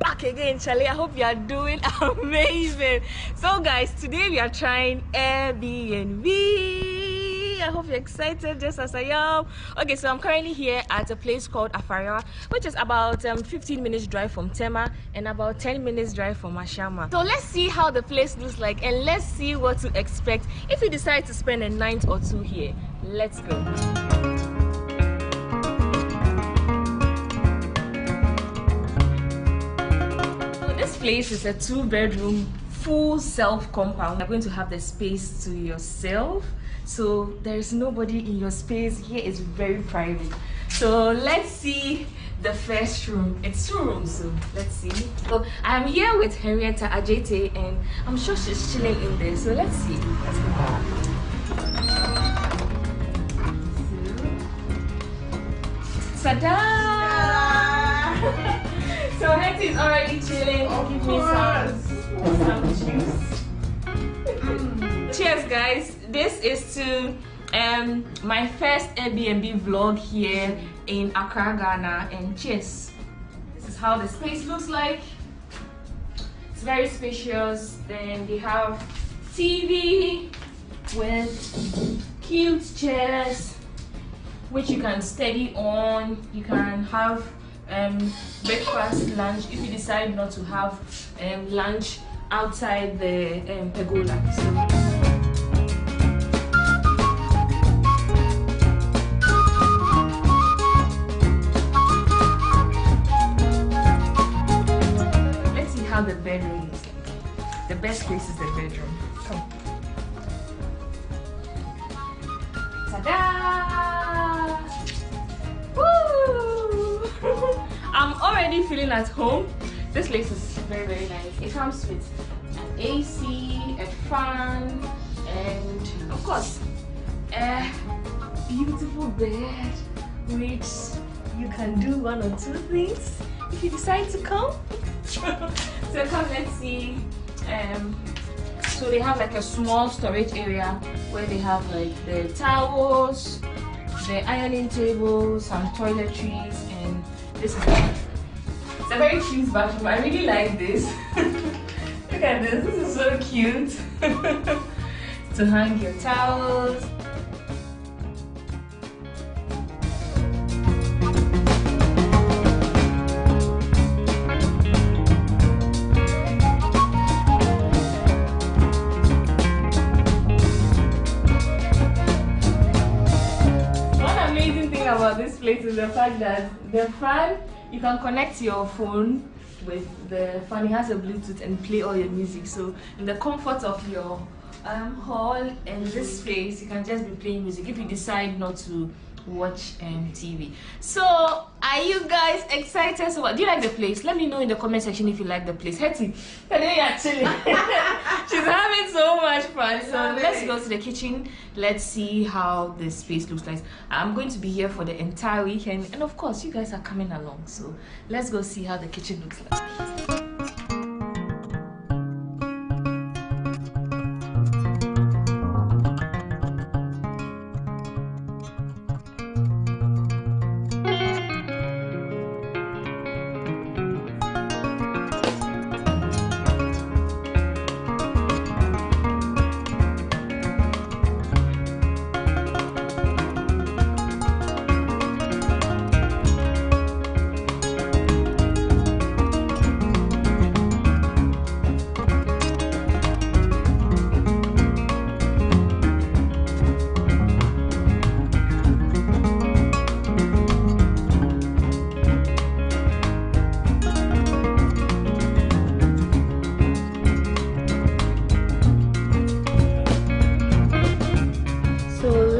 back again, Charlie. I hope you are doing amazing. So guys, today we are trying Airbnb. I hope you're excited just as I am. Okay, so I'm currently here at a place called Afariwa, which is about 15 minutes drive from Tema and about 10 minutes drive from Ashama. So let's see how the place looks like and let's see what to expect if you decide to spend a night or two here. Let's go. This place is a 2-bedroom full self compound. You're going to have the space to yourself, so there is nobody in your space. Here is very private. So let's see the first room. It's 2 rooms, so let's see. So I'm here with Henrietta Ajete and I'm sure she's chilling in there, so let's see. Let's go. Ta-da! So Hetty is already chilling. Give me some juice. Cheers, guys. This is to my first Airbnb vlog here in Accra, Ghana. And cheers. This is how the space looks like. It's very spacious. Then they have TV with cute chairs which you can study on. You can have breakfast, lunch if you decide not to have lunch outside the pergola. Let's see how the bedroom is like. The best place is the bedroom. Come. Ta-da! Woo! I'm already feeling at home. This place is very, very nice. It comes with an AC, a fan, and of course, a beautiful bed, which you can do 1 or 2 things if you decide to come. So come, let's see. So they have like a small storage area where they have like the towels, the ironing table, some toiletries, and this is it's a very cute bathroom. I really like this. Look at this. This is so cute. To hang your towels. About this place is the fact that the fan, you can connect your phone with the fan. It has a Bluetooth and play all your music. So in the comfort of your hall and this place, you can just be playing music if you decide not to watch TV. So are you guys excited? So what do you like the place? Let me know in the comment section if you like the place. Hetty, today actually she's having so much fun. So let's go to the kitchen. Let's see how this space looks like. I'm going to be here for the entire weekend, and of course you guys are coming along, so let's go see how the kitchen looks like.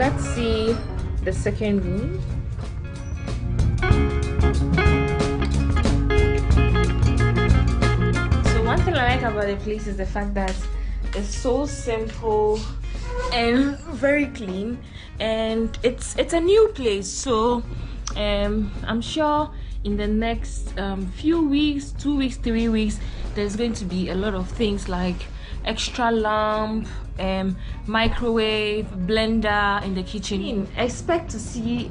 Let's see the second room. So one thing I like about the place is the fact that it's so simple and very clean, and it's a new place. So I'm sure in the next few weeks, 2 weeks, 3 weeks, there's going to be a lot of things like extra lamp, microwave, blender in the kitchen. Expect to see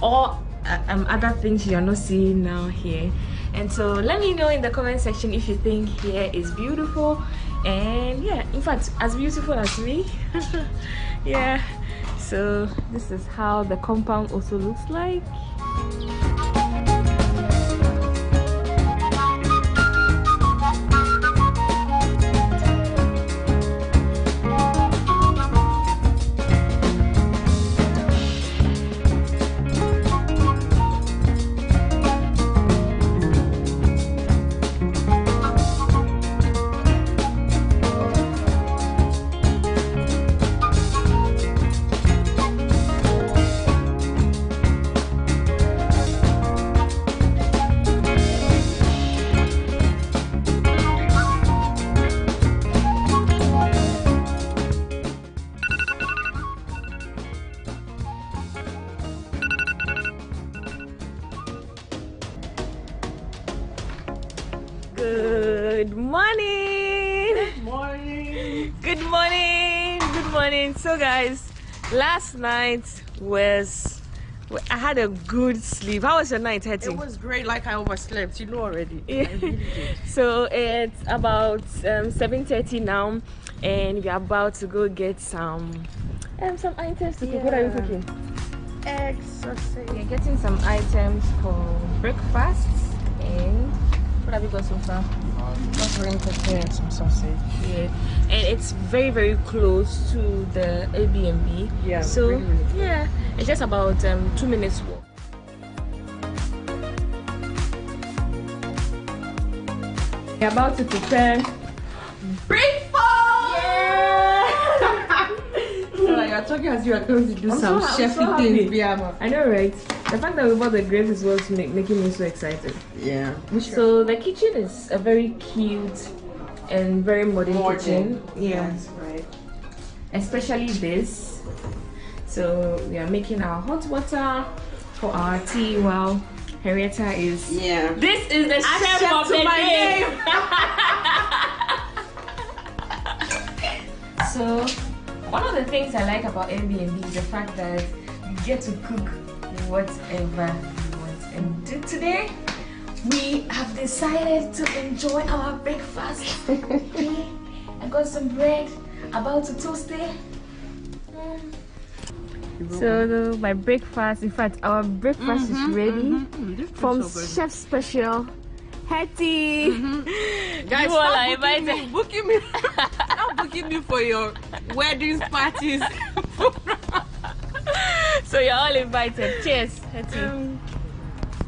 all other things you're not seeing now here. And so let me know in the comment section if you think here is beautiful, and yeah, in fact as beautiful as me. Yeah, so this is how the compound also looks like. Good morning. Good morning. Good morning. Good morning. So guys, last night I had a good sleep. How was your night, Hetty? It was great, like I overslept, you know already. Yeah. I really did. So it's about 7:30 now, and we're about to go get some items to cook. What are you cooking? Eggs, sausage. We're getting some items for breakfast. And what have you got so far? Just going to prepare some sausage. Yeah, and it's very, very close to the Airbnb. Yeah. So really, really close. yeah, it's just about 2 minutes walk. We're about to prepare breakfast. Yeah. So you're talking as you are going to do some chefy things, Biama. I know, right? The fact that we bought the grapes is what's making me so excited. Yeah. So the kitchen is a very cute and very modern kitchen. Yeah. That's right. Especially this. So we are making our hot water for our tea while Henrietta is. Yeah. This is the chef of the day. So one of the things I like about Airbnb is the fact that you get to cook whatever you want. And today we have decided to enjoy our breakfast. I got some bread, about to toast it. So my breakfast, in fact our breakfast is ready from Chef Special Hetty. Guys, you all are stop booking me. Stop booking me for your weddings, parties. So you're all invited. Cheers, Hetty.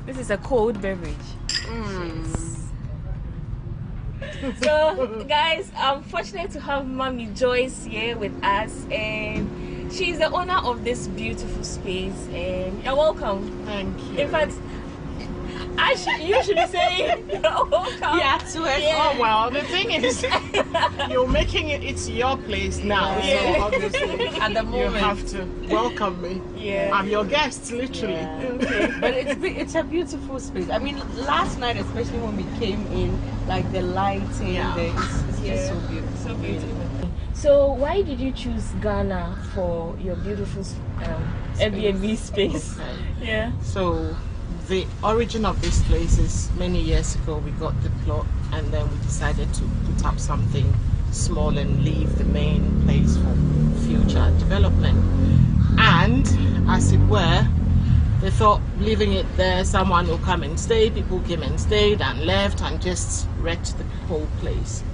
This is a cold beverage. So guys, I'm fortunate to have Mommy Joyce here with us, and she's the owner of this beautiful space, and you're welcome. Thank you. In fact, you should be saying you're welcome. Yeah, to it. Yeah. Oh well, the thing is, you're making it's your place now, Yeah. so obviously At the you moment. have to welcome me. Yeah. I'm your guest, literally. Yeah. Okay. But it's a beautiful space. I mean, last night, especially when we came in, like the lighting, Yeah. it's just so beautiful. So beautiful. So why did you choose Ghana for your beautiful Airbnb space? Yeah. So the origin of this place is many years ago we got the plot, and then we decided to put up something small and leave the main place for future development. And as it were, they thought leaving it there, someone will come and stay. People came and stayed and left and just wrecked the whole place.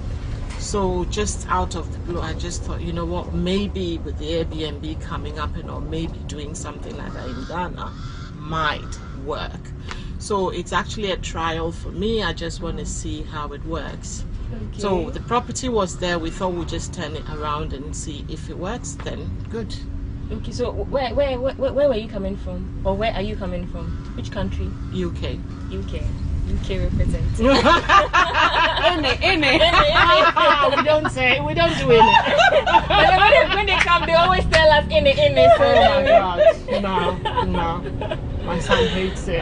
So just out of the blue, I just thought, you know what, maybe with the Airbnb coming up and or maybe doing something like that in Ghana might work. So it's actually a trial for me. I just want to see how it works. Okay. So the property was there. We thought we'd just turn it around and see if it works, then good. Okay, so where were you coming from? Or where are you coming from? Which country? UK. UK. UK represent. We don't say, we don't do it. But when they come, they always tell us in it. Oh my God, no. My son hates it.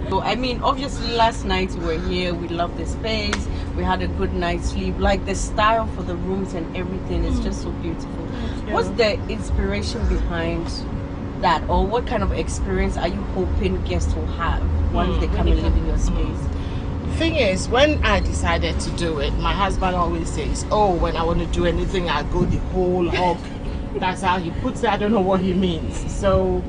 So, I mean, obviously last night we were here, we loved the space, we had a good night's sleep. Like the style for the rooms and everything is just so beautiful. Yeah. What's the inspiration behind that, or what kind of experience are you hoping guests will have once they come and live in your space? The thing is, when I decided to do it, my husband always says, oh, when I want to do anything, I go the whole hog. That's how he puts it. I don't know what he means. So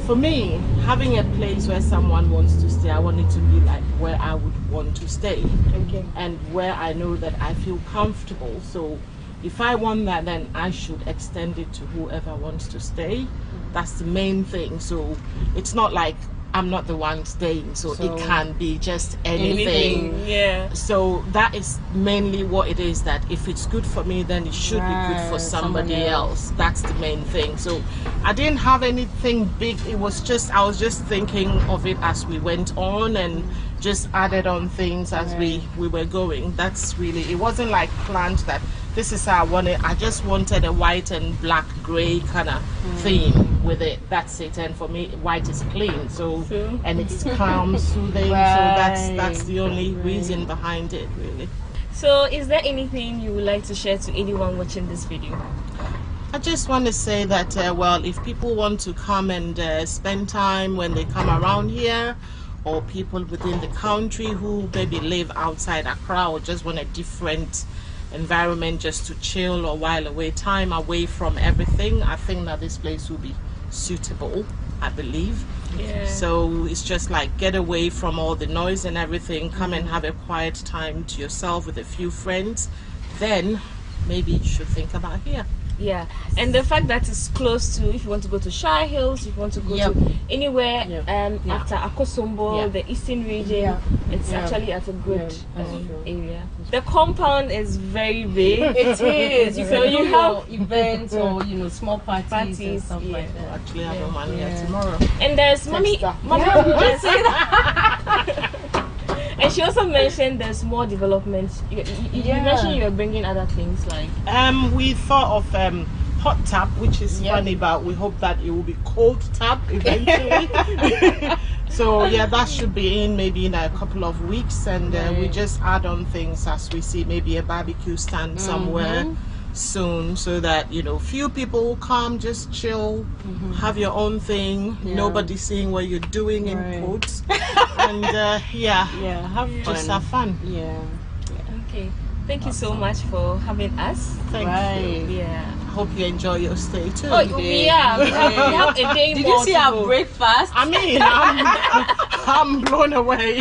for me, having a place where someone wants to stay, I want it to be like where I would want to stay. Okay. And where I know that I feel comfortable. So if I want that, then I should extend it to whoever wants to stay. That's the main thing. So it's not like I'm not the one staying, so it can be just anything. Yeah. So that is mainly what it is, that if it's good for me, then it should be good for somebody else. That's the main thing. So I didn't have anything big. It was just, I was just thinking of it as we went on and just added on things as we were going. That's really, it wasn't like planned that this is how I wanted. I just wanted a white and black gray kind of theme with it. That's it. And for me, white is clean, so and it's calm, soothing. So that's the only reason behind it, really. So is there anything you would like to share to anyone watching this video? I just want to say that well, if people want to come and spend time when they come around here, or people within the country who maybe live outside Accra or just want a different environment just to chill or while away time away from everything, I think that this place will be suitable, I believe. Yeah. So it's just like get away from all the noise and everything, come and have a quiet time to yourself with a few friends, then maybe you should think about here. Yeah, and the fact that it's close to, if you want to go to Shire Hills, if you want to go to anywhere after Akosombo, the eastern region, it's actually at a good area. The compound is very big. It is. You So can you do have your events or small parties and stuff like that. Actually, I don't mind here tomorrow. and there's mommy just say that. And she also mentioned there's more development. You mentioned you were bringing other things like we thought of hot tap, which is funny, but we hope that it will be cold tap eventually. So yeah, that should be in maybe in a couple of weeks, and we just add on things as we see, maybe a barbecue stand somewhere soon, so that few people will come, just chill, have your own thing, nobody seeing what you're doing in quotes, and have fun. Just have fun. Okay, thank you so much for having us. Thank you. Yeah, Hope you enjoy your stay too. oh yeah, we have a day. Did you see our breakfast? I mean, I'm blown away.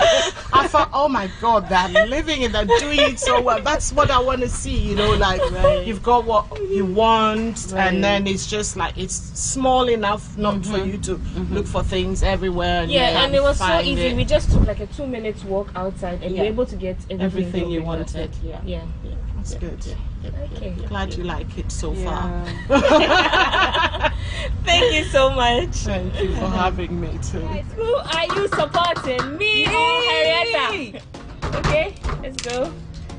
I thought, oh my God, they're living it, they're doing it so well. That's what I want to see, like you've got what you want, and then it's just like it's small enough not for you to look for things everywhere. And it was so easy. We just took like a 2-minute walk outside, and we were able to get everything you wanted. Yeah. That's good. Okay. Glad you like it so far. Thank you so much. Thank you for having me too. Who are you supporting, me or Henrietta? Okay, let's go.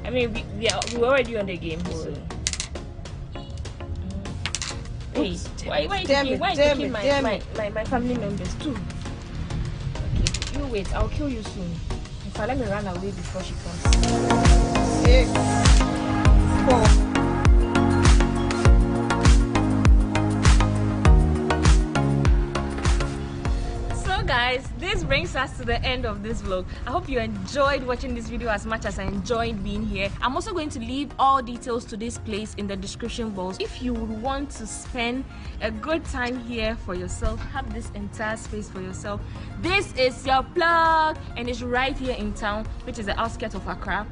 I mean, we're already on the game. So. Hey, why are you taking my family members too? Okay, you wait. I'll kill you soon. If I let me run away before she comes. 6, 4. Guys, this brings us to the end of this vlog. I hope you enjoyed watching this video as much as I enjoyed being here. I'm also going to leave all details to this place in the description box. If you would want to spend a good time here for yourself, have this entire space for yourself, this is your plug, and it's right here in town, which is the outskirts of Accra.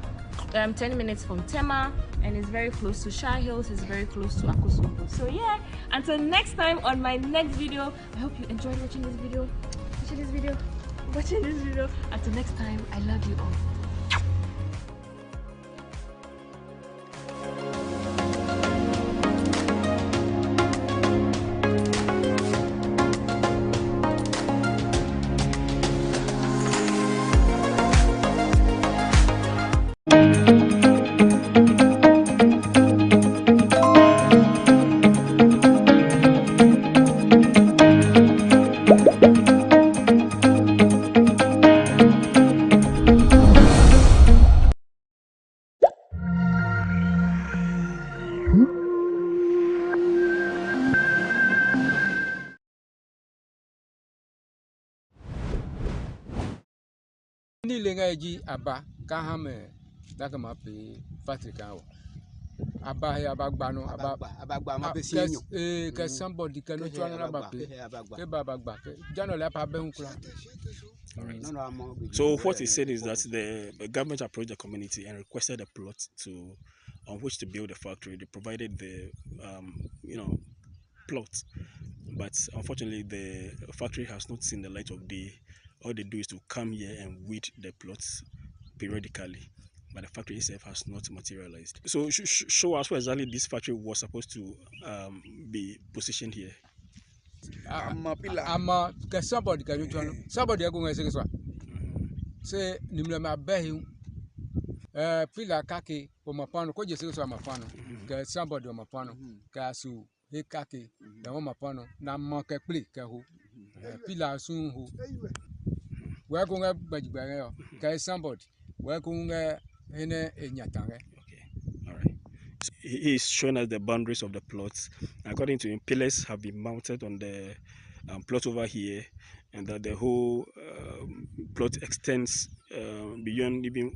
10 minutes from Tema, and it's very close to Shire Hills, it's very close to Akosombo. So yeah, until next time on my next video, I hope you enjoyed watching this video. Watching this video. Until next time, I love you all. feeling aji aba kahame dakama pe factory kan aba ya abagbano abagba ma be sienyo ke somebody can no twana na ba pe ke babagba ke jano la pa be hunkula. So what he said is that the government approached the community and requested a plot on which to build a factory. They provided the plot, but unfortunately the factory has not seen the light of day. All they do is to come here and weed the plots periodically, but the factory itself has not materialized. So show us where exactly this factory was supposed to be positioned here. Ama ke somebody can you twana somebody go ngese so say nimle ma behi pila kake po mapano ko jese so mapano ke somebody mapano ka su he kake na mapano na mo ke pli ke ho pila sun ho we go nga gbajigba yo ke somebody we go nga ene enyatan. Okay, all right. So he is showing us the boundaries of the plots. According to him, pillars have been mounted on the plot over here, and that the whole plot extends beyond even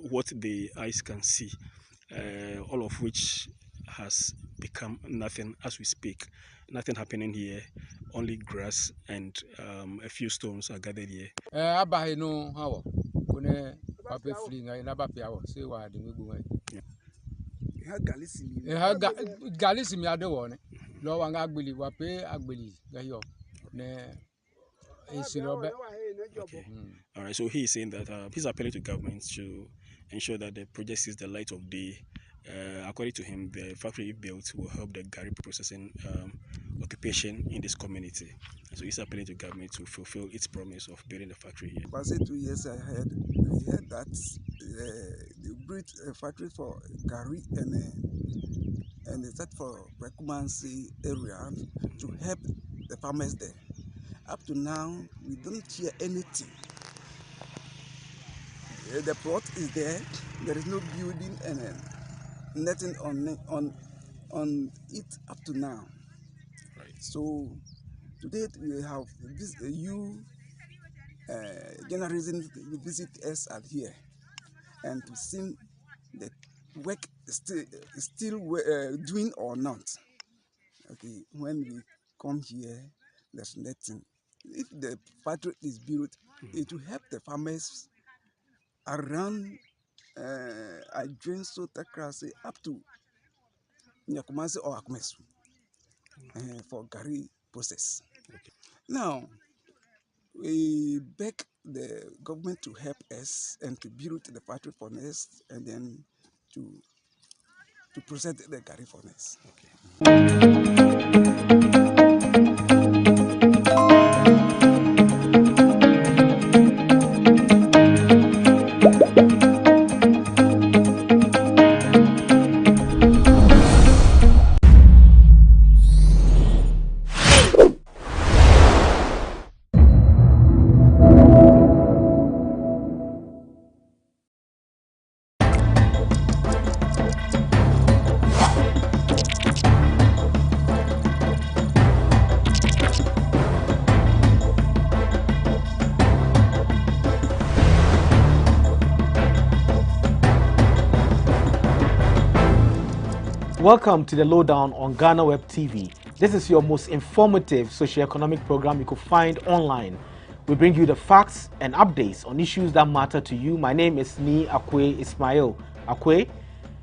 what the eyes can see, all of which has become nothing as we speak. Nothing happening here, only grass and a few stones are gathered here. Abahe no hawo kone pape free ngai na bape awo say wa de ngbu ngai galisimi ade woni lo wa nga agbeli wa pe agbeli gayo ne isilobe. Okay. All right, so he is saying that he's appealing to government to ensure that the project sees the light of day. According to him, the factory built will help the Gary processing occupation in this community. And so he's appealing to government to fulfill its promise of building the factory here. I 2 years ahead, I heard that they built a factory for Gary and they set for Rekumansi area to help the farmers there. Up to now, we don't hear anything. The plot is there. There is no building and nothing on it up to now. Right. So today we have this journalism visit us at here and to see the work still doing or not. Okay, when we come here, there's nothing. If the factory is built, it will help the farmers around Adrenso Takrasi up to Nyakumasi or Akumesu for Gary process. Okay. Now, we beg the government to help us and to build the factory for us and then to process the Gary for us. Okay. Welcome to the Lowdown on GhanaWeb TV. This is your most informative socio-economic program you could find online. We bring you the facts and updates on issues that matter to you. My name is Ni Akwe Ismail Akwe.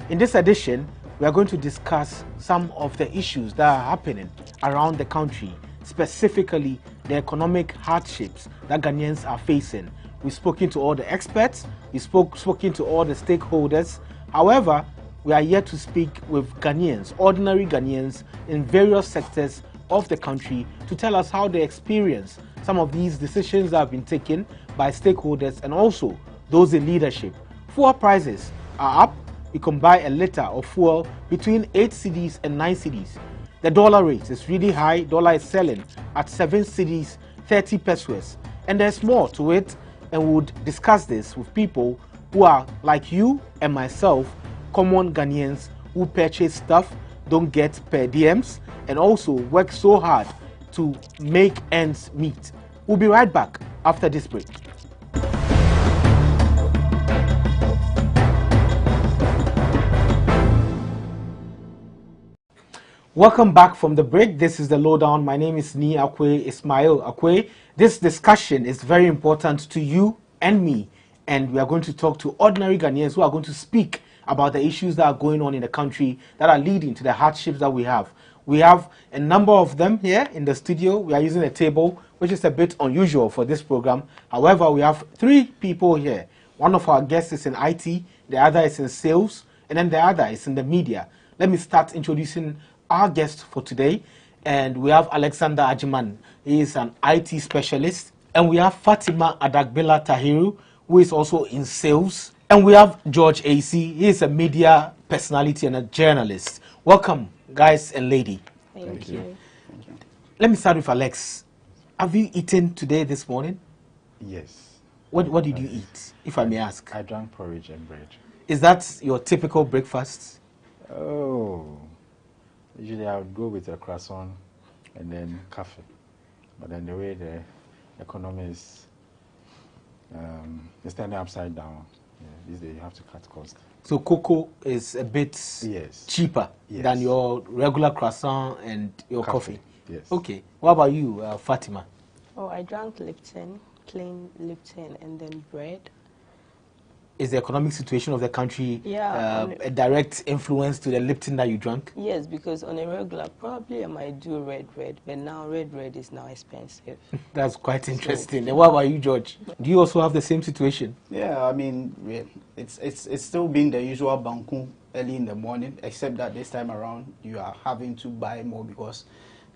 In this edition, we are going to discuss some of the issues that are happening around the country, specifically the economic hardships that Ghanaians are facing. We've spoken to all the experts, we've spoken to all the stakeholders. However, we are yet to speak with Ghanaians, ordinary Ghanaians in various sectors of the country to tell us how they experience some of these decisions that have been taken by stakeholders and also those in leadership. Fuel prices are up. You can buy a litre of fuel between 8 cedis and 9 cedis. The dollar rate is really high. Dollar is selling at 7 cedis, 30 pesos. And there's more to it, and we would discuss this with people who are like you and myself, common Ghanaians who purchase stuff, don't get per diems, and also work so hard to make ends meet. We'll be right back after this break. Welcome back from the break. This is the Lowdown. My name is Ni Akwe Ismail Akwe. This discussion is very important to you and me, and we are going to talk to ordinary Ghanaians who are going to speak about the issues that are going on in the country that are leading to the hardships that we have. We have a number of them here in the studio. We are using a table, which is a bit unusual for this program. However, we have 3 people here. One of our guests is in IT, the other is in sales, and then the other is in the media. Let me start introducing our guest for today, and we have Alexander Ajiman. He is an IT specialist, and we have Fatima Adagbela Tahiru, who is also in sales, and we have George AC. He is a media personality and a journalist. Welcome, guys and lady. Thank you. Let me start with Alex. Have you eaten today this morning? Yes. What did you eat, if I may ask? I drank porridge and bread. Is that your typical breakfast? Oh. Usually I would go with a croissant and then coffee. But then the way the economy is standing upside down, these days you have to cut costs. So cocoa is a bit cheaper than your regular croissant and your coffee. Yes. Okay. What about you, Fatima? Oh, I drank Lipton, plain Lipton, and then bread. Is the economic situation of the country a direct influence to the Lipton that you drank? Yes, because on a regular, probably I might do red, but now red is now expensive. That's quite interesting. And what about you, George? Do you also have the same situation? Yeah, I mean, it's still been the usual banku early in the morning, except that this time around you are having to buy more because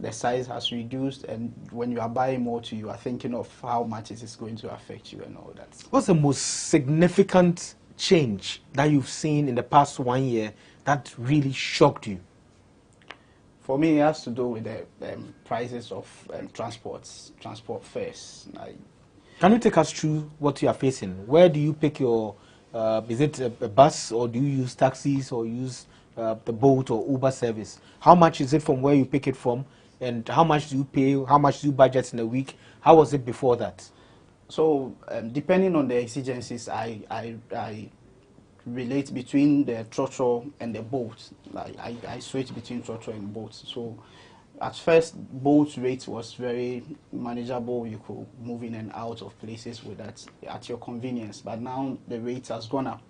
the size has reduced, and when you are buying more too, you are thinking of how much it is going to affect you and all that. What's the most significant change that you've seen in the past 1 year that really shocked you? For me, it has to do with the prices of transport fares. Can you take us through what you are facing? Where do you pick your, is it a bus, or do you use taxis, or use the Bolt or Uber service? How much is it from where you pick it from? And how much do you pay? How much do you budget in a week? How was it before that? So, depending on the exigencies, I relate between the trotro and the boat. I switch between trotro and boat. So, at first, boat rate was very manageable. You could move in and out of places with that at your convenience. But now the rate has gone up.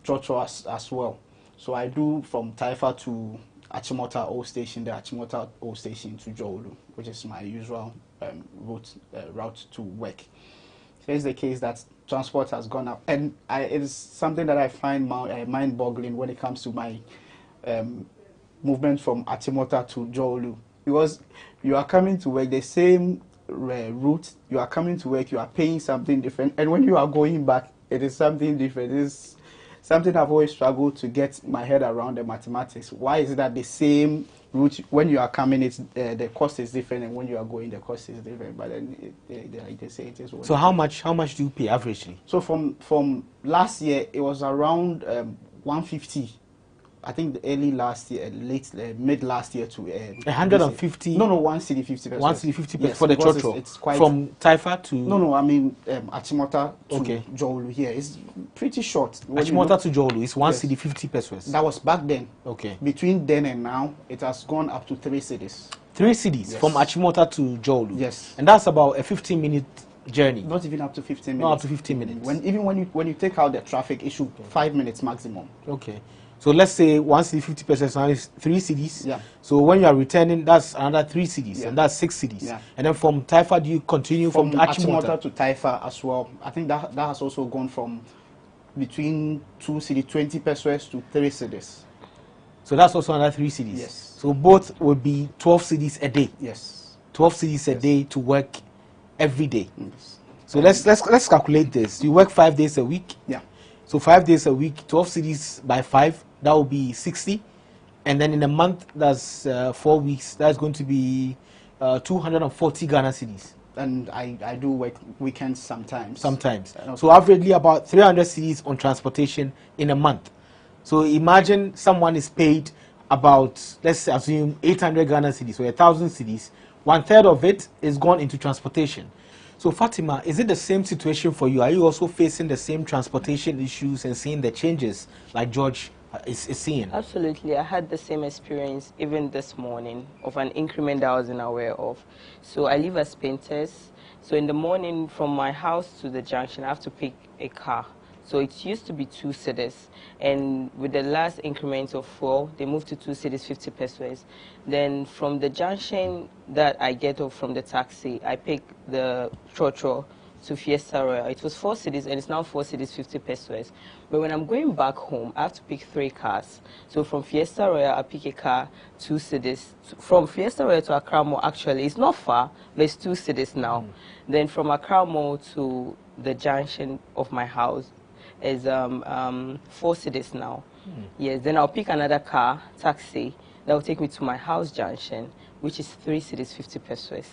Trotro as well. So I do from Taifa to Achimota Old Station, the Achimota Old Station to Jolu, which is my usual route to work. So it's the case that transport has gone up, and it is something that I find mind-boggling when it comes to my movement from Achimota to Jolu, because you are coming to work the same route, you are coming to work, you are paying something different, and when you are going back, it is something different. It's something I've always struggled to get my head around, the mathematics. Why is it that the same route, when you are coming, it's the cost is different, and when you are going, the cost is different? But then they say it is. So how much do you pay averagely? So from last year, it was around 150. I think the early last year, mid last year to 150. No, 1 cedi 50 pesos. 1 cedi 50 pesos yes, for the trotro. It's quite from Taifa to. No. I mean Achimota to Jolu here. It's pretty short. Achimota to Jolu is 1 cedi 50 pesos. That was back then. Okay. Between then and now, it has gone up to 3 cedis. 3 cedis from Achimota to Jolu. Yes. And that's about a 15-minute journey. Not even up to 15 minutes. Not up to 15 minutes. When you take out the traffic issue, 5 minutes maximum. Okay. So let's say 1 cedi 50 pesos now is 3 cedis. Yeah. So when you are returning, that's another 3 cedis, Yeah. and that's 6 cedis. Yeah. And then from Taifa, do you continue from Achimota to Taifa as well? I think that has also gone from between 2 cedi 20 pesos to 3 cedis. So that's also another 3 cedis. Yes. So both will be 12 cedis a day. Yes. 12 cedis a day to work every day. Yes. So let's calculate this. You work 5 days a week. Yeah. So 5 days a week, 12 cedis by 5, that will be 60. And then in a month, that's 4 weeks. That's going to be 240 Ghana cedis. And I do work weekends sometimes. Sometimes. So averagely about 300 cedis on transportation in a month. So imagine someone is paid about, let's assume 800 Ghana cedis, or 1,000 cedis. 1/3 of it is gone into transportation. So Fatima, is it the same situation for you? Are you also facing the same transportation issues and seeing the changes like George is seeing? Absolutely. I had the same experience even this morning of an increment that I wasn't aware of. So I live at Spinters. So in the morning from my house to the junction, I have to pick a car. So it used to be 2 cedis, and with the last increment of 4, they moved to 2 cedis, 50 pesos. Then from the junction that I get off from the taxi, I pick the trotro to Fiesta Royal. It was 4 cedis, and it's now 4 cedis, 50 pesos. But when I'm going back home, I have to pick 3 cars. So from Fiesta Royal, I pick a car, 2 cedis. From Fiesta Royal to Accra Mall, actually, it's not far, but it's 2 cedis now. Then from Accra Mall to the junction of my house is 4 cedis now. Yes, then I'll pick another car, taxi, that will take me to my house junction, which is 3 cedis, 50 pesos.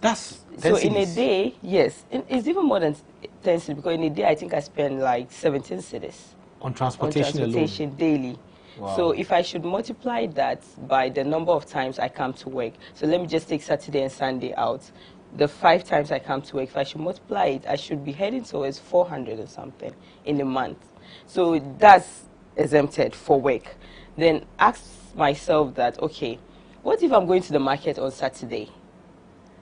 That's so in a day, yes, it's even more than 10 cedis, because in a day I think I spend like 17 cedis on transportation alone. Daily. Wow. So if I should multiply that by the number of times I come to work, so let me just take Saturday and Sunday out. The 5 times I come to work, if I should multiply it, I should be heading towards 400 or something in a month. So that's exempted for work. Then ask myself that, okay, what if I'm going to the market on Saturday,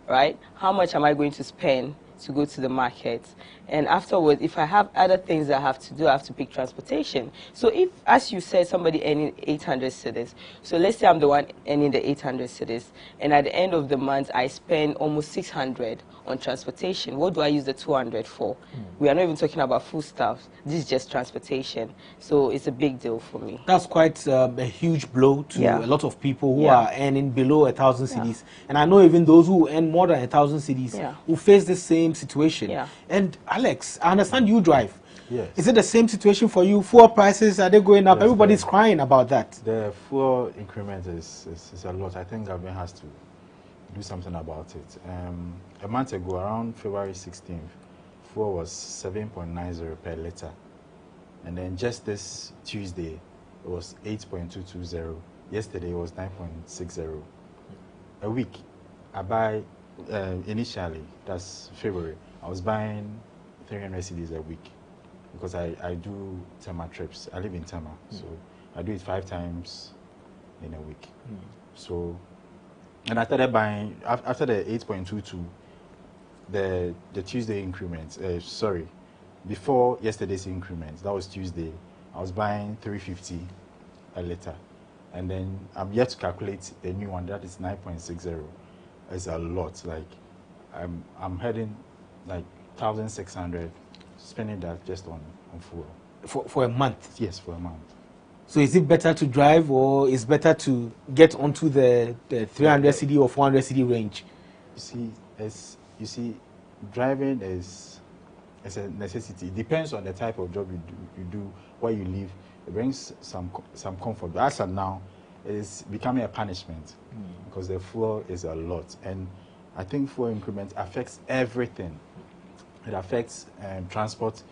right? How much am I going to spend to go to the market? And afterwards, if I have other things that I have to do, I have to pick transportation. So if, as you said, somebody earning 800 cedis, so let's say I'm the one earning the 800 cedis, and at the end of the month, I spend almost 600 on transportation. What do I use the 200 for? We are not even talking about foodstuffs. This is just transportation. So it's a big deal for me. That's quite a huge blow to a lot of people who are earning below 1,000 cedis. And I know even those who earn more than 1,000 cedis who face the same situation. And Alex, I understand you drive. Yes. Is it the same situation for you? Fuel prices, are they going up? Yes, everybody's crying about that. The fuel increment is a lot. I think government has to do something about it. A month ago, around February 16th, fuel was 7.90 per liter. And then just this Tuesday, it was 8.220. Yesterday, it was 9.60. A week, I buy, initially, that's February, I was buying 300 cedis a week because I do Tema trips. I live in Tema, so I do it 5 times in a week. So, and I started buying, after the 8.22, the Tuesday increment, before yesterday's increment, that was Tuesday, I was buying 350 a liter. And then I'm yet to calculate the new one, that is 9.60. It's a lot. Like, I'm heading like 1,600, spending that just on fuel. For a month? Yes, for a month. So is it better to drive, or is better to get onto the 300 CD or 400 CD range? You see, driving is a necessity. It depends on the type of job you do, where you live. It brings some comfort. But as of now, it is becoming a punishment because the fuel is a lot. And I think fuel increment affects everything. It affects transport.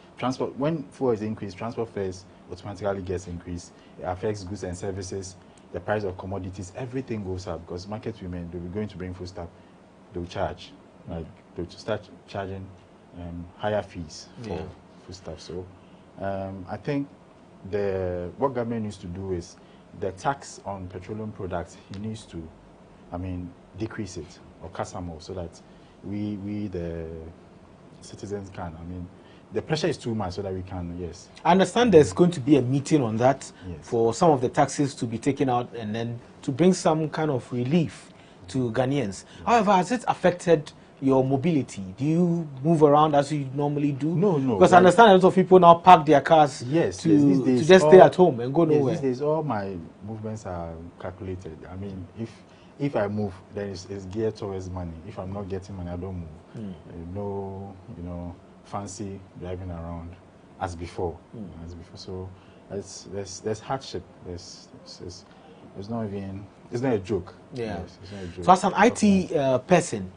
When fuel is increased, transport fares automatically gets increased. It affects goods and services, the price of commodities, everything goes up because market women, they'll be going to bring food stuff, they'll charge. Like, they'll start charging higher fees for food stuff. So I think what government needs to do is the tax on petroleum products, he needs to, decrease it or cut some more so that we the citizens can, the pressure is too much so that we can, I understand there's going to be a meeting on that for some of the taxes to be taken out and then to bring some kind of relief to Ghanaians. However, has it affected your mobility? Do you move around as you normally do? No. Because I understand a lot of people now park their cars to just stay at home and go nowhere. These days, all my movements are calculated. If I move, then it's geared towards money. If I'm not getting money, I don't move. No, fancy driving around as before. So there's hardship. It's not even. It's not a joke. It's not a joke. So as an IT person,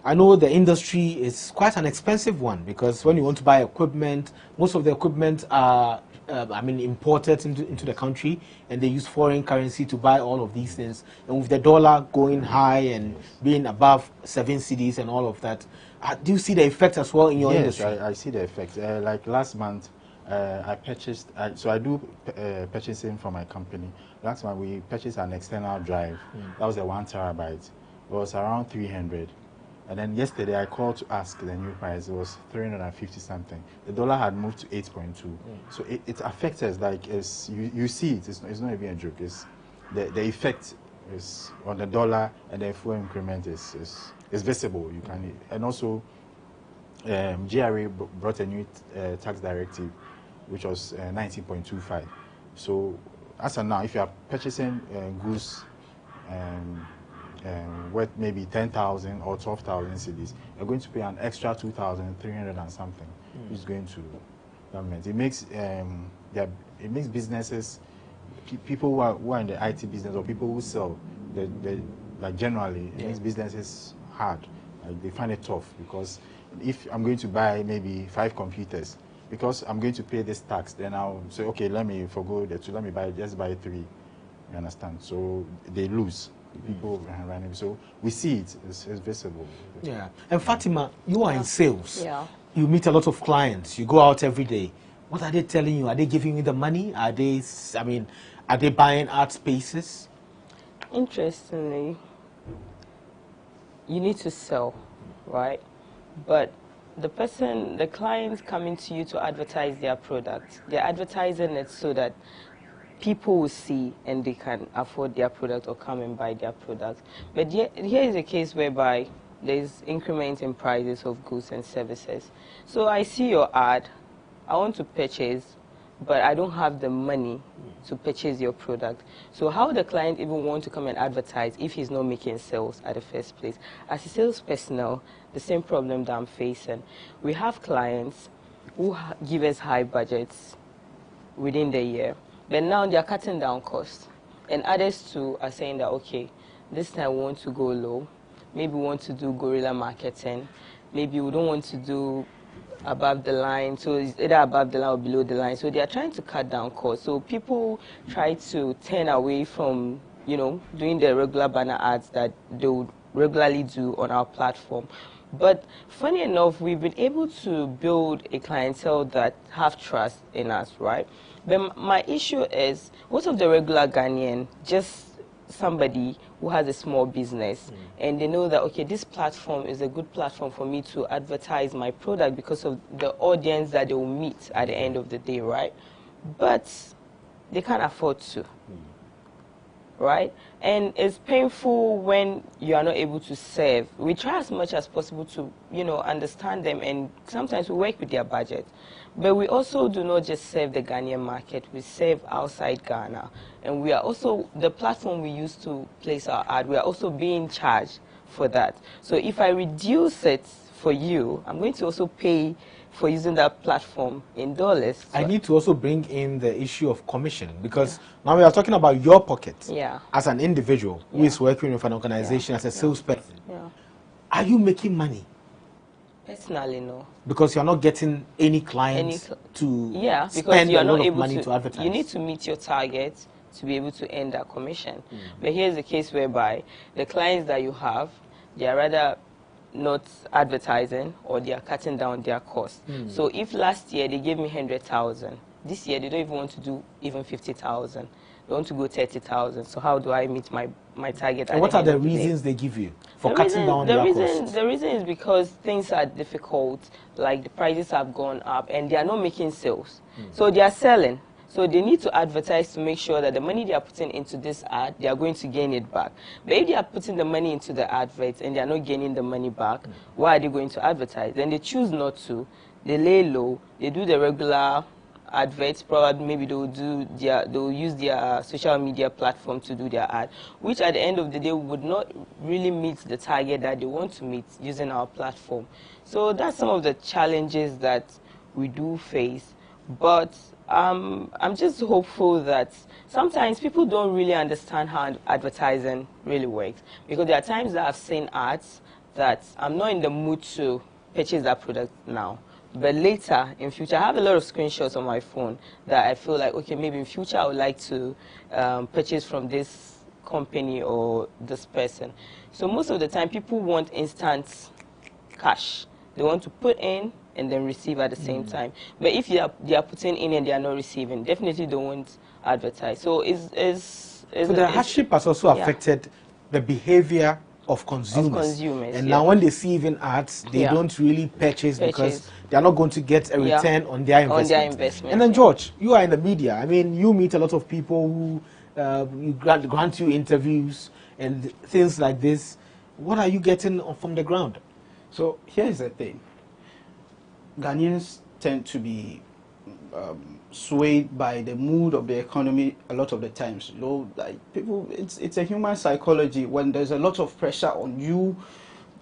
I know the industry is quite an expensive one because when you want to buy equipment, most of the equipment are imported into the country, and they use foreign currency to buy all of these things. And with the dollar going high and being above 7 cedis and all of that, do you see the effect as well in your industry? Yes, I see the effect. Like last month, I purchased, so I do purchasing from my company. Last time we purchased an external drive. That was a 1 terabyte. It was around 300. And then yesterday I called to ask the new price. It was 350 something. The dollar had moved to 8.2. So it affects us, like you see it. It's not even a joke. It's the effect is on the dollar, and the fuel increment is visible. You can, and also GRA brought a new tax directive, which was 19.25. So as of now, if you are purchasing goods worth maybe 10,000 or 12,000 cedis, you're going to pay an extra 2,300 and something, which is going to government. It makes businesses, people who are in the IT business or people who sell, like generally, it makes businesses hard. Like they find it tough, because if I'm going to buy maybe 5 computers, because I'm going to pay this tax, then I'll say, okay, let me forgo the 2, let me just buy 3. You understand? So they lose. People running. So we see it's visible. Yeah. And Fatima, you are in sales. Yeah. You meet a lot of clients. You go out every day. What are they telling you? Are they giving you the money? Are they buying art spaces? Interestingly, you need to sell, right? But the clients coming to you to advertise their product, they're advertising it so that people will see and they can afford their product or come and buy their product. But here is a case whereby there's increment in prices of goods and services. So I see your ad, I want to purchase, but I don't have the money to purchase your product. So how would the client even want to come and advertise if he's not making sales at the first place? As a sales personnel, the same problem that I'm facing. We have clients who give us high budgets within the year, but now they're cutting down costs. And others too are saying that, okay, this time we want to go low. Maybe we want to do guerrilla marketing. Maybe we don't want to do above the line. So it's either above the line or below the line. So they are trying to cut down costs. So people try to turn away from, doing the regular banner ads that they would regularly do on our platform. But funny enough, we've been able to build a clientele that have trust in us, right? But my issue is, most of the regular Ghanaian, just somebody who has a small business, and they know that, okay, this platform is a good platform for me to advertise my product because of the audience that they will meet at the end of the day, right? But they can't afford to. Right? And it's painful when you are not able to serve. We try as much as possible to, understand them, and sometimes we work with their budget. But we also do not just serve the Ghanaian market, we serve outside Ghana. And we are also, the platform we use to place our ad, we are also being charged for that. So if I reduce it for you, I'm going to also pay for using that platform in dollars. I need to also bring in the issue of commission, because now we are talking about your pocket as an individual who is working with an organization as a salesperson. Are you making money? Personally, no. Because you're not getting any clients to spend a lot of money to advertise. You need to meet your target to be able to earn that commission. But here's a case whereby the clients that you have, they are rather not advertising, or they are cutting down their costs. So if last year they gave me 100,000, this year they don't even want to do even 50,000. They want to go 30,000. So how do I meet my target? And what are the reasons they give you for cutting down their costs? The reason is because things are difficult, like the prices have gone up, and they are not making sales. So they are selling. So they need to advertise to make sure that the money they are putting into this ad, they are going to gain it back. But if they are putting the money into the adverts and they are not gaining the money back, why are they going to advertise? Then they choose not to. They lay low. They do the regular adverts. Probably maybe they'll use their social media platform to do their ad, which at the end of the day would not really meet the target that they want to meet using our platform. So that's some of the challenges that we do face. But I'm just hopeful that sometimes people don't really understand how advertising really works, because there are times that I've seen ads that I'm not in the mood to purchase that product now, but later in future I have a lot of screenshots on my phone that I feel like, okay, maybe in future I would like to purchase from this company or this person. So most of the time people want instant cash. They want to put in and then receive at the same time. But if they are putting in and they are not receiving, definitely they won't advertise. So so the hardship has also affected the behavior of consumers. And now when they see even ads, they don't really purchase because they are not going to get a return on their investment. And then George, you are in the media. I mean, you meet a lot of people who grant you interviews and things like this. What are you getting from the ground? So here's the thing. Ghanaians tend to be swayed by the mood of the economy a lot of the times. You know, like people, it's a human psychology. When there's a lot of pressure on you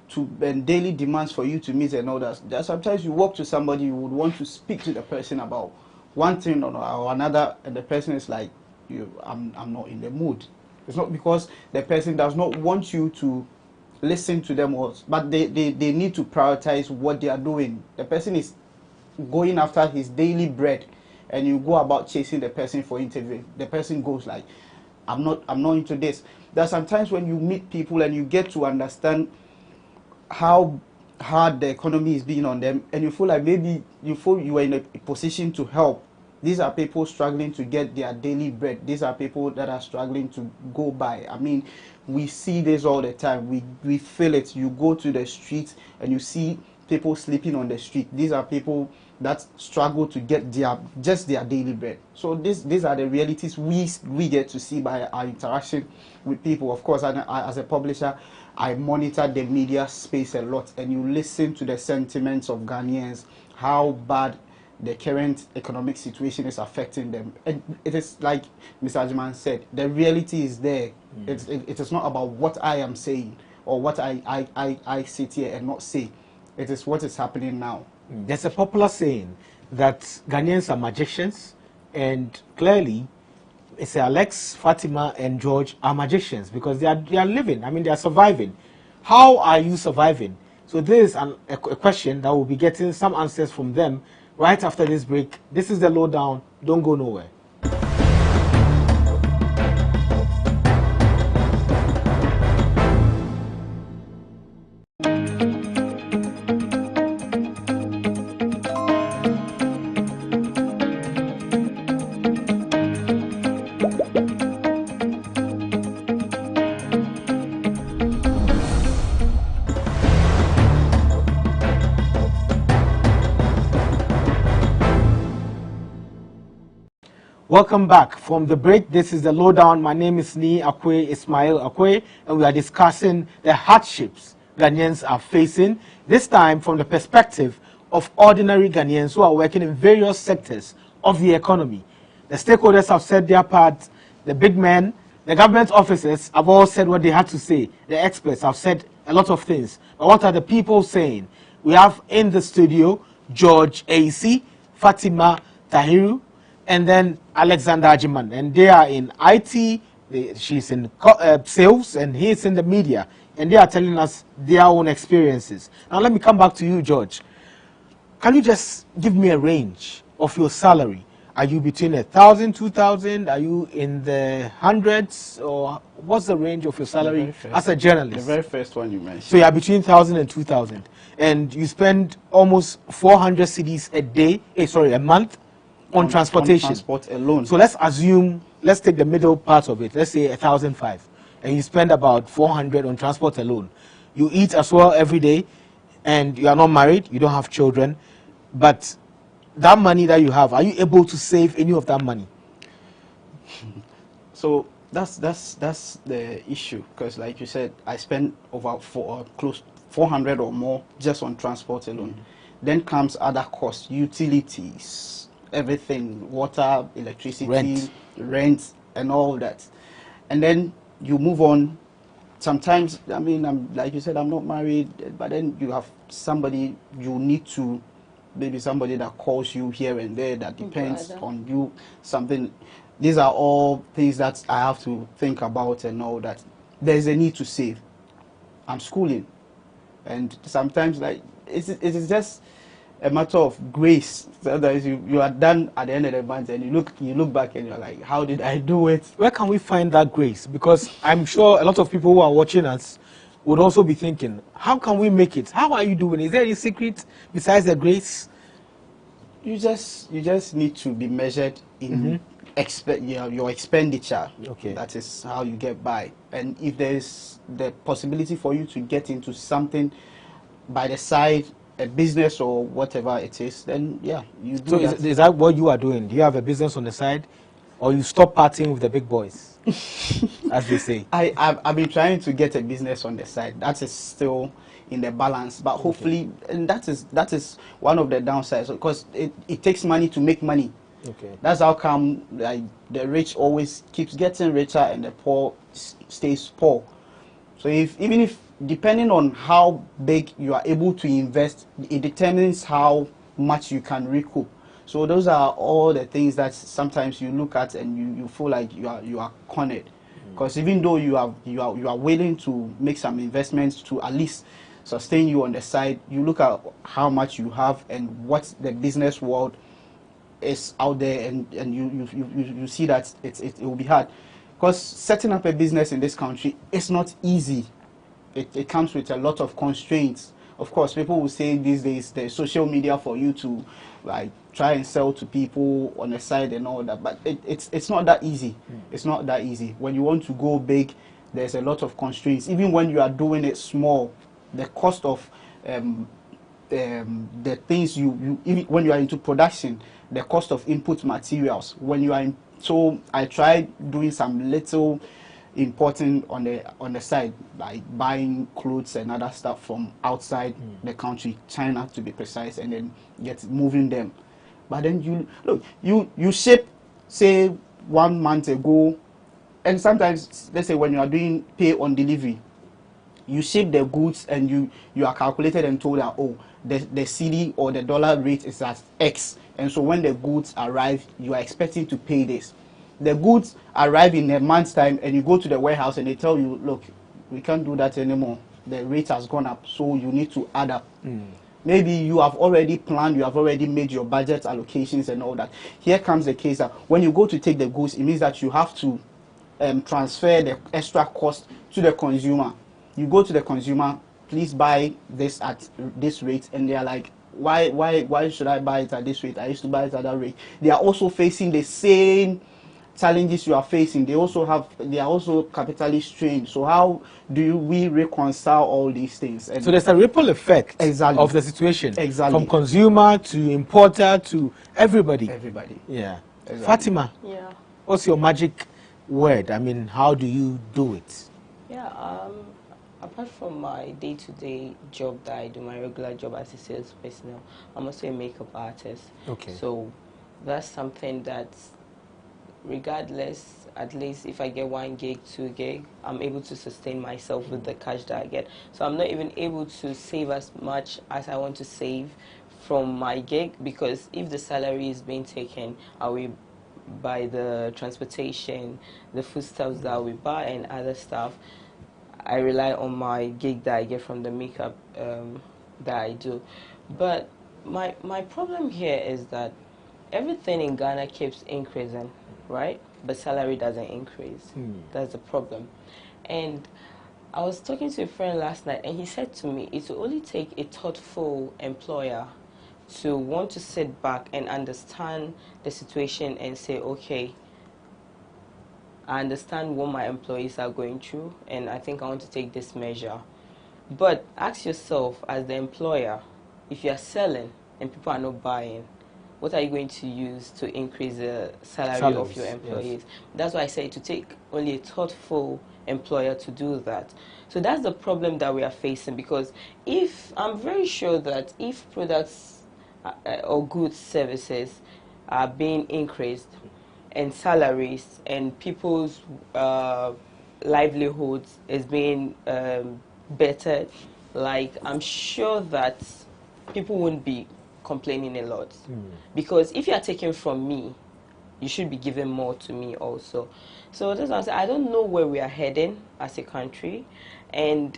to and daily demands for you to meet and all that, sometimes you walk to somebody, you would want to speak to the person about one thing or another, and the person is like, I'm not in the mood. It's not because the person does not want you to listen to them, but they need to prioritize what they are doing. The person is going after his daily bread, and you go about chasing the person for interview. The person goes like, I'm not into this. There are sometimes when you meet people and you get to understand how hard the economy is being on them, and you feel like maybe you are in a position to help. These are people struggling to get their daily bread. These are people that are struggling to go by. I mean, we see this all the time. We feel it. You go to the streets and you see people sleeping on the street. These are people that struggle to get just their daily bread. So these are the realities we get to see by our interaction with people. Of course, as a publisher, I monitor the media space a lot, and you listen to the sentiments of Ghanaians, how bad the current economic situation is affecting them. And it is like Mr. Ajman said, the reality is there. It is not about what I am saying or what I sit here and not say. It is what is happening now. There's a popular saying that Ghanaians are magicians, and clearly it's Alex, Fatima, and George are magicians because they are living. I mean, they are surviving. How are you surviving? So this is a question that we'll be getting some answers from them right after this break. This is the lowdown. Don't go nowhere. Welcome back from the break. This is the lowdown. My name is Ismail Akwe, and we are discussing the hardships Ghanaians are facing, this time from the perspective of ordinary Ghanaians who are working in various sectors of the economy. The stakeholders have said their part, the big men, the government officers have all said what they had to say, the experts have said a lot of things. But what are the people saying? We have in the studio George AC, Fatima Tahiru, and then Alexander Ajiman, and they are in IT, she's in sales, and he's in the media, and they are telling us their own experiences. Now let me come back to you, George. Can you just give me a range of your salary? Are you between 1,000, 2,000? Are you in the hundreds? Or what's the range of your salary as a journalist? The very first one you mentioned. So you are between 1,000 and 2,000. And you spend almost 400 cedis a month on transportation. On transport alone. So let's assume, let's take the middle part of it. Let's say 1,005, and you spend about 400 on transport alone. You eat as well every day, and you are not married, you don't have children, but that money that you have, are you able to save any of that money? So that's the issue, because like you said, I spend over close 400 or more just on transport alone. Then comes other costs, utilities, everything, water, electricity, rent, and all that. And then you move on. Sometimes, I mean, like you said, I'm not married, but then you have somebody you need to, maybe somebody that calls you here and there that depends on you, something. These are all things that I have to think about and all that. There's a need to save. I'm schooling. And sometimes, like, it is just a matter of grace. Sometimes you are done at the end of the month and you look back and you're like, how did I do it? Where can we find that grace? Because I'm sure a lot of people who are watching us would also be thinking, how can we make it? How are you doing? Is there any secret besides the grace? You just need to be measured in your expenditure. Okay. That is how you get by. And if there is the possibility for you to get into something by the side, a business or whatever it is, then yeah, you do. So that. is that what you are doing? Do you have a business on the side, or you stop partying with the big boys, as they say? I've been trying to get a business on the side. That is still in the balance, but hopefully, and that is one of the downsides, because it takes money to make money. Okay. That's how come like the rich always keeps getting richer and the poor stays poor. So even if depending on how big you are able to invest, it determines how much you can recoup. So those are all the things that sometimes you look at and you feel like you are cornered, because even though you are willing to make some investments to at least sustain you on the side, you look at how much you have and what the business world is out there, and you see that it will be hard, because setting up a business in this country is not easy. It comes with a lot of constraints. Of course, people will say these days there's social media for you to like try and sell to people on the side and all that, but it's not that easy. It's not that easy. When you want to go big, there's a lot of constraints. Even when you are doing it small, the cost of the things even when you are into production, the cost of input materials. When you are in, so I tried doing some little importing on the side, like buying clothes and other stuff from outside the country, China to be precise, and then moving them. But then you ship, say 1 month ago, and sometimes let's say when you are doing pay on delivery, you ship the goods and you are calculated and told that, oh, the CD or the dollar rate is at X, and so when the goods arrive, you are expecting to pay this. The goods arrive in a month's time, and you go to the warehouse and they tell you, look, we can't do that anymore. The rate has gone up, so you need to add up. Maybe you have already planned, you have already made your budget allocations and all that. Here comes the case that when you go to take the goods, it means that you have to transfer the extra cost to the consumer. You go to the consumer, please buy this at this rate, and they are like, why should I buy it at this rate? I used to buy it at that rate. They are also facing the same challenges you are facing. They are also capitally strained. So how do we reconcile all these things? And so there's a ripple effect of the situation, from consumer to importer to everybody. Yeah. Exactly. Fatima, what's your magic word? I mean, how do you do it? Yeah, apart from my day-to-day job that I do, my regular job as a sales personnel, I'm also a makeup artist. Okay. So that's something that, regardless, at least if I get 1 gig, 2 gig, I'm able to sustain myself with the cash that I get. So I'm not even able to save as much as I want to save from my gig, because if the salary is being taken, I will buy the transportation, the foodstuffs that we buy and other stuff. I rely on my gig that I get from the makeup that I do. But my problem here is that everything in Ghana keeps increasing, right? But salary doesn't increase. That's the problem. And I was talking to a friend last night, and he said to me, it will only take a thoughtful employer to want to sit back and understand the situation and say, okay, I understand what my employees are going through, and I think I want to take this measure. But ask yourself, as the employer, if you are selling and people are not buying, what are you going to use to increase the salary of your employees? Yes. That's why I say to take only a thoughtful employer to do that. So that's the problem that we are facing, because I'm very sure that if products or goods, services are being increased, and salaries and people's livelihoods is being bettered, like, I'm sure that people won't be complaining a lot. Because if you are taking from me, you should be giving more to me also. So that's what I'm saying. I don't know where we are heading as a country, and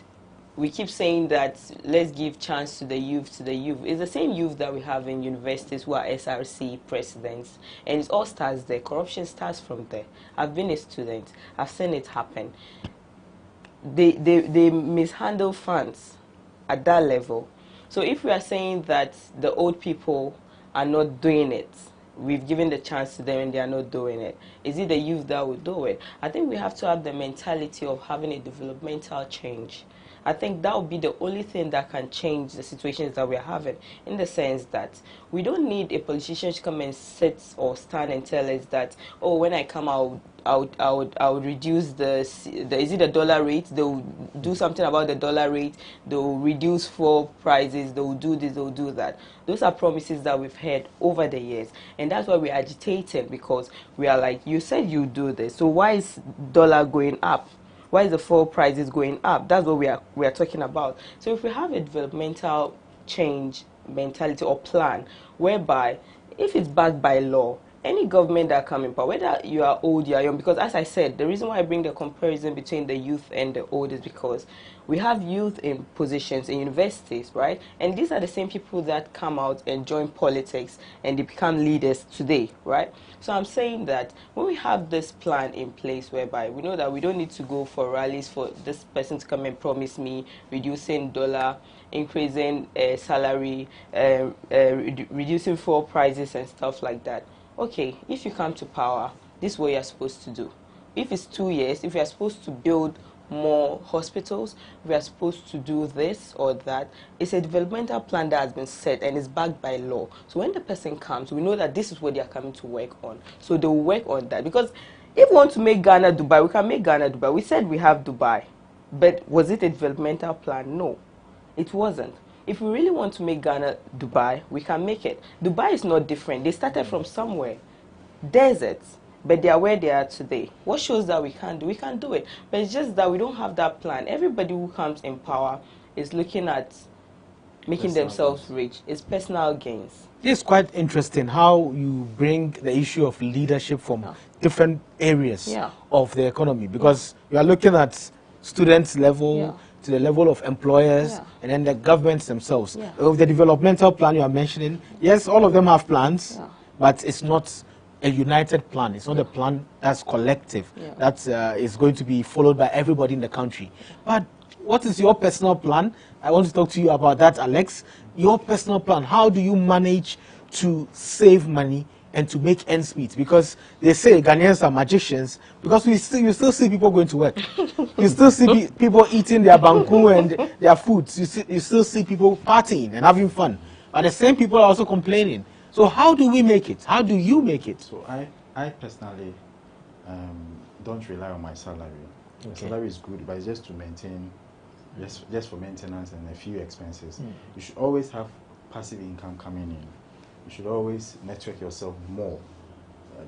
we keep saying that let's give chance to the youth, It's the same youth that we have in universities who are SRC presidents, and it all starts there. Corruption starts from there. I've been a student. I've seen it happen. they mishandle funds at that level. So if we are saying that the old people are not doing it, we've given the chance to them and they are not doing it, is it the youth that will do it? I think we have to have the mentality of having a developmental change. I think that would be the only thing that can change the situations that we're having, in the sense that we don't need a politician to come and sit or stand and tell us that, oh, when I come out, I would reduce the is it the dollar rate? They'll do something about the dollar rate. They'll reduce fuel prices. They'll do this. They'll do that. Those are promises that we've heard over the years, and that's why we're agitating, because we are like, you said you do this, so why is dollar going up? Why is the fuel prices going up? That's what we are talking about. So if we have a developmental change mentality or plan, whereby if it's backed by law, any government that come in power, whether you are old, you are young, because as I said, the reason why I bring the comparison between the youth and the old is because we have youth in positions in universities, right? And these are the same people that come out and join politics and they become leaders today, right? So I'm saying that when we have this plan in place whereby we know that we don't need to go for rallies for this person to come and promise me reducing dollar, increasing salary, reducing fuel prices and stuff like that. Okay, if you come to power, this is what you're supposed to do. If it's 2 years, if you're supposed to build more hospitals, we are supposed to do this or that, it's a developmental plan that has been set and is backed by law. So when the person comes, we know that this is what they are coming to work on. So they will work on that. Because if we want to make Ghana Dubai, we can make Ghana Dubai. We said we have Dubai. But was it a developmental plan? No, it wasn't. If we really want to make Ghana Dubai, we can make it. Dubai is not different. They started from somewhere. Deserts. But they are where they are today. What shows that we can do? We can do it. But it's just that we don't have that plan. Everybody who comes in power is looking at making themselves rich. It's personal gains. It's quite interesting how you bring the issue of leadership from different areas of the economy, because you are looking at students level to the level of employers and then the governments themselves. Of the developmental plan you are mentioning, yes, all of them have plans, but it's not a united plan. It's not a plan that's collective, that is going to be followed by everybody in the country. But what is your personal plan? I want to talk to you about that, Alex. Your personal plan. How do you manage to save money and to make ends meet? Because they say Ghanaians are magicians, because you still see people going to work. You still see people eating their banku and their foods. You still see people partying and having fun. But the same people are also complaining. So how do we make it? How do you make it? So I personally don't rely on my salary. Okay. The salary is good, but it's just to maintain, just for maintenance and a few expenses. You should always have passive income coming in. You should always network yourself more.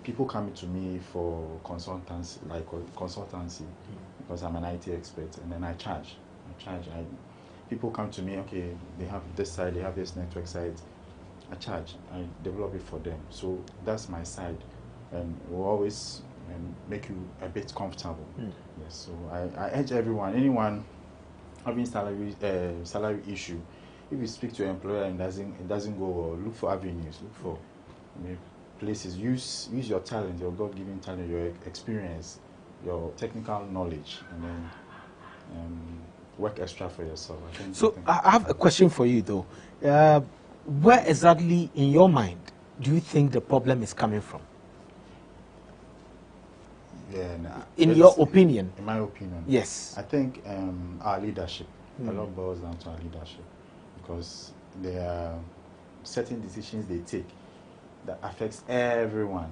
People coming to me for consultancy, because I'm an IT expert, and then I charge. People come to me, okay, they have this side, they have this network side. I charge, I develop it for them. So that's my side, and will always make you a bit comfortable. Yes. So I urge everyone, anyone having salary issue, if you speak to an employer and it doesn't go well, look for avenues, look for places. Use your talent, your God-given talent, your experience, your technical knowledge, and then work extra for yourself. I have a question for you though. Where exactly in your mind do you think the problem is coming from? In your opinion? In my opinion? Yes. I think our leadership. A lot boils down to our leadership, because there are certain decisions they take that affects everyone.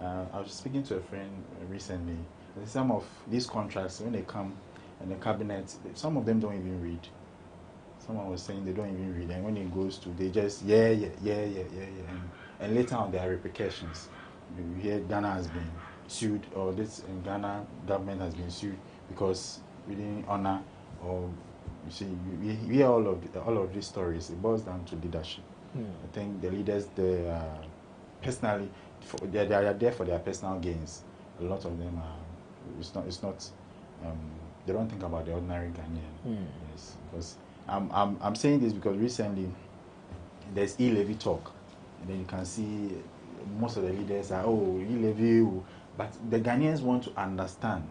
I was speaking to a friend recently. Some of these contracts, when they come in the cabinet, some of them don't even read. Someone was saying they don't even read, and when it goes to, they just and later on there are repercussions. You hear Ghana has been sued, or this in Ghana government has been sued because we didn't honor, or you see, we hear all of these stories. It boils down to leadership. I think the leaders, they personally, they are there for their personal gains. A lot of them are. It's not. They don't think about the ordinary Ghanaian. Yes, because I'm saying this because recently there's e-levy talk, and then you can see most of the leaders are, oh, e-levy, but the Ghanaians want to understand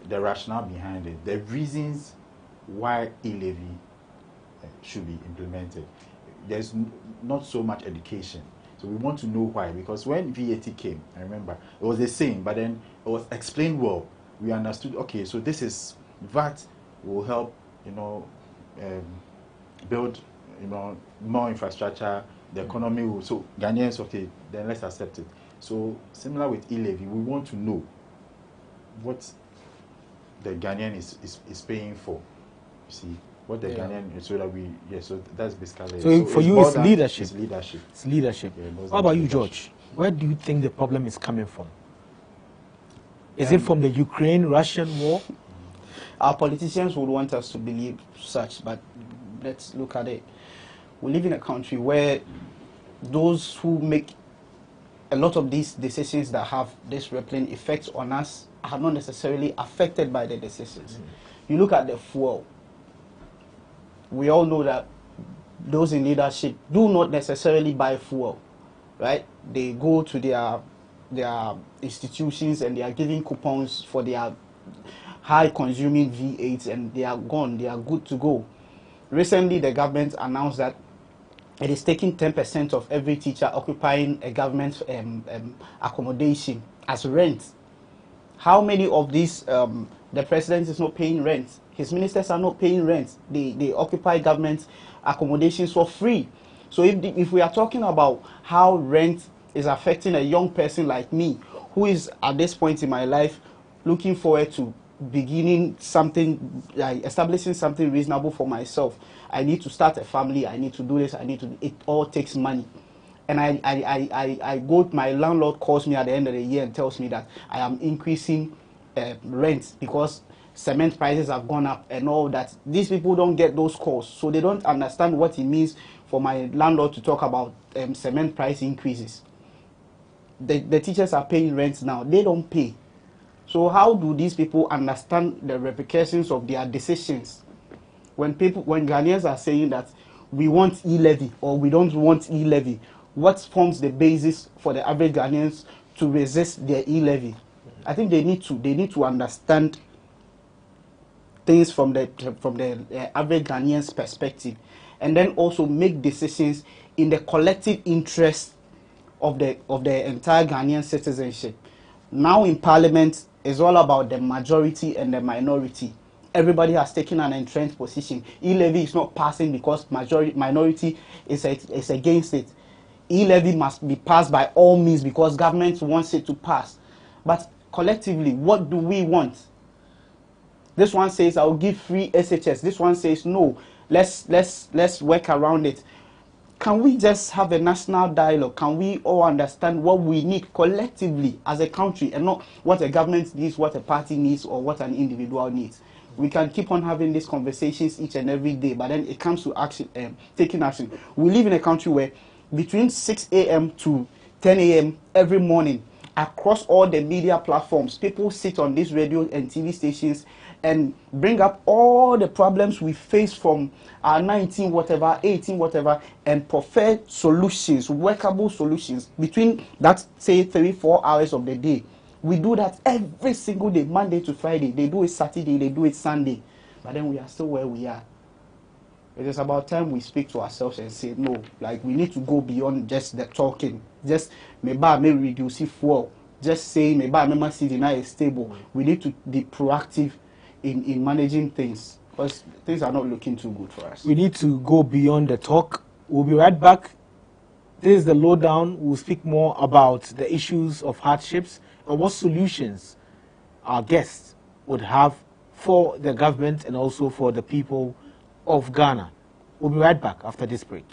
the rationale behind it, the reasons why e-levy should be implemented. There's not so much education. So we want to know why, because when VAT came, I remember, it was the same, but then it was explained well. We understood, okay, so this is, VAT will help, build, more infrastructure, the economy will, so Ghanaians, okay, then let's accept it. So similar with e-levy, we want to know what the Ghanaian is paying for. You see, what the Ghanaian is, so that we, so that's basically. So for you, it's leadership. It's leadership. It's leadership. Yeah, what about you, George? Where do you think the problem is coming from? Is it from the Ukraine-Russian war? Our politicians would want us to believe such, but let's look at it. We live in a country where those who make a lot of these decisions that have this rippling effects on us are not necessarily affected by the decisions. You look at the fuel. We all know that those in leadership do not necessarily buy fuel, right? They go to their institutions and they are giving coupons for their high consuming V8s and they are gone, they are good to go. Recently, the government announced that it is taking 10% of every teacher occupying a government accommodation as rent. How many of these, the president is not paying rent? His ministers are not paying rent. They occupy government accommodations for free. So if we are talking about how rent is affecting a young person like me, who is at this point in my life looking forward to beginning something, like establishing something reasonable for myself, I need to start a family, I need to do this, it all takes money. And I go, my landlord calls me at the end of the year and tells me that I am increasing rent because cement prices have gone up and all that. These people don't get those calls, so they don't understand what it means for my landlord to talk about cement price increases. The teachers are paying rent now, they don't pay. So how do these people understand the repercussions of their decisions? When Ghanaians are saying that we want e-levy or we don't want e-levy, what forms the basis for the average Ghanaians to resist their e-levy? I think they need to understand things from the average Ghanaian's perspective, and then also make decisions in the collective interest of the entire Ghanaian citizenship. Now in Parliament, it's all about the majority and the minority. Everybody has taken an entrenched position. E-levy is not passing because minority is against it. E-levy must be passed by all means because government wants it to pass. But collectively, what do we want? This one says, I'll give free SHS. This one says, no, let's work around it. Can we just have a national dialogue? Can we all understand what we need collectively as a country and not what a government needs, what a party needs, or what an individual needs? We can keep on having these conversations each and every day, but then it comes to action, taking action. We live in a country where between 6 a.m. to 10 a.m. every morning, across all the media platforms, people sit on these radio and TV stations and bring up all the problems we face from our 19 whatever, 18 whatever, and prefer solutions, workable solutions between that, say, 3-4 hours of the day. We do that every single day, Monday to Friday. They do it Saturday, they do it Sunday. But then we are still where we are. It is about time we speak to ourselves and say, no, like we need to go beyond just the talking. Just, maybe I may reduce fuel. Just say, maybe I may see the is stable. We need to be proactive in managing things because things are not looking too good for us. We need to go beyond the talk. We'll be right back. This is the lowdown. We'll speak more about the issues of hardships and what solutions our guests would have for the government and also for the people of Ghana. We'll be right back after this break.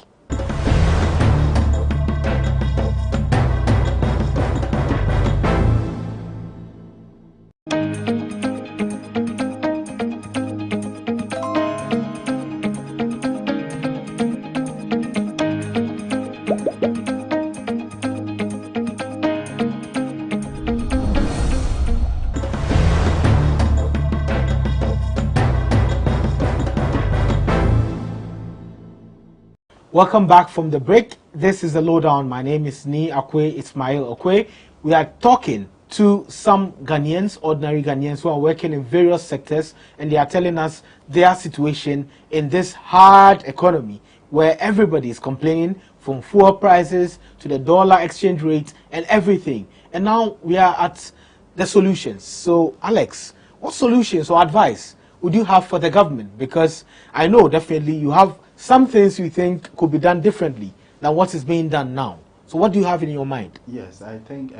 Welcome back from the break. This is the lowdown. My name is Ni Akwe Ismail Okwe. We are talking to some Ghanaians, ordinary Ghanaians who are working in various sectors, and they are telling us their situation in this hard economy where everybody is complaining, from fuel prices to the dollar exchange rate and everything. And now we are at the solutions. So, Alex, what solutions or advice would you have for the government? Because I know definitely you have some things you think could be done differently than what is being done now. So what do you have in your mind? Yes, I think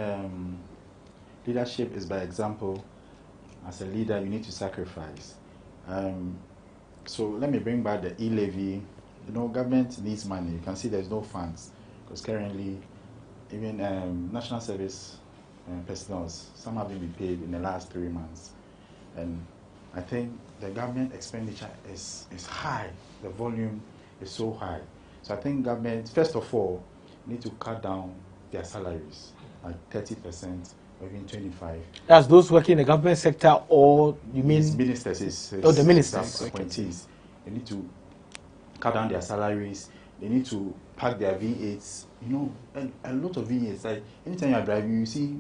leadership is by example. As a leader, you need to sacrifice. So let me bring back the e-levy. You know, government needs money. You can see there's no funds because currently, even national service personnel, some haven't been paid in the last 3 months. And I think the government expenditure is high. The volume is so high. So I think government, first of all, need to cut down their salaries, like 30% or even 25%. That's those working in the government sector, or you mean? It's ministers. The ministers. Appointees. They need to cut down their salaries. They need to pack their V8s. You know, and a lot of V8s. Like anytime you are driving, you see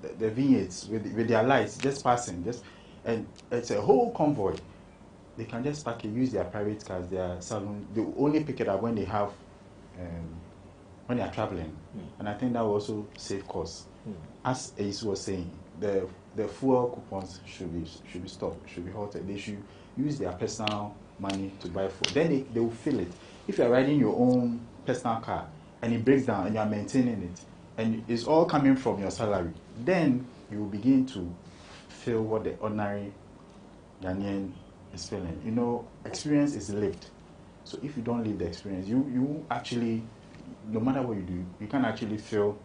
the V8s with their lights just passing, and it's a whole convoy. They can just pack it, use their private cars, their salon. They only pick it up when they have, when they are traveling, and I think that will also save costs. As Ace was saying, the fuel coupons should be stopped, should be halted. They should use their personal money to buy fuel. Then they will feel it. If you are riding your own personal car and it breaks down and you are maintaining it, and it's all coming from your salary, then you will begin to feel what the ordinary Ghanaian is feeling. You know, experience is lived. So if you don't live the experience, you actually, no matter what you do, you can actually feel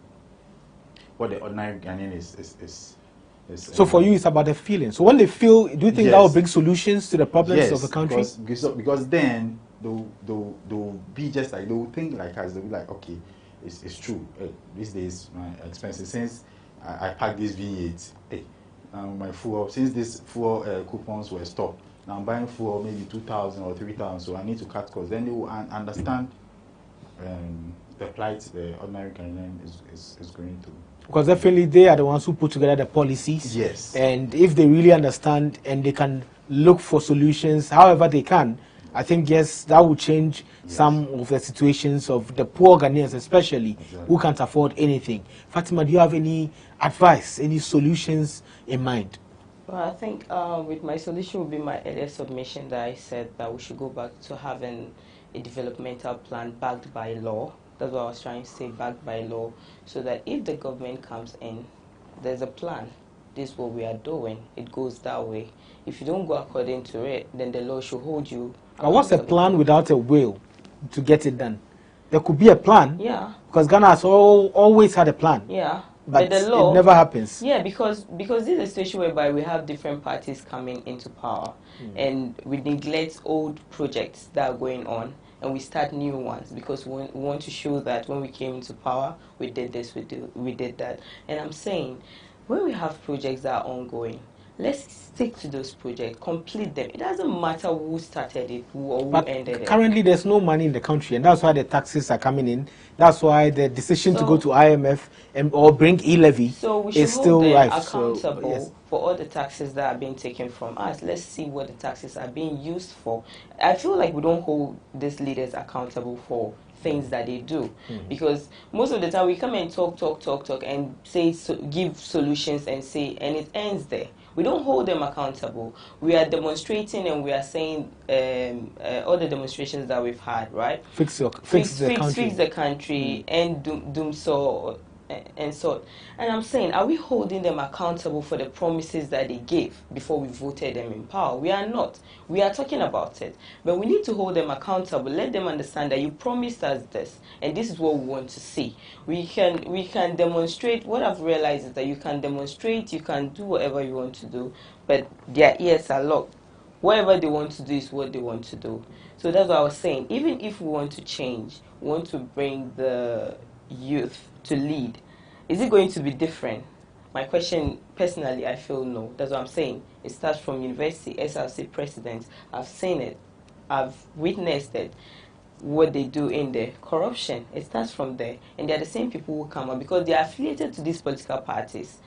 what the ordinary Ghanaian is. So for you, it's about the feeling. So when they feel, do you think that will bring solutions to the problems of the country? Because then they'll be just like, they'll think like us. They'll be like, okay, it's true. Hey, these days my expenses, since I packed this V8, hey, my fuel, since these fuel coupons were stopped, now I'm buying fuel maybe 2,000 or 3,000, so I need to cut costs. Then they will understand the plight the ordinary Ghanaian is going through. Because definitely they are the ones who put together the policies. Yes. And if they really understand and they can look for solutions however they can, I think, yes, that will change some of the situations of the poor Ghanaians, especially, who can't afford anything. Fatima, do you have any advice, any solutions in mind? Well, I think with my solution would be my earlier submission that I said that we should go back to having a developmental plan backed by law. That's what I was trying to say, backed by law, so that if the government comes in, there's a plan. This is what we are doing. It goes that way. If you don't go according to it, then the law should hold you. But what's a plan without a will to get it done? There could be a plan. Yeah. Because Ghana has always had a plan. Yeah. But the law, it never happens. Yeah, because this is a situation whereby we have different parties coming into power, and we neglect old projects that are going on, and we start new ones because we want to show that when we came into power, we did this, we did that. And I'm saying, when we have projects that are ongoing, let's stick to those projects, complete them. It doesn't matter who started it or who ended it. Currently, there's no money in the country, and that's why the taxes are coming in. That's why the decision to go to IMF or bring e-levy is still rife. So we should hold them accountable for all the taxes that are being taken from us. Let's see what the taxes are being used for. I feel like we don't hold these leaders accountable for things that they do, because most of the time we come and talk and say, give solutions and say, and it ends there. We don't hold them accountable. We are demonstrating and we are saying all the demonstrations that we've had, right? Fix the country, and doom so and so. And I'm saying, are we holding them accountable for the promises that they gave before we voted them in power? We are not. We are talking about it, but we need to hold them accountable. Let them understand that you promised us this, and this is what we want to see. We can demonstrate. What I've realized is that you can demonstrate, you can do whatever you want to do, but their ears are locked. Whatever they want to do is what they want to do. So that's what I was saying. Even if we want to change, we want to bring the youth to lead, is it going to be different? My question, personally, I feel no. That's what I'm saying. It starts from university, SRC presidents. I've seen it. I've witnessed it. What they do in there. Corruption, it starts from there. And they're the same people who come up because they are affiliated to these political parties.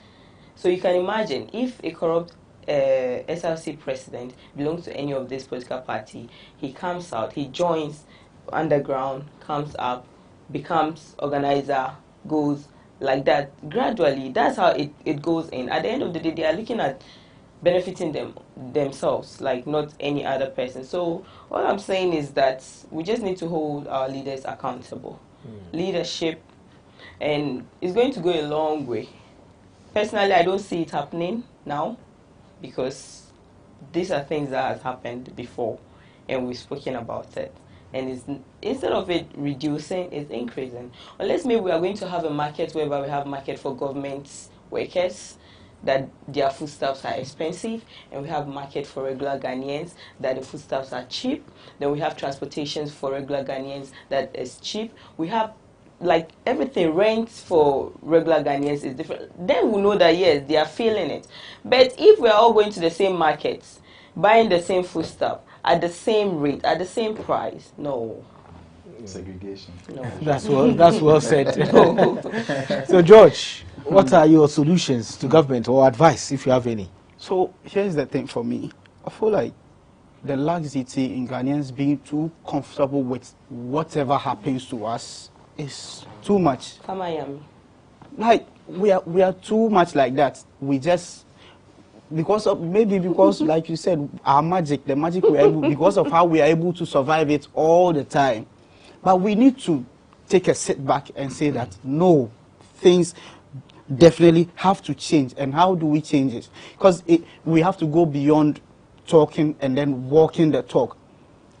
So you can imagine if a corrupt SRC president belongs to any of this political party, he comes out, he joins underground, comes up, becomes organizer, goes like that. Gradually, that's how it goes in. At the end of the day, they are looking at benefiting themselves, like not any other person. So all I'm saying is that we just need to hold our leaders accountable. Leadership, and it's going to go a long way. Personally, I don't see it happening now because these are things that has happened before and we've spoken about it. And it's, instead of it reducing, it's increasing. Unless maybe we are going to have a market whereby we have market for government workers, that their foodstuffs are expensive, and we have market for regular Ghanaians, that the foodstuffs are cheap. Then we have transportations for regular Ghanaians that is cheap. We have like everything, rents for regular Ghanaians is different. Then we know that yes, they are feeling it. But if we are all going to the same markets, buying the same foodstuff at the same rate, at the same price, no. Segregation. No. That's well said. So George, what are your solutions to government or advice if you have any? So here's the thing for me. I feel like the laxity in Ghanaians being too comfortable with whatever happens to us is too much. Like we are too much like that. We just because like you said, our magic, the magic we are able, because of how we are able to survive it all the time. But we need to take a sit back and say that no, things definitely have to change. And how do we change it? Because we have to go beyond talking and then walking the talk.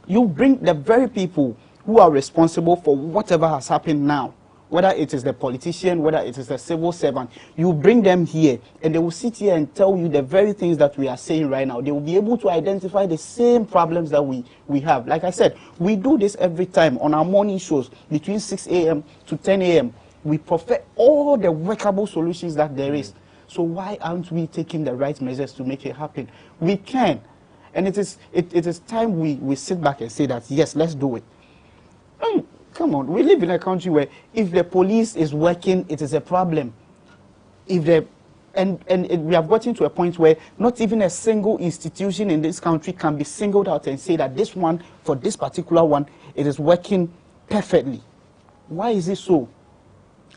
You bring the very people who are responsible for whatever has happened now, whether it is the politician, whether it is the civil servant, you bring them here and they will sit here and tell you the very things that we are saying right now. They will be able to identify the same problems that we have. Like I said, we do this every time on our morning shows between 6 a.m. to 10 a.m. We profess all the workable solutions that there is. So why aren't we taking the right measures to make it happen? We can. And it is time we sit back and say that, yes, let's do it. I mean, come on, we live in a country where if the police is working, it is a problem. If we have gotten to a point where not even a single institution in this country can be singled out and say that this one, for this particular one, it is working perfectly. Why is it so?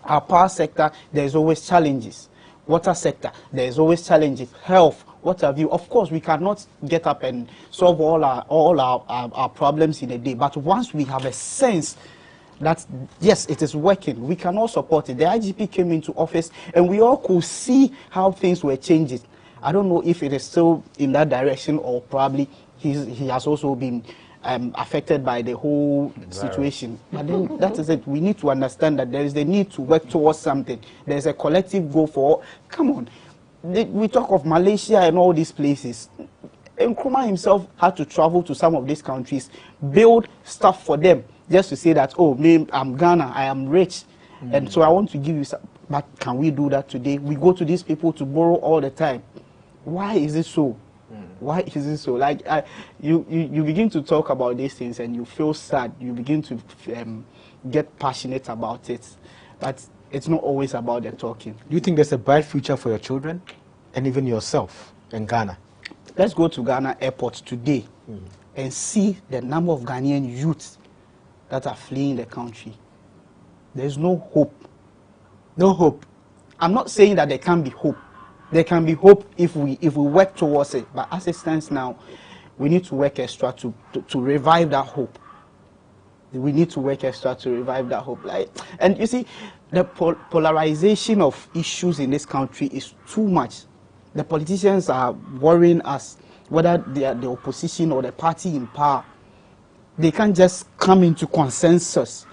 Our power sector, there's always challenges. Water sector, there's always challenges. Health, what have you? Of course, we cannot get up and solve all our problems in a day. But once we have a sense that, yes, it is working, we can all support it. The IGP came into office and we all could see how things were changing. I don't know if it is still in that direction or probably he has also been affected by the whole situation. But then that is it. We need to understand that there is the need to work towards something. There is a collective goal for, come on. We talk of Malaysia and all these places. Nkrumah himself had to travel to some of these countries, build stuff for them, just to say that, oh, me, I'm Ghana, I am rich, and so I want to give you some. But can we do that today? We go to these people to borrow all the time. Why is it so? Why is it so? Like, you begin to talk about these things and you feel sad. You begin to get passionate about it. But it's not always about the talking. Do you think there's a bright future for your children and even yourself in Ghana? Let's go to Ghana airport today and see the number of Ghanaian youths that are fleeing the country. There's no hope. No hope. I'm not saying that there can't be hope. There can be hope if we work towards it. But as it stands now, we need to work extra to revive that hope. We need to work extra to revive that hope. And you see, the polarization of issues in this country is too much. The politicians are worrying us, whether they are the opposition or the party in power. They can't just come into consensus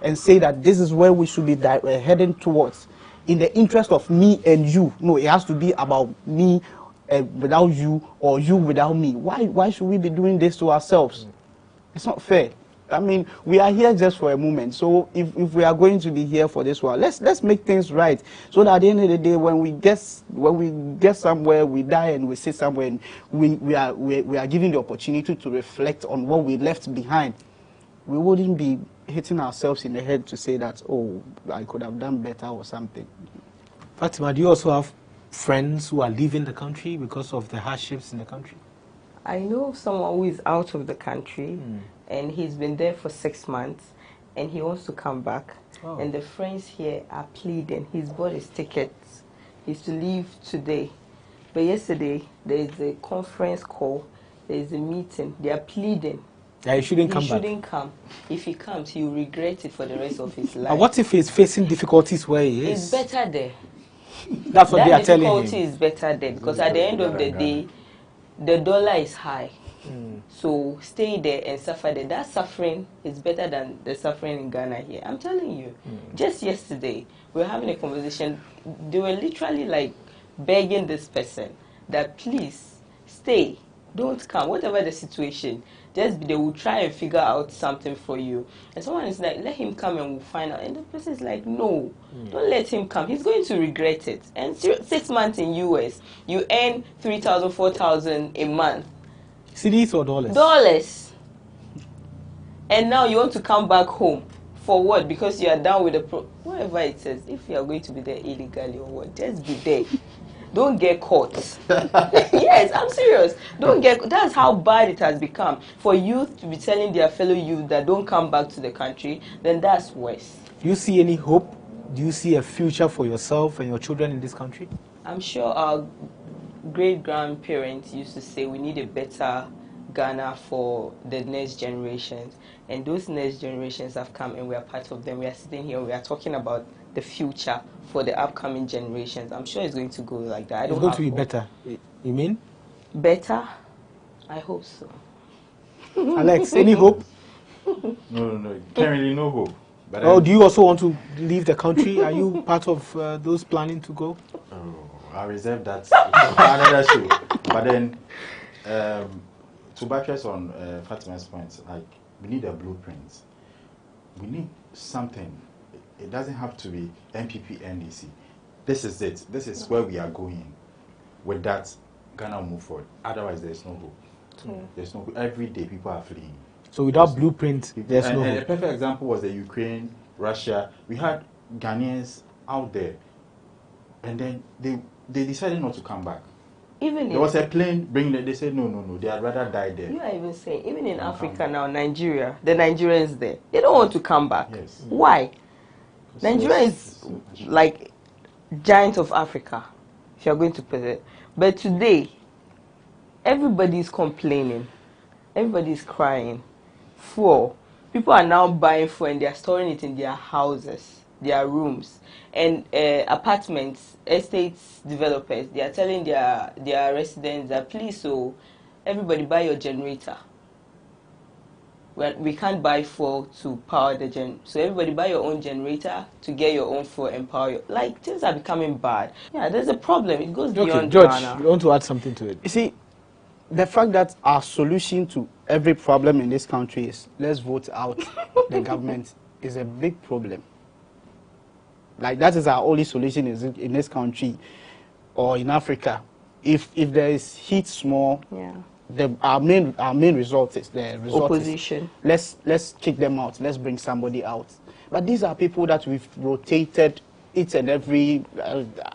and say that this is where we should be heading towards, in the interest of me and you. No, it has to be about me without you, or you without me. Why should we be doing this to ourselves? It's not fair. I mean, we are here just for a moment. So if we are going to be here for this while, let's make things right. So that at the end of the day, when we get somewhere, we die and we sit somewhere, and we are given the opportunity to reflect on what we left behind. We wouldn't be hitting ourselves in the head to say that, oh, I could have done better or something. Fatima, do you also have friends who are leaving the country because of the hardships in the country? I know someone who is out of the country and he's been there for 6 months and he wants to come back. Oh. And the friends here are pleading. He's bought his tickets. He's to leave today. But yesterday, there is a conference call. There is a meeting. They are pleading. Yeah, he shouldn't come He back. shouldn't come. If he comes, he will regret it for the rest of his life. And what if he's facing difficulties where he is? It's better there. That's what they are telling difficulty him. is better there because at the end of the day, the dollar is high. So stay there and suffer there. That suffering is better than the suffering in Ghana here. I'm telling you. Just yesterday, we were having a conversation. They were literally like begging this person that please stay, don't come, whatever the situation. Just they will try and figure out something for you. And someone is like, let him come and we'll find out. And the person is like, no, don't let him come. He's going to regret it. And 6 months in US, you earn 3,000, 4,000 a month. Cedis or dollars? Dollars. And now you want to come back home. For what? Because you are down with the whatever it says. If you are going to be there illegally or what, just be there. Don't get caught. Yes, I'm serious. Don't get. That's how bad it has become. For youth to be telling their fellow youth that don't come back to the country, then that's worse. Do you see any hope? Do you see a future for yourself and your children in this country? I'm sure our great-grandparents used to say we need a better Ghana for the next generations. And those next generations have come and we are part of them. We are sitting here, we are talking about the future for the upcoming generations. I'm sure it's going to go like that. It's going to be better. You mean? Better? I hope so. Alex, any hope? No. Currently no hope. But Oh, do you also want to leave the country? Are you part of those planning to go? I'll reserve that for another show. But then, to buttress on Fatima's points, like we need a blueprint. We need something. It doesn't have to be MPP, NDC. This is it. This is where we are going. With that, Ghana will move forward. Otherwise, there's no hope. There's no hope. Every day, people are fleeing. So without blueprint, there's no and a hope. perfect example was the Ukraine, Russia. We had Ghanaians out there, and then they decided not to come back. Even there was a plane bringing them. They said no. They'd rather die there. You are even saying, even in Africa now, Nigeria, the Nigerians there, they don't want to come back. Yes. Why? Nigeria is like giant of Africa, if you are going to put it. But today, everybody is complaining. Everybody is crying. People are now buying food and they are storing it in their houses, their rooms. And apartments, estates developers, they are telling their residents that please, so everybody buy your generator. We can't buy fuel to power the gen. So everybody buy your own generator to get your own fuel and power your... Like, things are becoming bad. Yeah, there's a problem. It goes beyond George, Ghana. you want to add something to it? You see, the fact that our solution to every problem in this country is let's vote out the government is a big problem. Like, that is our only solution in this country or in Africa. If there is heat small, our main result is the result opposition. Let's kick them out. Let's bring somebody out. But these are people that we've rotated each and every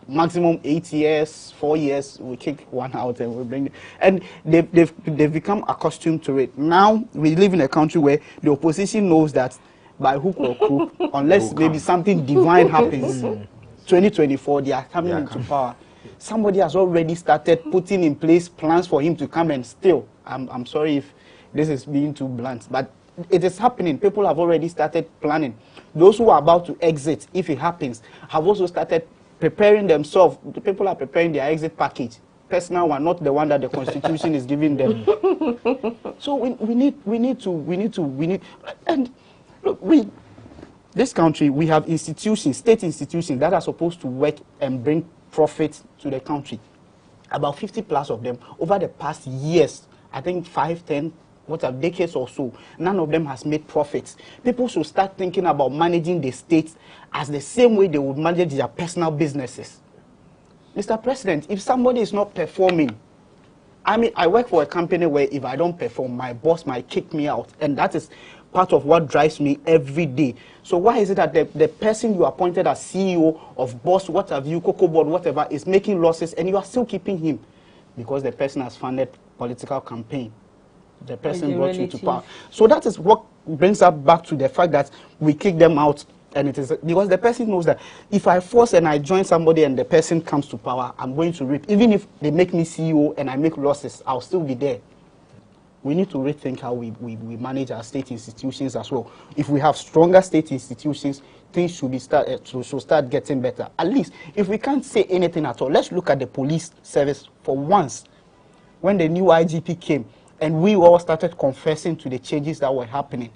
maximum 8 years, 4 years. We kick one out and we bring, and they've become accustomed to it. Now we live in a country where the opposition knows that by hook or crook, unless maybe something divine happens, 2024 they are coming into power. Somebody has already started putting in place plans for him to come and steal. I'm sorry if this is being too blunt, but it is happening. People have already started planning. Those who are about to exit, if it happens, have also started preparing themselves. The people are preparing their exit package, personal one, not the one that the Constitution is giving them. So we need, and look, this country, we have institutions, state institutions that are supposed to work and bring profit to the country. About 50 plus of them over the past years, I think 5, 10, decades or so, none of them has made profits. People should start thinking about managing the states as the same way they would manage their personal businesses. Mr. President, if somebody is not performing, I mean, I work for a company where if I don't perform, my boss might kick me out. And that is part of what drives me every day. So why is it that the person you appointed as CEO of Boss, what have you, Cocoa Board, whatever, is making losses and you are still keeping him? Because the person has funded political campaign. The person brought you to power. So that is what brings us back to the fact that we kick them out. And it is because the person knows that if I force and I join somebody and the person comes to power, I'm going to reap. Even if they make me CEO and I make losses, I'll still be there. We need to rethink how we manage our state institutions as well. If we have stronger state institutions, things should start getting better. At least, if we can't say anything at all, let's look at the police service for once. When the new IGP came and we all started confessing to the changes that were happening,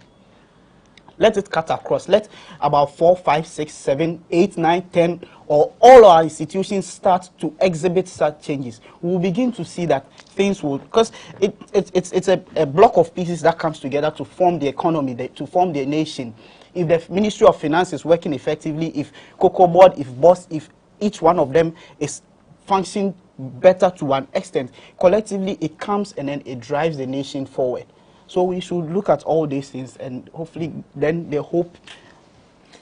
let it cut across. Let about 4, 5, 6, 7, 8, 9, 10, or all our institutions start to exhibit such changes. We will begin to see that things will, because it's a block of pieces that comes together to form the economy, to form the nation. If the Ministry of Finance is working effectively, if Cocoa Board, if Boss, if each one of them is functioning better to an extent, collectively it comes and then it drives the nation forward. So we should look at all these things and hopefully then the hope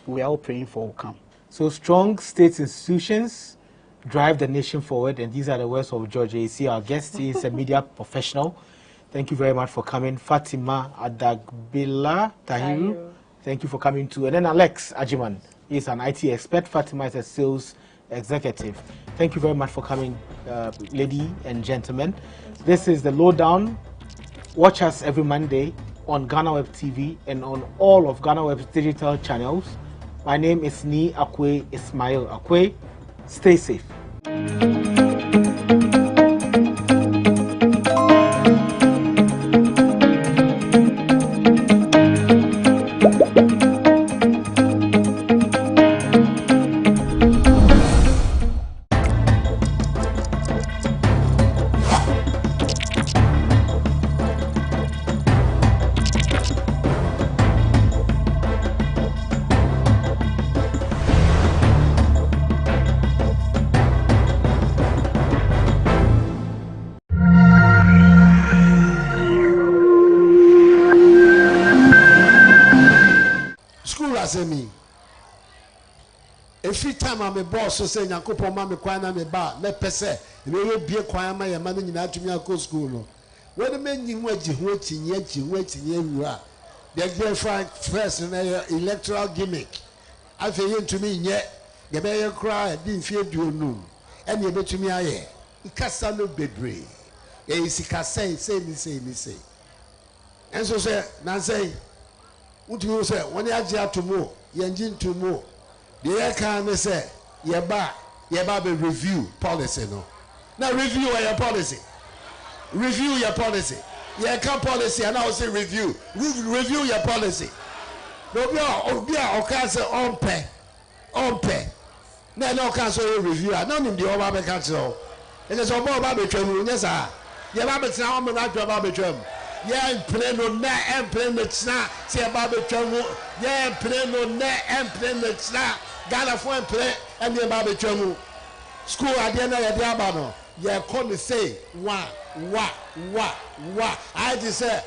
we are all praying for will come. So strong state institutions drive the nation forward, and these are the words of George A.C., our guest. He is a media professional. Thank you very much for coming. Fatima Adagbila Tahiru, thank you for coming too. And then Alex Ajiman, he is an IT expert. Fatima is a sales executive. Thank you very much for coming, lady and gentlemen. This is the Lowdown. Watch us every Monday on GhanaWeb TV and on all of GhanaWeb's digital channels. My name is Ni Akwe Ismail Akwe. Stay safe. Every time I'm a boss, so say Yankopo Mammy Kwana me ba, me pese, you will be a choir, my man in Atumiako school. When the men you waiting yet, you are. They're going first in an electoral gimmick. I feel to me yet, the mayor cry, didn't fear you noon. And you bet to me, I you cast a little bedray. Say, say. And so say, now say, what do you say? When you are to more, you engine to more. The air can say, yeah, be review policy, no. Now review your policy. Review your policy. Yeah, can policy, and I will say review. Review your policy. No, be a cancer on pay. No cancer review. I don't need the over cancer. It is a more baby, yes, sir. Yeah, Babbitt now, I'm not your baby. Yeah, play no net and play the snap. See about the trouble. Yeah, play no net and play the snap. Ghana for and play and the baby trouble. School at the end of the Abano. Yeah, call me say, wah. I deserve.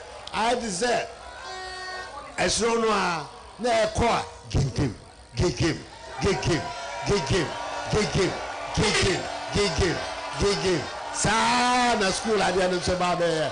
As no one, no core. Give him. Sana school at the end of the Babe.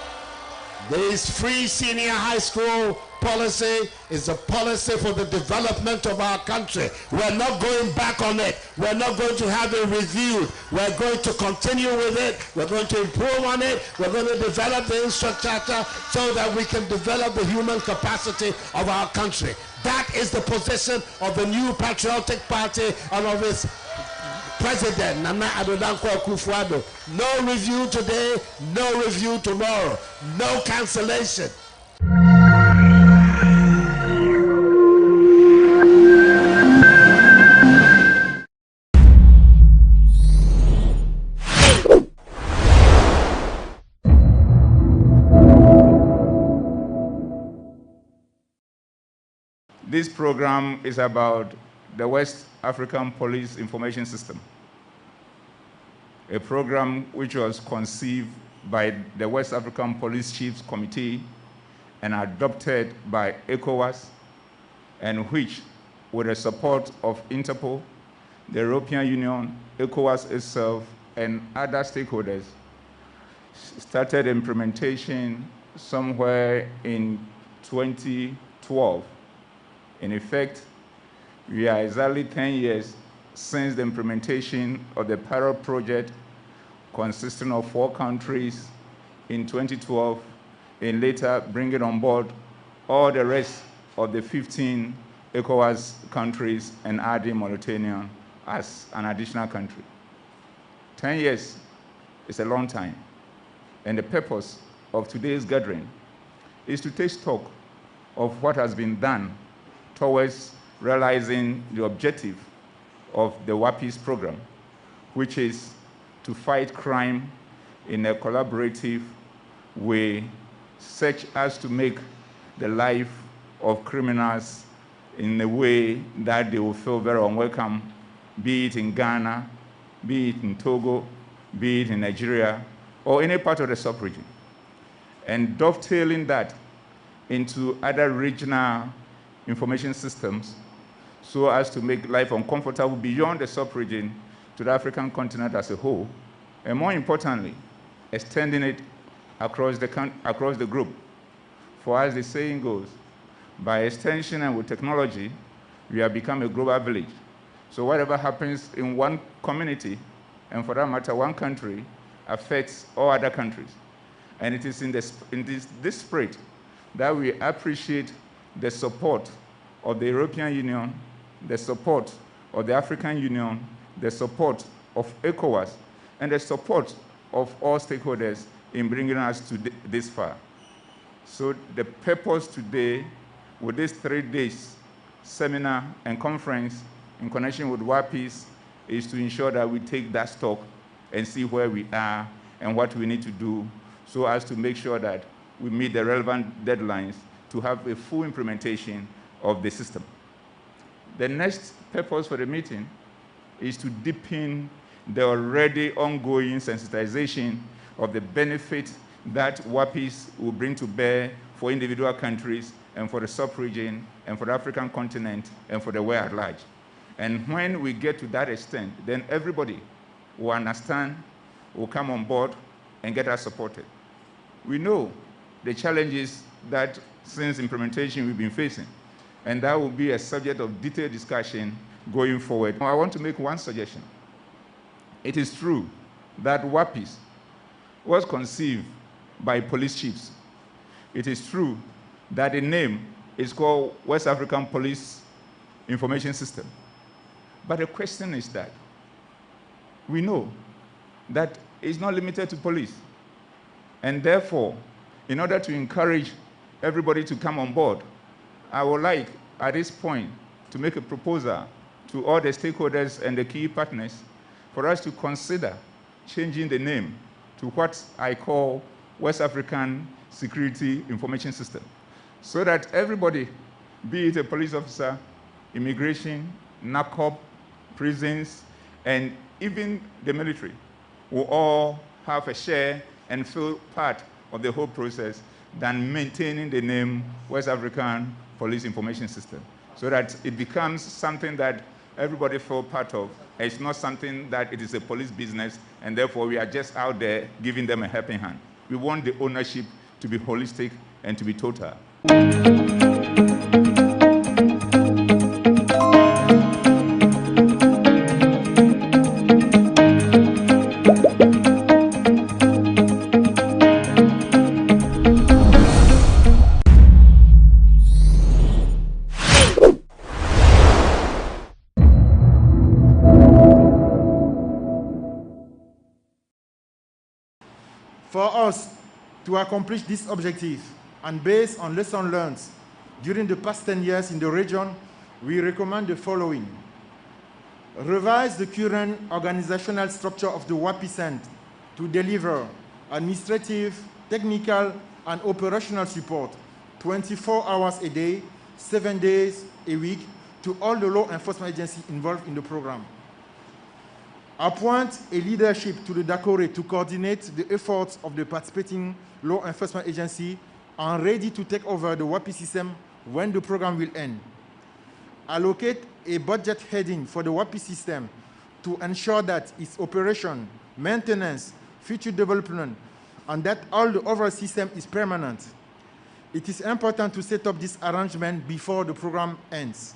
This free senior high school policy is a policy for the development of our country. We're not going back on it. We're not going to have it reviewed. We're going to continue with it. We're going to improve on it. We're going to develop the infrastructure so that we can develop the human capacity of our country. That is the position of the new patriotic party and of its President Nana Adodankwa Akufo-Addo. No review today, no review tomorrow, no cancellation. This program is about the West African Police Information System, a program which was conceived by the West African Police Chiefs Committee and adopted by ECOWAS, and which, with the support of Interpol, the European Union, ECOWAS itself, and other stakeholders, started implementation somewhere in 2012. In effect, we are exactly 10 years since the implementation of the pilot project consisting of 4 countries in 2012, and later bringing on board all the rest of the 15 ECOWAS countries and adding Mauritania as an additional country. 10 years is a long time, and the purpose of today's gathering is to take stock of what has been done towards realizing the objective of the WAPIS program, which is to fight crime in a collaborative way, such as to make the life of criminals in a way that they will feel very unwelcome, be it in Ghana, be it in Togo, be it in Nigeria, or any part of the sub-region. And dovetailing that into other regional information systems so as to make life uncomfortable beyond the sub-region to the African continent as a whole, and more importantly, extending it across the globe. For as the saying goes, by extension and with technology, we have become a global village. So whatever happens in one community, and for that matter, one country, affects all other countries. And it is in this spirit that we appreciate the support of the European Union, the support of the African Union, the support of ECOWAS, and the support of all stakeholders in bringing us to this far. So the purpose today with this 3 days seminar and conference in connection with WAPIS is to ensure that we take that stock and see where we are and what we need to do so as to make sure that we meet the relevant deadlines to have a full implementation of the system. The next purpose for the meeting is to deepen the already ongoing sensitization of the benefit that WAPIS will bring to bear for individual countries and for the sub-region and for the African continent and for the world at large. And when we get to that extent, then everybody will understand, will come on board and get us supported. We know the challenges that since implementation we've been facing, and that will be a subject of detailed discussion going forward. I want to make one suggestion. It is true that WAPIS was conceived by police chiefs. It is true that the name is called West African Police Information System. But the question is that we know that it's not limited to police. And therefore, in order to encourage everybody to come on board, I would like, at this point, to make a proposal to all the stakeholders and the key partners for us to consider changing the name to what I call West African Security Information System, so that everybody, be it a police officer, immigration, NACOP, prisons, and even the military, will all have a share and feel part of the whole process than maintaining the name West African Police Information System, so that it becomes something that everybody feels part of. It's not something that it is a police business, and therefore we are just out there giving them a helping hand. We want the ownership to be holistic and to be total. For us to accomplish this objective, and based on lessons learned during the past 10 years in the region, we recommend the following. Revise the current organizational structure of the WAPIS to deliver administrative, technical, and operational support 24 hours a day, 7 days a week to all the law enforcement agencies involved in the program. Appoint a leadership to the DACORE to coordinate the efforts of the participating law enforcement agency and ready to take over the WAPI system when the program will end. Allocate a budget heading for the WAPI system to ensure that its operation, maintenance, future development, and that all the overall system is permanent. It is important to set up this arrangement before the program ends.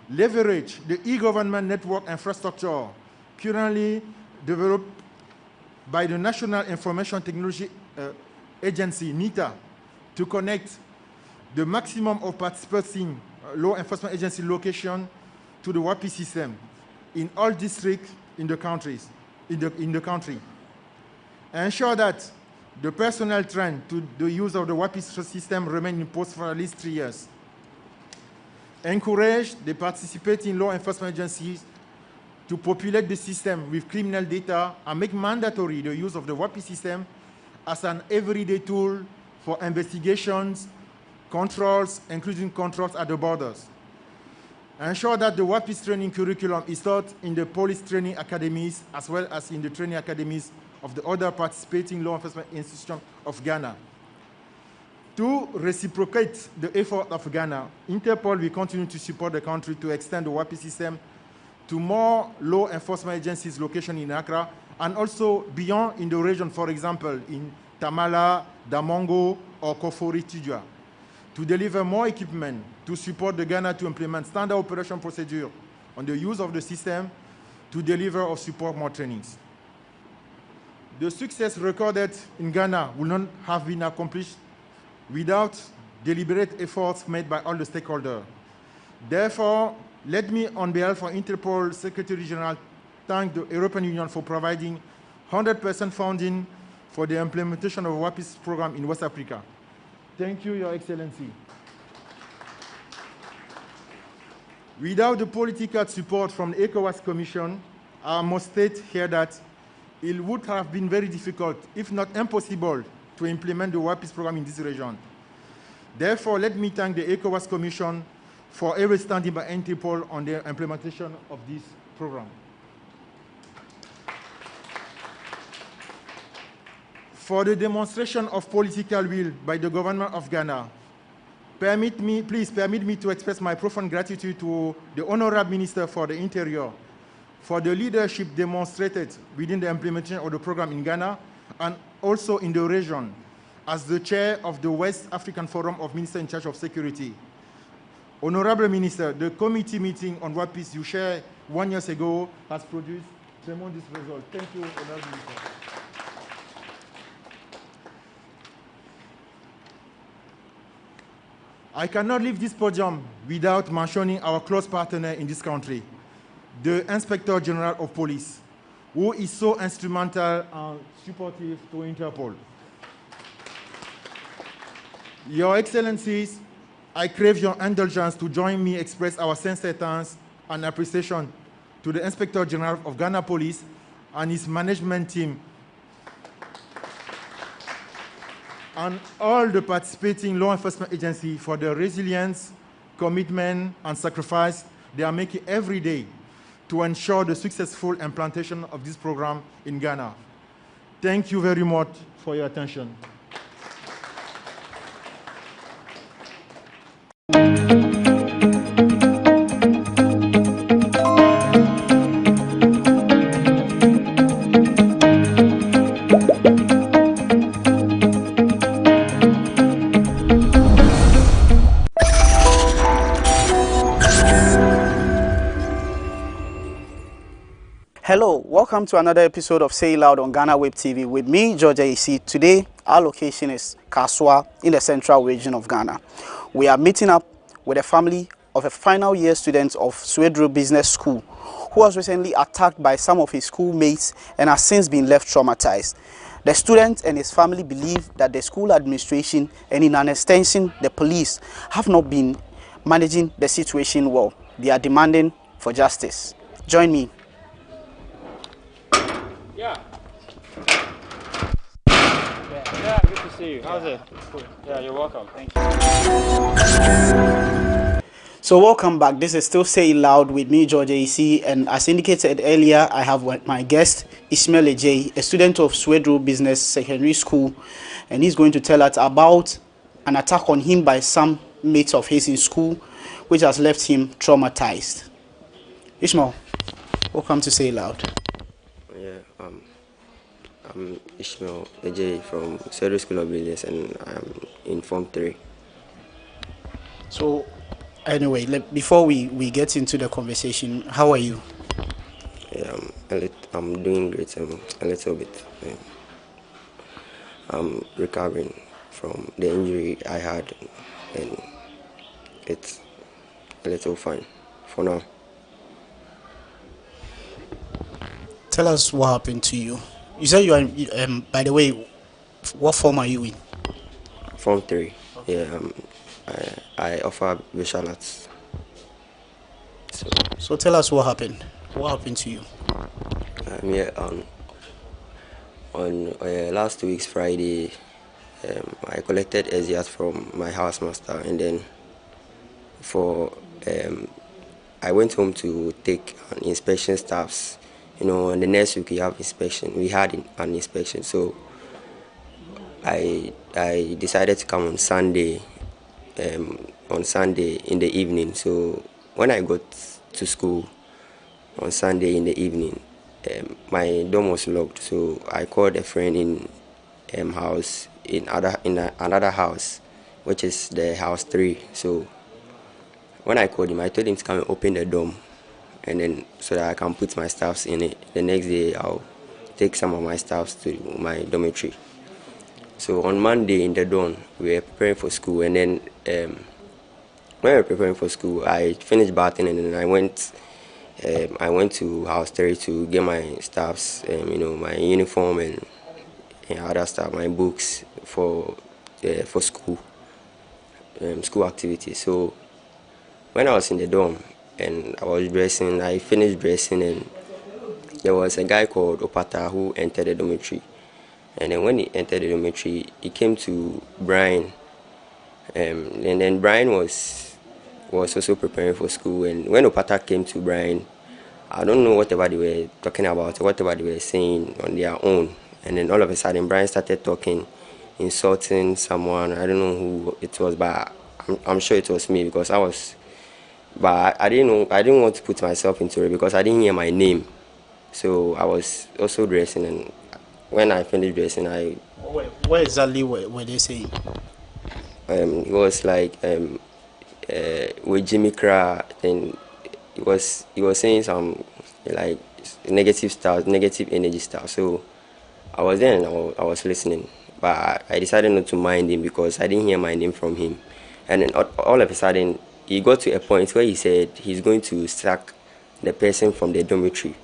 Leverage the e-government network infrastructure currently developed by the National Information Technology Agency, NITA, to connect the maximum of participating law enforcement agency location to the WAPI system in all districts in the country. Ensure that the personnel trained to the use of the WAPI system remain in post for at least 3 years. Encourage the participating law enforcement agencies to populate the system with criminal data and make mandatory the use of the WAPI system as an everyday tool for investigations, controls, including controls at the borders. Ensure that the WAPI training curriculum is taught in the police training academies as well as in the training academies of the other participating law enforcement institutions of Ghana. To reciprocate the effort of Ghana, Interpol will continue to support the country to extend the WAPI system to more law enforcement agencies located in Accra and also beyond in the region, for example, in Tamala, Damongo, or Kofori-Tidjua, to deliver more equipment to support the Ghana to implement standard operation procedure on the use of the system, to deliver or support more trainings. The success recorded in Ghana will not have been accomplished without deliberate efforts made by all the stakeholders. Therefore, let me, on behalf of Interpol Secretary General, thank the European Union for providing 100% funding for the implementation of WAPI's program in West Africa. Thank you, Your Excellency. Without the political support from the ECOWAS Commission, I must state here that it would have been very difficult, if not impossible, to implement the WAPI's program in this region. Therefore, let me thank the ECOWAS Commission for every standing by Interpol on the implementation of this program. For the demonstration of political will by the government of Ghana, please permit me to express my profound gratitude to the Honorable Minister for the Interior for the leadership demonstrated within the implementation of the program in Ghana and also in the region as the chair of the West African Forum of Ministers in charge of security. Honorable Minister, the committee meeting on WAPIS you shared 1 year ago has produced tremendous results. Thank you, Honorable Minister. I cannot leave this podium without mentioning our close partner in this country, the Inspector General of Police, who is so instrumental and supportive to Interpol. Your Excellencies, I crave your indulgence to join me express our sincere thanks and appreciation to the Inspector General of Ghana Police and his management team and all the participating law enforcement agencies for their resilience, commitment, and sacrifice they are making every day to ensure the successful implementation of this program in Ghana. Thank you very much for your attention. Hello, welcome to another episode of Say Loud on GhanaWeb TV with me, George AC. Today, our location is Kaswa in the central region of Ghana. We are meeting up with a family of a final year student of Swedru Business School who was recently attacked by some of his schoolmates and has since been left traumatized. The student and his family believe that the school administration and in an extension, the police have not been managing the situation well. They are demanding for justice. Join me. Yeah, good to see you. How's it? Cool. Yeah, you're welcome. Thank you. So welcome back. This is still Say It Loud with me, George AC, and as indicated earlier, I have my guest, Ismail Ejay, a student of Swedru Business Secondary School, and he's going to tell us about an attack on him by some mates of his in school, which has left him traumatized. Ishmael, welcome to Say It Loud. Yeah, I'm Ishmael AJ from Cedro School of Business, and I'm in Form 3. So, anyway, before we get into the conversation, how are you? Yeah, I'm doing great. A little bit. I'm recovering from the injury I had, and it's a little fine for now. Tell us what happened to you. You said you are, by the way, what form are you in? Form 3. Yeah, I offer visual arts. So tell us what happened. What happened to you? Yeah, on last week's Friday, I collected exeat from my housemaster, and then I went home to take an inspection staffs. You know, and the next week we have inspection. We had an inspection, so I decided to come on Sunday. On Sunday in the evening. So when I got to school on Sunday in the evening, my door was locked. So I called a friend in house in another house, which is the house 3. So when I called him, I told him to come and open the dorm, and then so that I can put my stuffs in it. The next day I'll take some of my stuffs to my dormitory. So on Monday in the dawn, we were preparing for school, and then when we were preparing for school, I finished bathing, and then I went to house 3 to get my stuffs, my uniform and other stuff, my books for school, school activities. So when I was in the dorm and I was dressing, I finished dressing, and there was a guy called Opata who entered the dormitory. And then when he entered the dormitory, he came to Brian, and then Brian was also preparing for school. And when Opata came to Brian, I don't know whatever they were talking about, or whatever they were saying on their own. And then all of a sudden, Brian started talking, insulting someone. I don't know who it was, but I'm sure it was me, because I didn't know. I didn't want to put myself into it because I didn't hear my name. So I was also dressing, and when I finished dressing, What exactly were they saying? It was like with Jimmy Cra, and he was saying some like negative stuff, negative energy stuff. So I was there and I was listening, but I decided not to mind him because I didn't hear my name from him. And then all of a sudden, he got to a point where he said he's going to sack the person from the dormitory.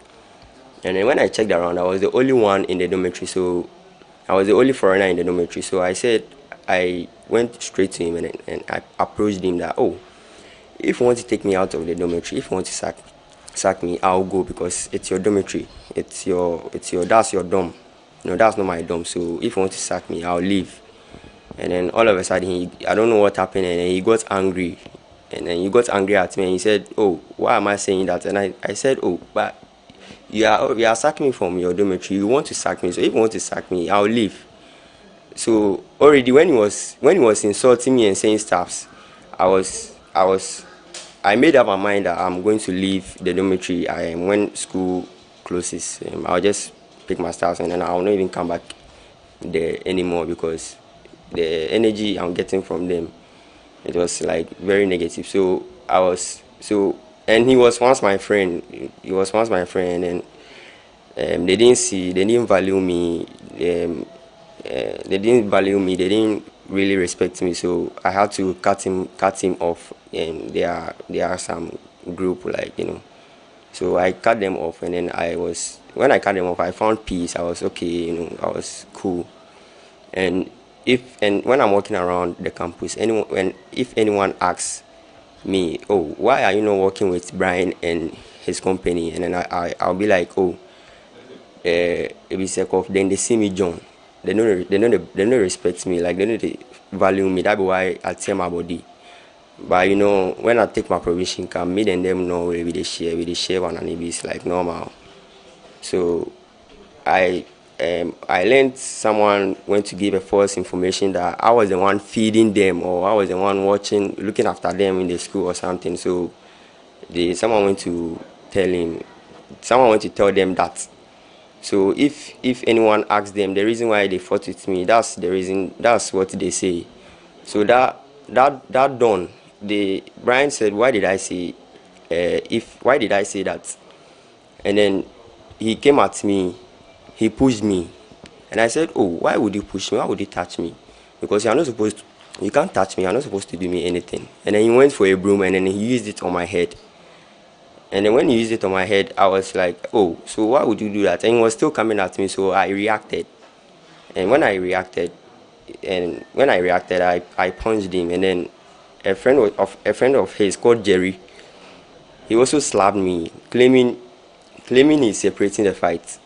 And then when I checked around, I was the only one in the dormitory, so I was the only foreigner in the dormitory. So I went straight to him and I approached him that, if you want to take me out of the dormitory, if you want to sack me, I'll go, because it's your dormitory, that's your dorm. No, that's not my dorm. So if you want to sack me, I'll leave. And then all of a sudden, I don't know what happened, and then he got angry. And then he got angry at me, and he said, why am I saying that? And I said, but you are sacking me from your dormitory. You want to sack me. So if you want to sack me, I'll leave. So already when he was insulting me and saying stuff, I made up my mind that I'm going to leave the dormitory. When school closes, I'll just pick my stuff, and then I'll not even come back there anymore, because the energy I'm getting from them, it was like very negative. And he was once my friend. And they didn't value me. They didn't really respect me. So I had to cut him off. And there are some group, So I cut them off, and then when I cut them off, I found peace. I was okay. I was cool. And when I'm walking around the campus, if anyone asks me, why are you not working with Brian and his company? And then I'll be like, then they see me John. They don't respect me, like they don't value me. That's why I tell my body. But when I take my provision, come me and them know we share one, and it's like normal. So I I learned someone went to give a false information that I was the one feeding them, or I was the one looking after them in the school or something. So someone went to tell them that. So if anyone asks them the reason why they fought with me, that's the reason. That's what they say. So that done, Brian said, why did I say that? And then he came at me, he pushed me, and I said, oh, why would you push me? Why would you touch me? Because you can't touch me, you're not supposed to do me anything. And then he went for a broom and then he used it on my head. And then when he used it on my head, I was like, oh, so why would you do that? And he was still coming at me, so I reacted. And when I reacted, I punched him. And then a friend of his called Jerry, he also slapped me, claiming he's separating the fight.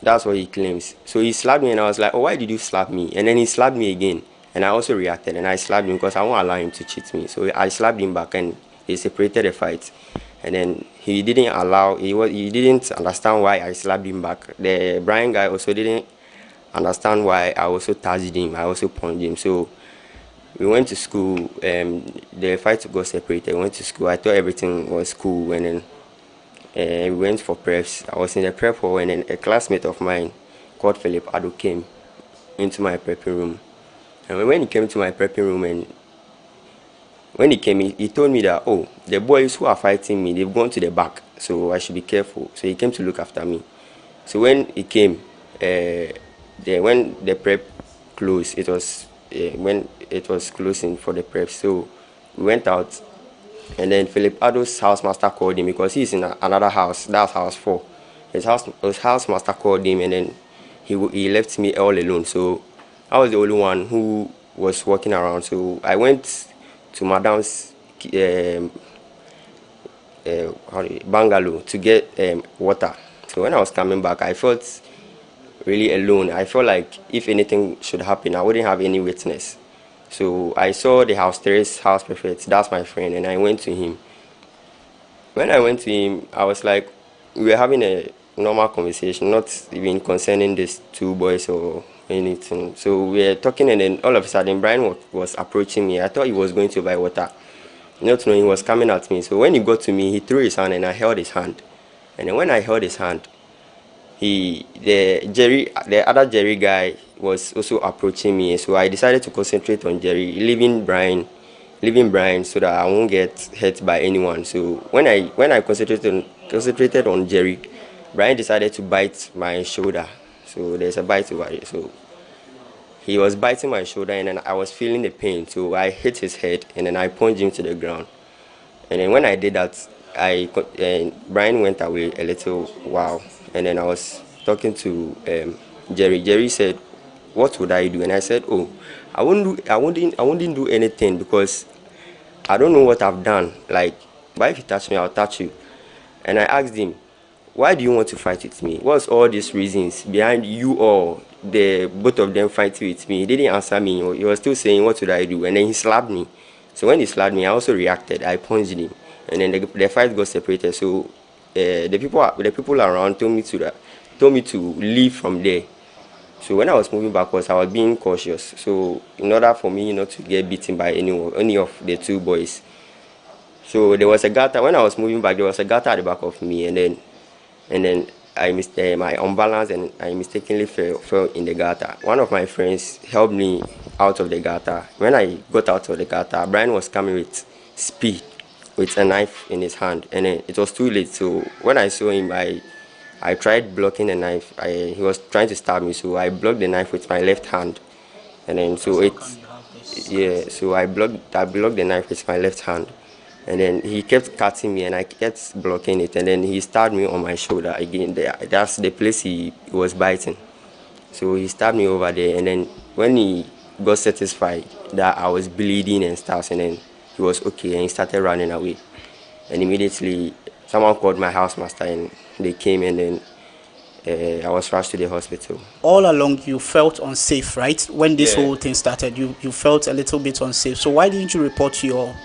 That's what he claims. So he slapped me and I was like, oh, why did you slap me? And then he slapped me again. And I also reacted and I slapped him because I won't allow him to cheat me. So I slapped him back and he separated the fight. And then he didn't understand why I slapped him back. The Brian guy also didn't understand why I also touched him. I also punched him. So we went to school. The fight got separated. We went to school. I thought everything was cool. And then we went for preps. I was in the prep hall, and then a classmate of mine called Philip Ado came into my prepping room. And when he came to my prepping room, and when he came, he told me that, oh, the boys who are fighting me, they've gone to the back, so I should be careful. So he came to look after me. So when he came, when the prep closed, it was when it was closing for the prep. So we went out, and then Philip Ado's housemaster called him because he's in another house. That's house 4. His housemaster called him, and then he left me all alone. So I was the only one who was walking around. So I went to Madam's bungalow to get water. So when I was coming back, I felt really alone. I felt like if anything should happen, I wouldn't have any witness. So I saw the house prefect, that's my friend, and I went to him. When I went to him, I was like, we were having a normal conversation, not even concerning these 2 boys or anything. So we were talking, and then all of a sudden Brian was approaching me. I thought he was going to buy water, not knowing he was coming at me. So when he got to me, he threw his hand and I held his hand. And then when I held his hand, the other Jerry guy was also approaching me. So I decided to concentrate on Jerry, leaving Brian so that I won't get hurt by anyone. So when I concentrated on Jerry, Brian decided to bite my shoulder. So there's a bite over here. So he was biting my shoulder, and then I was feeling the pain. So I hit his head, and then I punched him to the ground. And then when I did that, Brian went away a little while, and then I was talking to Jerry. Jerry said, "What would I do?" And I said, "Oh, I wouldn't do anything because I don't know what I've done. Like, but if you touch me, I'll touch you." And I asked him, "Why do you want to fight with me? What's all these reasons behind you or both of them fighting with me?" He didn't answer me. He was still saying, "What should I do?" And then he slapped me. So when he slapped me, I also reacted. I punched him, and then the fight got separated. So the people around told me to leave from there. So when I was moving backwards, I was being cautious. So in order for me not to get beaten by any of the 2 boys. So there was a gutter. When I was moving back, there was a gutter at the back of me, and then I unbalanced and I mistakenly fell in the gutter. One of my friends helped me out of the gutter. When I got out of the gutter, Brian was coming with speed with a knife in his hand, and then it was too late. So when I saw him, I tried blocking the knife. He was trying to stab me, so I blocked the knife with my left hand, and then so I blocked the knife with my left hand. And then he kept cutting me, and I kept blocking it. And then he stabbed me on my shoulder again. That's the place he was biting. So he stabbed me over there. And then when he got satisfied that I was bleeding and stuff, and then he was okay, and he started running away. And immediately someone called my housemaster, and they came, and then I was rushed to the hospital. All along, you felt unsafe, right? When this whole thing started, you felt a little bit unsafe. So why didn't you report to your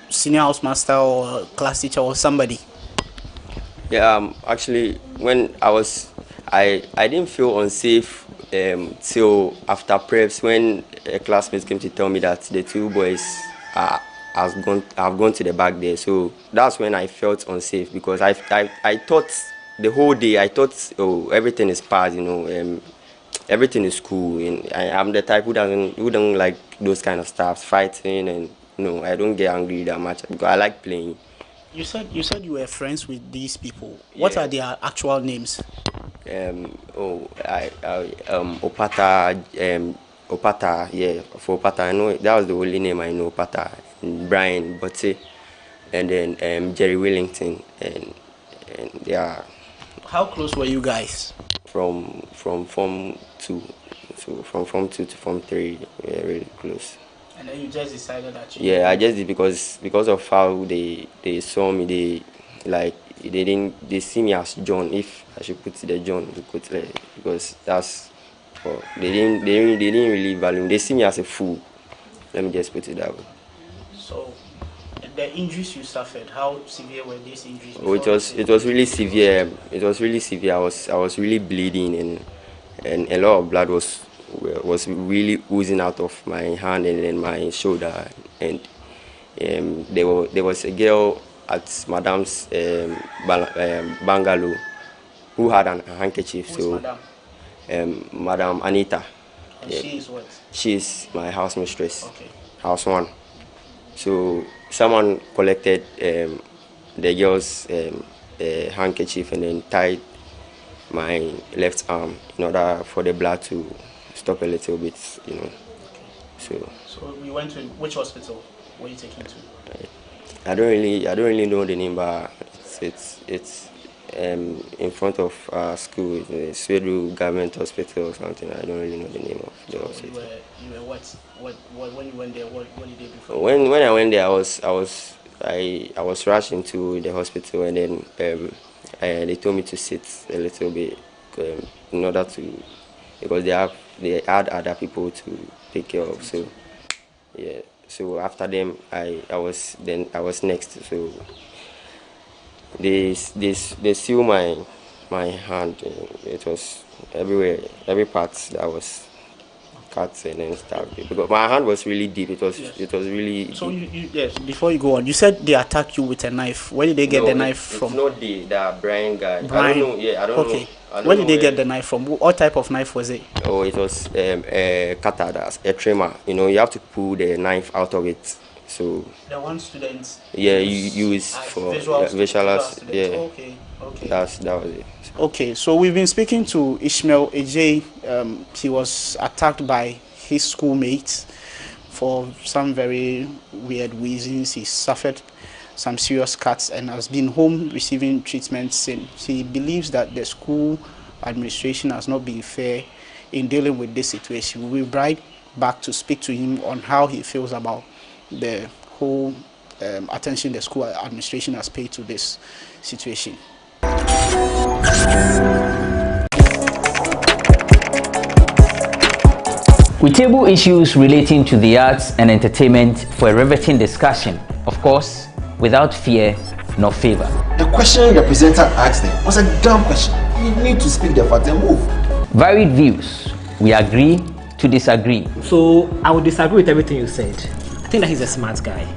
senior housemaster or class teacher or somebody? Yeah, actually, when I I didn't feel unsafe till after preps when a classmate came to tell me that the two boys have gone to the back there. So that's when I felt unsafe, because I thought the whole day, I thought, oh, everything is past, you know, everything is cool, and I'm the type who don't like those kind of stuff, fighting, and I don't get angry that much because I like playing. You said you were friends with these people. What are their actual names? Opata, yeah, for Opata, I know that was the only name I know. Opata, and Brian Botte, and then Jerry Willington, and they are. How close were you guys? From Form 2, so from Form 2 to Form 3, we were really close. And then you just decided that you... Yeah, I just did because of how they saw me. They see me as John. If I should put the John, because that's, they didn't really value me. They see me as a fool. Let me just put it that way. So the injuries you suffered, how severe were these injuries? Oh, it was really severe. It was really severe. I was really bleeding, and a lot of blood was really oozing out of my hand and then my shoulder. And there was a girl at Madam's bungalow who had a handkerchief. Who's Madam Anita. And she is what? She is my house mistress. Okay. House one. So someone collected the girl's handkerchief and then tied my left arm in order for the blood to stop a little bit, you know. So you went to which hospital were you taken to? I don't really know the name, but it's in front of our school, Swedu Government Hospital or something. I don't really know the name of the hospital. You were what when you went there? What did they do for you? When I went there, I was rushed into the hospital, and then they told me to sit a little bit in order to, because they had other people to take care of. So yeah. So after them, I was next. So they sealed my hand. It was everywhere, every part that was cut and then stuff. Because my hand was really deep. It was really. So yes. Before you go on, you said they attacked you with a knife. Where did they get the knife from? It's not the Brian guy. Brian. I don't know. Yeah, I don't know. Okay. Where did they get the knife from? What type of knife was it? Oh, it was a cutter, a trimmer. You know, you have to pull the knife out of it. So the one students. Yeah, you use for visuals. Yeah. Okay. That was it. Okay, so we've been speaking to Ishmael Ejay. He was attacked by his schoolmates for some very weird reasons. He suffered some serious cuts and has been home receiving treatment since. He believes that the school administration has not been fair in dealing with this situation. We'll be right back to speak to him on how he feels about the whole attention the school administration has paid to this situation. We table issues relating to the arts and entertainment for a riveting discussion, of course, without fear nor favor. The question the presenter asked them was a dumb question. You need to speak the fact and move. Varied views. We agree to disagree. So I would disagree with everything you said. I think that he's a smart guy.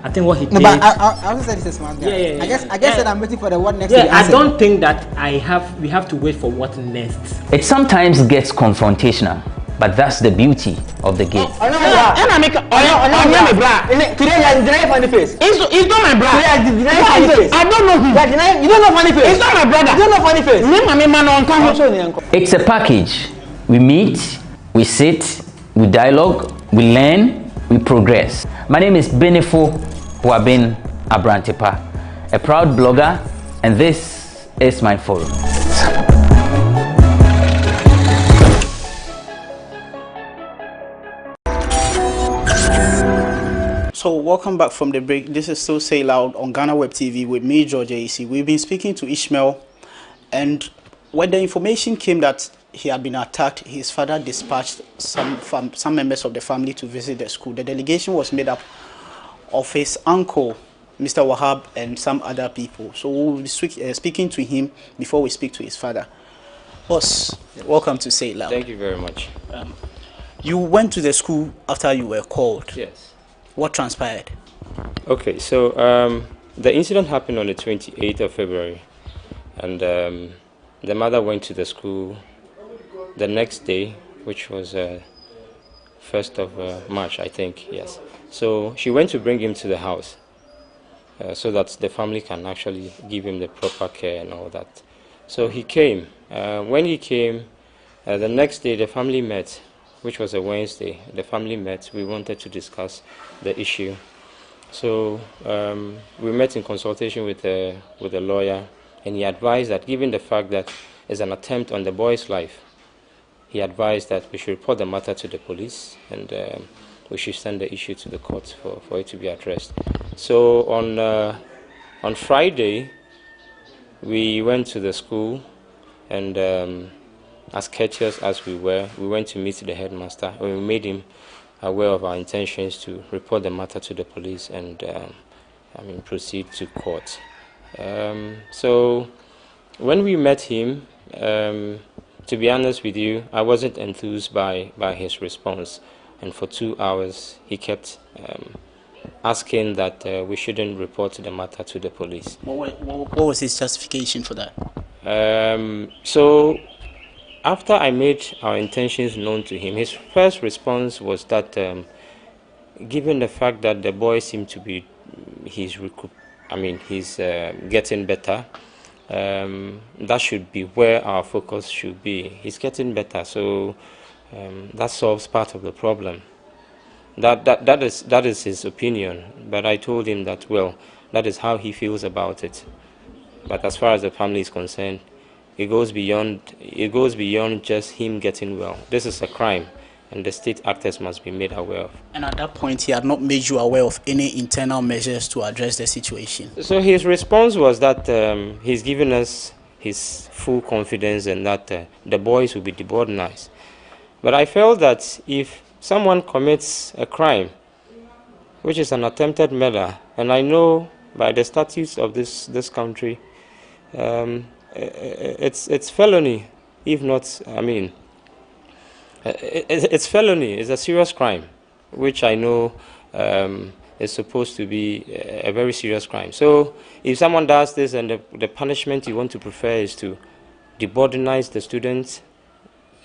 I think what he did. No, but I also said he's a smart guy. Yeah. I guess that I'm waiting for the what next. Yeah, I don't think that we have to wait for what next. It sometimes gets confrontational, but that's the beauty of the game. Today you are denying funny face. It's not my brother. Today you are denying funny face. I don't know him. You don't know funny face. It's not my brother. You don't know funny face. It's a package. We meet, we sit, we dialogue, we learn, we progress. My name is Benefo Huabin Abrantepa, a proud blogger, and this is my forum. So welcome back from the break. This is still Say Loud on GhanaWeb TV with me, George AC. We've been speaking to Ishmael, and when the information came that he had been attacked, his father dispatched some members of the family to visit the school. The delegation was made up of his uncle, Mr. Wahab, and some other people. So we'll be speaking to him before we speak to his father. Boss, welcome to Say It Loud. Thank you very much. You went to the school after you were called. Yes. What transpired? Okay, so the incident happened on the 28th of February, and the mother went to the school the next day, which was 1st of March, I think, yes. So she went to bring him to the house so that the family can actually give him the proper care and all that. So he came. When he came, the next day the family met, which was a Wednesday. The family met. We wanted to discuss the issue. So we met in consultation with a lawyer, and he advised that given the fact that it's an attempt on the boy's life, he advised that we should report the matter to the police, and we should send the issue to the courts for it to be addressed. So on Friday, we went to the school, and as courteous as we went to meet the headmaster, and we made him aware of our intentions to report the matter to the police and proceed to court. So when we met him, to be honest with you, I wasn't enthused by his response, and for 2 hours he kept asking that we shouldn't report the matter to the police. What was his justification for that? So after I made our intentions known to him, his first response was that given the fact that the boy seemed to be, he's getting better, that should be where our focus should be. He's getting better, so that solves part of the problem. That is his opinion, but I told him that, well, that is how he feels about it. But as far as the family is concerned, it goes beyond just him getting well. This is a crime, and the state actors must be made aware of. And at that point, he had not made you aware of any internal measures to address the situation. So his response was that he's given us his full confidence and that the boys will be deboarded. But I felt that if someone commits a crime, which is an attempted murder, and I know by the statutes of this country, it's felony, if not, it's felony. It's a serious crime, which I know is supposed to be a very serious crime. So if someone does this and the punishment you want to prefer is to deboardinize the students,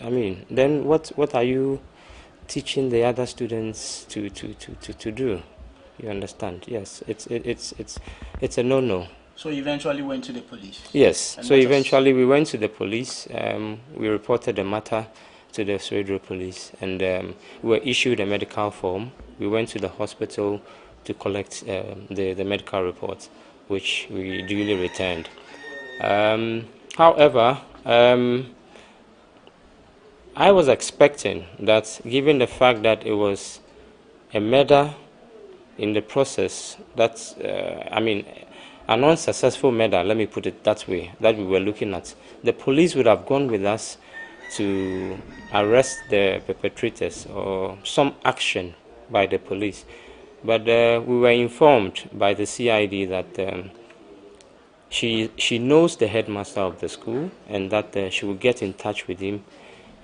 then what are you teaching the other students to do? You understand? Yes, it's a no-no. So you eventually went to the police? Yes. So eventually we went to the police. We reported the matter to the Sredro police, and we were issued a medical form. We went to the hospital to collect the medical report, which we duly returned. However, I was expecting that, given the fact that it was a murder in the process, that's, an unsuccessful murder, let me put it that way, that we were looking at, the police would have gone with us to arrest the perpetrators or some action by the police. But we were informed by the CID that she knows the headmaster of the school and that she will get in touch with him,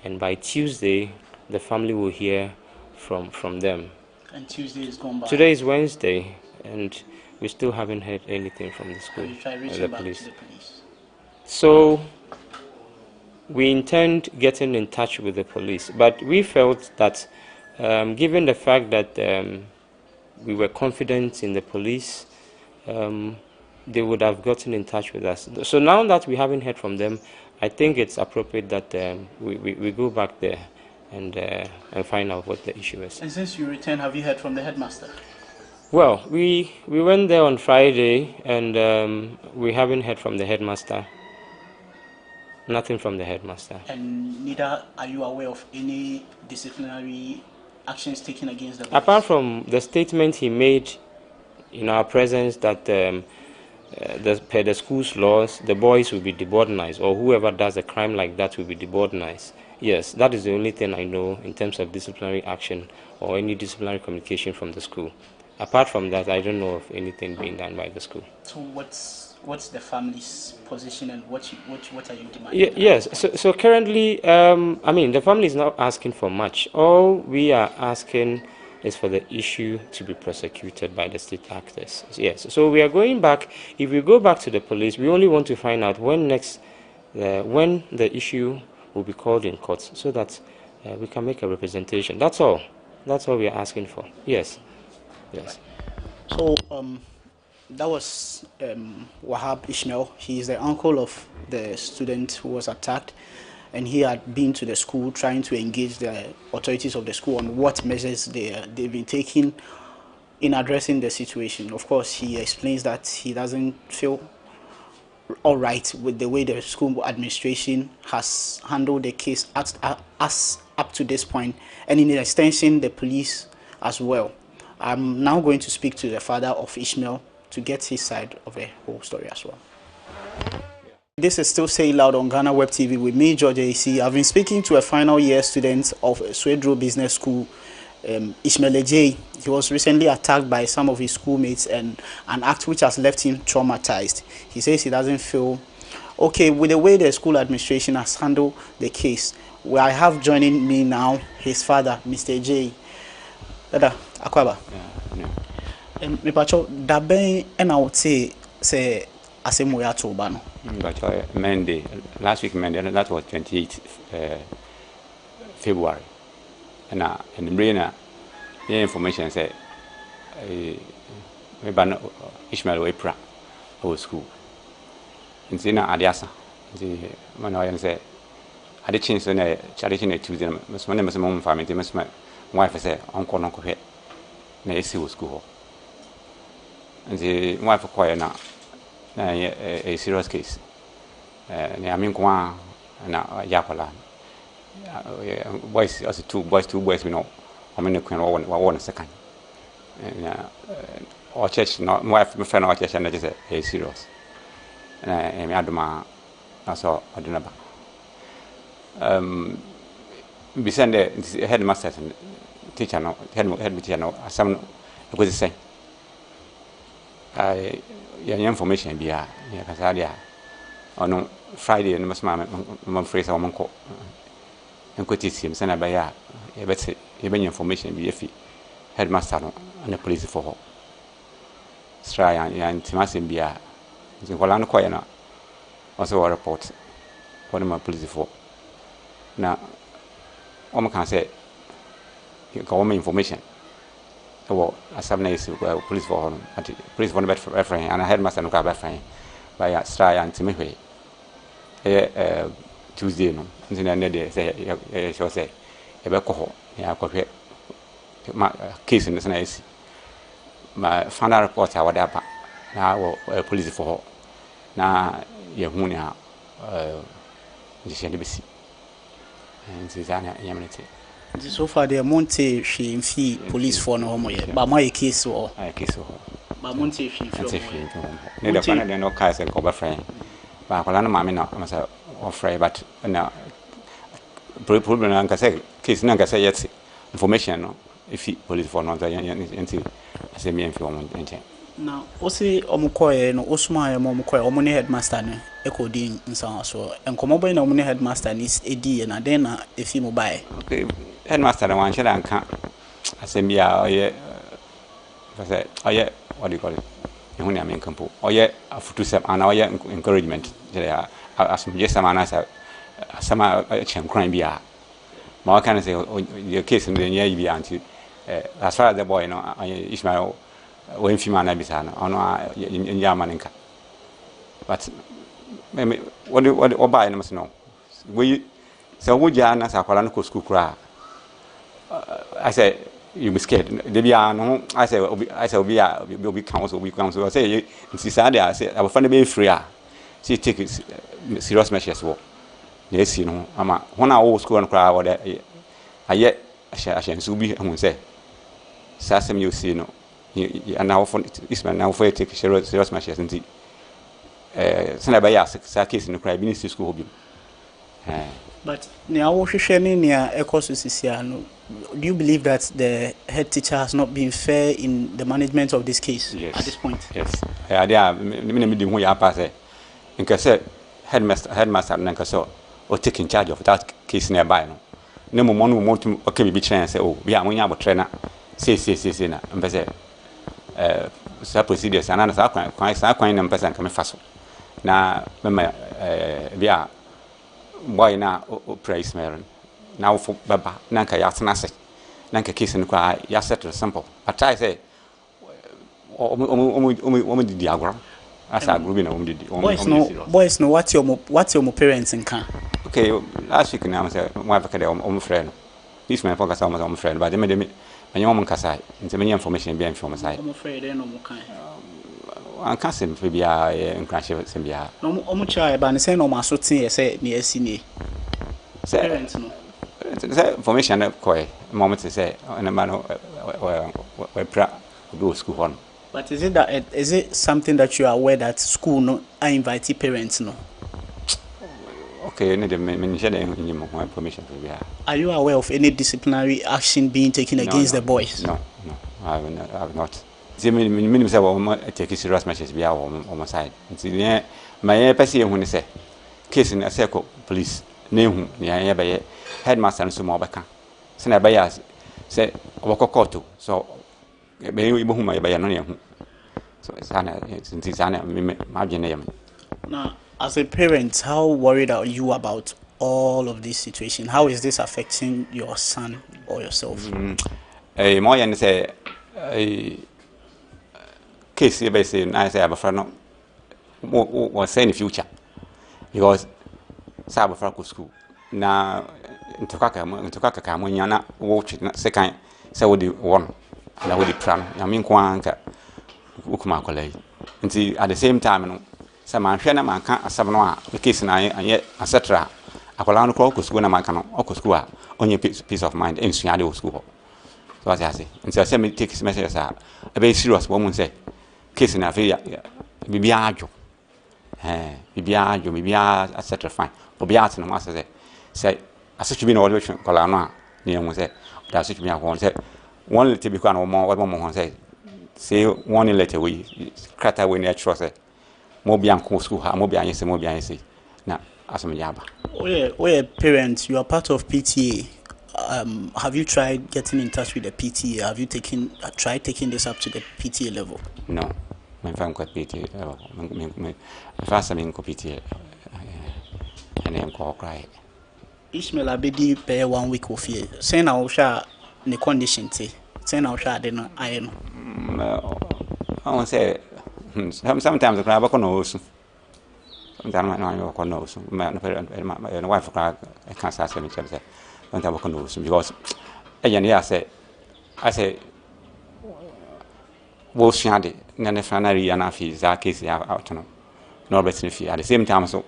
and by Tuesday the family will hear from them. And Tuesday is gone by. Today is Wednesday, and we still haven't heard anything from the school or the police. So we intend getting in touch with the police, but we felt that given the fact that we were confident in the police, they would have gotten in touch with us. So now that we haven't heard from them, I think it's appropriate that we go back there and find out what the issue is. And since you returned, have you heard from the headmaster? Well, we went there on Friday, and we haven't heard from the headmaster. Nothing from the headmaster. And neither are you aware of any disciplinary actions taken against the boys? Apart from the statement he made in our presence that per the school's laws, the boys will be deboardinized, or whoever does a crime like that will be deboardinized. Yes, that is the only thing I know in terms of disciplinary action or any disciplinary communication from the school. Apart from that, I don't know of anything being done by the school. So what's what's the family's position and what are you demanding? Yes. So currently, I mean, the family is not asking for much. All we are asking is for the issue to be prosecuted by the state actors. Yes. So we are going back. If we go back to the police, we only want to find out when the issue will be called in court, so that we can make a representation. That's all. That's all we are asking for. Yes. Yes. So that was Wahab Ishmael. He is the uncle of the student who was attacked, and he had been to the school trying to engage the authorities of the school on what measures they've been taking in addressing the situation. Of course, he explains that he doesn't feel all right with the way the school administration has handled the case as up to this point, and in extension, the police as well. I'm now going to speak to the father of Ishmael to get his side of the whole story as well. This is still Say Loud on GhanaWeb TV with me, George AC. I've been speaking to a final year student of Swedro Business School, Ishmael Ejay. He was recently attacked by some of his schoolmates, and an act which has left him traumatized. He says he doesn't feel okay with the way the school administration has handled the case. Where I have joining me now his father, Mr. Ejay. Dada, Akwaba. Me pacho daben and I would say asemo ya to bano. But Monday, last week Monday, that was 28 February. And in the brain, the information said, Ishmael Wepra, our school. In Zina Adiasa, the Manoyan said, I did change the charity to them, Miss Money, Mom family, Miss my wife said, Uncle Uncle Head, Nacy school. And the wife acquired now a serious case. I mean, Kwan and Yapala. Boys, as two boys, we know. I mean, one second. And our church, not my friend, our church, and that is a serious. And I am Adama, I saw Adunaba. Beside the headmaster and teacher, no, head teacher, no, some was the same. Information be a Casadia on Friday and my phrase or Monco. And quit him, send a buyer, even information be a fee, headmaster and the police for her. Stray and Timasin be a Colano Coyana, also a report. What am I police for? Now, one can say, you call me information. Well, as some days, police for police for the bed for referring, and I had my son grab a friend by a Stray and Timothy. Tuesday, no, in the day, say, shall say, a beco, yeah, my case in the nice. My final report, I would have now police for her. Now, Yahunia, the Shanabisi, and Susanna Yamanity. So far, the Monte she fee police for no homo yet, but my case or I kiss her. But Monte she neither one of them no cars and cover friend. But Colana Mamma, I'm afraid, but now, problem, I can say, case Nanka say yet information if he police for not until I say me and film. Now, Osi Omukoy no Osma Momukoy, Omuni headmaster, Echo Dean in San so, and Comobo no Omuni headmaster is a D and a dena if he mobile. Okay. Headmaster, the one shall I can't. I say, me, oh, yeah, what do you call it? When I mean, compo, oh, yeah, to some encouragement. As just some answer, some crime be a. More can I say, your case in the year be until as far as the boy, no, Ishmael, when Fima Nabisana, on in Yamaninka. But what buy must know. We so would Jan as a Colanico school cry. I say you be scared. They be no. I say we'll be council. I say Saturday. I say I will find a be free. She take serious measures. Yes, you know. I'm when I old school and cry over there. I yet I shall be. I say. Sasem you see no. And now for Isman now for take serious measures and see. Send a bias. Case in the cry. Ministry school. But near Washington near Ecosystem, do you believe that the head teacher has not been fair in the management of this case at this point? Yes. There me di hu ya pass nka say headmaster nka so o take in charge of that case nearby no. Ne mo no to okay be train say oh we are monya abotre na say na mpese sa procedures anana sa kwan na mpese nka me faso na mema bia boy na o praise meron now for baba nanka ya tena se nanka case no kwa ya settle simple but I say o di agro asa agro bi na o di boys no what's your parents in can. Okay, last week now I say my friend this man focus on my friend but me my mom kasa nti me information be inform say I'm afraid no mo kan an kasim fe bia en crash se bia no mo try ba ne say no ma so tin say ne asini parents no information na koi moment say na man we pra do school on. But is it something that you are aware that school no I invite parents no? Okay, any information. Are you aware of any disciplinary action being taken against the boys? No, I have not. See, me say we take serious measures be on my side. See, my person when say case in a circle police name near by headmaster and some other can. Say by us say we so be we who my by no so it's ana me now. As a parent, how worried are you about all of this situation? How is this affecting your son or yourself? More than say, case you say, I say, I'm afraid no, was saying in the future because Saba Franco school now into Kaka come when you're not watching second, so would you one, and I would plan. I mean, Kwanka Ukumakole. And at the same time, some man share man can't a seven the case and yet, etc. Akolano Crocus school and my canon, Okosqua, on your peace of mind in Siado school. So as I say, and so I send me take his messages out. A very serious woman say, case in a very bibiajo. Bibiajo, etc. Fine. But Biat and Master say, I such been all which Colana near one say, that's such me a one say, one little bit or more, what one say one letter we crack away near trust. Mobian school, Mobian, say Mobian, say. Now, as a yaba. Oh, parents, you are part of PTA. Have you tried getting in touch with the PTA? Have you tried taking this up to the PTA level? No, my friend got PTA level. My first time PTA, and I'm called cry. Ishmael Abedi pay 1 week of here. Say now, shall the condition say. Say now, shall I know. I won't say. Sometimes the crab knows. Sometimes I knows. My wife I can't ask him. Don't have a knows because again, I say, well, Shadi, Nanefranary and Afi, Zaki, out no better if at the same time. So,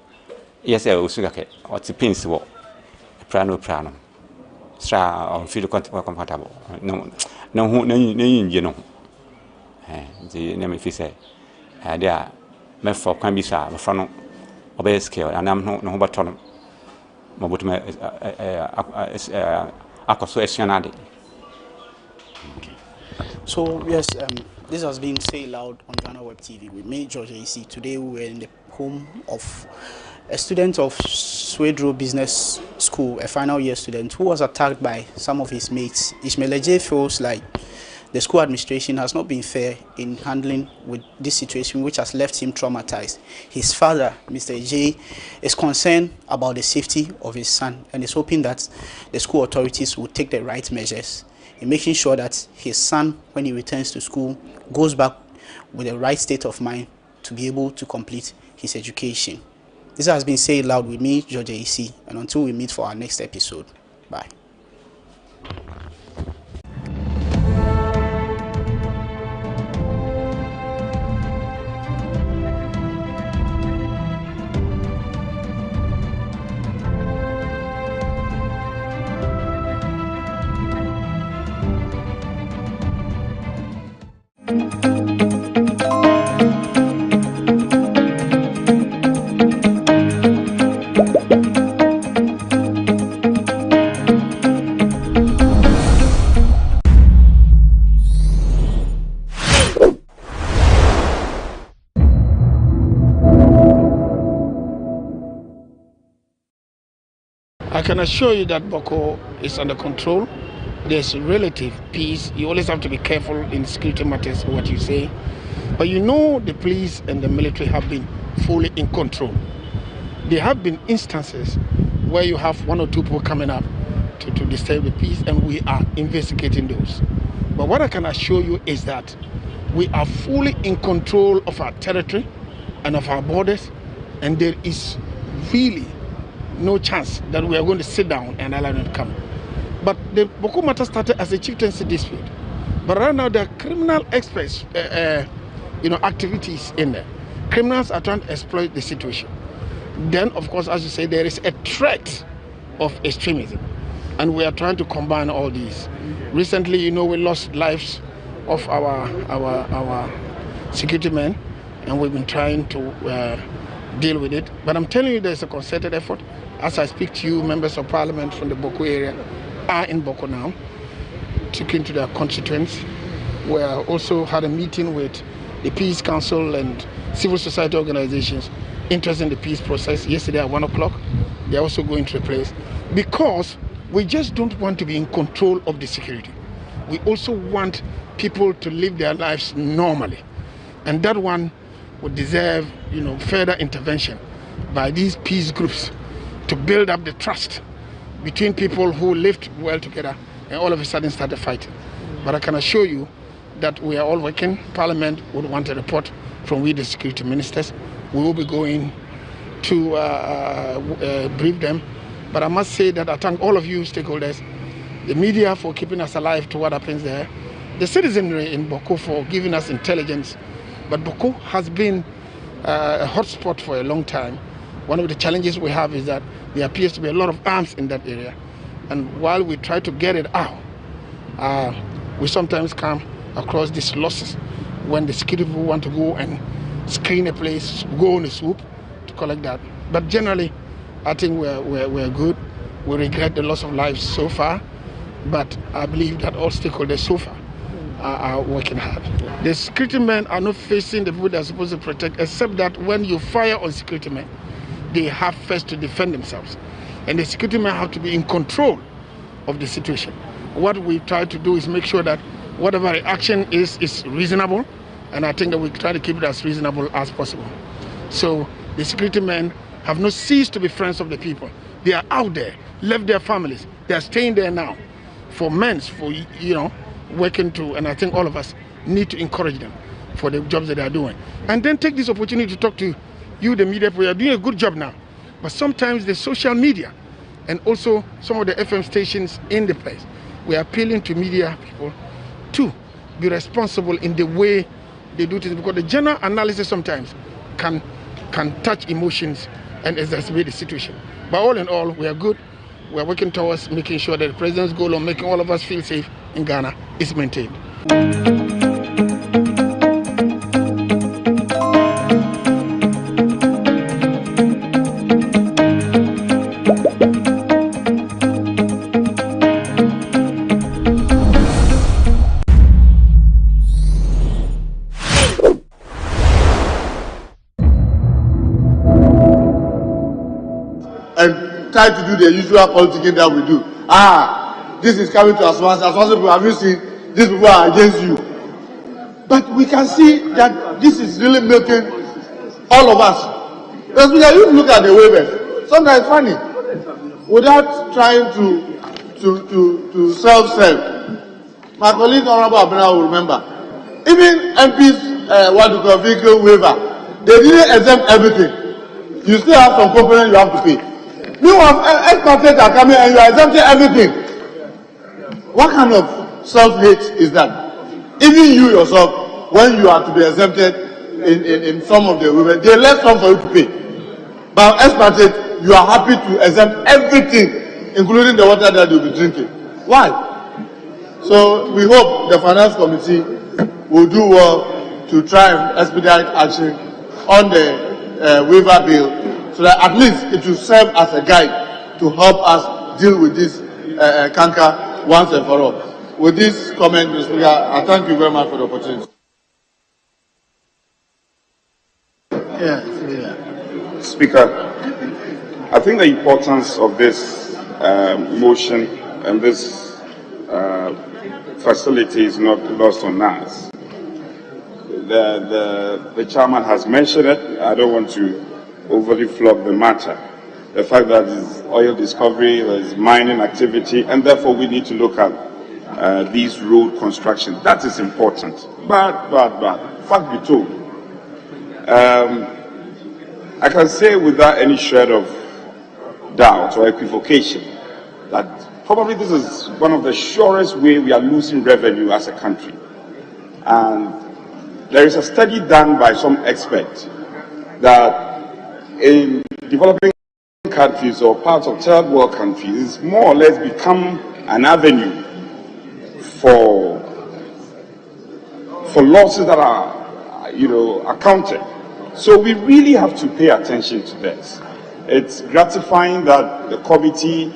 yes, I was okay, or to pins walk, prano, stra or feel comfortable. No, you know. The name if you say. There, me for can be sir, from obey scale, and I'm no but on So yes, this has been Say Loud on GhanaWeb TV with me, George AC. Today we were in the home of a student of Swedro Business School, a final year student who was attacked by some of his mates. Ishmael J feels like the school administration has not been fair in handling with this situation, which has left him traumatized. His father, Mr. J, is concerned about the safety of his son and is hoping that the school authorities will take the right measures in making sure that his son, when he returns to school, goes back with the right state of mind to be able to complete his education. This has been Say Loud with me, George AC, and until we meet for our next episode, bye. can assure you that Boko is under control. There's relative peace. You always have to be careful in security matters what you say. But you know the police and the military have been fully in control. There have been instances where you have 1 or 2 people coming up to disturb the peace, and we are investigating those. But what I can assure you is that we are fully in control of our territory and of our borders, and there is really no chance that we are going to sit down and allow them to come. But the Boko matter started as a chieftaincy dispute. But right now there are criminal experts, activities in there. Criminals are trying to exploit the situation. Then, of course, as you say, there is a threat of extremism, and we are trying to combine all these. Recently, we lost lives of our security men, and we've been trying to deal with it. But I'm telling you, there's a concerted effort. As I speak to you, members of parliament from the Boko area are in Boko now, taking to their constituents. We also had a meeting with the Peace Council and civil society organizations interested in the peace process yesterday at 1 o'clock. They're also going to a place because we just don't want to be in control of the security. We also want people to live their lives normally, and that one would deserve, further intervention by these peace groups to build up the trust between people who lived well together and all of a sudden started fighting. But I can assure you that we are all working. Parliament would want a report from we, the security ministers. We will be going to brief them. But I must say that I thank all of you stakeholders, the media for keeping us alive to what happens there, the citizenry in Boko for giving us intelligence. But Boko has been a hotspot for a long time. One of the challenges we have is that there appears to be a lot of arms in that area. And while we try to get it out, we sometimes come across these losses when the security people want to go and screen a place, go on a swoop to collect that. But generally, I think we're good. We regret the loss of lives so far, but I believe that all stakeholders so far are working hard. The security men are not facing the people they're supposed to protect, except that when you fire on security men, they have first to defend themselves. And the security men have to be in control of the situation. What we try to do is make sure that whatever reaction is reasonable, and I think that we try to keep it as reasonable as possible. So the security men have not ceased to be friends of the people. They are out there, left their families. They are staying there now for months, for working to, and I think all of us need to encourage them for the jobs that they are doing. And then take this opportunity to talk to you, the media people. You are doing a good job now. But sometimes the social media and also some of the FM stations in the place, we are appealing to media people to be responsible in the way they do things, because the general analysis sometimes can touch emotions and exacerbate the situation. But all in all, we are good. We are working towards making sure that the president's goal of making all of us feel safe in Ghana is maintained. And try to do the usual politicking that we do. This is coming to Aswansi. Aswansi people, have you seen? These people are against you. But we can see that this is really milking all of us. Because you look at the waivers, sometimes it's funny. Without trying to self-serve. My colleague Honorable Abena will remember. Even MPs, what you call vehicle waiver, they didn't exempt everything. You still have some components you have to pay. Meanwhile, expatriates are coming and you are exempting everything. What kind of self-hate is that? Even you yourself, when you are to be exempted in some of the women, they left some for you to pay. But expatriates, you are happy to exempt everything, including the water that you'll be drinking. Why? So we hope the Finance Committee will do well to try and expedite action on the waiver bill, so that at least it will serve as a guide to help us deal with this canker once and for all. With this comment, Mr. Speaker, I thank you very much for the opportunity. Speaker, I think the importance of this motion, and this facility is not lost on us. The chairman has mentioned it. I don't want to overly flog the matter. The fact that there's oil discovery, there's mining activity, and therefore we need to look at these road construction. That is important. But, fact be told, I can say without any shred of doubt or equivocation that probably this is one of the surest way we are losing revenue as a country. And there is a study done by some experts that in developing countries or parts of third world countries, it's more or less become an avenue for losses that are, accounted. So we really have to pay attention to this. It's gratifying that the committee,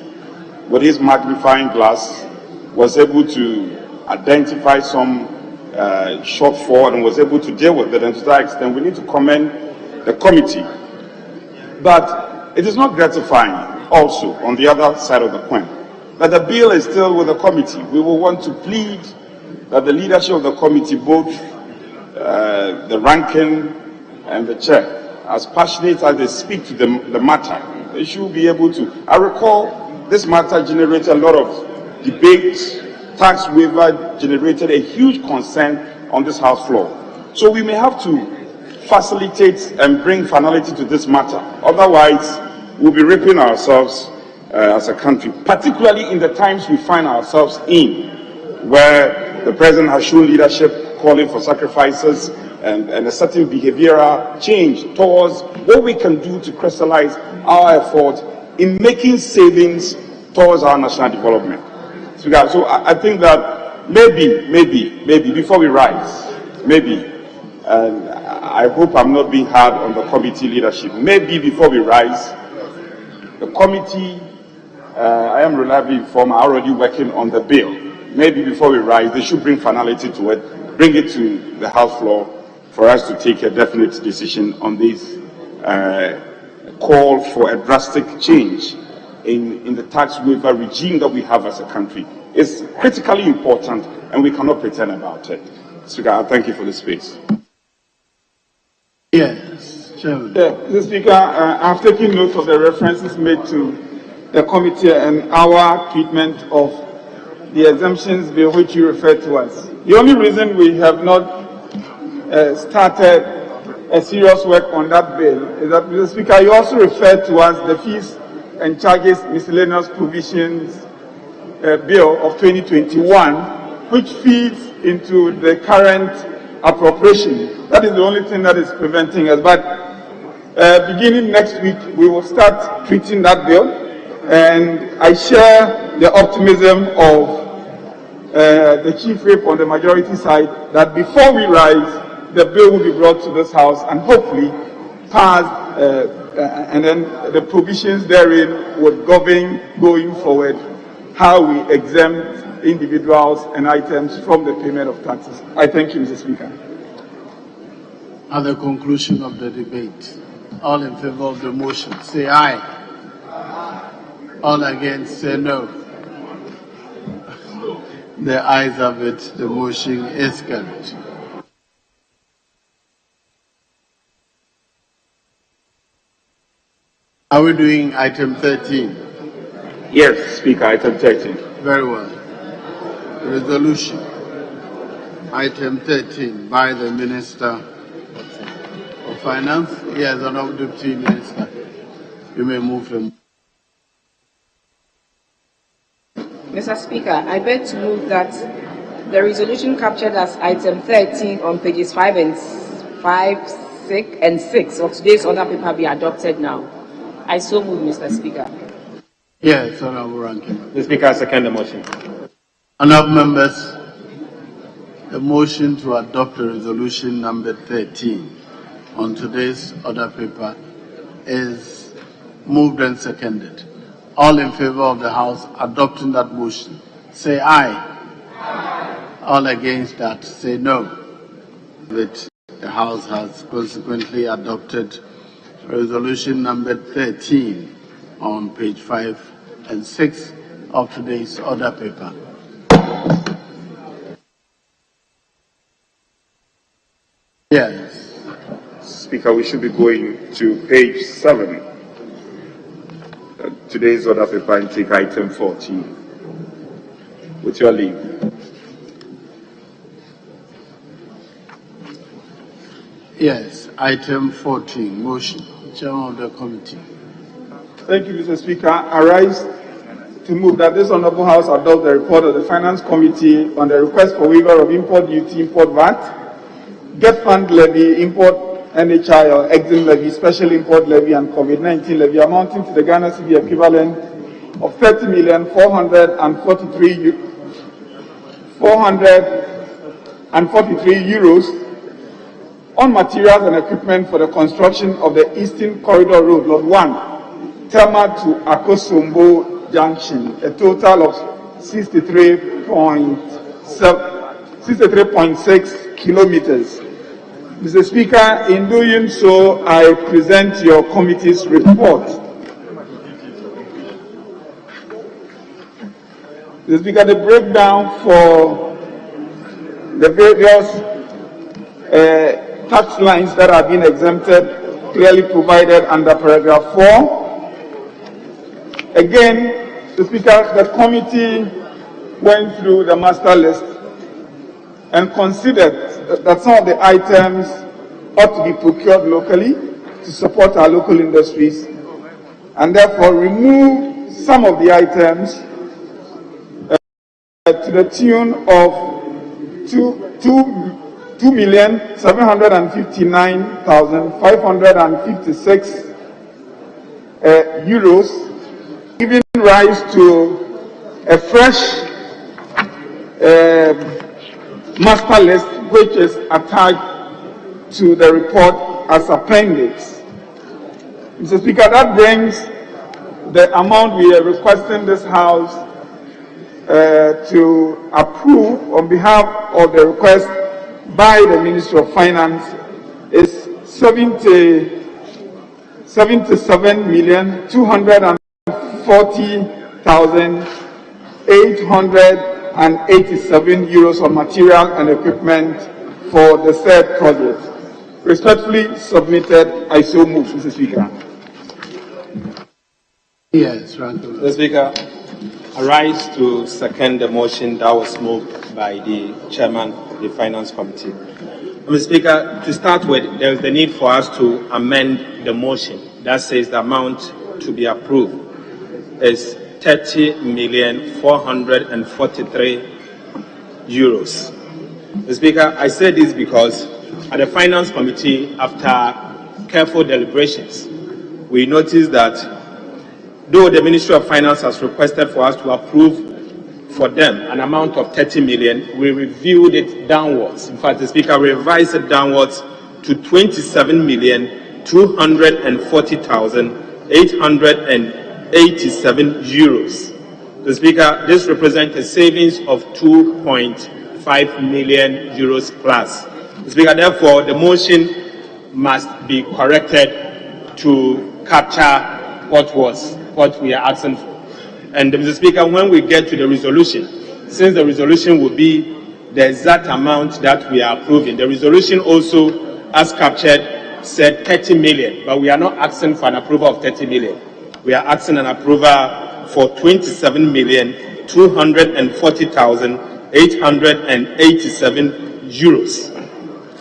with its magnifying glass, was able to identify some shortfall and was able to deal with it. And to that extent, we need to commend the committee. But it is not gratifying also, on the other side of the coin, that the bill is still with the committee. We will want to plead that the leadership of the committee, both the ranking and the chair, as passionate as they speak to the matter, they should be able to. I recall this matter generated a lot of debate. Tax waiver generated a huge concern on this House floor. So we may have to facilitate and bring finality to this matter. Otherwise, we'll be ripping ourselves as a country, particularly in the times we find ourselves in, where the president has shown leadership, calling for sacrifices and a certain behavioral change towards what we can do to crystallize our effort in making savings towards our national development. So I think that maybe before we rise, and I hope I'm not being hard on the committee leadership, maybe before we rise, the committee, I am reliably informed, are already working on the bill. Maybe before we rise, they should bring finality to it, bring it to the House floor for us to take a definite decision on this call for a drastic change in the tax waiver regime that we have as a country. It's critically important, and we cannot pretend about it. Speaker, I thank you for the space. Yes, Chairman. Mr. Speaker, I've taken note of the references made to the committee and our treatment of the exemptions bill which you referred to us. The only reason we have not started a serious work on that bill is that, Mr. Speaker, you also referred to us the fees and charges miscellaneous provisions bill of 2021, which feeds into the current appropriation. That is the only thing that is preventing us. But beginning next week, we will start treating that bill, and I share the optimism of the Chief Whip on the majority side that before we rise, the bill will be brought to this House and hopefully passed, and then the provisions therein would govern going forward how we exempt individuals and items from the payment of taxes. I thank you, Mr. Speaker. At the conclusion of the debate, all in favor of the motion, say aye. All against, say no. The ayes have it. The motion is carried. Are we doing item 13? Yes, Speaker, item 13. Very well. Resolution. Item 13 by the Minister of Finance. Yes, Honorable Deputy Minister. You may move him. Mr. Speaker, I beg to move that the resolution captured as item 13 on pages 5, 6, and 6 of today's order paper be adopted now. I so move, Mr. Speaker. Yes, Honorable Ranking. Mr. Speaker, I second the motion. Honorable members, the motion to adopt the resolution number 13 on today's order paper is moved and seconded. All in favor of the House adopting that motion, say aye. Aye. All against that, say no. That the House has consequently adopted resolution number 13 on page 5 and 6 of today's order paper. Yes. Speaker, we should be going to page 7. Today's order paper and take item 14. With your leave. Yes, item 14, motion. Chairman of the committee. Thank you, Mr. Speaker. I rise to move that this Honorable House adopt the report of the Finance Committee on the request for waiver of import duty, import VAT, get fund levy, import NHI or exim levy, special import levy, and COVID-19 levy amounting to the Ghana cedi equivalent of 443 euros on materials and equipment for the construction of the Eastern Corridor Road, Lot 1, Tema to Akosombo Junction, a total of 63.6 kilometers. Mr. Speaker, in doing so, I present your committee's report. Mr. Speaker, the breakdown for the various tax lines that have been exempted clearly provided under paragraph 4. Again, Mr. Speaker, the committee went through the master list and considered that some of the items ought to be procured locally to support our local industries, and therefore remove some of the items to the tune of 2,759,556 euros, giving rise to a fresh master list which is attached to the report as appendix. Mr. Speaker, that brings the amount we are requesting this House to approve on behalf of the request by the Ministry of Finance is 77,240,887 euros of material and equipment for the said project. Respectfully submitted, I so move, Mr. Speaker. Yes, Ranko. Mr. Speaker, I rise to second the motion that was moved by the Chairman of the Finance Committee. Mr. Speaker, to start with, there is the need for us to amend the motion that says the amount to be approved is 30,443 euros. Mr. Speaker, I say this because at the Finance Committee, after careful deliberations, we noticed that though the Ministry of Finance has requested for us to approve for them an amount of 30 million, we reviewed it downwards. In fact, the Speaker revised it downwards to 27,240,887 euros. The Speaker, this represents a savings of 2.5 million euros plus. The Speaker, therefore, the motion must be corrected to capture what we are asking for. And Mr. Speaker, when we get to the resolution, since the resolution will be the exact amount that we are approving, the resolution also, as captured, said 30 million, but we are not asking for an approval of 30 million. We are asking an approval for 27,240,887 euros.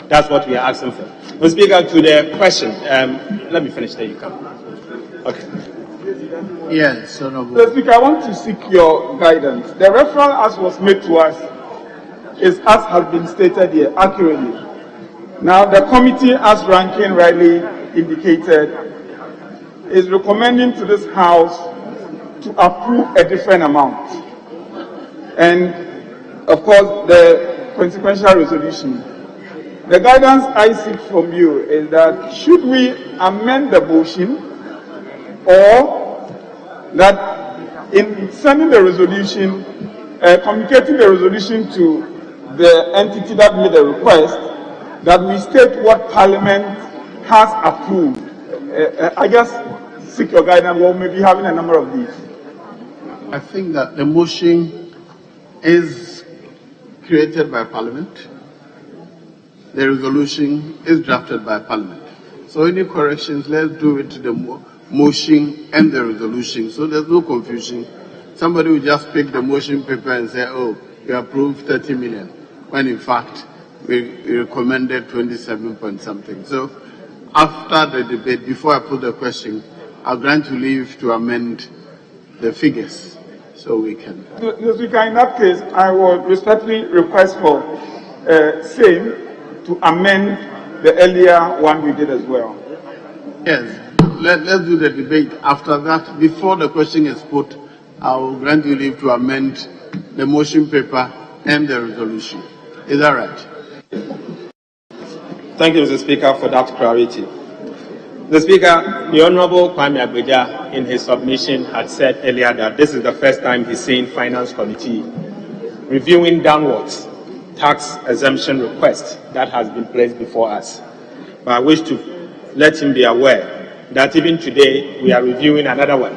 That's what we are asking for. Mr. Speaker, to the question, let me finish there, you come. Okay. Yes, Honorable. Mr. Speaker, I want to seek your guidance. The referral as was made to us is as has been stated here accurately. Now, the committee, as Rankin rightly indicated, is recommending to this House to approve a different amount. And, of course, the consequential resolution. The guidance I seek from you is that should we amend the motion, or that in sending the resolution, communicating the resolution to the entity that made the request, that we state what Parliament has approved. I just seek your guidance. We'll maybe having a number of these. I think that the motion is created by Parliament. The resolution is drafted by Parliament. So any corrections, let's do it to the motion and the resolution, so there's no confusion. Somebody will just pick the motion paper and say, oh, we approved 30 million, when in fact we recommended 27 point something. So after the debate, before I put the question, I'll grant you leave to amend the figures so we can. Mr. Speaker, in that case, I would respectfully request for same to amend the earlier one we did as well. Yes, let's do the debate. After that, before the question is put, I will grant you leave to amend the motion paper and the resolution. Is that right? Thank you, Mr. Speaker, for that clarity. Mr. Speaker, the Honorable Kwame Agbeja, in his submission, had said earlier that this is the first time he's seen Finance Committee reviewing downwards tax exemption request that has been placed before us. But I wish to let him be aware that even today we are reviewing another one.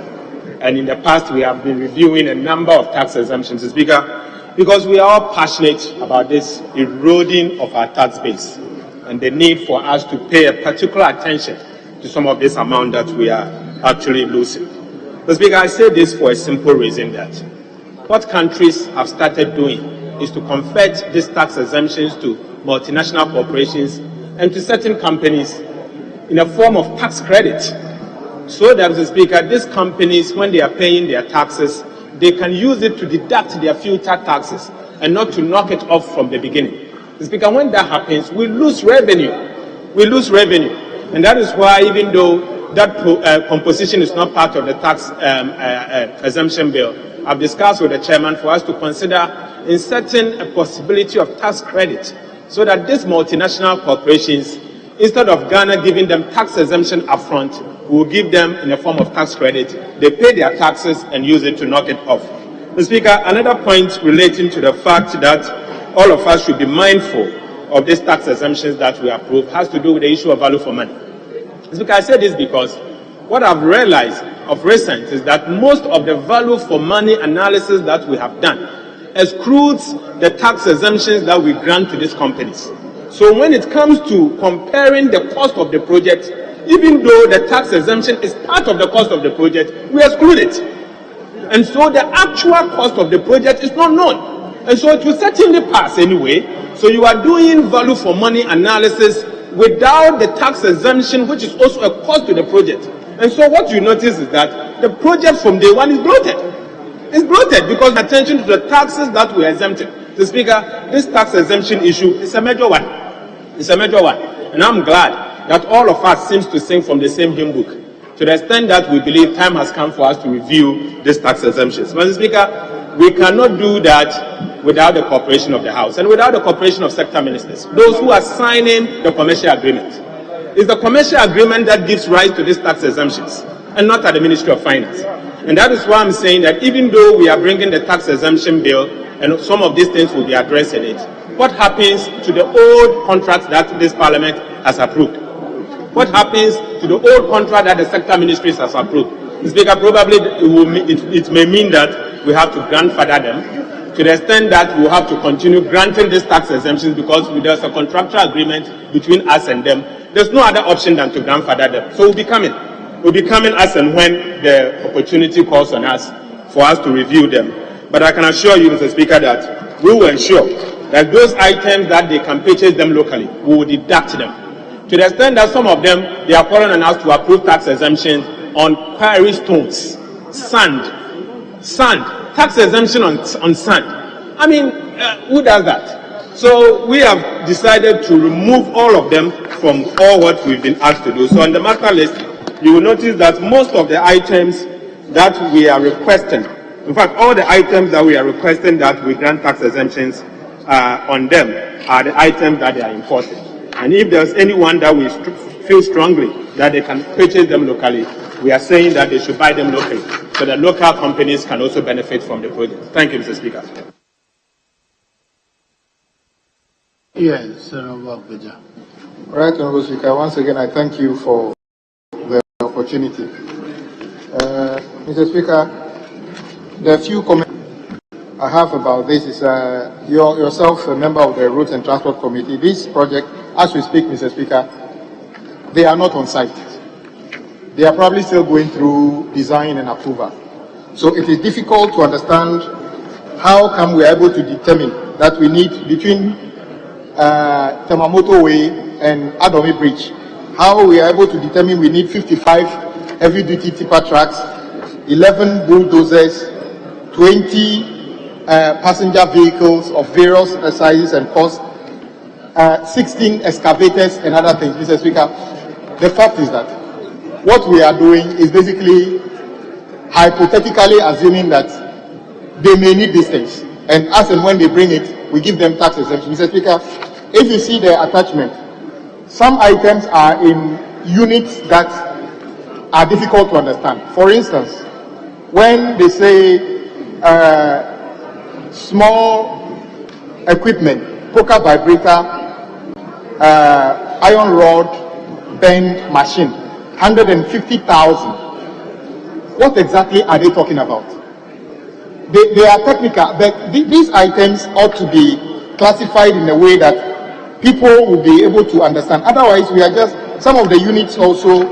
And in the past we have been reviewing a number of tax exemptions, Mr. Speaker, because we are all passionate about this eroding of our tax base and the need for us to pay a particular attention to some of this amount that we are actually losing. Mr. Speaker, I say this for a simple reason that what countries have started doing is to convert these tax exemptions to multinational corporations and to certain companies in a form of tax credit. So that, Mr. Speaker, these companies, when they are paying their taxes, they can use it to deduct their future taxes and not to knock it off from the beginning. Mr. Speaker, when that happens, we lose revenue. We lose revenue. And that is why, even though that composition is not part of the tax exemption bill, I've discussed with the chairman for us to consider inserting a possibility of tax credit so that these multinational corporations, instead of Ghana giving them tax exemption upfront, we will give them in a form of tax credit. They pay their taxes and use it to knock it off. Mr. Speaker, another point relating to the fact that all of us should be mindful of these tax exemptions that we approve has to do with the issue of value for money. Mr. Speaker, I say this because what I've realized of recent is that most of the value for money analysis that we have done excludes the tax exemptions that we grant to these companies. So when it comes to comparing the cost of the project, even though the tax exemption is part of the cost of the project, we exclude it. And so the actual cost of the project is not known. And so it will certainly pass anyway. So you are doing value for money analysis without the tax exemption, which is also a cost to the project. And so what you notice is that the project from day one is bloated. It's bloated because attention to the taxes that we are exempted. Mr. Speaker, this tax exemption issue is a major one. It's a major one. And I'm glad that all of us seems to sing from the same hymn book, to the extent that we believe time has come for us to review these tax exemptions. Mr. Speaker, we cannot do that without the cooperation of the House and without the cooperation of sector ministers, those who are signing the commercial agreement. It's the commercial agreement that gives rise to these tax exemptions, and not at the Ministry of Finance. And that is why I'm saying that even though we are bringing the tax exemption bill, and some of these things will be addressed in it, what happens to the old contracts that this Parliament has approved? What happens to the old contract that the sector ministries has approved? Mr. Speaker, probably it may mean that we have to grandfather them, to the extent that we will have to continue granting these tax exemptions because there's a contractual agreement between us and them. There's no other option than to grandfather them. So we'll be coming. We'll be coming as and when the opportunity calls on us for us to review them. But I can assure you, Mr. Speaker, that we will ensure that those items that they can purchase them locally, we will deduct them. To the extent that some of them, they are calling on us to approve tax exemption on quarry stones, sand, tax exemption on sand. I mean, who does that? So we have decided to remove all of them from all what we've been asked to do. So on the master list, you will notice that most of the items that we are requesting, in fact, all the items that we are requesting that we grant tax exemptions on them are the items that they are importing. And if there's anyone that we feel strongly that they can purchase them locally, we are saying that they should buy them locally, so that local companies can also benefit from the project. Thank you, Mr. Speaker. Yes, Senator Beja. Right, Honorable Speaker, once again I thank you for the opportunity. Mr. Speaker, The few comments I have about this is yourself, a member of the Roads and Transport Committee. This project, as we speak, Mr. Speaker, they are not on site. They are probably still going through design and approval. So it is difficult to understand how come we are able to determine that we need between Temamoto Way and Adomi Bridge, how we are able to determine we need 55 heavy-duty tipper trucks, 11 bulldozers, 20 passenger vehicles of various sizes and costs, 16 excavators and other things. Mr. Speaker, the fact is that what we are doing is basically hypothetically assuming that they may need these things. And as and when they bring it, we give them tax exemption. Mr. Speaker, if you see the attachment, some items are in units that are difficult to understand. For instance, when they say small equipment, poker vibrator, iron rod, bend machine, 150,000. What exactly are they talking about? They are technical, but these items ought to be classified in a way that people will be able to understand. Otherwise, we are just, some of the units also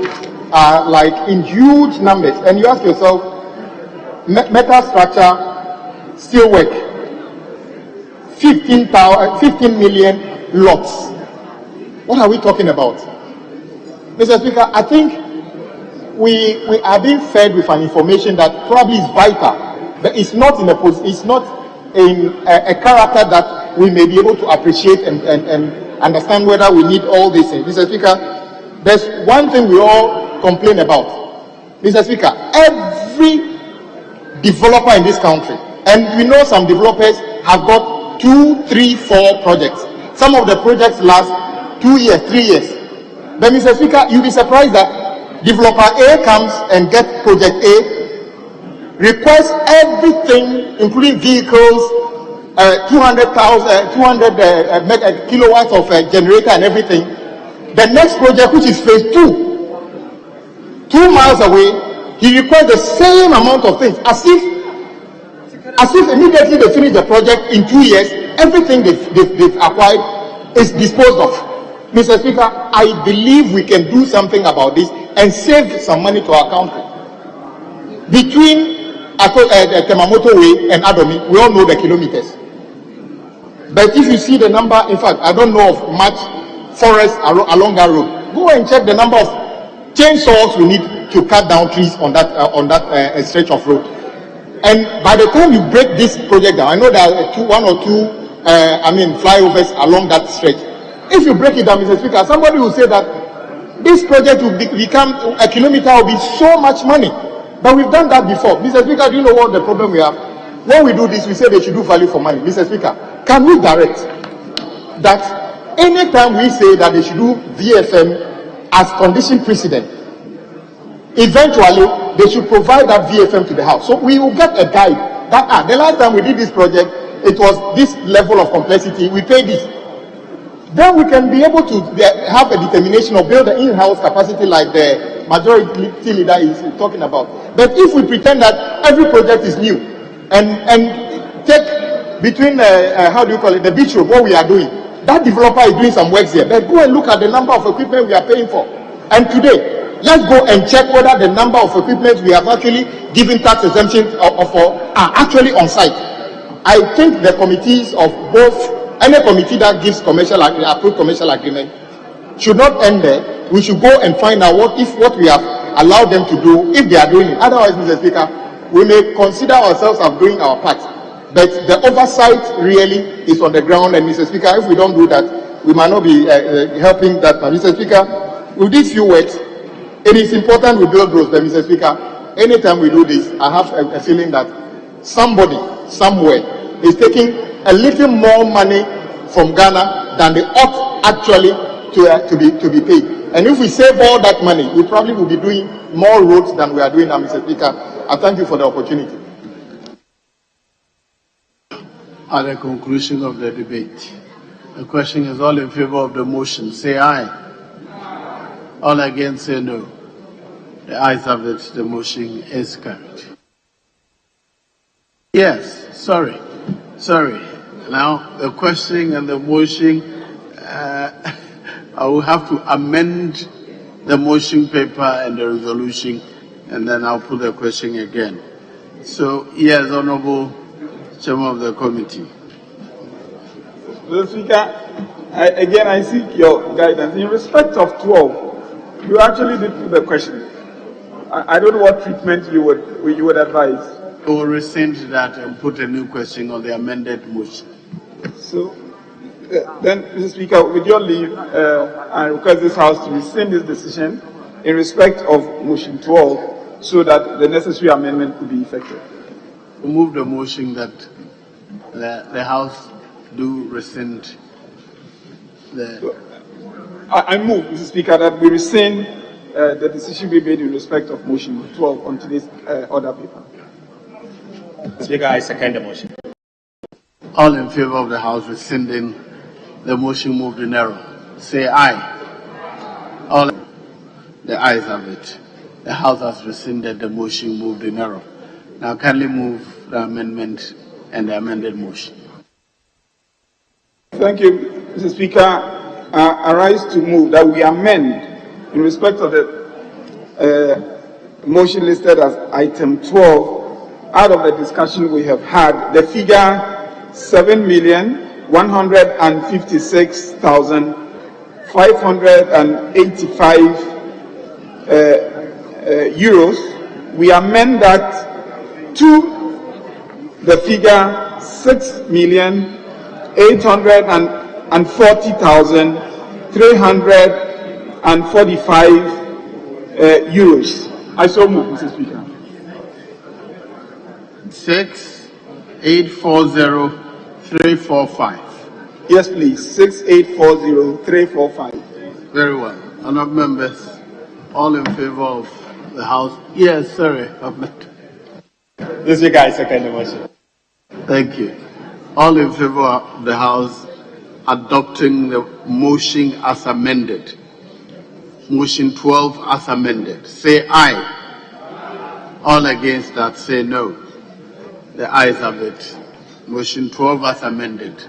are like in huge numbers. And you ask yourself, metal structure, steel work, 15 million lots. What are we talking about? Mr. Speaker, I think we are being fed with an information that probably is vital, but it's not in a character that we may be able to appreciate and understand whether we need all these things. Mr. Speaker, there's one thing we all complain about. Mr. Speaker, every developer in this country, and we know some developers have got 2, 3, 4 projects. Some of the projects last 2 years, 3 years. But Mr. Speaker, you'll be surprised that developer A comes and gets project A, requires everything, including vehicles, 200 kilowatts of generator and everything. The next project, which is phase 2, 2 miles away, he requires the same amount of things, as if immediately they finish the project in 2 years, everything they've acquired is disposed of. Mr. Speaker, I believe we can do something about this and save some money to our country. Between Temamoto Way and Adomi, we all know the kilometers. But if you see the number, in fact, I don't know of much forest along that road. Go and check the number of chainsaws we need to cut down trees on that stretch of road. And by the time you break this project down, I know there are one or two flyovers along that stretch. If you break it down, Mr. Speaker, somebody will say that this project will become a kilometer will be so much money. But we've done that before. Mr. Speaker, do you know what the problem we have? When we do this, we say they should do value for money. Mr. Speaker, can we direct that anytime we say that they should do VFM as condition precedent, eventually they should provide that VFM to the house. So we will get a guide that the last time we did this project, it was this level of complexity, we paid this. Then we can be able to have a determination of build an in-house capacity like the majority leader is talking about. But if we pretend that every project is new and take between the beach road, what we are doing, that developer is doing some works here. But go and look at the number of equipment we are paying for. And today, let's go and check whether the number of equipment we have actually given tax exemption for are actually on site. I think the committees of both, any committee that gives approved commercial agreement should not end there. We should go and find out what we have allowed them to do, if they are doing it. Otherwise, Mr. Speaker, we may consider ourselves as doing our part. But the oversight really is on the ground. And Mr. Speaker, if we don't do that, we might not be helping that. Mr. Speaker, with these few words, it is important we build roads. But Mr. Speaker, anytime we do this, I have a feeling that somebody, somewhere, is taking a little more money from Ghana than they ought actually to be paid. And if we save all that money, we probably will be doing more roads than we are doing now, Mr. Speaker. I thank you for the opportunity. At the conclusion of the debate, the question is all in favor of the motion, say aye. All against, say no. The ayes have it, the motion is carried. Yes, sorry. Now, the question and the motion, I will have to amend the motion paper and the resolution, and then I'll put the question again. So, yes, Honorable Chairman of the committee. Mr. Speaker, I seek your guidance. In respect of 12, you actually did put the question. I don't know what treatment you would advise. We will rescind that and put a new question on the amended motion. So, then, Mr. Speaker, with your leave, I request this House to rescind this decision in respect of motion 12 so that the necessary amendment could be effected. We move the motion that the House do rescind the... I move, Mr. Speaker, that we rescind the decision we made in respect of motion 12 on today's order paper. Speaker, I second the motion. All in favor of the House rescinding the motion moved in error, say aye. All the ayes have it. The House has rescinded the motion moved in error. Now kindly move the amendment and the amended motion. Thank you, Mr. Speaker. I rise to move that we amend in respect of the motion listed as item 12. Out of the discussion we have had, the figure 7,156,585 euros. We amend that to the figure 6,840,345 euros. I so move, Mr. Speaker. 6,840,345. Yes, please. 6,840,345. Very well. Honourable members, all in favor of the House? Yes, sorry, Ahmed. This week I second the motion. Thank you. All in favor of the House adopting the motion as amended. Motion 12 as amended. Say aye. All against that say no. The ayes have it. Motion 12 as amended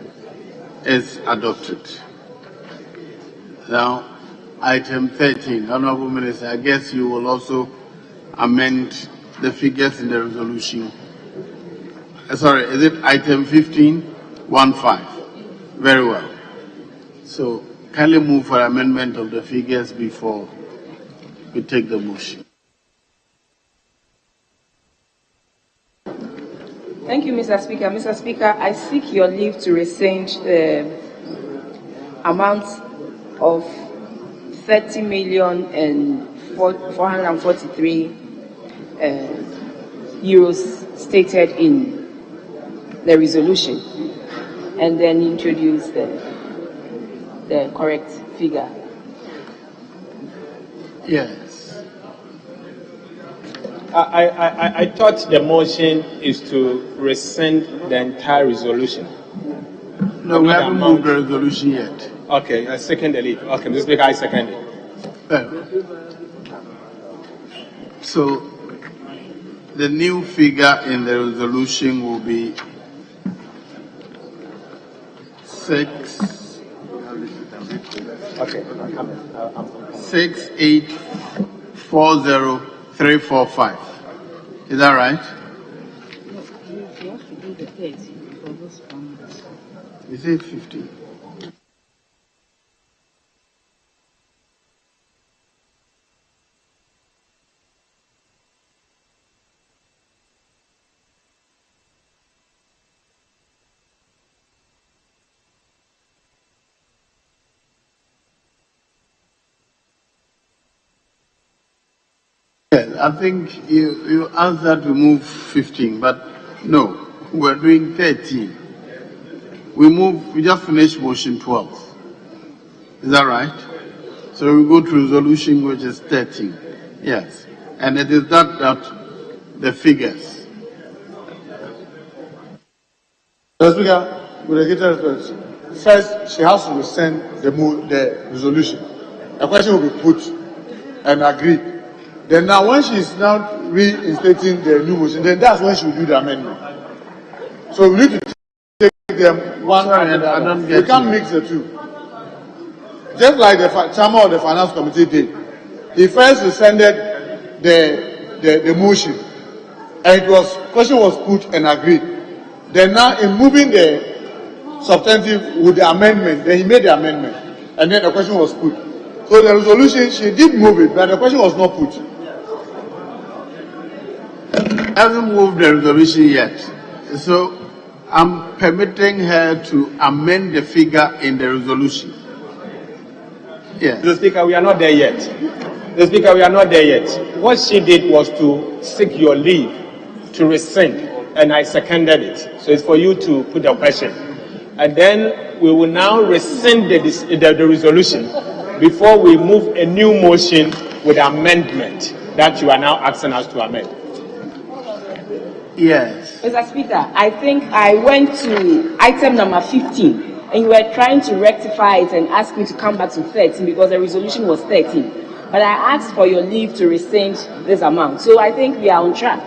is adopted. Now, item 13. Honorable Minister, I guess you will also amend the figures in the resolution. Sorry, is it item 15? Very well. So, kindly move for amendment of the figures before we take the motion. Thank you, Mr. Speaker. Mr. Speaker, I seek your leave to rescind the amount of 30,443,000 euros stated in the resolution, and then introduce the correct figure. Yes. I thought the motion is to rescind the entire resolution. No, we haven't moved the resolution yet. Okay, I second the lead. Okay, Mr. Speaker, I second it. So, the new figure in the resolution will be 6,840,345. Is that right? You have to do the 30 for those families. Is it 50? Yes, I think you answered to move 15, but no, we're doing 13. We just finished motion 12. Is that right? So we go to resolution which is 13. Yes. And it is that the figures. Mr. Speaker, with the greatest respect, first she has to rescind the resolution. A question will be put and agreed. Then now when she is now reinstating the new motion, then that's when she will do the amendment. So we need to take them one after the other. We can't mix the two. Just like the chairman of the finance committee did, he first rescinded the motion, and question was put and agreed. Then now in moving the substantive with the amendment, then he made the amendment, and then the question was put. So the resolution, she did move it, but the question was not put. Hasn't moved the resolution yet. So I'm permitting her to amend the figure in the resolution. Yes. The Speaker, we are not there yet. The Speaker, we are not there yet. What she did was to seek your leave to rescind, and I seconded it. So it's for you to put the question. And then we will now rescind the resolution before we move a new motion with amendment that you are now asking us to amend. Yes. Mr. Speaker, I think I went to item number 15, and you were trying to rectify it and ask me to come back to 13 because the resolution was 13. But I asked for your leave to rescind this amount. So I think we are on track.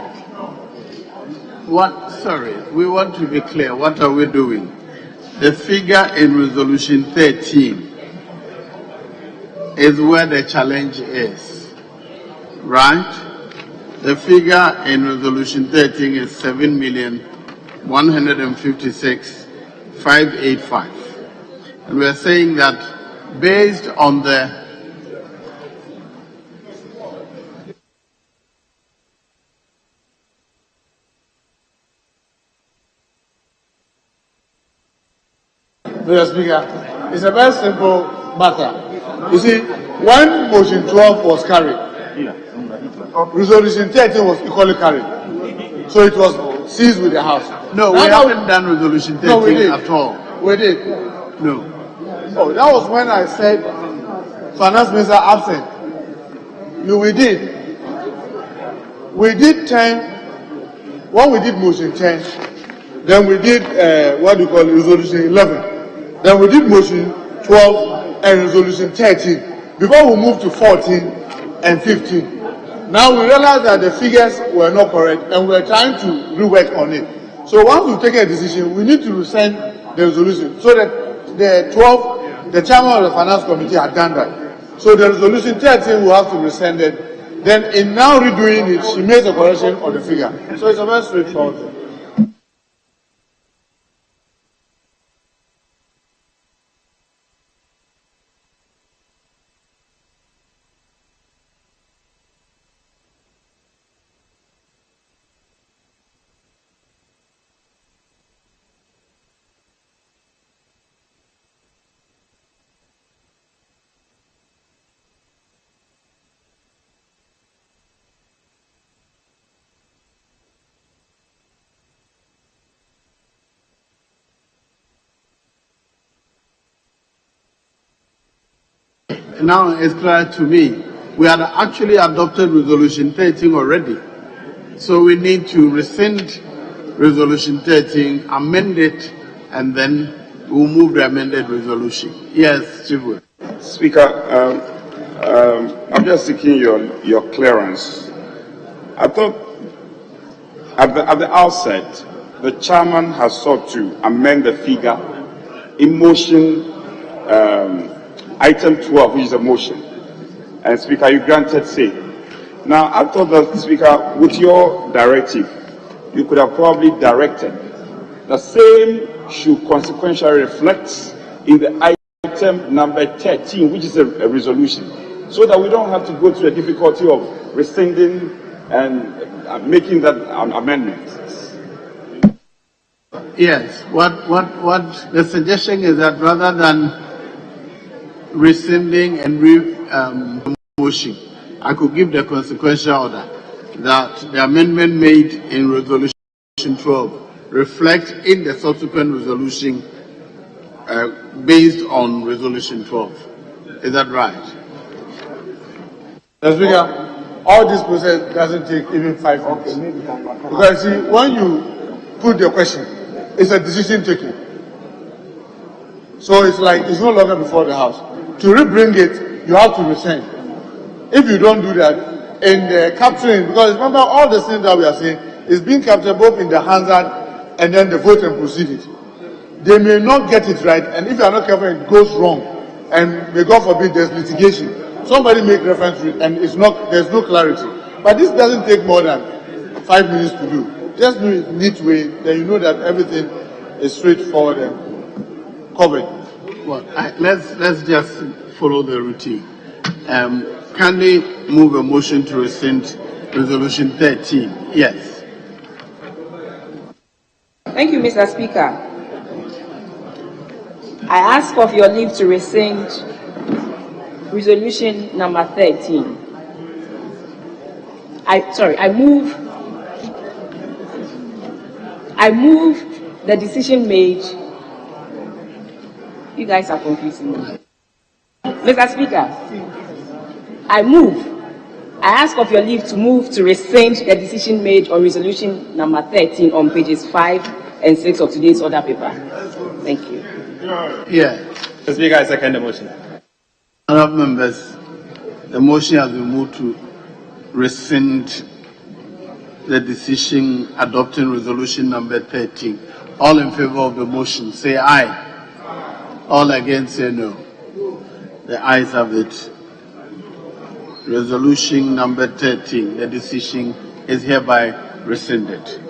Sorry, we want to be clear. What are we doing? The figure in resolution 13 is where the challenge is, right? The figure in resolution 13 is 7,156,585. And we are saying that based on the Mr. Speaker, it's a very simple matter. You see, when motion 12 was carried, resolution 13 was equally carried. So it was seized with the House. No, we haven't done resolution 13 at all. We did. No. Oh, that was when I said finance minister absent. We did. We did 10. When we did motion 10, then we did resolution 11. Then we did motion 12 and resolution 13 before we moved to 14 and 15. Now we realize that the figures were not correct and we're trying to rework on it. So once we take a decision, we need to rescind the resolution so that the chairman of the finance committee had done that. So the resolution 13 will have to rescind it. Then in now redoing it, she makes a correction of the figure. So it's a very straightforward thing. Now it's clear to me. We had actually adopted resolution 13 already. So we need to rescind resolution 13, amend it, and then we'll move the amended resolution. Yes, Chief. Speaker, I'm just seeking your clearance. I thought at the outset, the chairman has sought to amend the figure in motion item 12, which is a motion. And Speaker, you granted say. Now, I thought that, Speaker, with your directive, you could have probably directed the same should consequentially reflect in the item number 13, which is a resolution, so that we don't have to go through the difficulty of rescinding and making that amendment. Yes. What the suggestion is that rather than rescinding and motion, I could give the consequential order that the amendment made in resolution 12 reflect in the subsequent resolution based on resolution 12. Is that right? Mr. Speaker, all this process doesn't take even 5 minutes. Because see, when you put the question, it's a decision taking. So it's like it's no longer before the House. To rebring it, you have to rescind. If you don't do that, in the capturing, because remember all the things that we are saying is being captured both in the Hansard and then they vote and proceed it. They may not get it right, and if you are not careful, it goes wrong, and may God forbid there's litigation. Somebody make reference to it, and there's no clarity. But this doesn't take more than 5 minutes to do. Just do it neat way, then you know that everything is straightforward and covered. Well, let's just follow the routine. Can they move a motion to rescind resolution 13? Yes. Thank you, Mr. Speaker. I ask of your leave to rescind resolution number 13. I move the decision made. You guys are confusing me. Mr. Speaker, I ask of your leave to move to rescind the decision made on resolution number 13 on pages 5 and 6 of today's order paper. Thank you. Yeah. Mr. Speaker, I second the motion. Honourable members, the motion has been moved to rescind the decision adopting resolution number 13. All in favor of the motion, say aye. All against, say no. The ayes have it. Resolution number 13, the decision is hereby rescinded.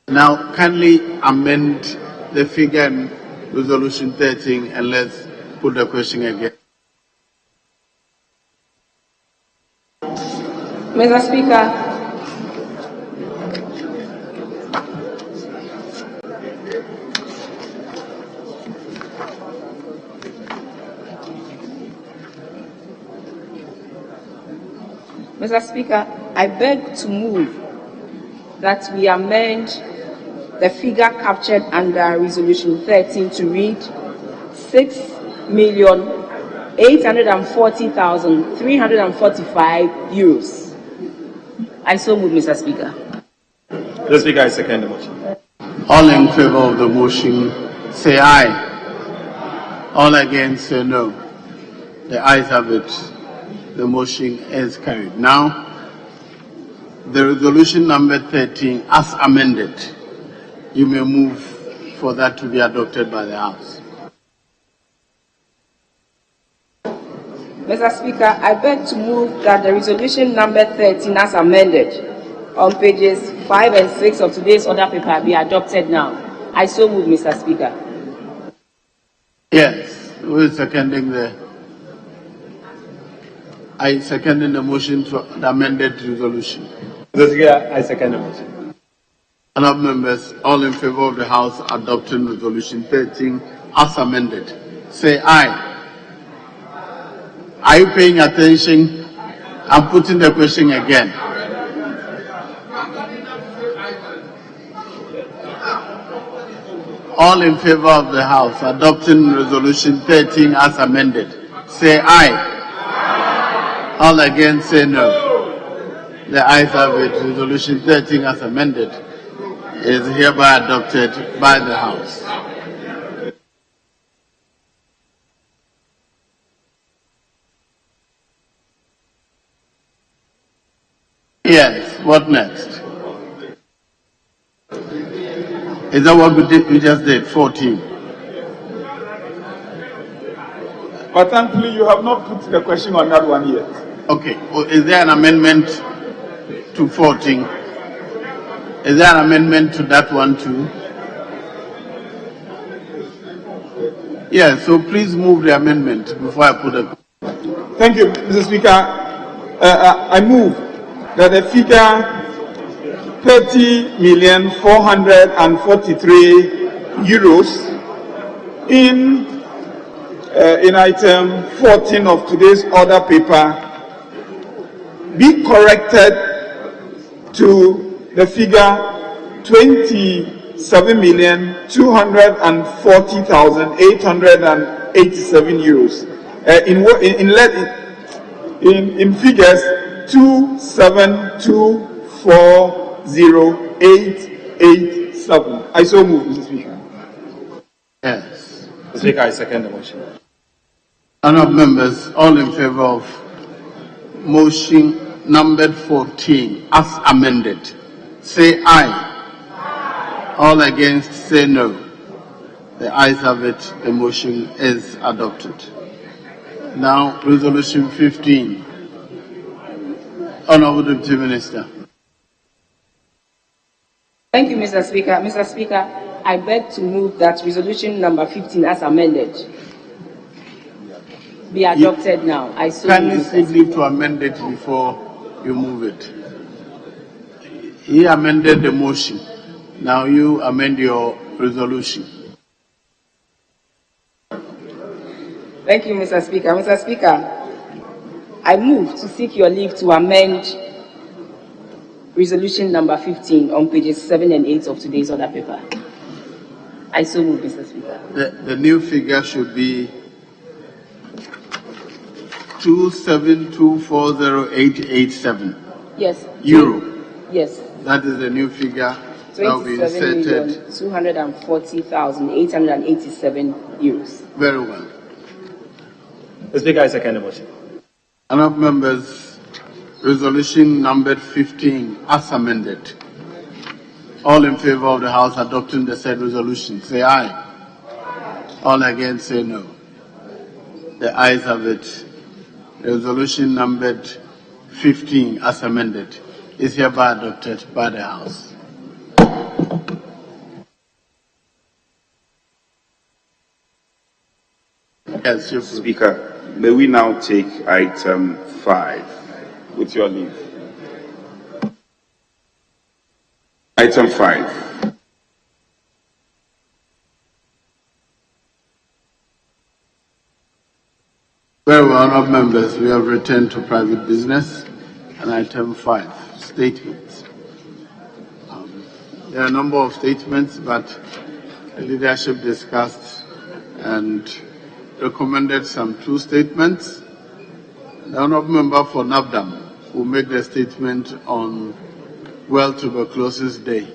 Now, kindly amend the figure in resolution 13 and let's put the question again. Mr. Speaker, I beg to move that we amend the figure captured under resolution 13 to read 6,840,345 euros. I so move, Mr. Speaker. Mr. Speaker, I second the motion. All in favor of the motion, say aye. All against, say no. The ayes have it. The motion is carried. Now, the resolution number 13, as amended, you may move for that to be adopted by the House. Mr. Speaker, I beg to move that the resolution number 13 as amended on pages 5 and 6 of today's order paper be adopted now. I so move, Mr. Speaker. Yes, who is seconding the... I second the motion to the amended resolution. Mr. Speaker, I second the motion. Honourable members, all in favor of the House adopting resolution 13 as amended, say aye. Are you paying attention? I'm putting the question again. All in favor of the House adopting resolution 13 as amended, say aye. All against, say no. The ayes have it. Resolution 13 as amended is hereby adopted by the House. Yes, what next? Is that what we just did? 14. But thankfully, you have not put the question on that one yet. Okay. Well, is there an amendment to 14? Is there an amendment to that one too? Yeah, so please move the amendment before I put it. Thank you, Mr. Speaker. I move that the figure 30,443 euros in item 14 of today's order paper be corrected to the figure 27,240,887 euros. In figures 27240,887. I so move, Mr. Speaker. Yes. Mr. Speaker, I second the motion. Honourable members, all in favor of motion numbered 14 as amended, say aye. All against say no. The ayes have it. The motion is adopted. Now, Resolution 15. Honorable Deputy Minister. Thank you, Mr. Speaker. Mr. Speaker, I beg to move that resolution number 15 as amended be adopted now. I so Kindly move, seek leave to amend it before you move it. He amended the motion. Now you amend your resolution. Thank you, Mr. Speaker. Mr. Speaker, I move to seek your leave to amend resolution number 15 on pages 7 and 8 of today's order paper. I so move, Mr. Speaker. The new figure should be 27240,887. Yes. Euro. Yes. That is the new figure that will be inserted. 27,240,887 euros. Very well. The Speaker, I second the motion. Honourable members, resolution numbered 15 as amended. All in favour of the House adopting the said resolution, say aye. All against, say no. The ayes have it. The resolution numbered 15 as amended is hereby adopted by the House. Yes, Speaker, may we now take item 5, with your leave. Item 5. Very well, honourable members, we have returned to private business and item 5, statements. There are a number of statements, but the leadership discussed and recommended some 2 statements. The honourable member for Nabdam will make the statement on World Tuberculosis Day.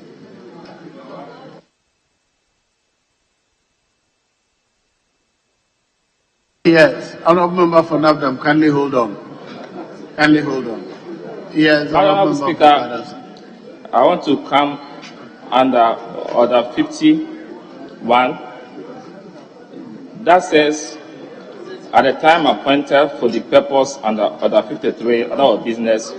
Yes, honourable member for Nabdam, kindly hold on. Kindly hold on. Yes, Honourable Speaker, I want to come under Order 51. That says, at the time appointed for the purpose under Order 53, Order of Business,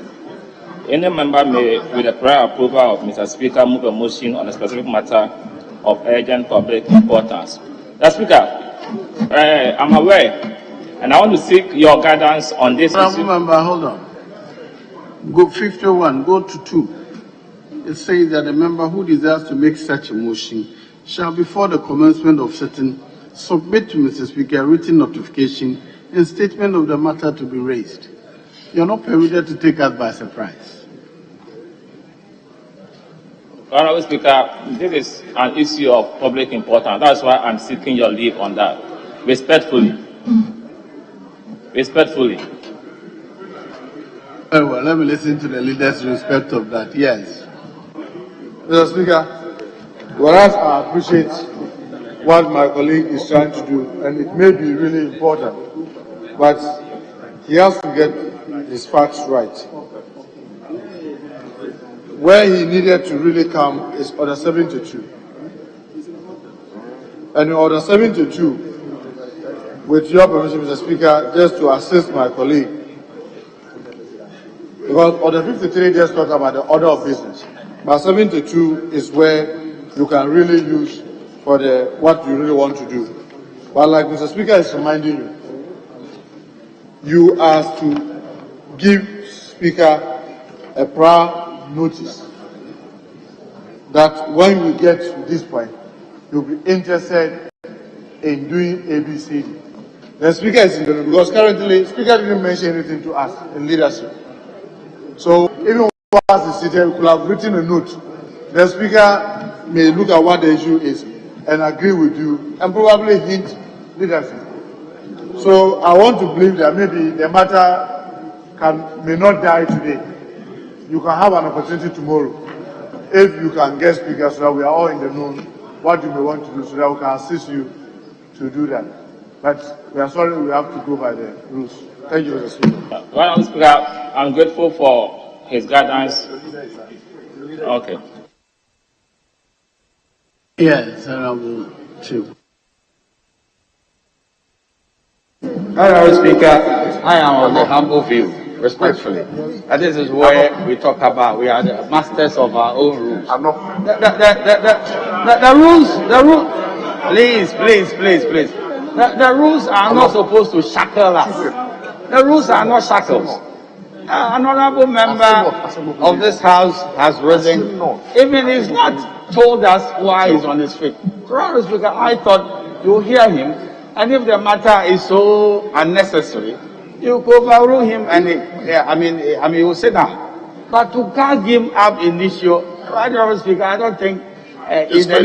any member may, with the prior approval of Mr. Speaker, move a motion on a specific matter of urgent public importance. Mr. Speaker, I'm aware, and I want to seek your guidance on this issue. Member, hold on. Go 51, go to 2. It says that a member who desires to make such a motion shall, before the commencement of sitting, submit to Mr. Speaker a written notification and statement of the matter to be raised. You are not permitted to take us by surprise. Honourable Speaker, this is an issue of public importance. That's why I'm seeking your leave on that. Respectfully. Respectfully. Very well, let me listen to the leader's respect of that. Yes. Mr. Speaker, whereas I appreciate what my colleague is trying to do, and it may be really important, but he has to get his facts right. Where he needed to really come is Order 72. And in Order 72, with your permission, Mr. Speaker, just to assist my colleague, because Order 53 just talk about the order of business, but 72 is where you can really use for the what you really want to do. But like Mr. Speaker is reminding you, you are to give Speaker a prior notice that when we get to this point, you'll be interested in doing ABCD. The Speaker is in the room because currently Speaker didn't mention anything to us in leadership. So even while he's seated, we could have written a note. The Speaker may look at what the issue is and agree with you and probably hint leadership. So I want to believe that maybe the matter may not die today. You can have an opportunity tomorrow if you can get Speaker so that we are all in the know what you may want to do so that we can assist you to do that. But we are sorry we have to go by the rules. Thank you, Mr. Speaker. Well, Speaker, I'm grateful for his guidance. Okay. Yes, Honorable Chief. Honorable Speaker, I am of the humble view, respectfully. And this is where we talk about we are the masters of our own rules. The rules, please. The rules are not supposed to shackle us. The rules are not shackles. An honorable member of this house has risen. Even he's not told us why he's on his feet. Honorable Speaker, I thought you hear him, and if the matter is so unnecessary, you could overrule him, and he will sit down. But to gag him ab initio, Honorable Speaker, I don't think in the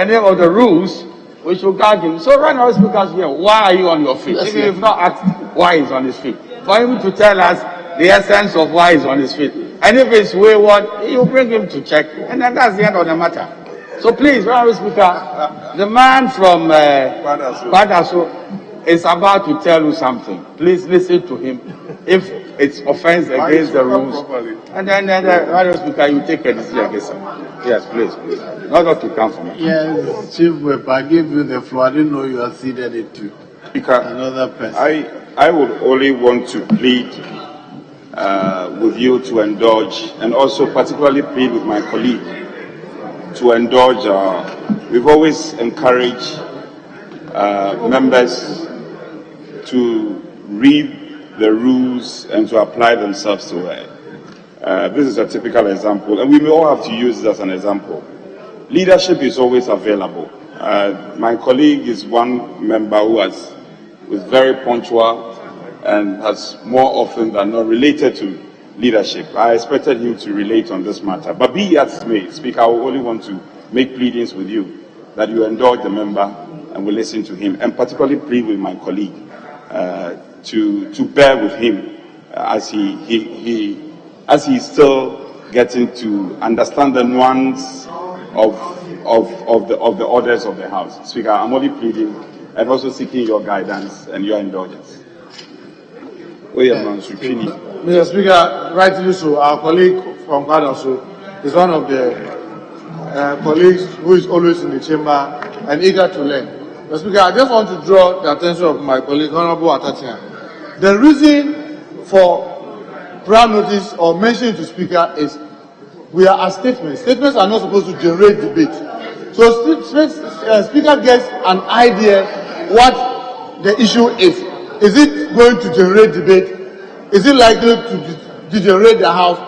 name of the rules we should gag him. So, Honorable Speaker, here, why are you on your feet? If you've not asked why he's on his feet, for him to tell us the essence of why he's on his feet. And if it's wayward, you bring him to check, and then that's the end of the matter. So please, Honorable Speaker, the man from Kwadaso is about to tell you something. Please listen to him. If it's offense against the rules, and then Honorable Speaker, you take a decision against him. Yes, please. Not to come from me. Yes, Chief Whip, I give you the floor. I didn't know you had ceded it to another person. I would only want to plead with you to indulge, and also particularly plead with my colleague to indulge. We've always encouraged members to read the rules and to apply themselves to it. This is a typical example, and we may all have to use this as an example. Leadership is always available. My colleague is one member who is very punctual and has more often than not related to leadership. I expected him to relate on this matter. But be as it may, Speaker, I only want to make pleadings with you that you indulge the member and will listen to him, and particularly plead with my colleague to bear with him as he's still getting to understand the nuance of the orders of the House. Speaker, I'm only pleading and also seeking your guidance and your indulgence. Mr. Speaker, rightly so, our colleague from Kwadaso is one of the colleagues who is always in the chamber and eager to learn. Mr. Speaker, I just want to draw the attention of my colleague, Honorable Atatian. The reason for prior notice or mention to Speaker is we are a statement. Statements are not supposed to generate debate. So Speaker gets an idea what the issue is. Is it going to generate debate? Is it likely to degenerate the House?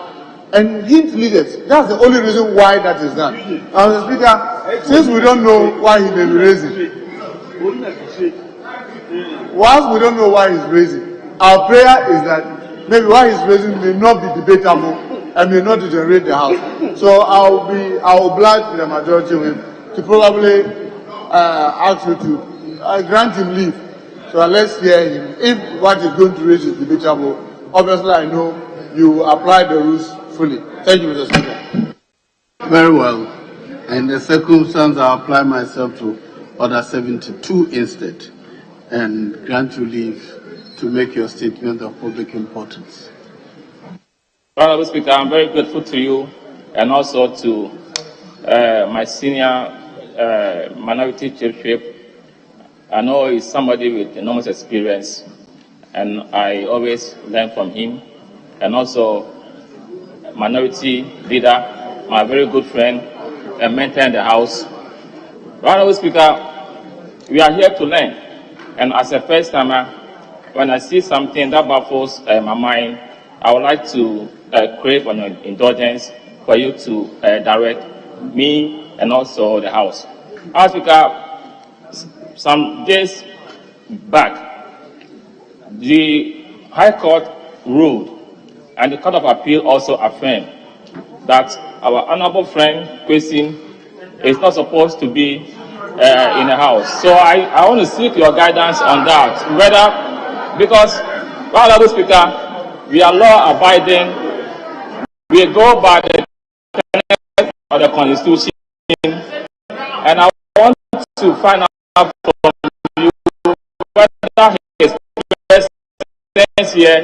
And hint leaders. That's the only reason why that is done. Mr. Speaker, since we don't know why he may be raising, whilst we don't know why he's raising, our prayer is that maybe why he's raising may not be debatable and may not degenerate the House. So I'll oblige the majority whip to probably ask you to grant him leave. So let's hear him. If what is going to raise is debatable, obviously I know you apply the rules fully. Thank you, Mr. Speaker. Very well. In the circumstance, I apply myself to Order 72 instead and grant you leave to make your statement of public importance. Honorable Speaker, I'm very grateful to you and also to my senior minority chiefship. I know he's somebody with enormous experience, and I always learn from him. And also, minority leader, my very good friend, and mentor in the House. Honorable Speaker, we are here to learn. And as a first timer, when I see something that baffles my mind, I would like to crave an indulgence for you to direct me and also the House. Honorable Speaker, some days back, the High Court ruled, and the Court of Appeal also affirmed, that our honorable friend, Kwesi, is not supposed to be in the House. So I want to seek your guidance on that, whether, because, Honorable Speaker, we are law-abiding, we go by the tenets of the Constitution, and I want to find out from you whether his presence here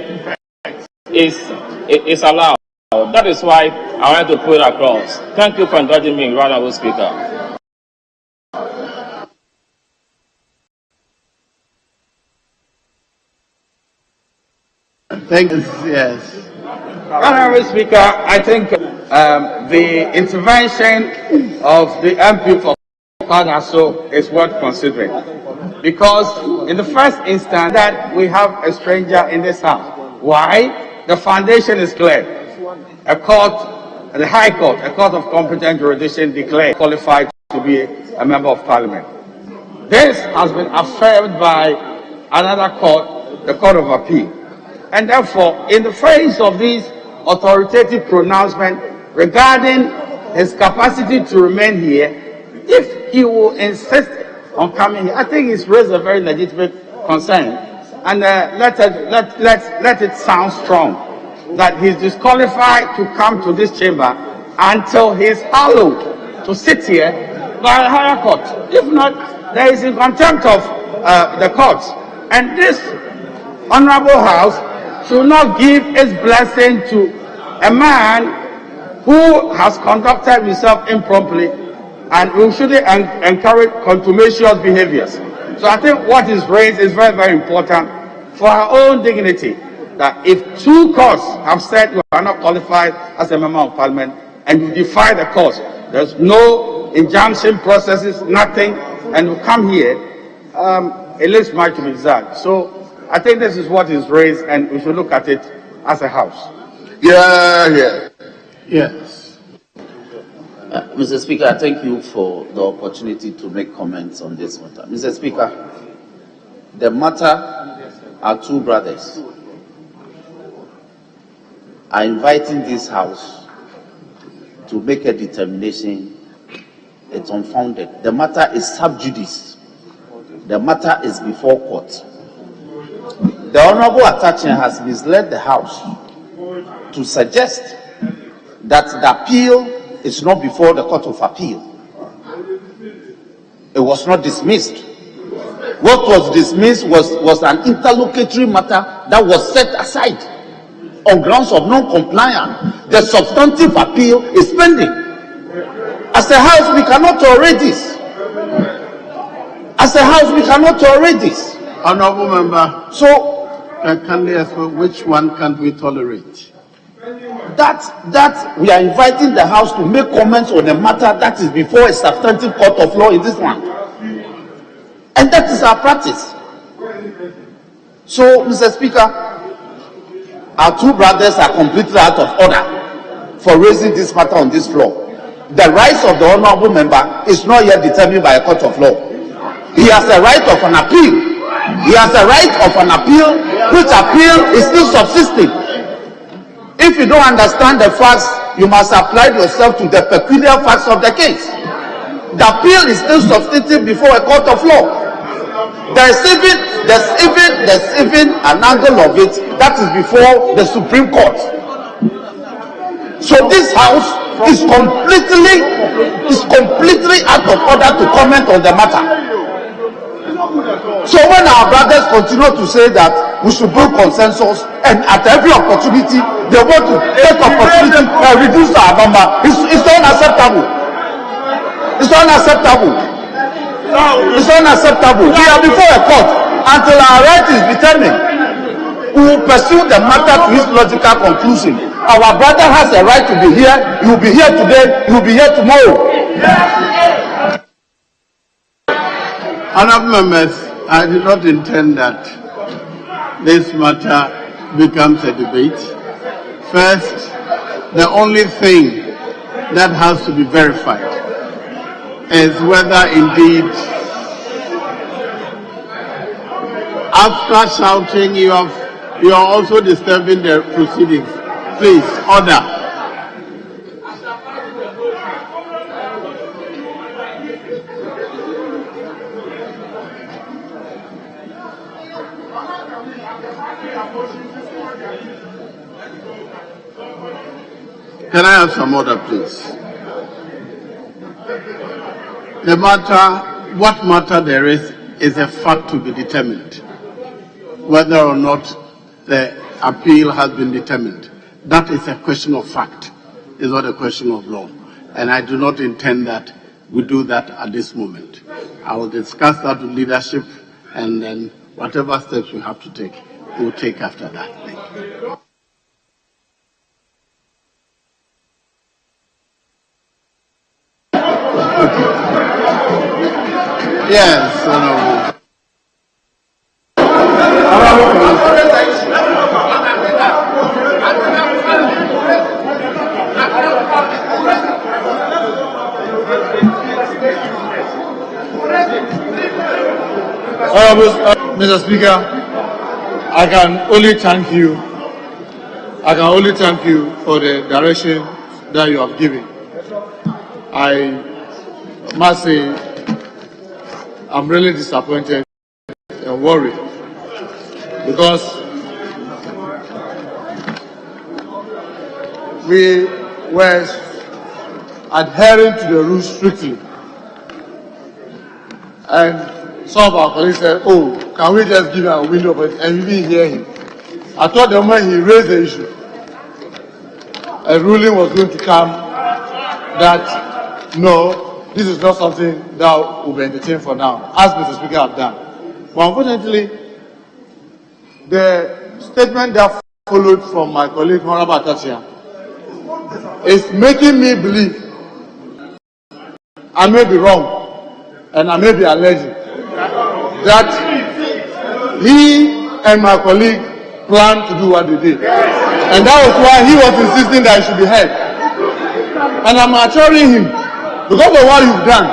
is allowed. That is why I want to put it across. Thank you for indulging me, Honorable Speaker. Thank you. Yes. Honorable Speaker, I think the intervention of the MP for Kanaso is worth considering, because in the first instance that we have a stranger in this house. Why? The foundation is clear. A court, the High Court, a court of competent jurisdiction declared qualified to be a member of Parliament. This has been affirmed by another court, the Court of Appeal. And therefore, in the face of these authoritative pronouncements regarding his capacity to remain here, if he will insist on coming here, I think he's raised a very legitimate concern. And let it sound strong that he's disqualified to come to this chamber until he's hallowed to sit here by a higher court. If not, there is in contempt of the courts. And this honorable house should not give its blessing to a man who has conducted himself improperly, and we shouldn't encourage contumacious behaviors. So I think what is raised is very, very important for our own dignity, that if two courts have said you are not qualified as a member of Parliament and you defy the courts, there's no injunction processes, nothing, and you come here, it leaves much to be desired. So I think this is what is raised, and we should look at it as a house. Yeah. Yes. Mr. Speaker, I thank you for the opportunity to make comments on this matter. Mr. Speaker, the matter are two brothers are inviting this house to make a determination. It's unfounded. The matter is sub judice. The matter is before court. The Honorable Attachment has misled the House to suggest that the appeal is not before the Court of Appeal. It was not dismissed. What was dismissed was an interlocutory matter that was set aside on grounds of non-compliance. The substantive appeal is pending. As a House, we cannot tolerate this. As a House, we cannot tolerate this. Honorable Member. So, can they ask which one can't we tolerate? That we are inviting the House to make comments on a matter that is before a substantive court of law in this land. And that is our practice. So, Mr. Speaker, our two brothers are completely out of order for raising this matter on this floor. The rights of the honorable member is not yet determined by a court of law. He has a right of an appeal. He has a right of an appeal, which appeal is still subsisting. If you don't understand the facts, you must apply yourself to the peculiar facts of the case. The appeal is still subsisting before a court of law. There's even an angle of it that is before the Supreme Court. So this House is completely out of order to comment on the matter. So when our brothers continue to say that we should build consensus, and at every opportunity they want to take opportunity and reduce our number, it's unacceptable. It's unacceptable. It's unacceptable. We are before a court until our right is determined. We will pursue the matter to its logical conclusion. Our brother has a right to be here. He will be here today. He will be here tomorrow. Honorable members, I did not intend that this matter becomes a debate. First, the only thing that has to be verified is whether indeed, after shouting, you are also disturbing the proceedings. Please, order. Can I have some order, please? The matter, what matter there is a fact to be determined. Whether or not the appeal has been determined, that is a question of fact. It's not a question of law. And I do not intend that we do that at this moment. I will discuss that with leadership, and then whatever steps we have to take, will take after that. Thank you. Yes, Mr. Speaker, I can only thank you. I can only thank you for the direction that you have given. I must say, I'm really disappointed and worried because we were adhering to the rules strictly. And some of our colleagues said, oh, can we just give him a window of it? And we didn't hear him. I thought the moment he raised the issue, a ruling was going to come that, no, this is not something that will be entertained for now, as Mr. Speaker have done. But unfortunately, the statement that followed from my colleague, Honorable Atasia, is making me believe I may be wrong and I may be alleged that he and my colleague planned to do what they did. And that was why he was insisting that it should be heard. And I'm assuring him, because of what you've done,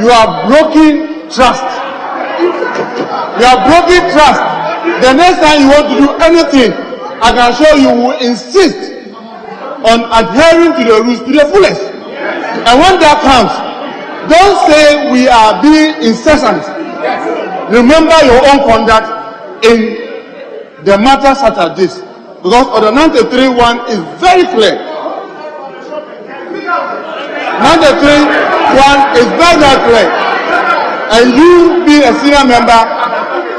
you have broken trust. You have broken trust. The next time you want to do anything, I can assure you will insist on adhering to the rules to the fullest. And when that comes, don't say we are being incessant. Remember your own conduct in the matter such as this, because Order 93.1 is very clear. 93.1 is very clear. And you, being a senior member,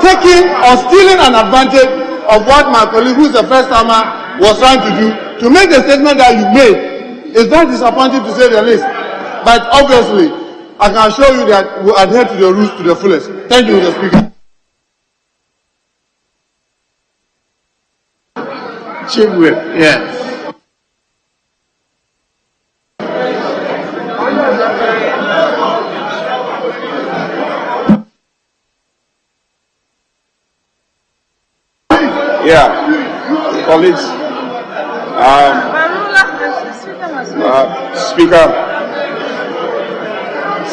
taking or stealing an advantage of what my colleague, who is the first timer, was trying to do, to make the statement that you made, is very disappointing to say the least. But obviously, I can assure you that we adhere to the rules to the fullest. Thank you, Mr. Speaker. Chief Whip, yes. Yeah, colleagues,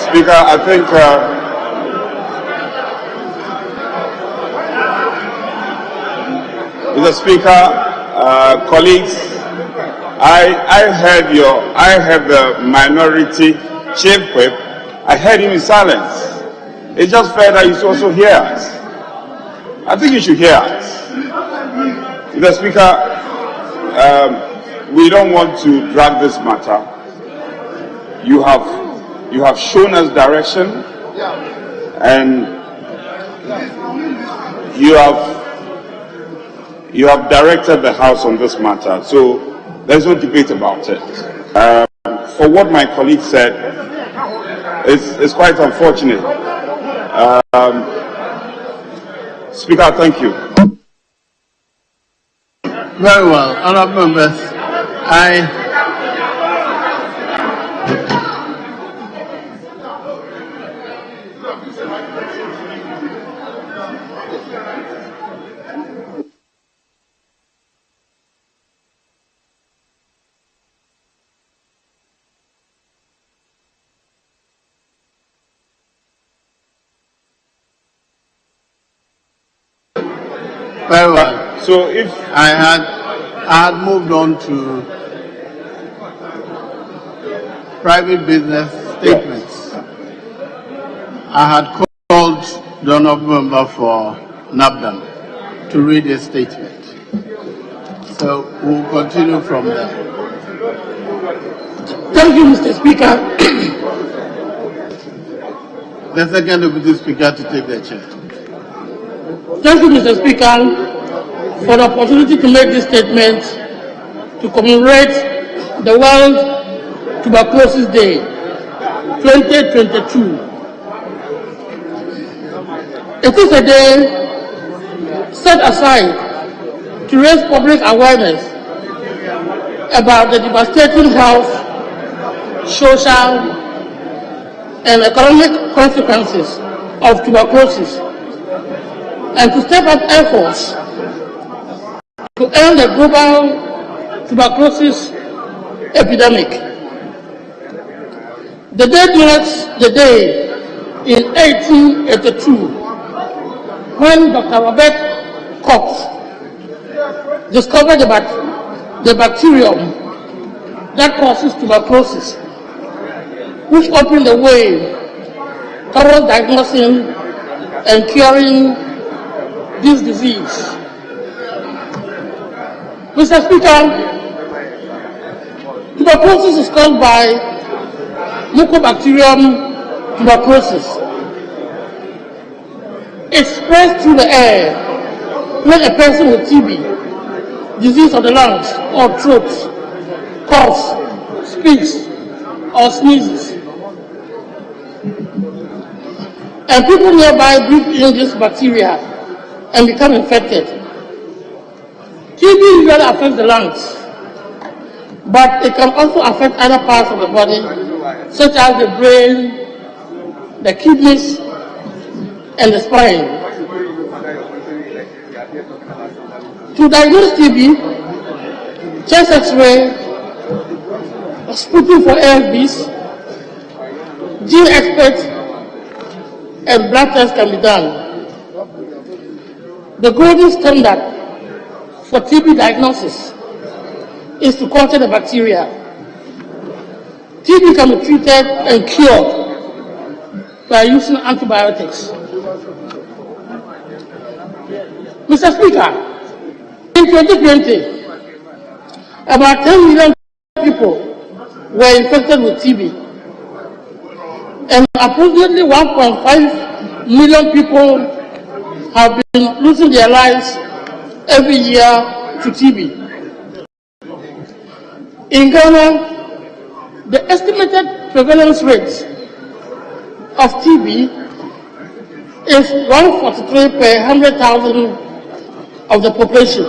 Speaker, I think Mr. Speaker, colleagues, I heard the minority chief whip. I heard him in silence. It's just fair that you should also hear us. I think you should hear us. Mr. Speaker, we don't want to drag this matter. You have shown us direction, and you have directed the House on this matter. So there's no debate about it. For what my colleague said, it's quite unfortunate. Speaker, thank you. Very well, honourable members. Very well. So if I had moved on to private business statements. I had called the honourable member for NABDAN to read a statement. So we'll continue from there. Thank you, Mr. Speaker. The second deputy speaker to take the chair. Thank you, Mr. Speaker, for the opportunity to make this statement to commemorate the World Tuberculosis Day 2022. It is a day set aside to raise public awareness about the devastating health, social, and economic consequences of tuberculosis, and to step up efforts to end the global tuberculosis epidemic. The date marks the day in 1882 when Dr. Robert Koch discovered the bacterium that causes tuberculosis, which opened the way towards diagnosing and curing this disease. Mr. Speaker, tuberculosis is caused by Mycobacterium tuberculosis. It spreads through the air when a person with TB, disease of the lungs or throat, coughs, speaks, or sneezes. And people nearby breathe in this bacteria and become infected. TB usually affects the lungs, but it can also affect other parts of the body, such as the brain, the kidneys, and the spine. To diagnose TB, chest X-ray, sputum for AFBs, gene expert, and blood tests can be done. The golden standard for TB diagnosis is to culture the bacteria. TB can be treated and cured by using antibiotics. Mr. Speaker, in 2020, about 10 million people were infected with TB, and approximately 1.5 million people have been losing their lives every year to TB. In Ghana, the estimated prevalence rate of TB is 143 per 100,000 of the population.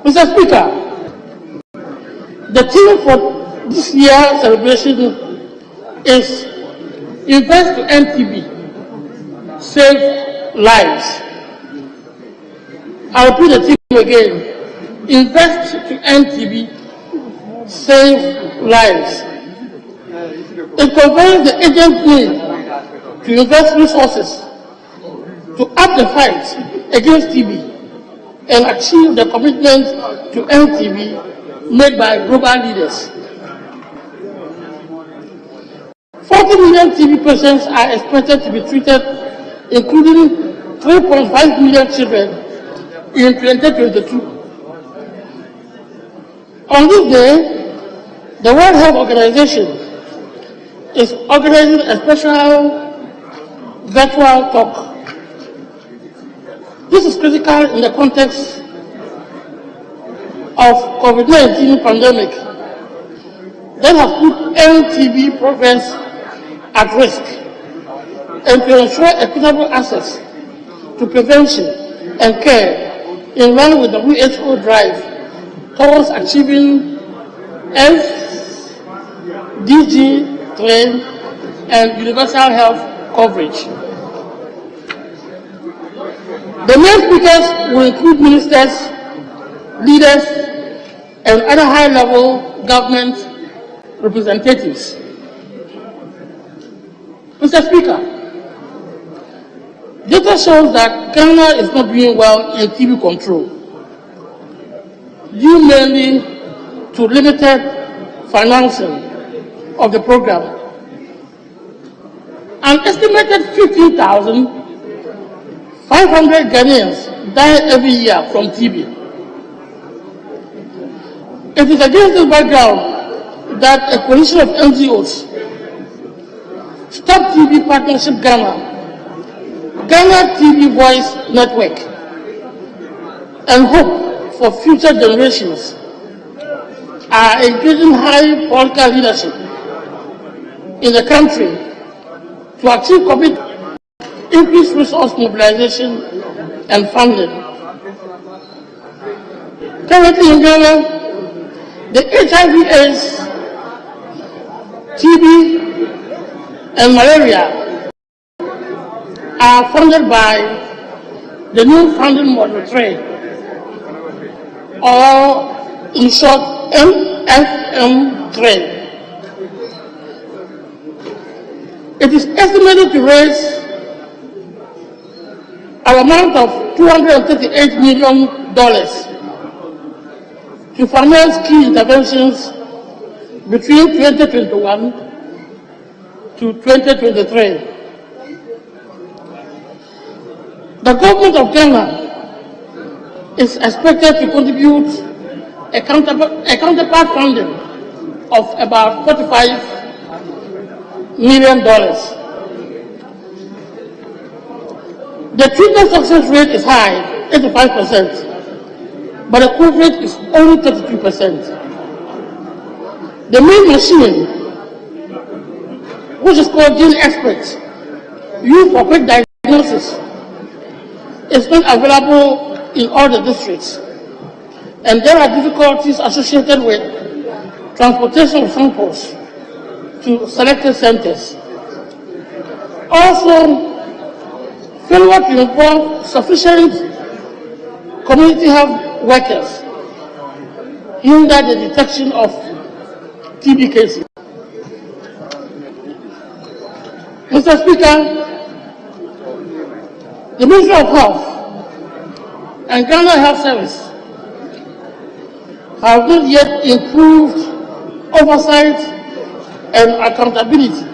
Mr. Speaker, the theme for this year's celebration is Invest to End TB, Save Lives. I'll repeat the theme again. Invest to end TB, save lives. It conveys the urgent need to invest resources to up the fight against TB and achieve the commitment to end TB made by global leaders. 40 million TB patients are expected to be treated, including 3.5 million children in 2022. On this day, the World Health Organization is organizing a special virtual talk. This is critical in the context of COVID-19 pandemic that has put NTB progress at risk, and to ensure equitable access to prevention and care in line with the WHO drive towards achieving SDG 3 and universal health coverage. The main speakers will include ministers, leaders, and other high-level government representatives. Mr. Speaker, data shows that Ghana is not doing well in TB control, due mainly to limited financing of the program. An estimated 15,500 Ghanaians die every year from TB. It is against this background that a coalition of NGOs, Stop TB Partnership Ghana, Ghana TB Voice Network, and Hope for Future Generations are engaging high political leadership in the country to achieve commitment increased resource mobilization and funding. Currently in Ghana, the HIV/AIDS, TB, and malaria are funded by the new funding model 3, or in short, MFM3. It is estimated to raise an amount of $238 million to finance key interventions between 2021 to 2023. The government of Ghana is expected to contribute a counterpart funding of about $45 million. The treatment success rate is high, 85%, but the coverage is only 32%. The main machine, which is called Gene Expert, used for quick diagnosis, is not available in all the districts, and there are difficulties associated with transportation of samples to selected centers. Also, failure to involve sufficient community health workers hinder the detection of TB cases. Mr. Speaker, the Ministry of Health and Ghana Health Service have not yet improved oversight and accountability,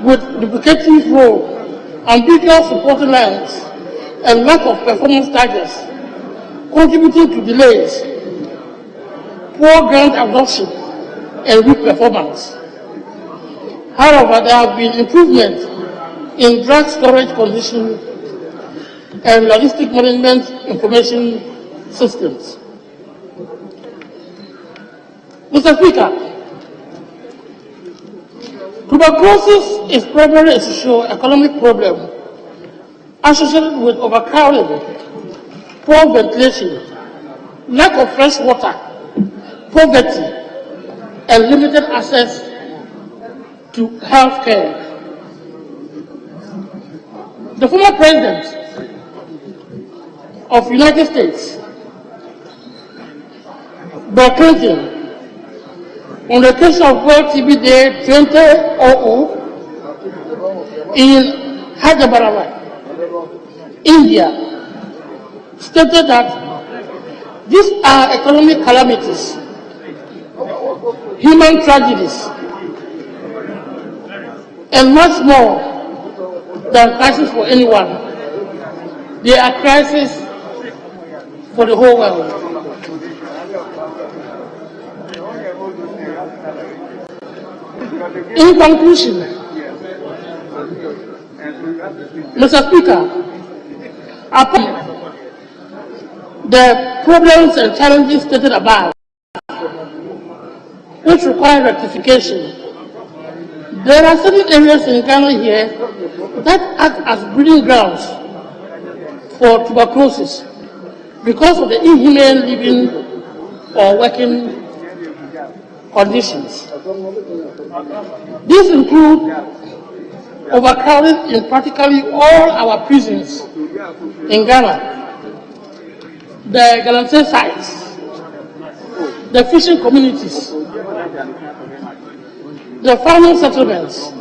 with duplicative role, ambiguous supporting lines, and lack of performance targets contributing to delays, poor grant absorption, and weak performance. However, there have been improvements in drug storage conditions and logistic management information systems. Mr. Speaker, tuberculosis is primarily a socio-economic problem associated with overcrowding, poor ventilation, lack of fresh water, poverty, and limited access to health care. The former president of the United States, Bill Clinton, on the occasion of World TB Day 2000 in Hyderabad, India, stated that these are economic calamities, human tragedies, and much more than crisis for anyone. They are crisis for the whole world. In conclusion, Mr. Speaker, upon the problems and challenges stated above, which require rectification, there are certain areas in Ghana here that act as breeding grounds for tuberculosis because of the inhumane living or working conditions. These include overcrowding in practically all our prisons in Ghana, the Galante sites, the fishing communities, the farming settlements,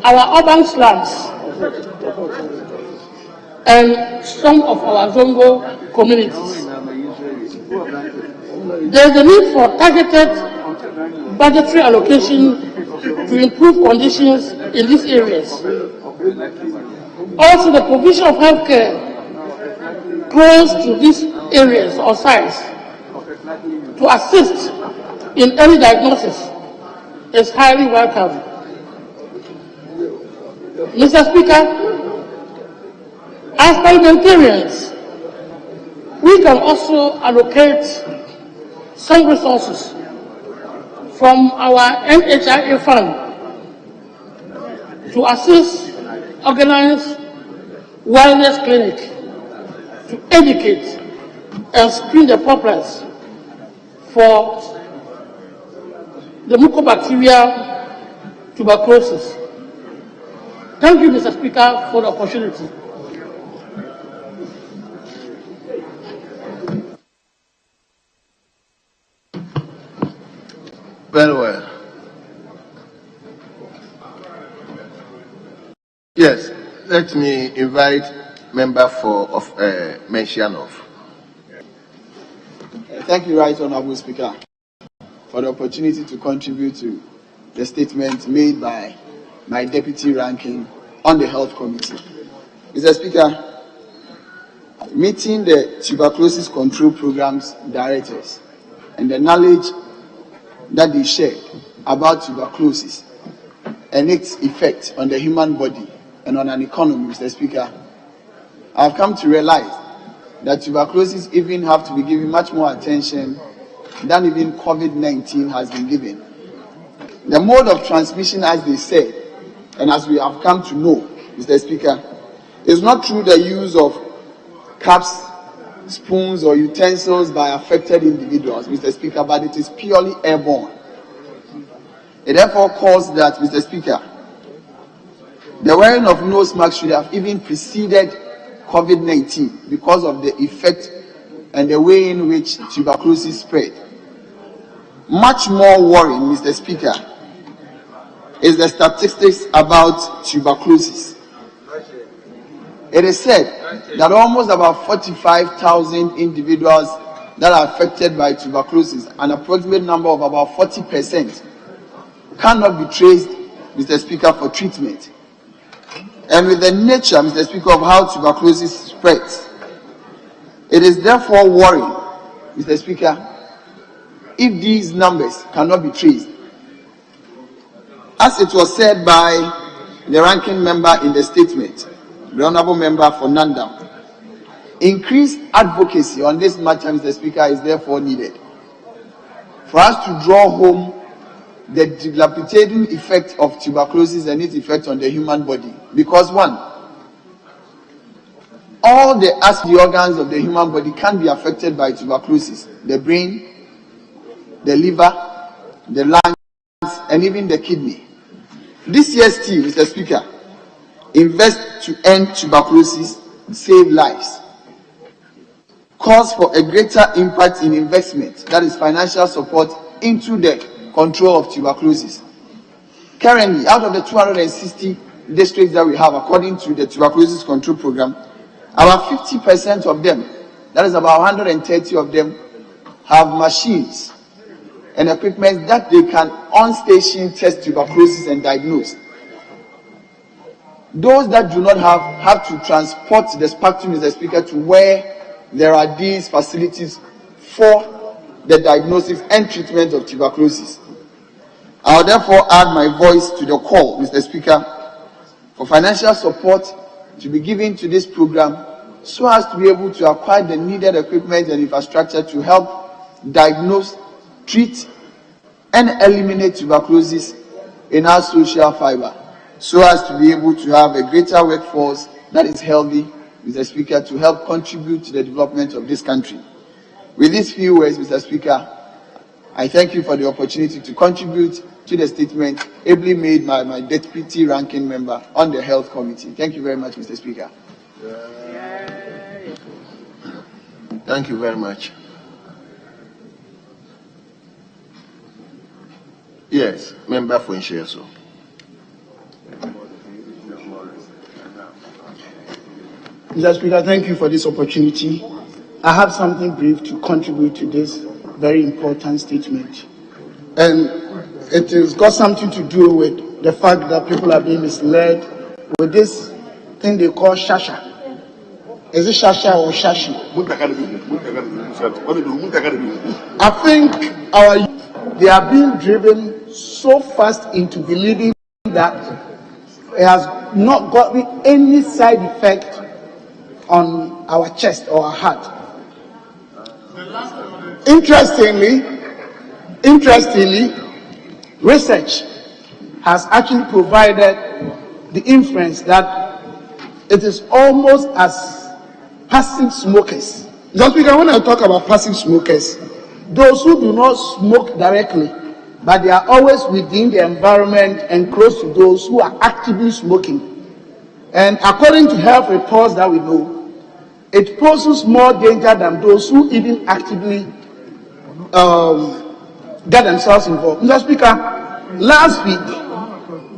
our urban slums, and some of our Zongo communities. There is a need for targeted budgetary allocation to improve conditions in these areas. Also, the provision of health care close to these areas or sites to assist in early diagnosis is highly welcome. Mr. Speaker, as parliamentarians, we can also allocate some resources from our NHIA fund to assist organize wellness clinic to educate and screen the populace for the Mycobacterial tuberculosis. Thank you, Mr. Speaker, for the opportunity. Very well. Yes, let me invite member of Mentionov. Thank you, Right Honorable Speaker, for the opportunity to contribute to the statement made by my deputy ranking on the Health Committee. Mr. Speaker, meeting the tuberculosis control programs directors and the knowledge that they share about tuberculosis and its effect on the human body and on an economy, Mr. Speaker, I've come to realize that tuberculosis even have to be given much more attention than even COVID-19 has been given. The mode of transmission, as they said, and as we have come to know, Mr. Speaker, is not through the use of cups, spoons, or utensils by affected individuals, Mr. Speaker, but it is purely airborne. It therefore calls that, Mr. Speaker, the wearing of nose masks should have even preceded COVID-19 because of the effect and the way in which tuberculosis spread. Much more worrying, Mr. Speaker, is the statistics about tuberculosis. It is said that almost about 45,000 individuals that are affected by tuberculosis, an approximate number of about 40%, cannot be traced, Mr. Speaker, for treatment. And with the nature, Mr. Speaker, of how tuberculosis spreads, it is therefore worrying, Mr. Speaker, if these numbers cannot be traced. As it was said by the ranking member in the statement, the Honourable Member for Nandam, increased advocacy on this matter, Mr. Speaker, is therefore needed for us to draw home the debilitating effect of tuberculosis and its effect on the human body. Because one, all the organs of the human body can be affected by tuberculosis: the brain, the liver, the lungs, and even the kidney. This year's team, Mr. Speaker, invest to end tuberculosis, save lives, calls for a greater impact in investment, that is financial support, into the control of tuberculosis. Currently, out of the 260 districts that we have, according to the tuberculosis control program, about 50% of them, that is about 130 of them, have machines and equipment that they can on-station test tuberculosis and diagnose. Those that do not have to transport the spectrum, Mr. Speaker, to where there are these facilities for the diagnosis and treatment of tuberculosis. I will therefore add my voice to the call, Mr. Speaker, for financial support to be given to this program so as to be able to acquire the needed equipment and infrastructure to help diagnose, treat, and eliminate tuberculosis in our social fiber, so as to be able to have a greater workforce that is healthy, Mr. Speaker, to help contribute to the development of this country. With these few words, Mr. Speaker, I thank you for the opportunity to contribute to the statement ably made by my deputy ranking member on the Health Committee. Thank you very much, Mr. Speaker. Thank you very much. Yes, member for Insheso. Mr. Speaker, thank you for this opportunity. I have something brief to contribute to this very important statement. And it has got something to do with the fact that people are being misled with this thing they call shasha. Is it shasha or shashi? I think our youth, they are being driven so fast into believing that it has not got any side effect on our chest or our heart. Interestingly, research has actually provided the inference that it is almost as passive smokers. Mr. Speaker, when I talk about passive smokers, those who do not smoke directly, but they are always within the environment and close to those who are actively smoking. And according to health reports that we know, it poses more danger than those who even actively get themselves involved. Mr. Speaker, last week,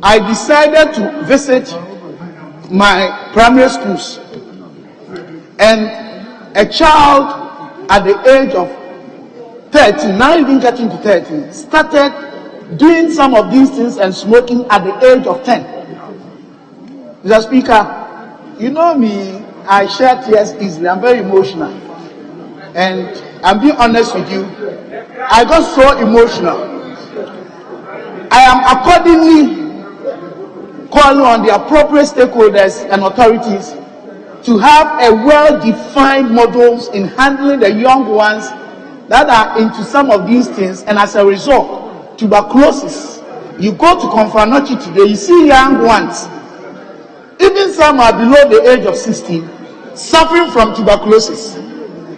I decided to visit my primary schools, and a child at the age of 13, now even getting to 13, started doing some of these things and smoking at the age of 10. Mr. Speaker, you know me, I share tears easily. I'm very emotional. And I'm being honest with you, I got so emotional. I am accordingly calling on the appropriate stakeholders and authorities to have a well-defined models in handling the young ones that are into some of these things, and as a result, tuberculosis. You go to Konfanochi today, you see young ones, even some are below the age of 16, suffering from tuberculosis.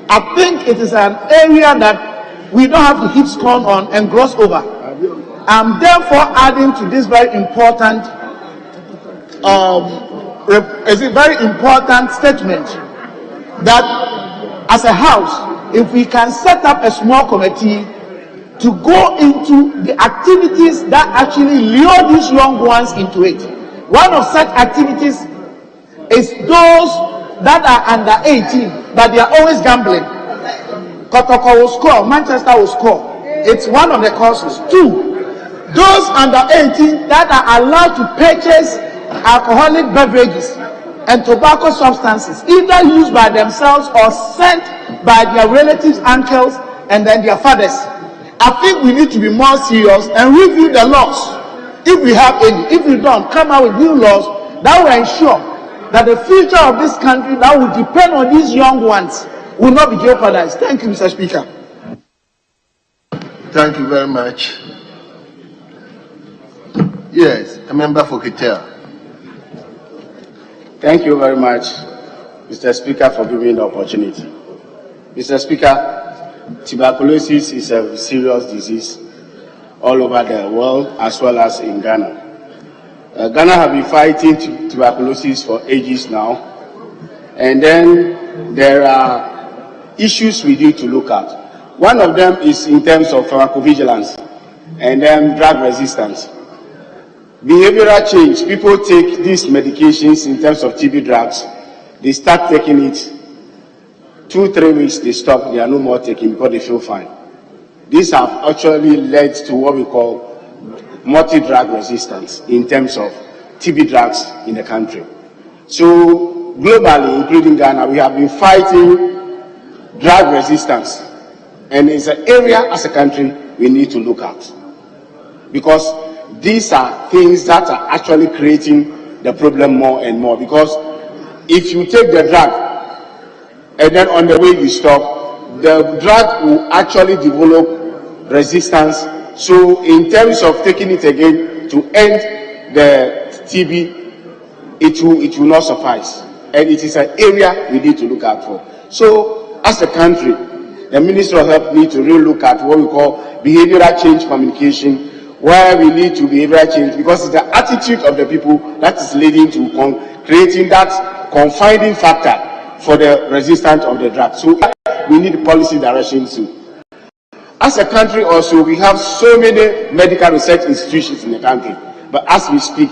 I think it is an area that we don't have to hit scorn on and gloss over. I'm therefore adding to this very important statement that as a house, if we can set up a small committee to go into the activities that actually lure these young ones into it. One of such activities is those that are under 18, but they are always gambling. Kotoko will score, Manchester will score. It's one of the causes. 2, those under 18 that are allowed to purchase alcoholic beverages and tobacco substances, either used by themselves or sent by their relatives, uncles, and then their fathers. I think we need to be more serious and review the laws, if we have any. If we don't, come out with new laws that will ensure that the future of this country that will depend on these young ones will not be jeopardized. Thank you, Mr. Speaker. Thank you very much. Yes, a member for Kitel. Thank you very much, Mr. Speaker, for giving me the opportunity. Mr. Speaker, tuberculosis is a serious disease all over the world as well as in Ghana. Ghana have been fighting tuberculosis for ages now, and then there are issues we need to look at. One of them is in terms of pharmacovigilance and then drug resistance. Behavioral change. People take these medications in terms of TB drugs. They start taking it. 2-3 weeks, they stop. They are no more taking because they feel fine. These have actually led to what we call multi-drug resistance in terms of TB drugs in the country. So globally, including Ghana, we have been fighting drug resistance. And it's an area as a country we need to look at. Because these are things that are actually creating the problem more and more. Because if you take the drug and then on the way you stop, the drug will actually develop resistance. So in terms of taking it again to end the TB, it will not suffice. And it is an area we need to look out for. So as a country, the Ministry of Health needs to really look at what we call behavioral change communication, where we need to behavioral change, because it's the attitude of the people that is leading to creating that confining factor for the resistance of the drug. So we need policy direction too. As a country also, we have so many medical research institutions in the country, but as we speak,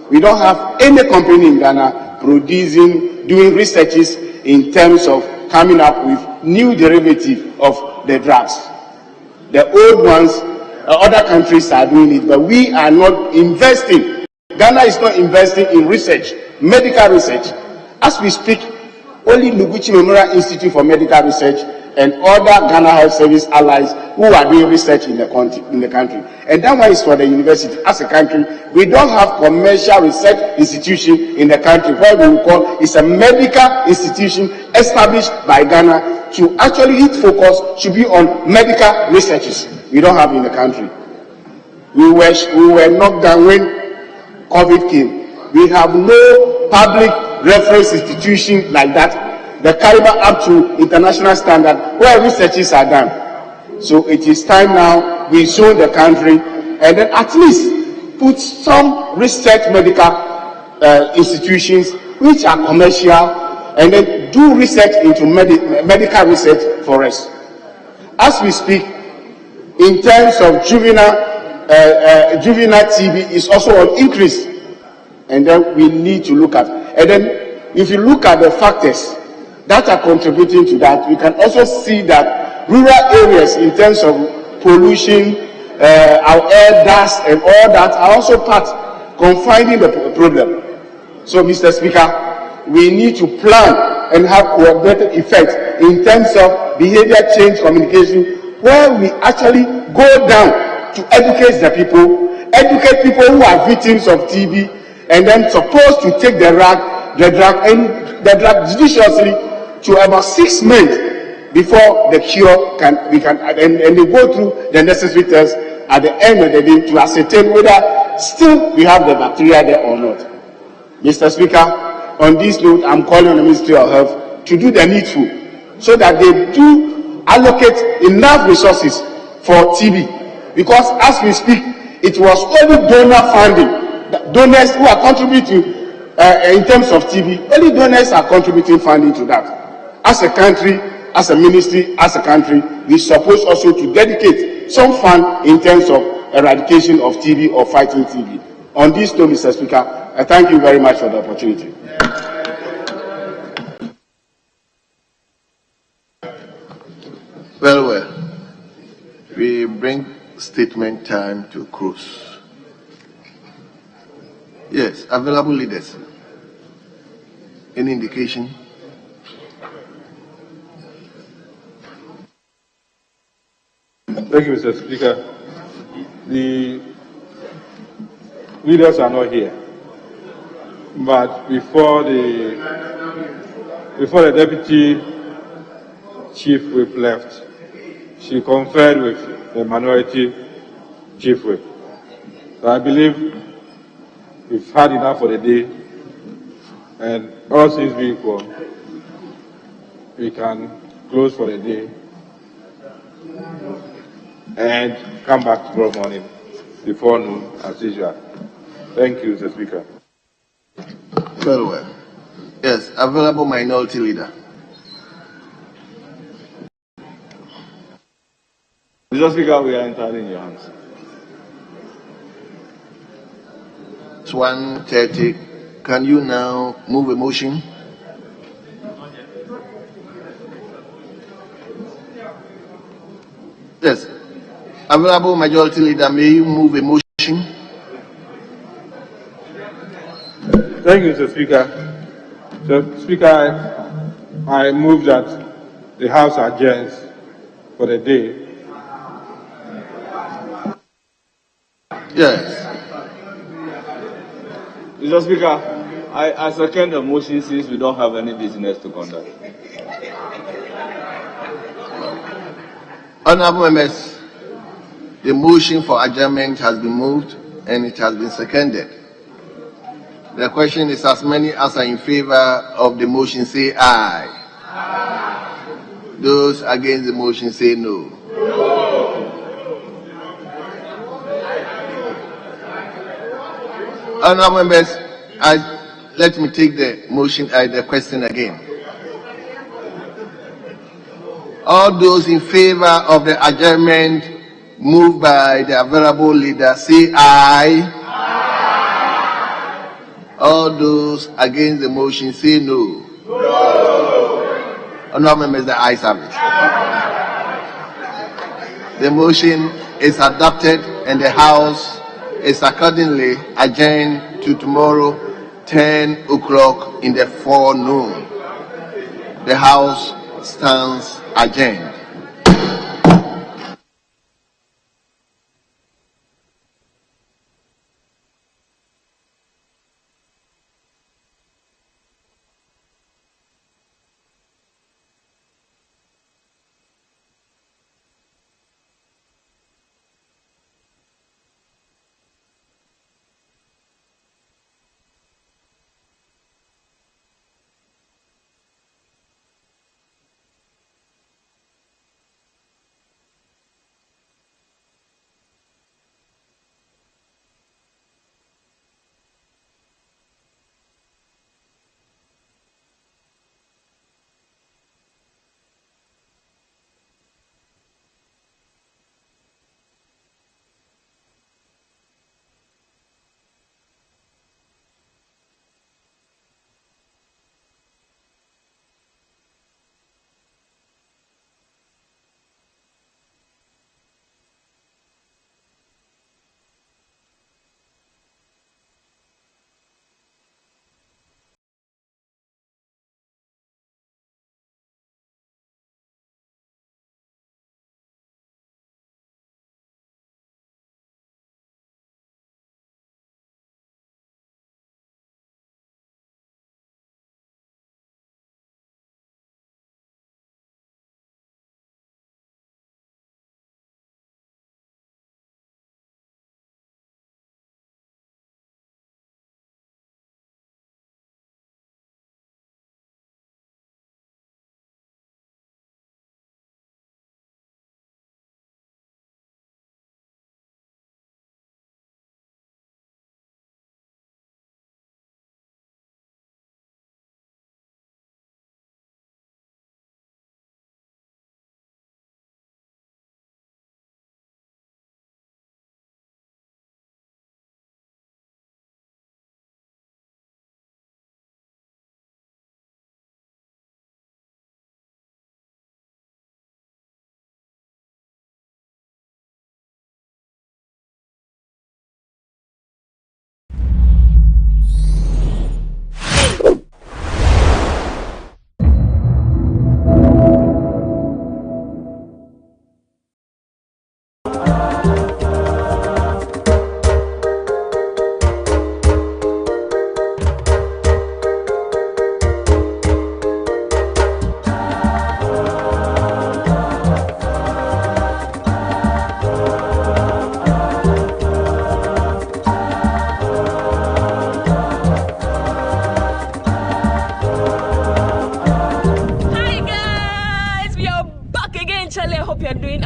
we don't have any company in Ghana doing researches in terms of coming up with new derivative of the drugs. The old ones, other countries are doing it, but we are not investing. Ghana is not investing in research, medical research. As we speak, only Noguchi Memorial Institute for Medical Research and other Ghana Health Service allies who are doing research in the country. And that one is for the university. As a country, we don't have commercial research institution in the country. What we will call is a medical institution established by Ghana to actually its focus should be on medical researches. We don't have in the country. We were knocked down when COVID came. We have no public reference institution like that, the caliber up to international standard where researches are done. So it is time now we show the country and then at least put some research medical institutions which are commercial and then do research into medical research for us. As we speak, in terms of juvenile TB is also on increase, and then we need to look at. And then if you look at the factors that are contributing to that, we can also see that rural areas in terms of pollution, our air dust and all that are also part confining the problem. So, Mr. Speaker, we need to plan and have coordinated effect in terms of behavior change communication, where we actually go down to educate the people who are victims of TB, and then supposed to take the drug judiciously to about 6 months before the cure and they go through the necessary tests at the end of the day to ascertain whether still we have the bacteria there or not. Mr. Speaker, on this note, I'm calling on the Ministry of Health to do the needful so that they do allocate enough resources for TB. Because as we speak, it was only donor funding. Donors who are contributing in terms of TB, only donors are contributing funding to that. As a country, as a ministry, as a country, we suppose also to dedicate some fund in terms of eradication of TB or fighting TB. On this note, Mr. Speaker, I thank you very much for the opportunity. Well, we bring statement time to close. Yes, available leaders. Any indication? Thank you, Mr. Speaker. The leaders are not here, but before the Deputy Chief Whip left, she conferred with the Minority Chief Whip. So I believe we've had enough for the day, and all things being equal, we can close for the day and come back tomorrow morning before noon as usual. Thank you, Mr. Speaker. Very well. Yes, available minority leader. Mr. Speaker, we are entirely in your hands. It's 1:30. Can you now move a motion? Yes. Available majority leader, may you move a motion? Thank you, Mr. Speaker. Mr. Speaker, I move that the House adjourns for the day. Yes. Mr. Speaker, I second the motion since we don't have any business to conduct. Honorable members, the motion for adjournment has been moved and it has been seconded. The question is, as many as are in favor of the motion say aye. Aye. Those against the motion say no. Honorable members, let me take the motion, the question again. All those in favor of the adjournment moved by the available leader say aye. Aye. All those against the motion say no. No. Honorable members, the ayes have it. The motion is adopted and the House is accordingly adjourned to tomorrow 10 o'clock in the forenoon. The House stands adjourned.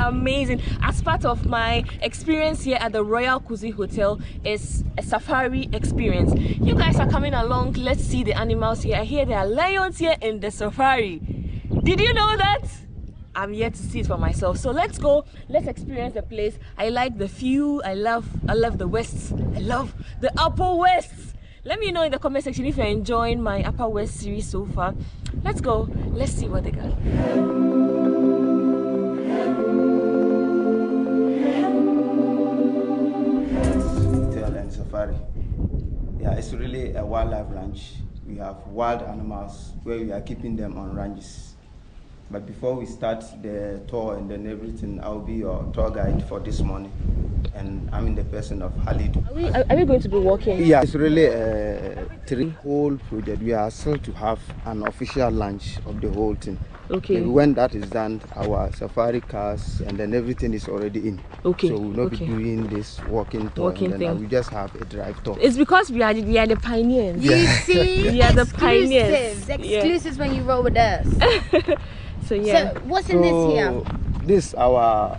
amazing. As part of my experience here at the Royal Kuzi Hotel is a safari experience. You guys are coming along. Let's see the animals here. I hear there are lions here in the safari. Did you know that? I'm yet to see it for myself. So let's go. Let's experience the place. I like the view. I love the West. I love the Upper West. Let me know in the comment section if you're enjoying my Upper West series so far. Let's go. Let's see what they got. Hotel and safari. Yeah, it's really a wildlife ranch. We have wild animals where we are keeping them on ranches. But before we start the tour and then everything, I'll be your tour guide for this morning. And I'm in the person of Halidu. Are we going to be walking? Yeah, it's really a whole project. We are still to have an official launch of the whole thing. Okay. Maybe when that is done, our safari cars and then everything is already in. Okay. So we'll not be doing this walking tour. Walking and then thing. We just have a drive tour. It's because we are the pioneers. You see? We are the pioneers. Exclusives when you roll with us. So yeah. So what's in this here? This is our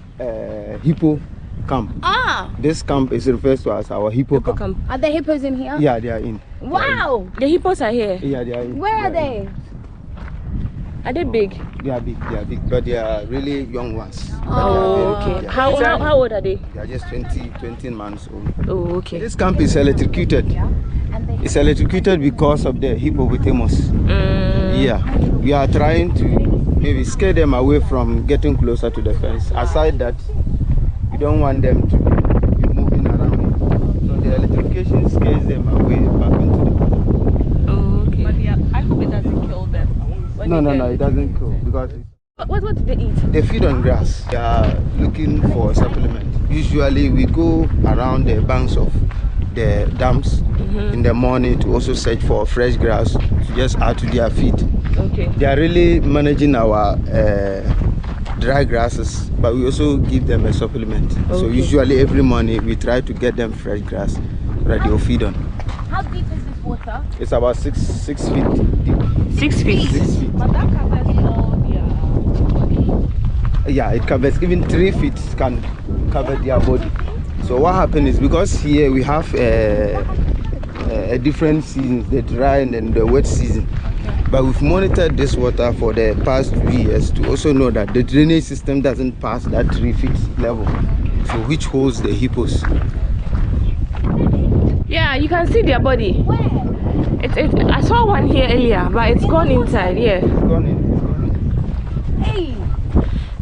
hippo camp. Ah. This camp is referred to as our hippo camp. Are there hippos in here? Yeah, they are in. Wow. The hippos are here. Yeah, they are in. Where are they? Are they big? They are big, but they are really young ones. Oh, okay. How old are they? They are just 20 months old. Oh, okay. This camp is electrocuted. It's electrocuted because of the hippopotamus. Yeah, we are trying to maybe scare them away from getting closer to the fence. Aside that, we don't want them to be moving around. So the electrification scares them away back into the water. Oh, okay. But yeah, I hope it doesn't kill them. No, it doesn't kill because what do they eat? they feed on grass. They are looking for supplement. Usually we go around the banks of the dams in the morning to also search for fresh grass to just add to their feed. Okay. They are really managing our dry grasses, but we also give them a supplement. So Okay. usually every morning we try to get them fresh grass that they will feed on. How deep is this water? It's about 6 feet deep. 6 feet? 6 feet. But that covers all their... Yeah, it covers, even 3 feet can cover their body. So what happens is, because here we have a different seasons, the dry and then the wet season. But we've monitored this water for the past 3 years to also know that the drainage system doesn't pass that 3 feet level, so which holds the hippos. Yeah, you can see their body. I saw one here earlier, but it's gone inside. Yeah. Hey.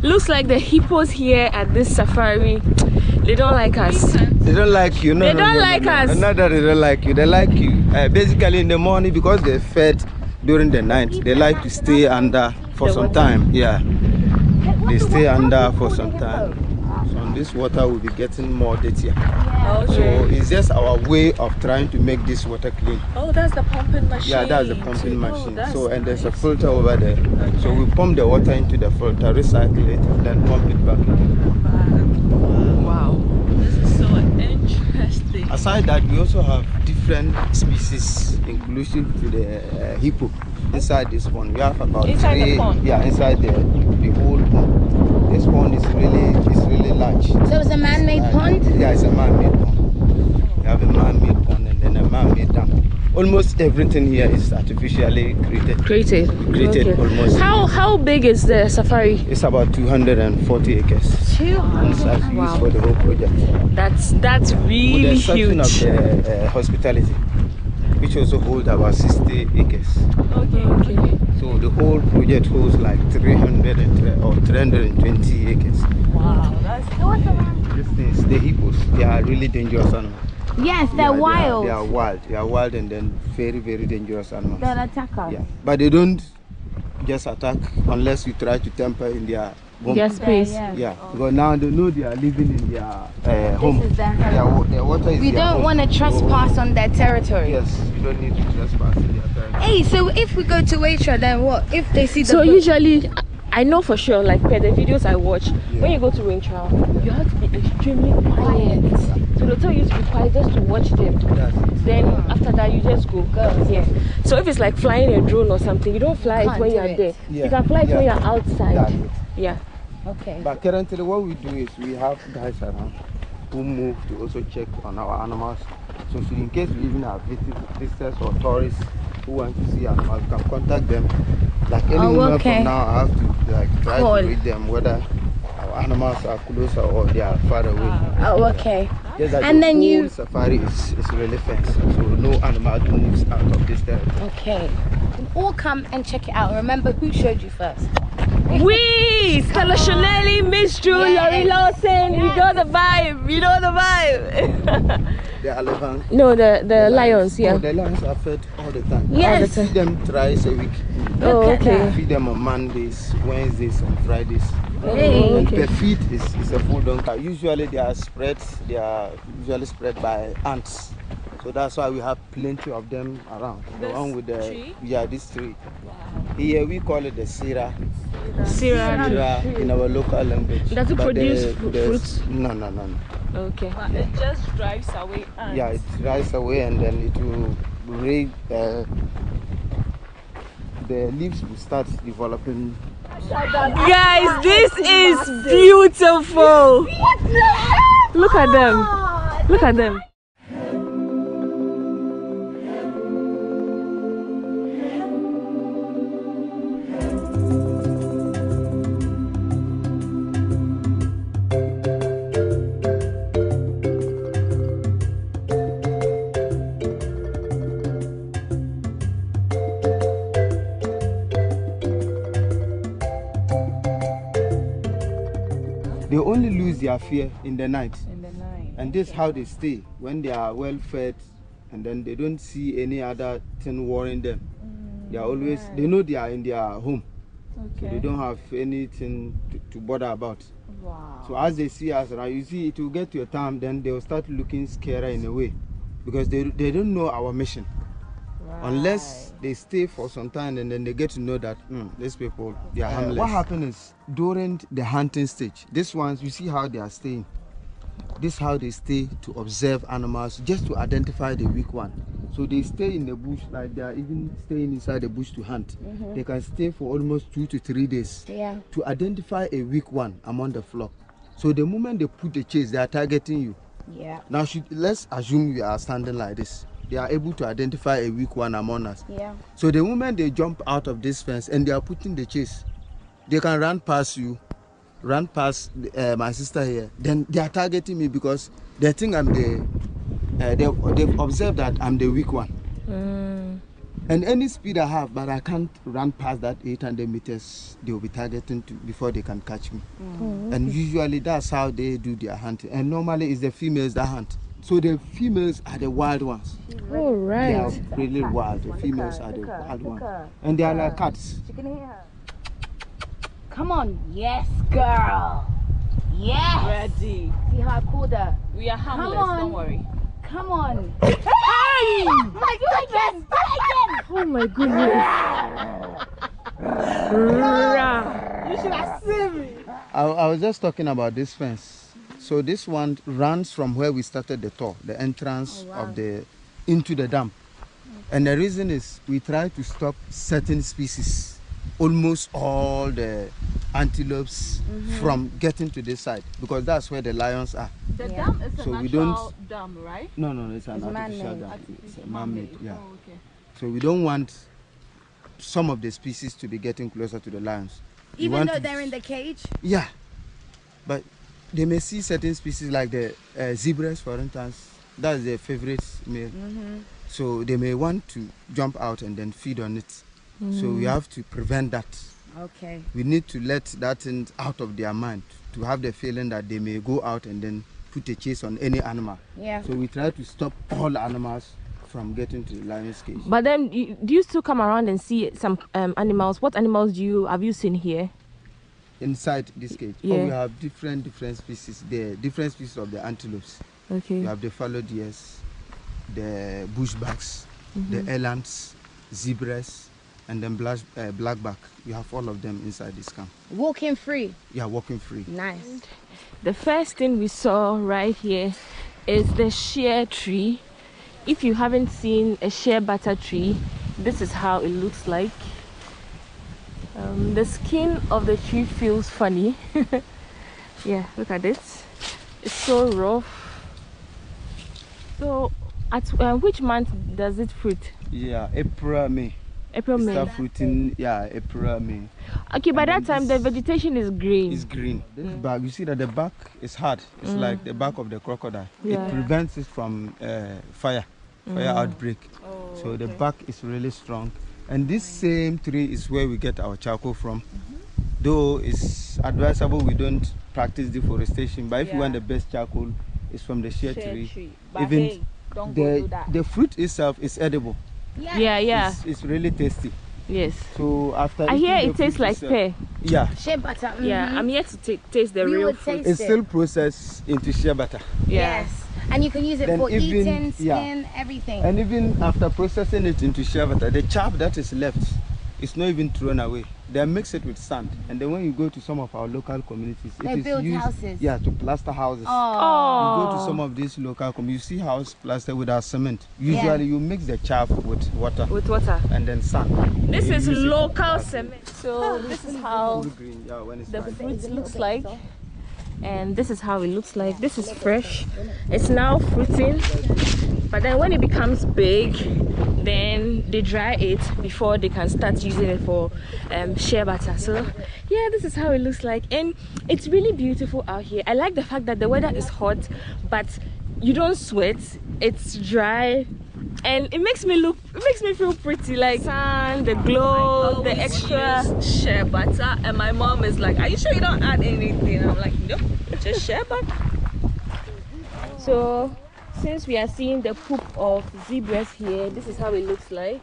Looks like the hippos here at this safari, they don't like us. They don't like you. No, They don't like us. Not that they don't like you. They like you. Basically in the morning, because they're fed during the night, they like to stay under for some time. Yeah, they stay under for some time. So on this water will be getting more dirty. So it's just our way of trying to make this water clean. Oh, that's the pumping machine. Yeah, that's the pumping machine. So and there's a filter over there. So we pump the water into the filter, recycle it, and then pump it back again. Wow, this is so interesting. Aside that, we also have different species, inclusive to the hippo. Inside this pond, we have about inside 3. The pond. Yeah, inside the whole pond. This pond is really large. So it's a man-made pond? Yeah, it's a man-made pond. We have a man-made pond and then a man-made dam. Almost everything here is artificially created. Okay. Almost. How big is the safari? It's about 240 acres. 200. Wow. For the whole project. That's really With the huge. exception of the hospitality, which also holds about 60 acres. Okay. So the whole project holds like 320 acres. Wow, that's These things, the hippos, they are really dangerous animals. Yes, they're wild. They are wild. They are wild and then very, very dangerous animals. They'll attack us. Yeah, but they don't just attack unless you try to tamper in their home. Their space. Yeah, because now they know they are living in their home. This is their home. Their water is We their don't home. want to trespass on their territory. Yes, you don't need to trespass in their territory. Hey, so if we go to Waitrose, then what? If they see the So boat- usually, I know for sure, like per the videos I watch, when you go to rain trial, you have to be extremely quiet. So they'll tell you to be quiet just to watch them. Then after that, you just go. Yeah. So if it's like flying a drone or something, you don't fly it Can't when do you're it. there. Yeah. You can fly it when Yeah. you're outside. That's it. Yeah. Okay. But currently what we do is we have guys around who move to also check on our animals. So in case we even have visitors or tourists who want to see animals, we can contact them. Like any moment from now, I have to like try to read them whether our animals are closer or they are far away. Oh, okay. Yes, and then you safari is really fenced, so no animal moves out of this territory. Okay. You all come and check it out. Remember who showed you first? We, Stella Chanelli, Miss Drew, Laurie Lawson, you know the vibe, you know the vibe. The elephant? No, the lions, yeah. Oh, the lions are fed all the time. Yes. I feed them thrice a week. Oh, okay. I feed them on Mondays, Wednesdays, and Fridays. Hey. And the feed is a full donkey. Usually they are usually spread by ants. So that's why we have plenty of them around. The one with the tree? Yeah, this tree. Wow. Here we call it the Sira. Sira in our local language. Does it produce fruits? No. Okay. But it just drives away ants. Yeah, it drives away and then it will raise the leaves will start developing. Guys, this is beautiful. Look at them. Look at them. They only lose their fear in the night. And this is how they stay when they are well fed, and then they don't see any other thing worrying them. They are always, they know they are in their home. So they don't have anything to bother about. Wow. So as they see us around, you see it will get to a time, then they will start looking scary in a way, because they don't know our mission. Unless they stay for some time and then they get to know that these people, they are harmless. What happens is during the hunting stage, these ones, you see how they are staying. This is how they stay to observe animals, just to identify the weak one. So they stay in the bush, like they are even staying inside the bush to hunt. They can stay for almost 2 to 3 days to identify a weak one among the flock. So the moment they put the chase, they are targeting you. Now let's assume you are standing like this. They are able to identify a weak one among us. So the moment they jump out of this fence and they are putting the chase, they can run past you, run past my sister here. Then they are targeting me because they think I'm they've observed that I'm the weak one. And any speed I have, but I can't run past that 800 meters, they will be targeting before they can catch me. And usually that's how they do their hunting. And normally it's the females that hunt. So the females are the wild ones. Oh, right. They are really wild. The females are the wild ones. And they are like cats. She can hear her. Come on. Yes, girl. Yes. Ready. See how I called her? We are harmless, don't worry. Come on. Hey! My goodness! Oh my goodness. You should have seen me. I was just talking about this fence. So this one runs from where we started the tour, the entrance of into the dam. And the reason is we try to stop certain species, almost all the antelopes from getting to this side, because that's where the lions are. The dam is a natural dam, right? No, it's an artificial dam. It's a man-made, yeah. Oh, okay. So we don't want some of the species to be getting closer to the lions. Even though they're in the cage? Yeah, but they may see certain species like the zebras, for instance. That's their favorite meal. So they may want to jump out and then feed on it. So we have to prevent that. Okay. We need to let that thing out of their mind, to have the feeling that they may go out and then put a chase on any animal. So we try to stop all animals from getting to the lion's cage. But then, do you still come around and see some animals? What animals have you seen here? Inside this cage? Yeah. Oh, we have different species. The different species of the antelopes. Okay. You have the fallow deers, the bushbacks, the elands, zebras, and then blackback. You have all of them inside this camp. Walking free? Yeah, walking free. Nice. The first thing we saw right here is the shea tree. If you haven't seen a shea butter tree, this is how it looks like. The skin of the tree feels funny. Yeah, look at it. It's so rough. So, at which month does it fruit? Yeah, April, May. April, May. Start fruiting, yeah, April, May. Okay, by that time the vegetation is green. It's green. This bark, you see that the bark is hard. It's like the bark of the crocodile. Yeah. It prevents it from fire outbreak. Oh, so the bark is really strong. And this same tree is where we get our charcoal from. Though it's advisable we don't practice deforestation, but if you want the best charcoal, it's from the shea tree. But Even hey, don't go do that. the fruit itself is edible. Yeah. It's really tasty. Yes. So after I hear it tastes like pear. Yeah. Shea butter. Yeah, I'm here to taste the real fruit. It's still processed into shea butter. Yes. And you can use it Then for even- eating, yeah. skin, everything. And even after processing it into shea butter, the chaff that is left is not even thrown away. They mix it with sand, and then when you go to some of our local communities, They it is build used houses. yeah, to plaster houses. Oh. You go to some of these local communities, you see house plastered without cement. Usually you mix the chaff with water. And then sand. This You is use it local as- cement. So this is how green, yeah, when it's the fine. fruit looks like. And this is how it looks like. This is fresh. It's now fruiting. But then when it becomes big, then they dry it before they can start using it for shea butter. So yeah, this is how it looks like. And it's really beautiful out here. I like the fact that the weather is hot, but you don't sweat. It's dry. And it makes me feel pretty, like sun, the glow, the extra shea butter. And my mom is like, are you sure you don't add anything? I'm like, nope, just shea butter. So since we are seeing the poop of zebras here, this is how it looks like.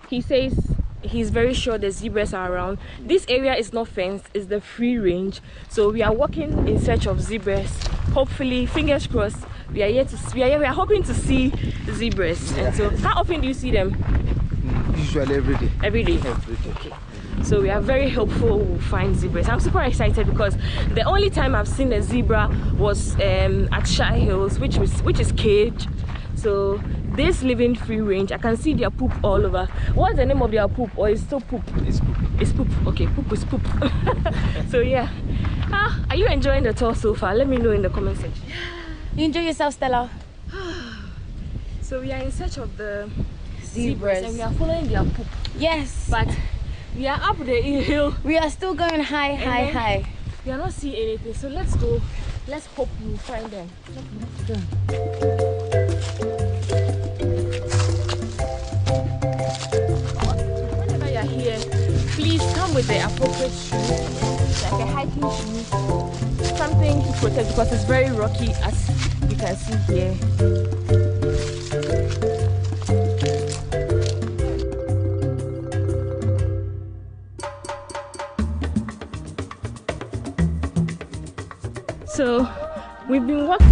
He says he's very sure the zebras are around. This area is not fenced, it's the free range. So we are walking in search of zebras. Hopefully, fingers crossed, we are hoping to see zebras. And so how often do you see them? Usually every day. Every day. Okay. So we are very hopeful we'll find zebras. I'm super excited because the only time I've seen a zebra was at Shy Hills, which is caged. So this living free range, I can see their poop all over. What's the name of their poop? Or is still poop? It's poop. It's poop. Okay, poop is poop. So yeah. Are you enjoying the tour so far? Let me know in the comment section. You enjoy yourself, Stella? So we are in search of the Zebras. and we are following their poop. Yes. But we are up the hill. We are still going high. We are not seeing anything. So let's go. Let's hope we find them. Whenever you are here, please come with the appropriate shoes, like a hiking shoe, something to protect because it's very rocky as you can see here. So we've been walking.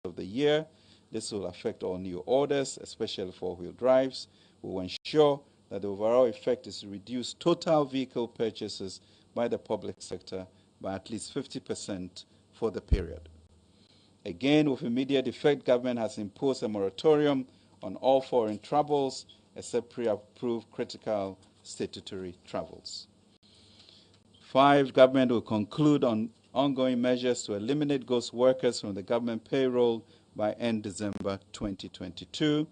Of the year. This will affect all new orders, especially four-wheel drives. We will ensure that the overall effect is to reduce total vehicle purchases by the public sector by at least 50% for the period. Again, with immediate effect, government has imposed a moratorium on all foreign travels except pre-approved critical statutory travels. 5, government will conclude on ongoing measures to eliminate ghost workers from the government payroll by end December 2022.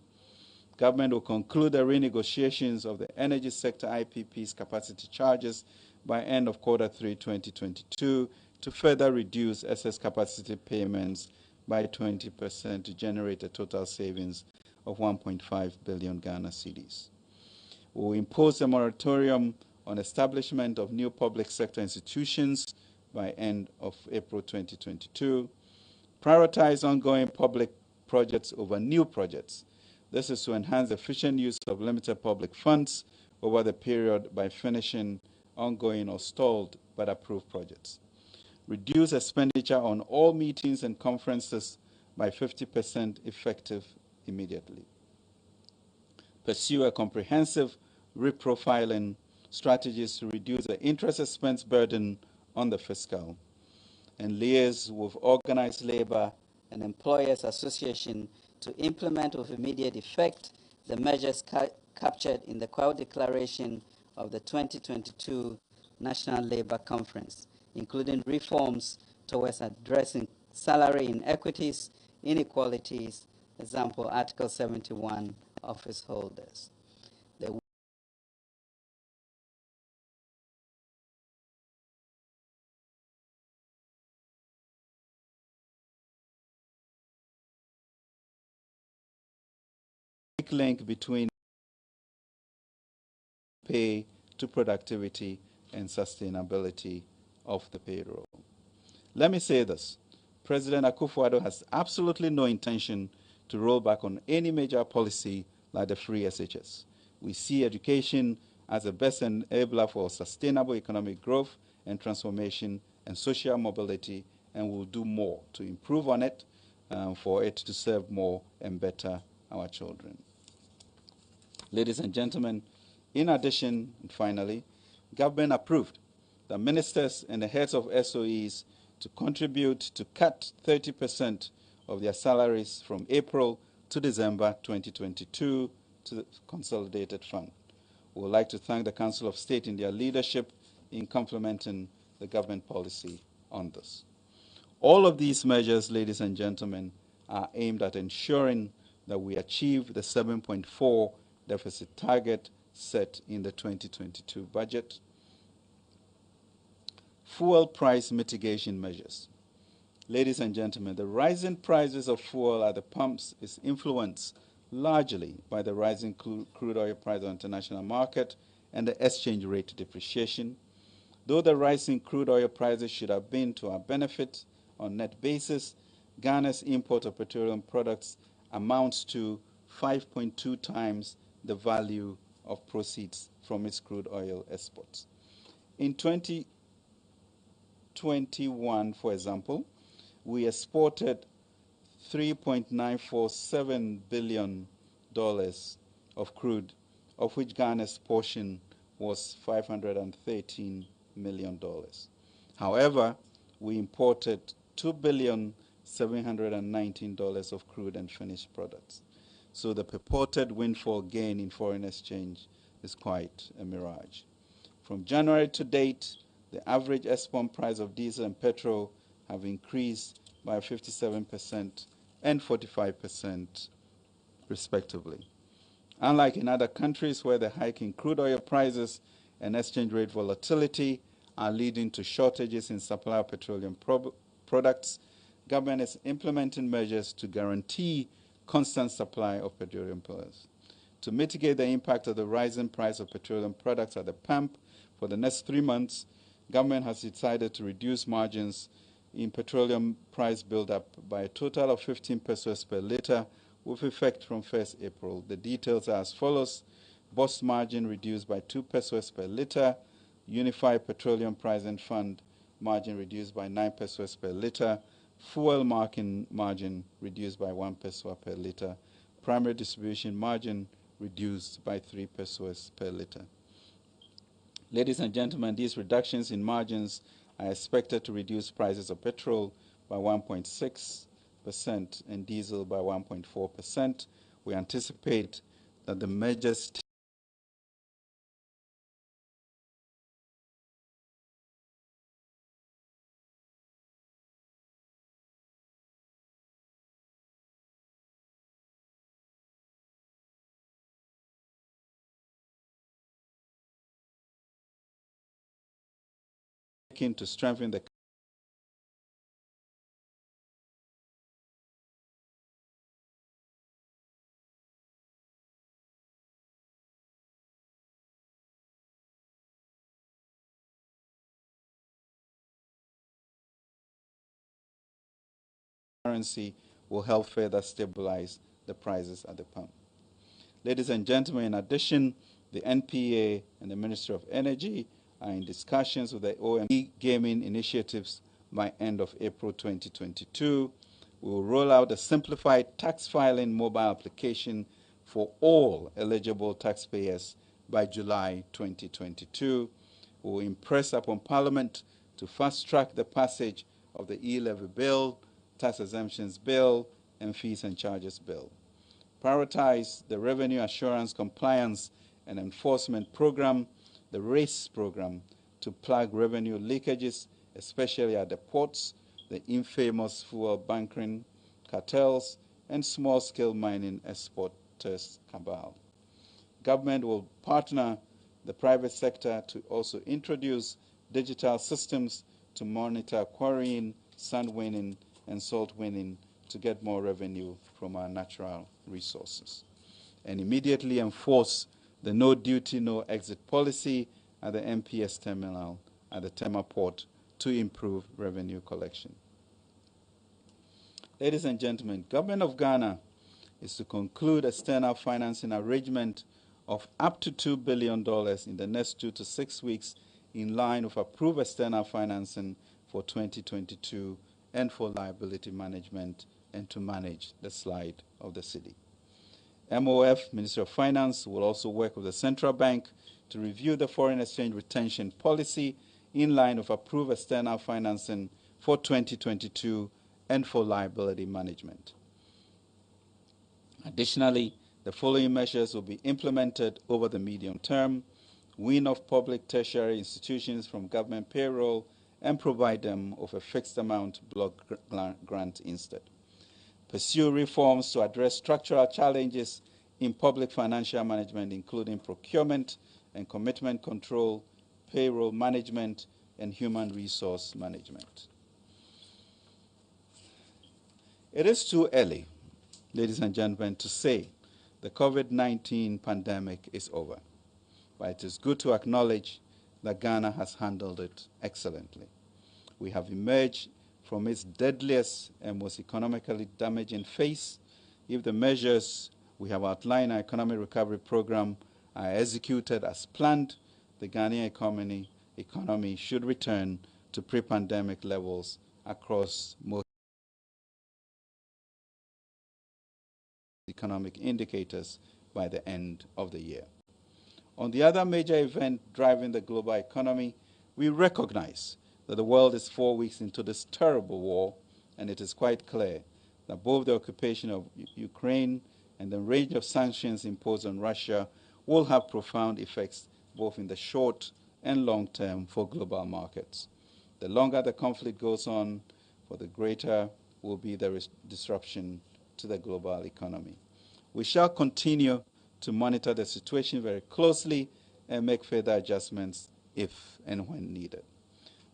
Government will conclude the renegotiations of the energy sector IPP's capacity charges by end of quarter 3 2022 to further reduce excess capacity payments by 20% to generate a total savings of 1.5 billion Ghana cedis. We will impose a moratorium on establishment of new public sector institutions by end of April 2022, prioritize ongoing public projects over new projects. This is to enhance the efficient use of limited public funds over the period by finishing ongoing or stalled but approved projects. Reduce expenditure on all meetings and conferences by 50% effective immediately. Pursue a comprehensive reprofiling strategies to reduce the interest expense burden on the fiscal, and liaise with organized labor and employers association to implement with immediate effect the measures captured in the Quo Declaration of the 2022 National Labour Conference, including reforms towards addressing salary inequities, inequalities, example Article 71, office holders. The link between pay to productivity and sustainability of the payroll. Let me say this. President Akufo-Addo has absolutely no intention to roll back on any major policy like the free SHS. We see education as the best enabler for sustainable economic growth and transformation and social mobility, and will do more to improve on it for it to serve more and better our children. Ladies and gentlemen, in addition, and finally, government approved the ministers and the heads of SOEs to contribute to cut 30% of their salaries from April to December 2022 to the Consolidated Fund. We would like to thank the Council of State in their leadership in complementing the government policy on this. All of these measures, ladies and gentlemen, are aimed at ensuring that we achieve the 7.4 deficit target set in the 2022 budget. Fuel price mitigation measures. Ladies and gentlemen, the rising prices of fuel at the pumps is influenced largely by the rising crude oil price on the international market and the exchange rate depreciation. Though the rise in crude oil prices should have been to our benefit on net basis, Ghana's import of petroleum products amounts to 5.2 times the value of proceeds from its crude oil exports. In 2021, for example, we exported $3.947 billion of crude, of which Ghana's portion was $513 million. However, we imported $2,719 of crude and finished products. So the purported windfall gain in foreign exchange is quite a mirage. From January to date, the average export price of diesel and petrol have increased by 57% and 45% respectively. Unlike in other countries where the hike in crude oil prices and exchange rate volatility are leading to shortages in supply of petroleum products, government is implementing measures to guarantee constant supply of petroleum products. To mitigate the impact of the rising price of petroleum products at the pump for the next 3 months, government has decided to reduce margins in petroleum price build-up by a total of 15 pesos per litre with effect from 1st April. The details are as follows. Bus margin reduced by 2 pesos per litre, Unified Petroleum Pricing Fund margin reduced by 9 pesos per litre, fuel margin reduced by 1 peso per litre, primary distribution margin reduced by 3 pesos per litre. Ladies and gentlemen, these reductions in margins are expected to reduce prices of petrol by 1.6% and diesel by 1.4%. We anticipate that the measures taken to strengthen the currency will help further stabilize the prices at the pump. Ladies and gentlemen, in addition, The NPA and the Ministry of Energy are in discussions with the OMB gaming initiatives by end of April 2022. We will roll out a simplified tax filing mobile application for all eligible taxpayers by July 2022. We will impress upon Parliament to fast-track the passage of the e-levy bill, tax exemptions bill, and fees and charges bill. Prioritize the Revenue Assurance Compliance and Enforcement Program, the RACE program, to plug revenue leakages, especially at the ports, the infamous fuel bunkering cartels, and small-scale mining exporters cabal. Government will partner the private sector to also introduce digital systems to monitor quarrying, sand winning, and salt winning to get more revenue from our natural resources. And immediately enforce the no duty, no exit policy at the MPS terminal at the Tema port to improve revenue collection. Ladies and gentlemen, Government of Ghana is to conclude external financing arrangement of up to $2 billion in the next 2 to 6 weeks in line with approved external financing for 2022 and for liability management and to manage the slide of the city. MOF, Ministry of Finance, will also work with the Central Bank to review the foreign exchange retention policy in line with approved external financing for 2022 and for liability management. Additionally, the following measures will be implemented over the medium term: wean off public tertiary institutions from government payroll and provide them with a fixed amount block grant instead. Pursue reforms to address structural challenges in public financial management, including procurement and commitment control, payroll management, and human resource management. It is too early, ladies and gentlemen, to say the COVID-19 pandemic is over, but it is good to acknowledge that Ghana has handled it excellently. We have emerged from its deadliest and most economically damaging phase. If the measures we have outlined in our economic recovery program are executed as planned, the Ghanaian economy should return to pre-pandemic levels across most economic indicators by the end of the year. On the other major event driving the global economy, we recognize that the world is 4 weeks into this terrible war, and it is quite clear that both the occupation of Ukraine and the range of sanctions imposed on Russia will have profound effects both in the short and long term for global markets. The longer the conflict goes on, for the greater will be the disruption to the global economy. We shall continue to monitor the situation very closely and make further adjustments if and when needed.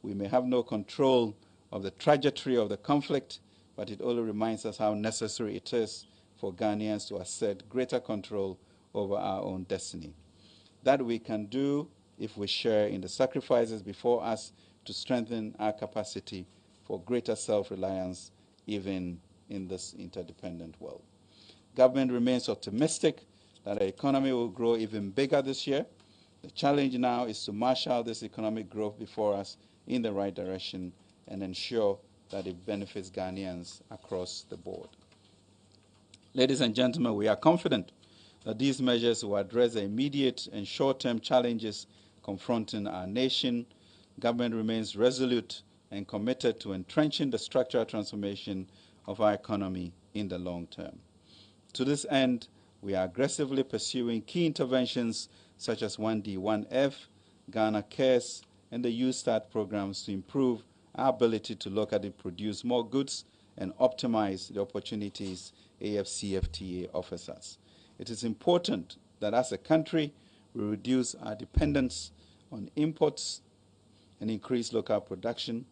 We may have no control of the trajectory of the conflict, but it only reminds us how necessary it is for Ghanaians to assert greater control over our own destiny. That we can do if we share in the sacrifices before us to strengthen our capacity for greater self-reliance even in this interdependent world. Government remains optimistic that the economy will grow even bigger this year. The challenge now is to marshal this economic growth before us in the right direction and ensure that it benefits Ghanaians across the board. Ladies and gentlemen, we are confident that these measures will address the immediate and short-term challenges confronting our nation. Government remains resolute and committed to entrenching the structural transformation of our economy in the long term. To this end, we are aggressively pursuing key interventions such as 1D, 1F, Ghana Cares, and the U-Start programs to improve our ability to locally produce more goods and optimize the opportunities AFCFTA offers us. It is important that as a country, we reduce our dependence on imports and increase local production.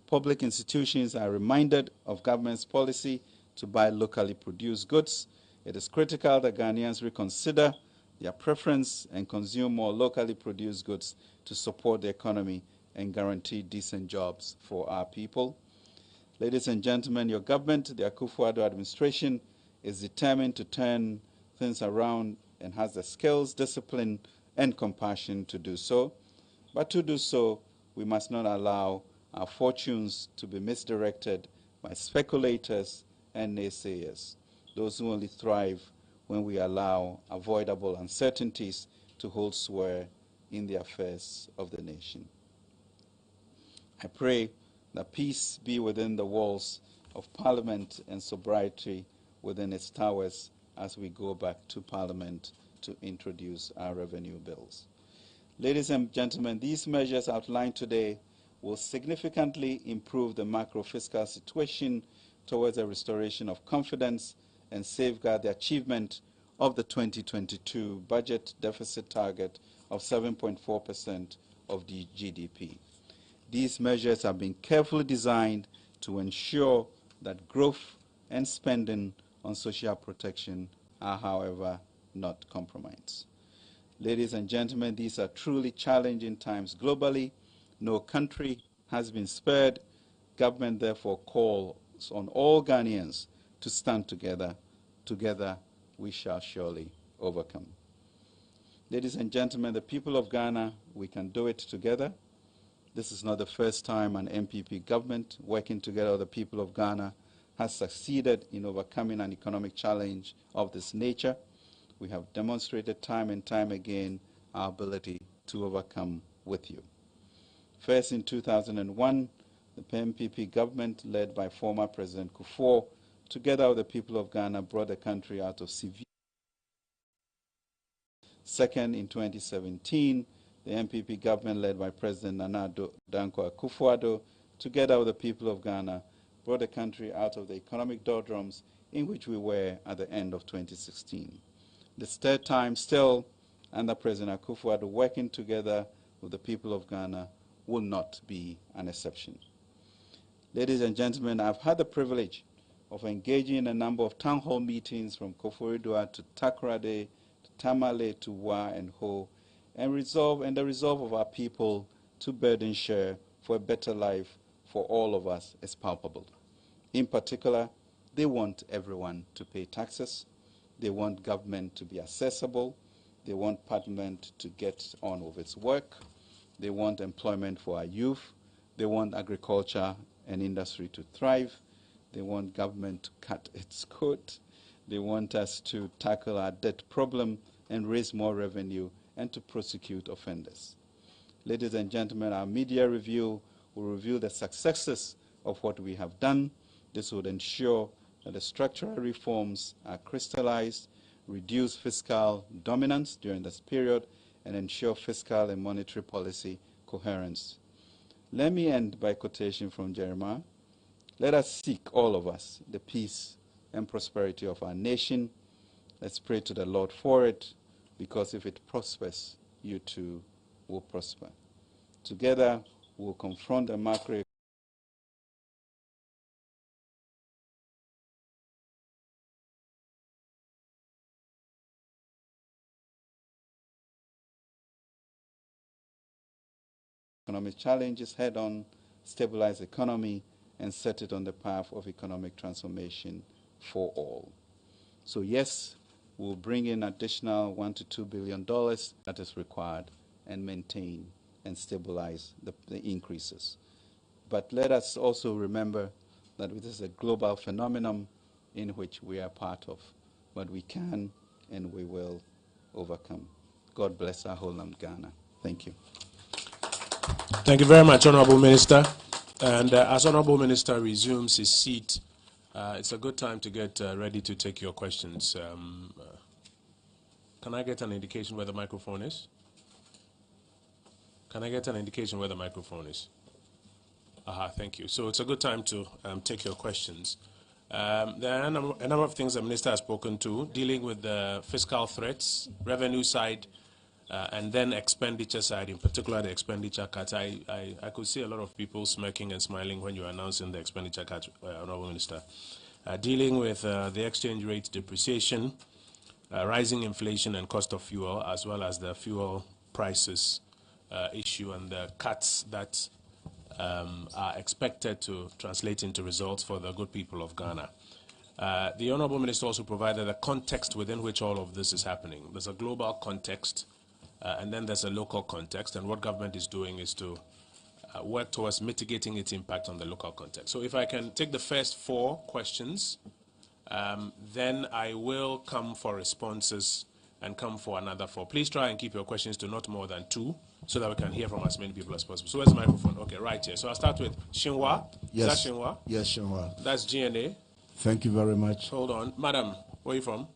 Public institutions are reminded of government's policy to buy locally produced goods. It is critical that Ghanaians reconsider their preference and consume more locally produced goods to support the economy and guarantee decent jobs for our people. Ladies and gentlemen, your government, the Akufo-Addo administration, is determined to turn things around and has the skills, discipline, and compassion to do so. But to do so, we must not allow our fortunes to be misdirected by speculators and naysayers, those who only thrive when we allow avoidable uncertainties to hold sway in the affairs of the nation. I pray that peace be within the walls of Parliament and sobriety within its towers as we go back to Parliament to introduce our revenue bills. Ladies and gentlemen, these measures outlined today will significantly improve the macro-fiscal situation towards a restoration of confidence and safeguard the achievement of the 2022 budget deficit target of 7.4% of the GDP. These measures have been carefully designed to ensure that growth and spending on social protection are, however, not compromised. Ladies and gentlemen, these are truly challenging times globally. No country has been spared. Government therefore calls on all Ghanaians to stand together. Together we shall surely overcome. Ladies and gentlemen, the people of Ghana, we can do it together. This is not the first time an MPP government working together with the people of Ghana has succeeded in overcoming an economic challenge of this nature. We have demonstrated time and time again our ability to overcome with you. First, in 2001, the MPP government, led by former President Kufuor, together with the people of Ghana, brought the country out of severe. Second, in 2017, the MPP government, led by President Nana Dankwa Akufo-Addo, together with the people of Ghana, brought the country out of the economic doldrums in which we were at the end of 2016. This third time, still under President Akufo-Addo, working together with the people of Ghana, will not be an exception. Ladies and gentlemen, I've had the privilege of engaging in a number of town hall meetings from Koforidua to Takoradi, to Tamale, to Wa and Ho, and the resolve of our people to burden share for a better life for all of us is palpable. In particular, they want everyone to pay taxes. They want government to be accessible. They want Parliament to get on with its work. They want employment for our youth. They want agriculture and industry to thrive. They want government to cut its coat. They want us to tackle our debt problem and raise more revenue and to prosecute offenders. Ladies and gentlemen, our media review will reveal the successes of what we have done. This would ensure that the structural reforms are crystallized, reduce fiscal dominance during this period, and ensure fiscal and monetary policy coherence. Let me end by a quotation from Jeremiah. Let us seek, all of us, the peace and prosperity of our nation. Let's pray to the Lord for it, because if it prospers, you too will prosper. Together, we'll confront the macroeconomic challenges head-on, stabilize the economy, and set it on the path of economic transformation for all. So yes, we'll bring in additional $1 to $2 billion that is required and maintain and stabilize the increases. But let us also remember that this is a global phenomenon in which we are part of, but we can and we will overcome. God bless our whole land, Ghana. Thank you. Thank you very much, Honorable Minister. And as Honorable Minister resumes his seat, it's a good time to get ready to take your questions. Can I get an indication where the microphone is? Can I get an indication where the microphone is? Aha, thank you. So it's a good time to take your questions. There are a number of things the Minister has spoken to, dealing with the fiscal threats, revenue side, and then expenditure side, in particular the expenditure cuts. I could see a lot of people smirking and smiling when you were announcing the expenditure cuts, Honorable Minister. Dealing with the exchange rate depreciation, rising inflation and cost of fuel, as well as the fuel prices issue and the cuts that are expected to translate into results for the good people of Ghana. The Honorable Minister also provided a context within which all of this is happening. There's a global context and then there's a local context, and what government is doing is to work towards mitigating its impact on the local context. So if I can take the first 4 questions, then I will come for responses and come for another 4. Please try and keep your questions to not more than 2 so that we can hear from as many people as possible. So where's the microphone? Okay, right here. So I'll start with Shinwa. Yes. Is that Shinwa? Yes, Shinwa. That's GNA. Thank you very much. Hold on. Madam, where are you from?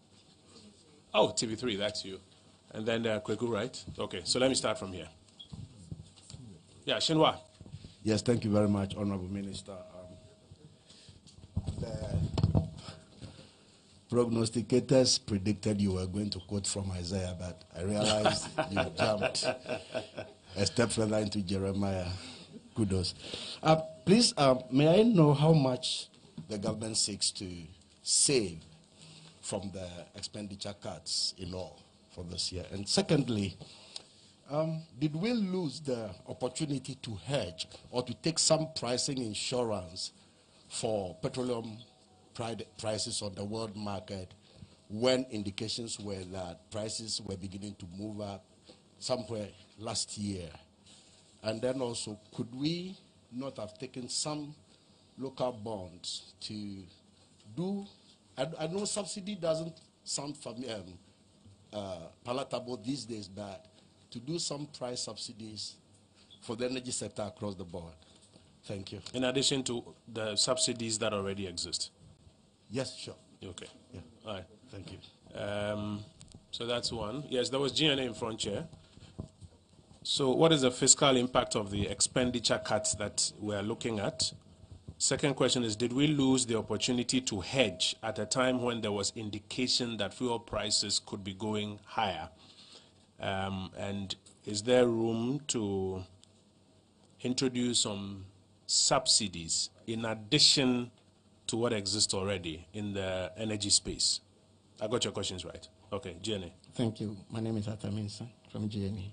Oh, TV3, that's you. And then Kweku, right? Okay, so let me start from here. Yeah, Shinwa. Yes, thank you very much, Honorable Minister. The prognosticators predicted you were going to quote from Isaiah, but I realized you jumped a step further into Jeremiah. Kudos. Please, may I know how much the government seeks to save from the expenditure cuts in all for this year? And secondly, did we lose the opportunity to hedge or to take some pricing insurance for petroleum prices on the world market when indications were that prices were beginning to move up somewhere last year? And then also, could we not have taken some local bonds to do, I know subsidy doesn't sound palatable these days, but to do some price subsidies for the energy sector across the board. Thank you. In addition to the subsidies that already exist? Yes, sure. Okay. Yeah. All right. Thank you. So that's one. Yes, there was GNA in front here. So what is the fiscal impact of the expenditure cuts that we're looking at? Second question is, did we lose the opportunity to hedge at a time when there was indication that fuel prices could be going higher? And is there room to introduce some subsidies in addition to what exists already in the energy space? I got your questions right. Okay, GNA. Thank you. My name is Ataminsan from GNA.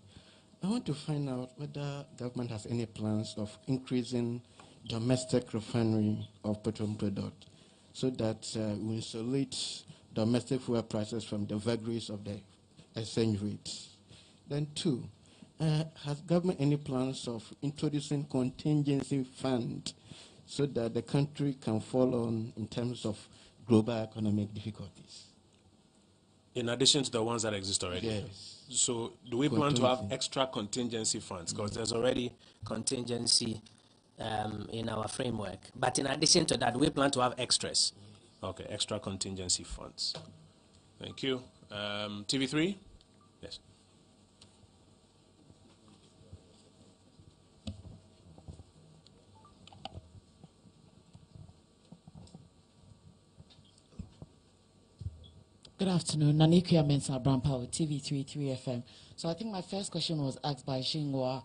I want to find out whether government has any plans of increasing domestic refinery of petroleum product so that we insulate domestic fuel prices from the vagaries of the exchange rates. Then 2, has government any plans of introducing contingency fund so that the country can fall on in terms of global economic difficulties? In addition to the ones that exist already? Yes. So do we plan to have extra contingency funds? Because there's already contingency in our framework. But in addition to that, we plan to have extras. Okay, extra contingency funds. Thank you. TV3? Yes. Good afternoon. Nanikia Mensa Brampao, TV3 FM. So I think my first question was asked by Shingwa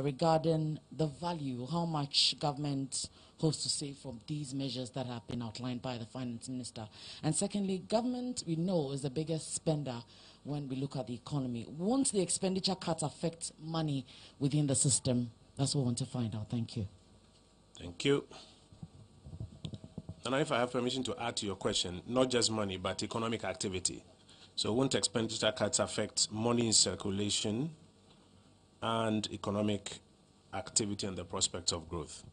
regarding the value, how much government hopes to save from these measures that have been outlined by the finance minister. And secondly, government, we know, is the biggest spender when we look at the economy. Won't the expenditure cuts affect money within the system? That's what we want to find out. Thank you. Thank you. And if I have permission to add to your question, not just money, but economic activity. So won't expenditure cuts affect money in circulation and economic activity and the prospects of growth?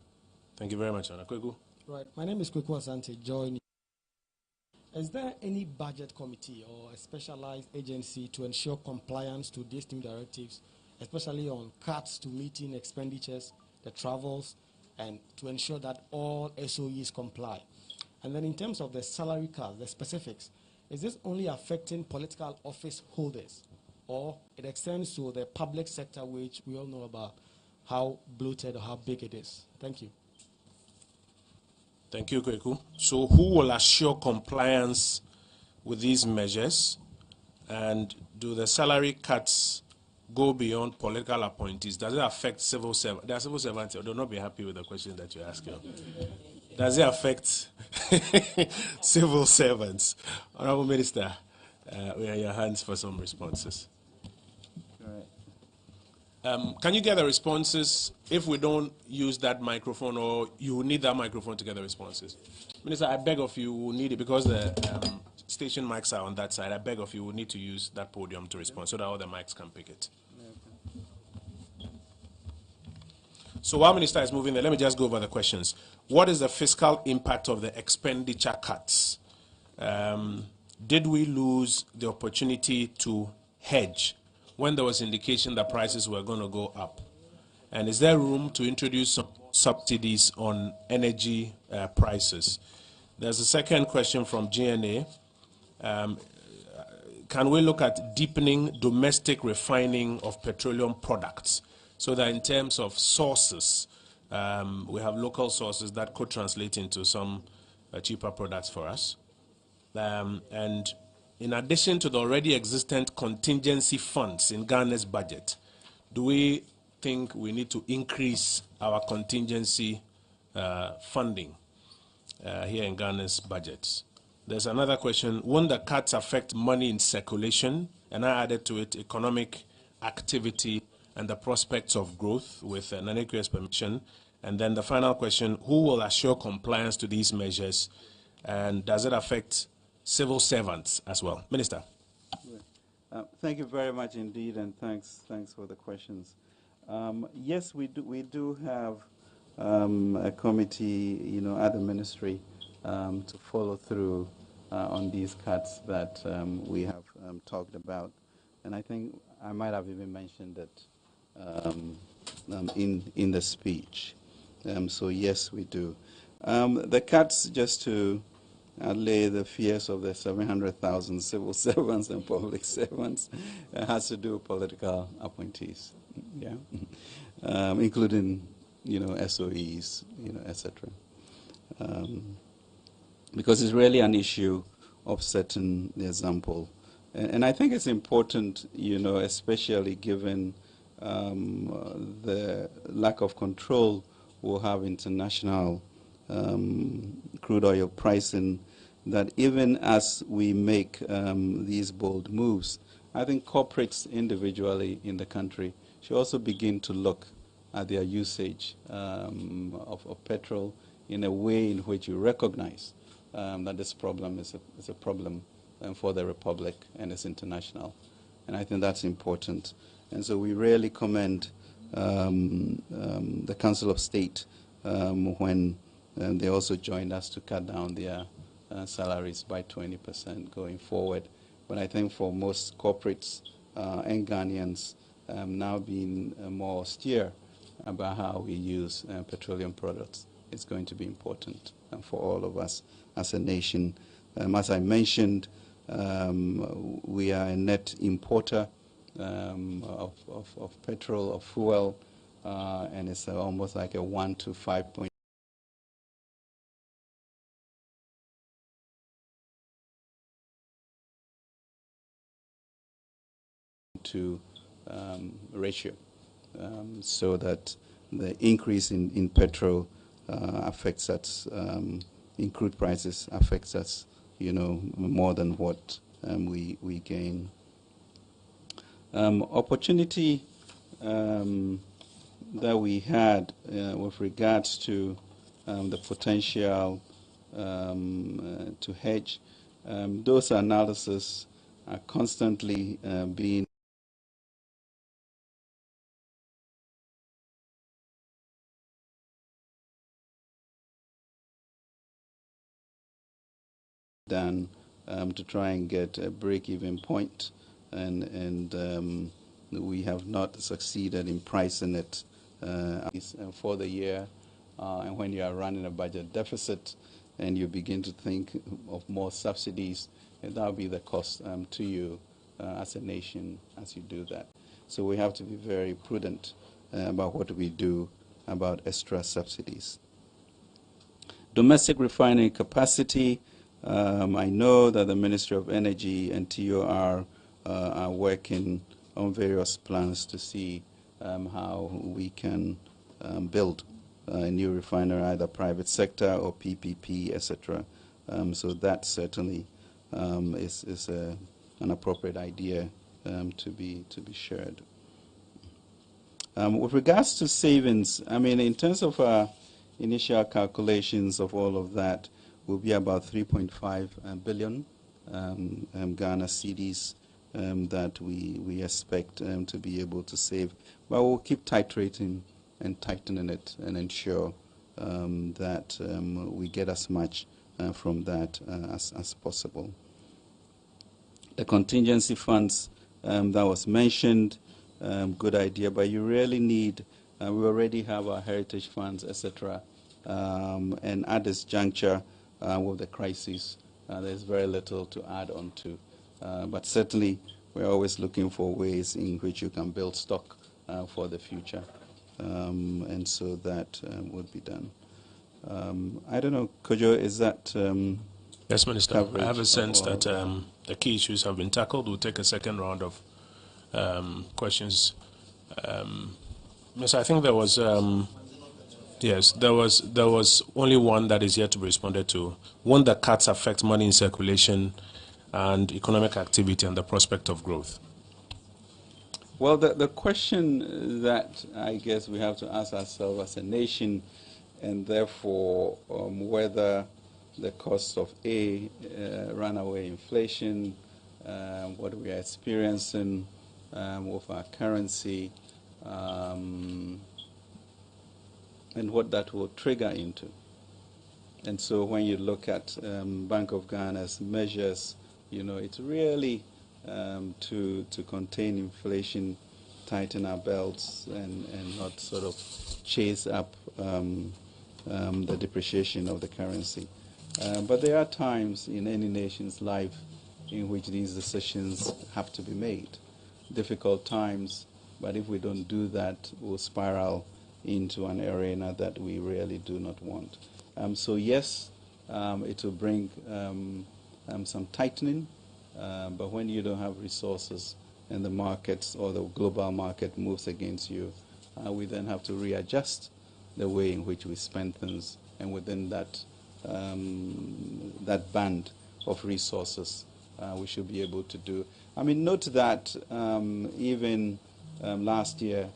Thank you very much, Anna. Kwegu. Right. My name is Kweku Asante, joining. Is there any budget committee or a specialized agency to ensure compliance to these new directives, especially on cuts to meeting expenditures, the travels, and to ensure that all SOEs comply? And then in terms of the salary cuts, the specifics, is this only affecting political office holders, or it extends to the public sector, which we all know about how bloated or how big it is? Thank you. Thank you, Kweku. So who will assure compliance with these measures? And do the salary cuts go beyond political appointees? Does it affect civil servants? There are civil servants. I do not be happy with the question that you're asking. Does it affect civil servants? Honorable Minister, we are in your hands for some responses. Can you get the responses if we don't use that microphone, or you will need that microphone to get the responses? Minister, I beg of you, we'll need it because the station mics are on that side. I beg of you, we'll need to use that podium to respond so that all the mics can pick it. So while Minister is moving there, let me just go over the questions. What is the fiscal impact of the expenditure cuts? Did we lose the opportunity to hedge when there was indication that prices were going to go up? And is there room to introduce some subsidies on energy prices? There's a second question from GNA. Can we look at deepening domestic refining of petroleum products so that in terms of sources, we have local sources that could translate into some cheaper products for us? And in addition to the already existent contingency funds in Ghana's budget, do we think we need to increase our contingency funding here in Ghana's budgets? There's another question. Won't the cuts affect money in circulation? And I added to it economic activity and the prospects of growth with Nanekw's permission. And then the final question, who will assure compliance to these measures? And does it affect civil servants as well? Minister. Thank you very much indeed, and thanks for the questions. Yes, we do have a committee, at the ministry to follow through on these cuts that we have talked about, and I think I might have even mentioned it in the speech. So yes, we do. The cuts, just to allay the fears of the 700,000 civil servants and public servants, has to do with political appointees, including, SOEs, etc. Because it's really an issue of setting the example. And I think it's important, especially given the lack of control we'll have international crude oil pricing, that even as we make these bold moves, I think corporates individually in the country should also begin to look at their usage of petrol in a way in which you recognize that this problem is a problem for the Republic and it's international. And I think that's important. And so we really commend the Council of State when they also joined us to cut down their salaries by 20% going forward. But I think for most corporates and Ghanaians, now being more austere about how we use petroleum products, it's going to be important for all of us as a nation. As I mentioned, we are a net importer of petrol, of fuel, and it's almost like a 1 to 5 point to ratio, so that the increase in petrol affects us, in crude prices affects us, more than what we gain. Opportunity that we had with regards to the potential to hedge, those analyses are constantly being done to try and get a break-even point, and we have not succeeded in pricing it for the year. And when you are running a budget deficit and you begin to think of more subsidies, that will be the cost to you as a nation as you do that. So we have to be very prudent about what we do about extra subsidies. Domestic refining capacity. I know that the Ministry of Energy and TOR are working on various plans to see how we can build a new refinery, either private sector or PPP, etc. So that certainly is an appropriate idea to be shared. With regards to savings, I mean, in terms of our initial calculations of all of that, will be about 3.5 billion Ghana cedis that we expect to be able to save. But we'll keep titrating and tightening it and ensure that we get as much from that as possible. The contingency funds that was mentioned, good idea, but you really need, we already have our heritage funds, etc. And at this juncture with the crisis, there's very little to add on to. But certainly, we're always looking for ways in which you can build stock for the future. And so that would be done. I don't know, Kojo, is that yes, Minister. I have a sense that the key issues have been tackled. We'll take a second round of questions. Yes, I think there was yes, there was only one that is yet to be responded to. Won't the cuts affect money in circulation and economic activity and the prospect of growth? Well, the question that I guess we have to ask ourselves as a nation, and therefore whether the cost of runaway inflation, what we are experiencing with our currency, and what that will trigger into. And so when you look at Bank of Ghana's measures, it's really to contain inflation, tighten our belts, and not sort of chase up the depreciation of the currency. But there are times in any nation's life in which these decisions have to be made. Difficult times, but if we don't do that, we'll spiral into an arena that we really do not want. So yes, it will bring some tightening, but when you don't have resources and the markets or the global market moves against you, we then have to readjust the way in which we spend things, and within that that band of resources we should be able to do. I mean, note that even last year,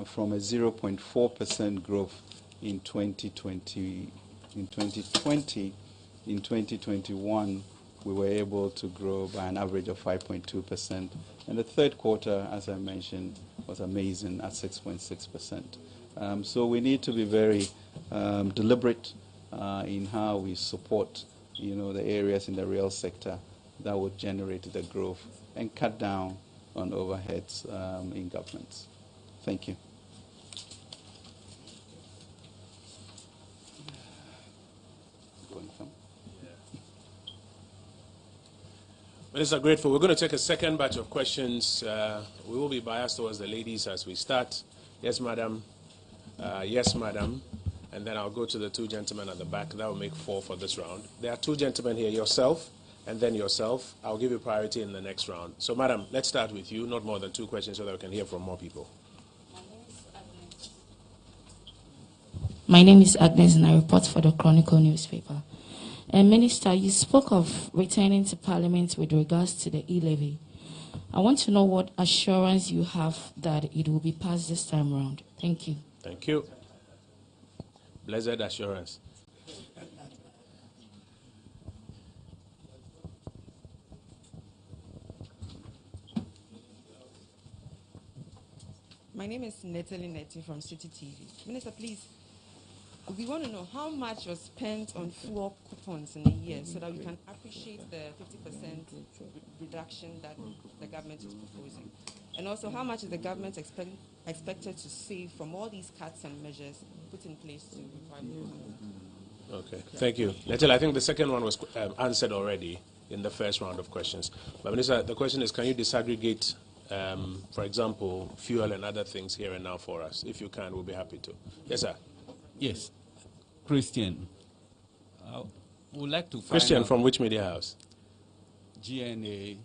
from a 0.4% growth in 2020, in 2021, we were able to grow by an average of 5.2%. And the third quarter, as I mentioned, was amazing at 6.6%. So we need to be very deliberate in how we support, the areas in the real sector that would generate the growth and cut down on overheads in governments. Thank you. Minister, grateful. We're going to take a second batch of questions. We will be biased towards the ladies as we start. Yes, madam. Yes, madam. And then I'll go to the two gentlemen at the back. That will make 4 for this round. There are 2 gentlemen here, yourself, and then yourself. I'll give you priority in the next round. So, madam, let's start with you. Not more than 2 questions so that we can hear from more people. My name is Agnes, and I report for the Chronicle newspaper. Minister, you spoke of returning to Parliament with regards to the e-levy. I want to know what assurance you have that it will be passed this time around. Thank you. Thank you. Blessed assurance. My name is Natalie Nettie from City TV. Minister, please, we want to know how much was spent on fuel coupons in a year so that we can appreciate the 50% reduction that the government is proposing. And also, how much is the government expected to save from all these cuts and measures put in place to revive the economy? Okay, thank you. Natalie, I think the second one was answered already in the first round of questions. But Minister, the question is, can you disaggregate, for example, fuel and other things here and now for us? If you can, we'll be happy to. Yes, sir. Yes. Christian, would like to find Christian, from which media house? GNA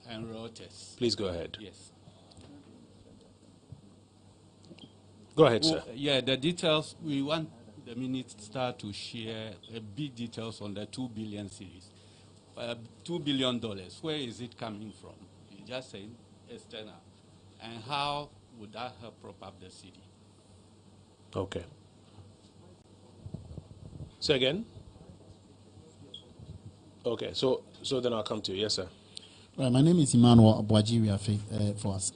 and Reuters. Please go ahead. Yes. Go ahead, sir. Yeah, the details, we want the minister to share big details on the 2 billion series. $2 billion, where is it coming from? You just saying external. And how would that help prop up the city? Okay. Say again? Okay, so then I'll come to you. Yes, sir. Right, my name is Emmanuel Abuaji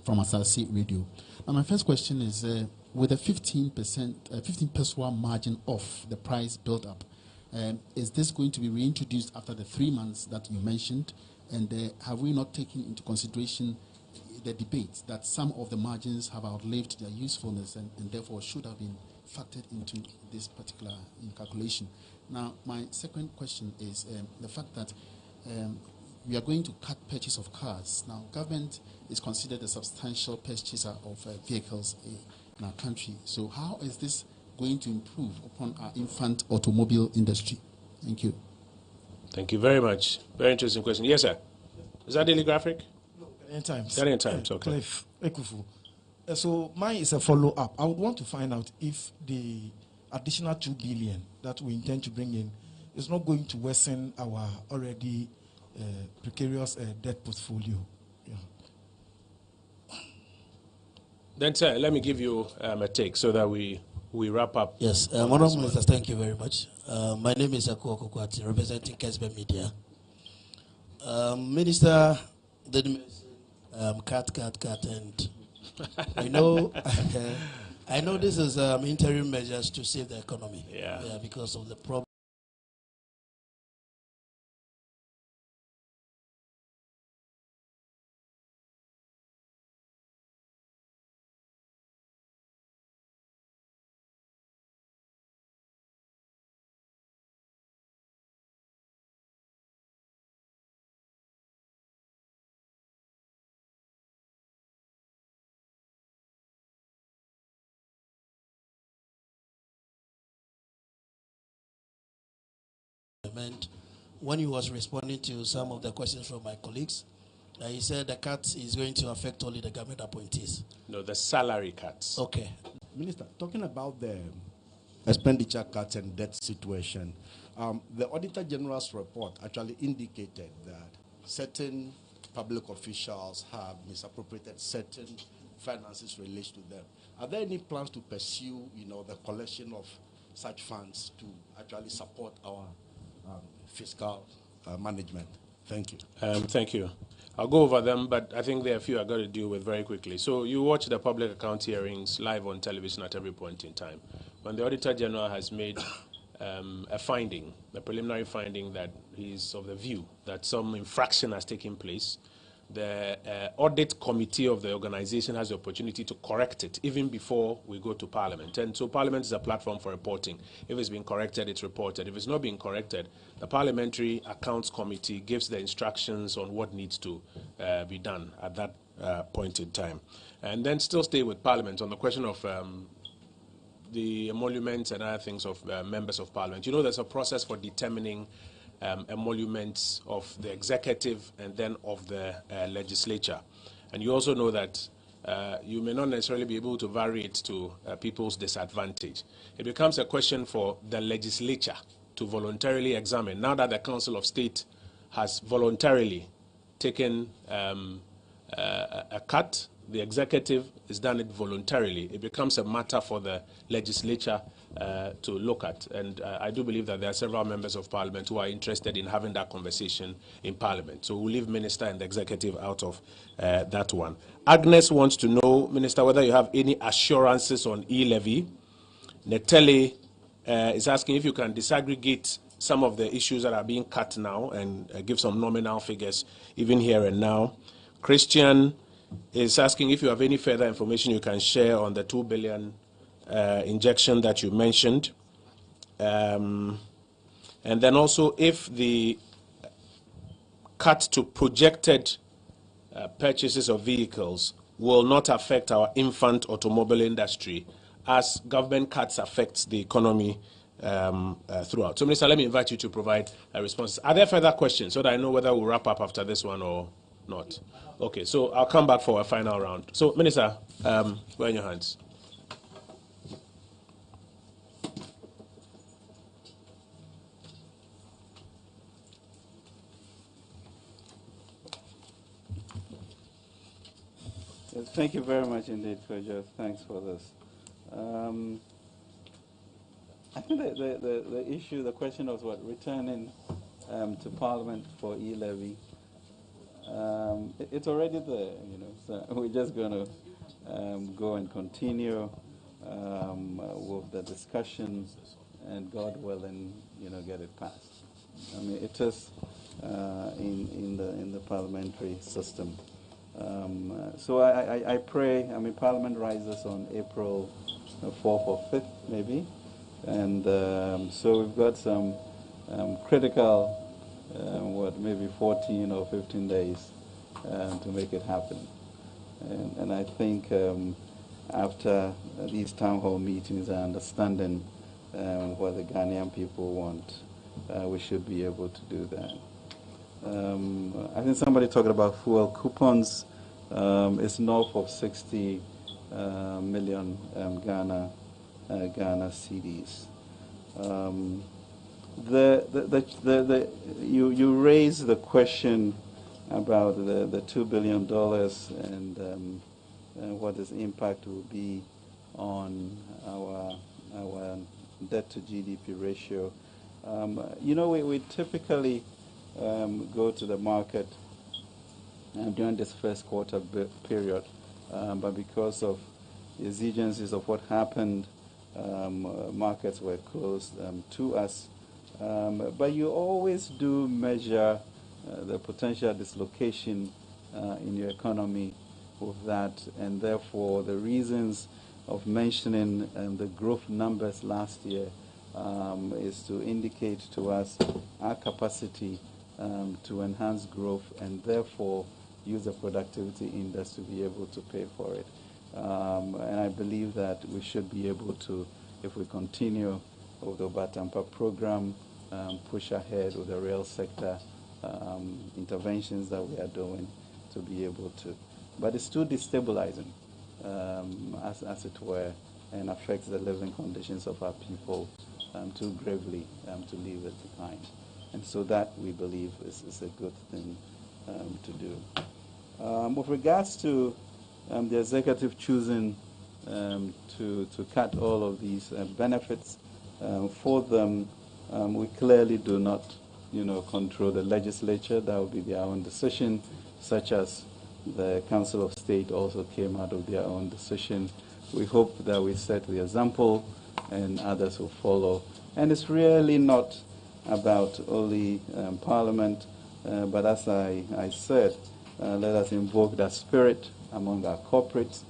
from Asase Radio. Now, my first question is, with a 15%, 15 peso margin off the price built up, is this going to be reintroduced after the 3 months that you mentioned? And have we not taken into consideration the debate that some of the margins have outlived their usefulness and therefore should have been factored into this particular calculation? Now, my second question is the fact that we are going to cut purchase of cars. Now, government is considered a substantial purchaser of vehicles in our country. So how is this going to improve upon our infant automobile industry? Thank you. Thank you very much. Very interesting question. Yes, sir. Is that Daily Graphic? No, Ghanaian Times. Ghanaian Times, okay. Cliff Ekufu. So mine is a follow-up. I would want to find out if the additional 2 billion that we intend to bring in is not going to worsen our already precarious debt portfolio. Yeah. Then, sir, let me give you a take so that we wrap up. Yes, Honorable Minister, thank you very much. My name is Akuo Kokwati, representing Kesbe Media. Minister did mention cut, and I know I know this is interim measures to save the economy. Yeah, because of the problem. When he was responding to some of the questions from my colleagues, he said the cut is going to affect only the government appointees. No, the salary cuts. Okay. Minister, talking about the expenditure cuts and debt situation, the Auditor General's report actually indicated that certain public officials have misappropriated certain finances related to them. Are there any plans to pursue, the collection of such funds to actually support our fiscal management? Thank you. Thank you. I'll go over them, but I think there are a few I've got to deal with very quickly. So you watch the public account hearings live on television at every point in time. When the Auditor General has made a finding, a preliminary finding that he's of the view that some infraction has taken place, the audit committee of the organization has the opportunity to correct it even before we go to Parliament. And so Parliament is a platform for reporting. If it's been corrected, it's reported. If it's not being corrected, the Parliamentary Accounts Committee gives the instructions on what needs to be done at that point in time. And then still stay with Parliament on the question of the emoluments and other things of members of Parliament. There's a process for determining emoluments of the executive and then of the legislature. And you also know that you may not necessarily be able to vary it to people's disadvantage. It becomes a question for the legislature to voluntarily examine. Now that the Council of State has voluntarily taken a cut, the executive has done it voluntarily. It becomes a matter for the legislature to look at. And I do believe that there are several members of Parliament who are interested in having that conversation in Parliament. So we'll leave Minister and the executive out of that one. Agnes wants to know, Minister, whether you have any assurances on e-levy. Netele is asking if you can disaggregate some of the issues that are being cut now and give some nominal figures even here and now. Christian is asking if you have any further information you can share on the 2 billion injection that you mentioned. And then also if the cut to projected purchases of vehicles will not affect our infant automobile industry as government cuts affect the economy throughout. So, Minister, let me invite you to provide a response. Are there further questions so that I know whether we'll wrap up after this one or not? Okay, so I'll come back for a final round. So, Minister, we're in your hands. Yes, thank you very much indeed, Kojo. Thanks for this. I think the issue, the question of returning to Parliament for e-levy, it's already there, so we're just going to go and continue with the discussion, and God willing, get it passed. I mean, it is in the parliamentary system. So I pray. I mean, Parliament rises on April 4th or 5th, maybe, and so we've got some critical, maybe 14 or 15 days to make it happen. And I think after these town hall meetings and understanding what the Ghanaian people want, we should be able to do that. I think somebody talked about fuel coupons. It's north of 60 million Ghana cedis. You raised the question about the $2 billion and what its impact will be on our debt to GDP ratio. We typically go to the market during this first quarter period, but because of the exigencies of what happened, markets were closed to us. But you always do measure the potential dislocation in your economy with that, and therefore the reasons of mentioning the growth numbers last year is to indicate to us our capacity to enhance growth and therefore use the productivity index to be able to pay for it. And I believe that we should be able to, if we continue with the Batampa program, push ahead with the real sector interventions that we are doing to be able to. But it's too destabilizing, as it were, and affects the living conditions of our people too gravely to leave it behind. And so that, we believe, is a good thing to do. With regards to the executive choosing to cut all of these benefits for them, we clearly do not, control the legislature. That will be their own decision, such as the Council of State also came out of their own decision. We hope that we set the example and others will follow. And it's really not about only Parliament, but as I said, let us invoke that spirit among our corporates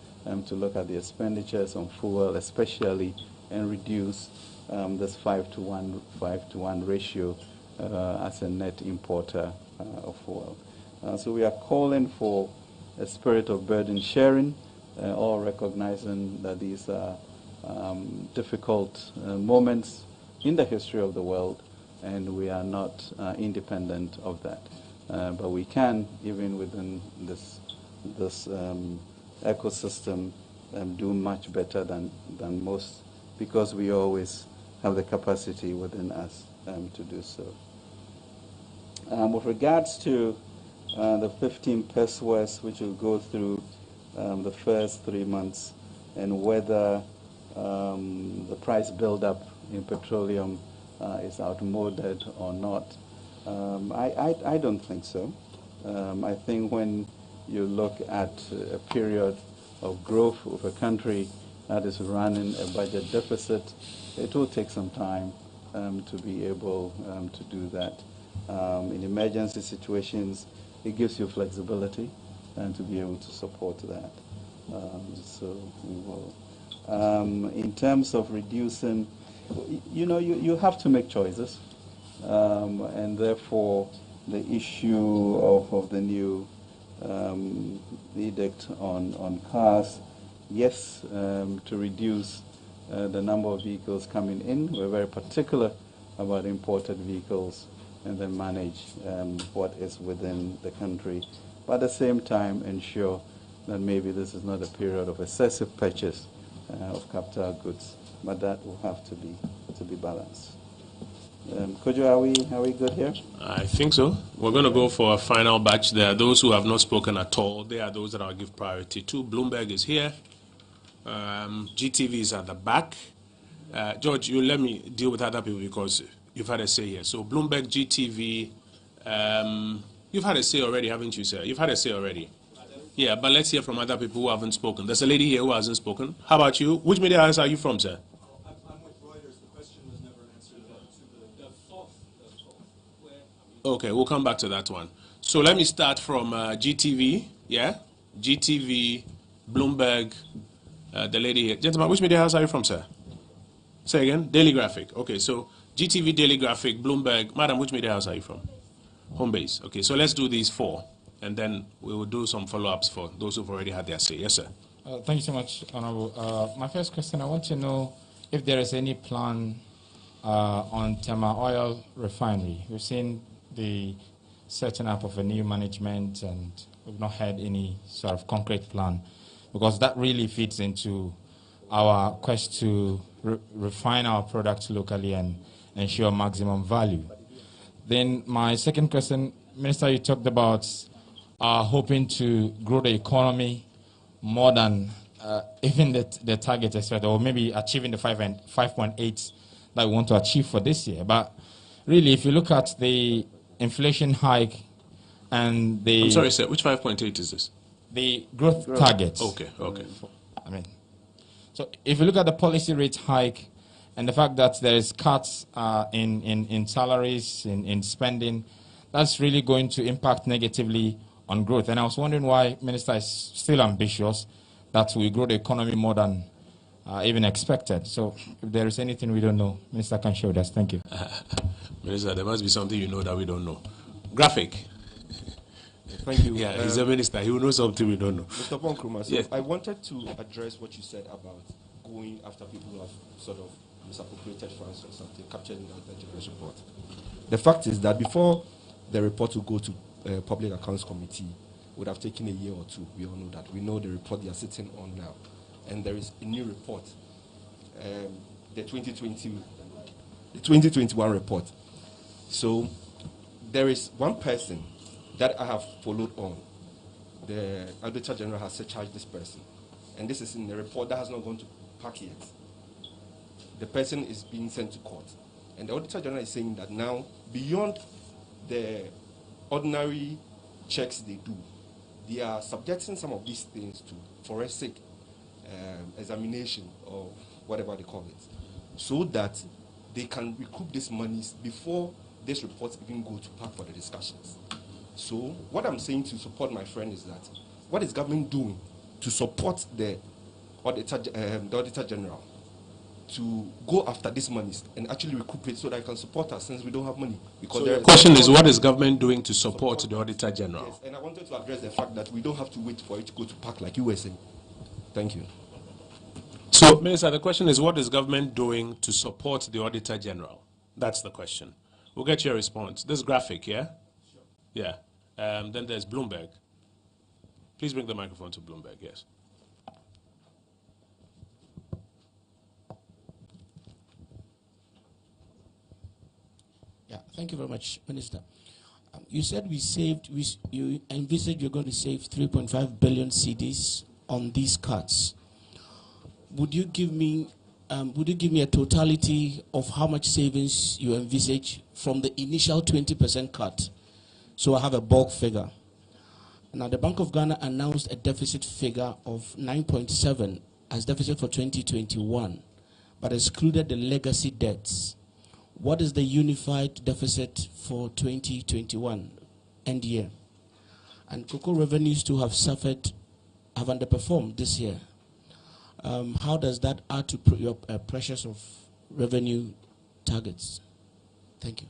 to look at the expenditures on fuel especially and reduce this 5-to-1 ratio as a net importer of fuel. So we are calling for a spirit of burden sharing, all recognizing that these are difficult moments in the history of the world, and we are not independent of that. But we can, even within this ecosystem, do much better than most, because we always have the capacity within us to do so. With regards to the 15 pesos, which will go through the first 3 months, and whether the price build-up in petroleum is outmoded or not, I don't think so. I think when you look at a period of growth of a country that is running a budget deficit, it will take some time to be able to do that. In emergency situations, it gives you flexibility and to be able to support that. So we will. In terms of reducing, you have to make choices, and therefore the issue of the new edict on cars, yes, to reduce the number of vehicles coming in. We're very particular about imported vehicles and then manage what is within the country. But at the same time, ensure that maybe this is not a period of excessive purchase of capital goods, but that will have to be balanced. Kojo, are we good here? I think so. We're going to go for a final batch. There are those who have not spoken at all. They are those that I'll give priority to. Bloomberg is here. GTV is at the back. George, you let me deal with other people because you've had a say here. So Bloomberg, GTV, you've had a say already, haven't you, sir? You've had a say already. Yeah, but let's hear from other people who haven't spoken. There's a lady here who hasn't spoken. How about you? Which media house are you from, sir? I'm with Reuters. The question was never answered. Okay, we'll come back to that one. So let me start from GTV, yeah? GTV, Bloomberg, the lady here. Gentlemen, which media house are you from, sir? Say again? Daily Graphic. Okay, so GTV, Daily Graphic, Bloomberg. Madam, which media house are you from? Homebase. Okay, so let's do these four, and then we will do some follow-ups for those who've already had their say. Yes, sir. Thank you so much, Honorable. My first question, I want to know if there is any plan on Tema Oil Refinery. We've seen the setting up of a new management, and we've not had any sort of concrete plan, because that really fits into our quest to refine our products locally and ensure maximum value. Then my second question, Minister, you talked about hoping to grow the economy more than even the target expected, or maybe achieving the 5.8 that we want to achieve for this year. But really, if you look at the inflation hike and the... I'm sorry, sir, which 5.8 is this? The growth target. Okay. I mean, so if you look at the policy rate hike and the fact that there is cuts in salaries, in spending, that's really going to impact negatively on growth. And I was wondering why Minister is still ambitious that we grow the economy more than even expected. So if there is anything we don't know, Minister can share with us. Thank you. Minister, there must be something you know that we don't know. Graphic. Thank you. Yeah, he's a minister. He will know something we don't know. Mr. Bonkruma, so yes. I wanted to address what you said about going after people who have sort of misappropriated funds or something, captured in the General's report. The fact is that before the report will go to Public Accounts Committee, it would have taken a year or two. We all know that. We know the report they are sitting on now. And there is a new report, the 2021 report. So there is one person that I have followed on. The Auditor General has charged this person. And this is in the report that has not gone to PAC yet. The person is being sent to court. And the Auditor General is saying that now, beyond the ordinary checks they do, they are subjecting some of these things to forensic examination, or whatever they call it, so that they can recoup these monies before these reports even go to PAC for the discussions. So what I'm saying to support my friend is that, what is government doing to support the Auditor General to go after these monies and actually recoup it so that I can support us, since we don't have money? Because so the question is, what is government doing to support the Auditor General? Yes, and I wanted to address the fact that we don't have to wait for it to go to PAC like you were saying. Thank you. So, Minister, the question is, what is government doing to support the Auditor General? That's the question. We'll get your response. This graphic, yeah? Sure. Yeah. Then there's Bloomberg. Please bring the microphone to Bloomberg, yes. Yeah, thank you very much, Minister. You said you envisage you're going to save 3.5 billion cedis on these cuts. Would you give me a totality of how much savings you envisage from the initial 20% cut? So I have a bulk figure. Now, the Bank of Ghana announced a deficit figure of 9.7 as deficit for 2021, but excluded the legacy debts. What is the unified deficit for 2021 end year? And cocoa revenues too have underperformed this year. How does that add to your pressures of revenue targets? Thank you.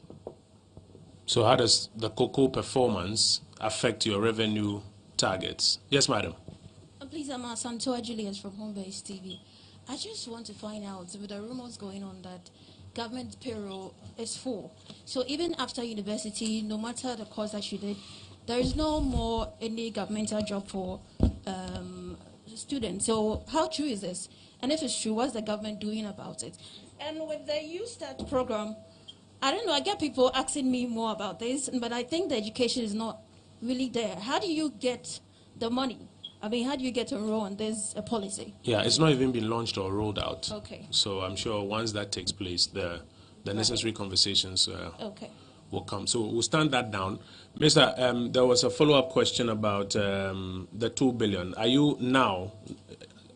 So how does the cocoa performance affect your revenue targets? Yes, madam. Please, I'm Santoa Julius from Homebase TV. I just want to find out, with the rumors going on that government payroll is full. So even after university, no matter the course that you did, there is no more any governmental job for students. So how true is this? And if it's true, what's the government doing about it? And with the YouStart program, I don't know, I get people asking me more about this, but I think the education is not really there. How do you get the money? I mean, how do you get to enroll on this policy? Yeah, it's not even been launched or rolled out. Okay. So I'm sure once that takes place, the necessary conversations will come. So we'll stand that down. Minister, there was a follow-up question about the 2 billion. Are you now,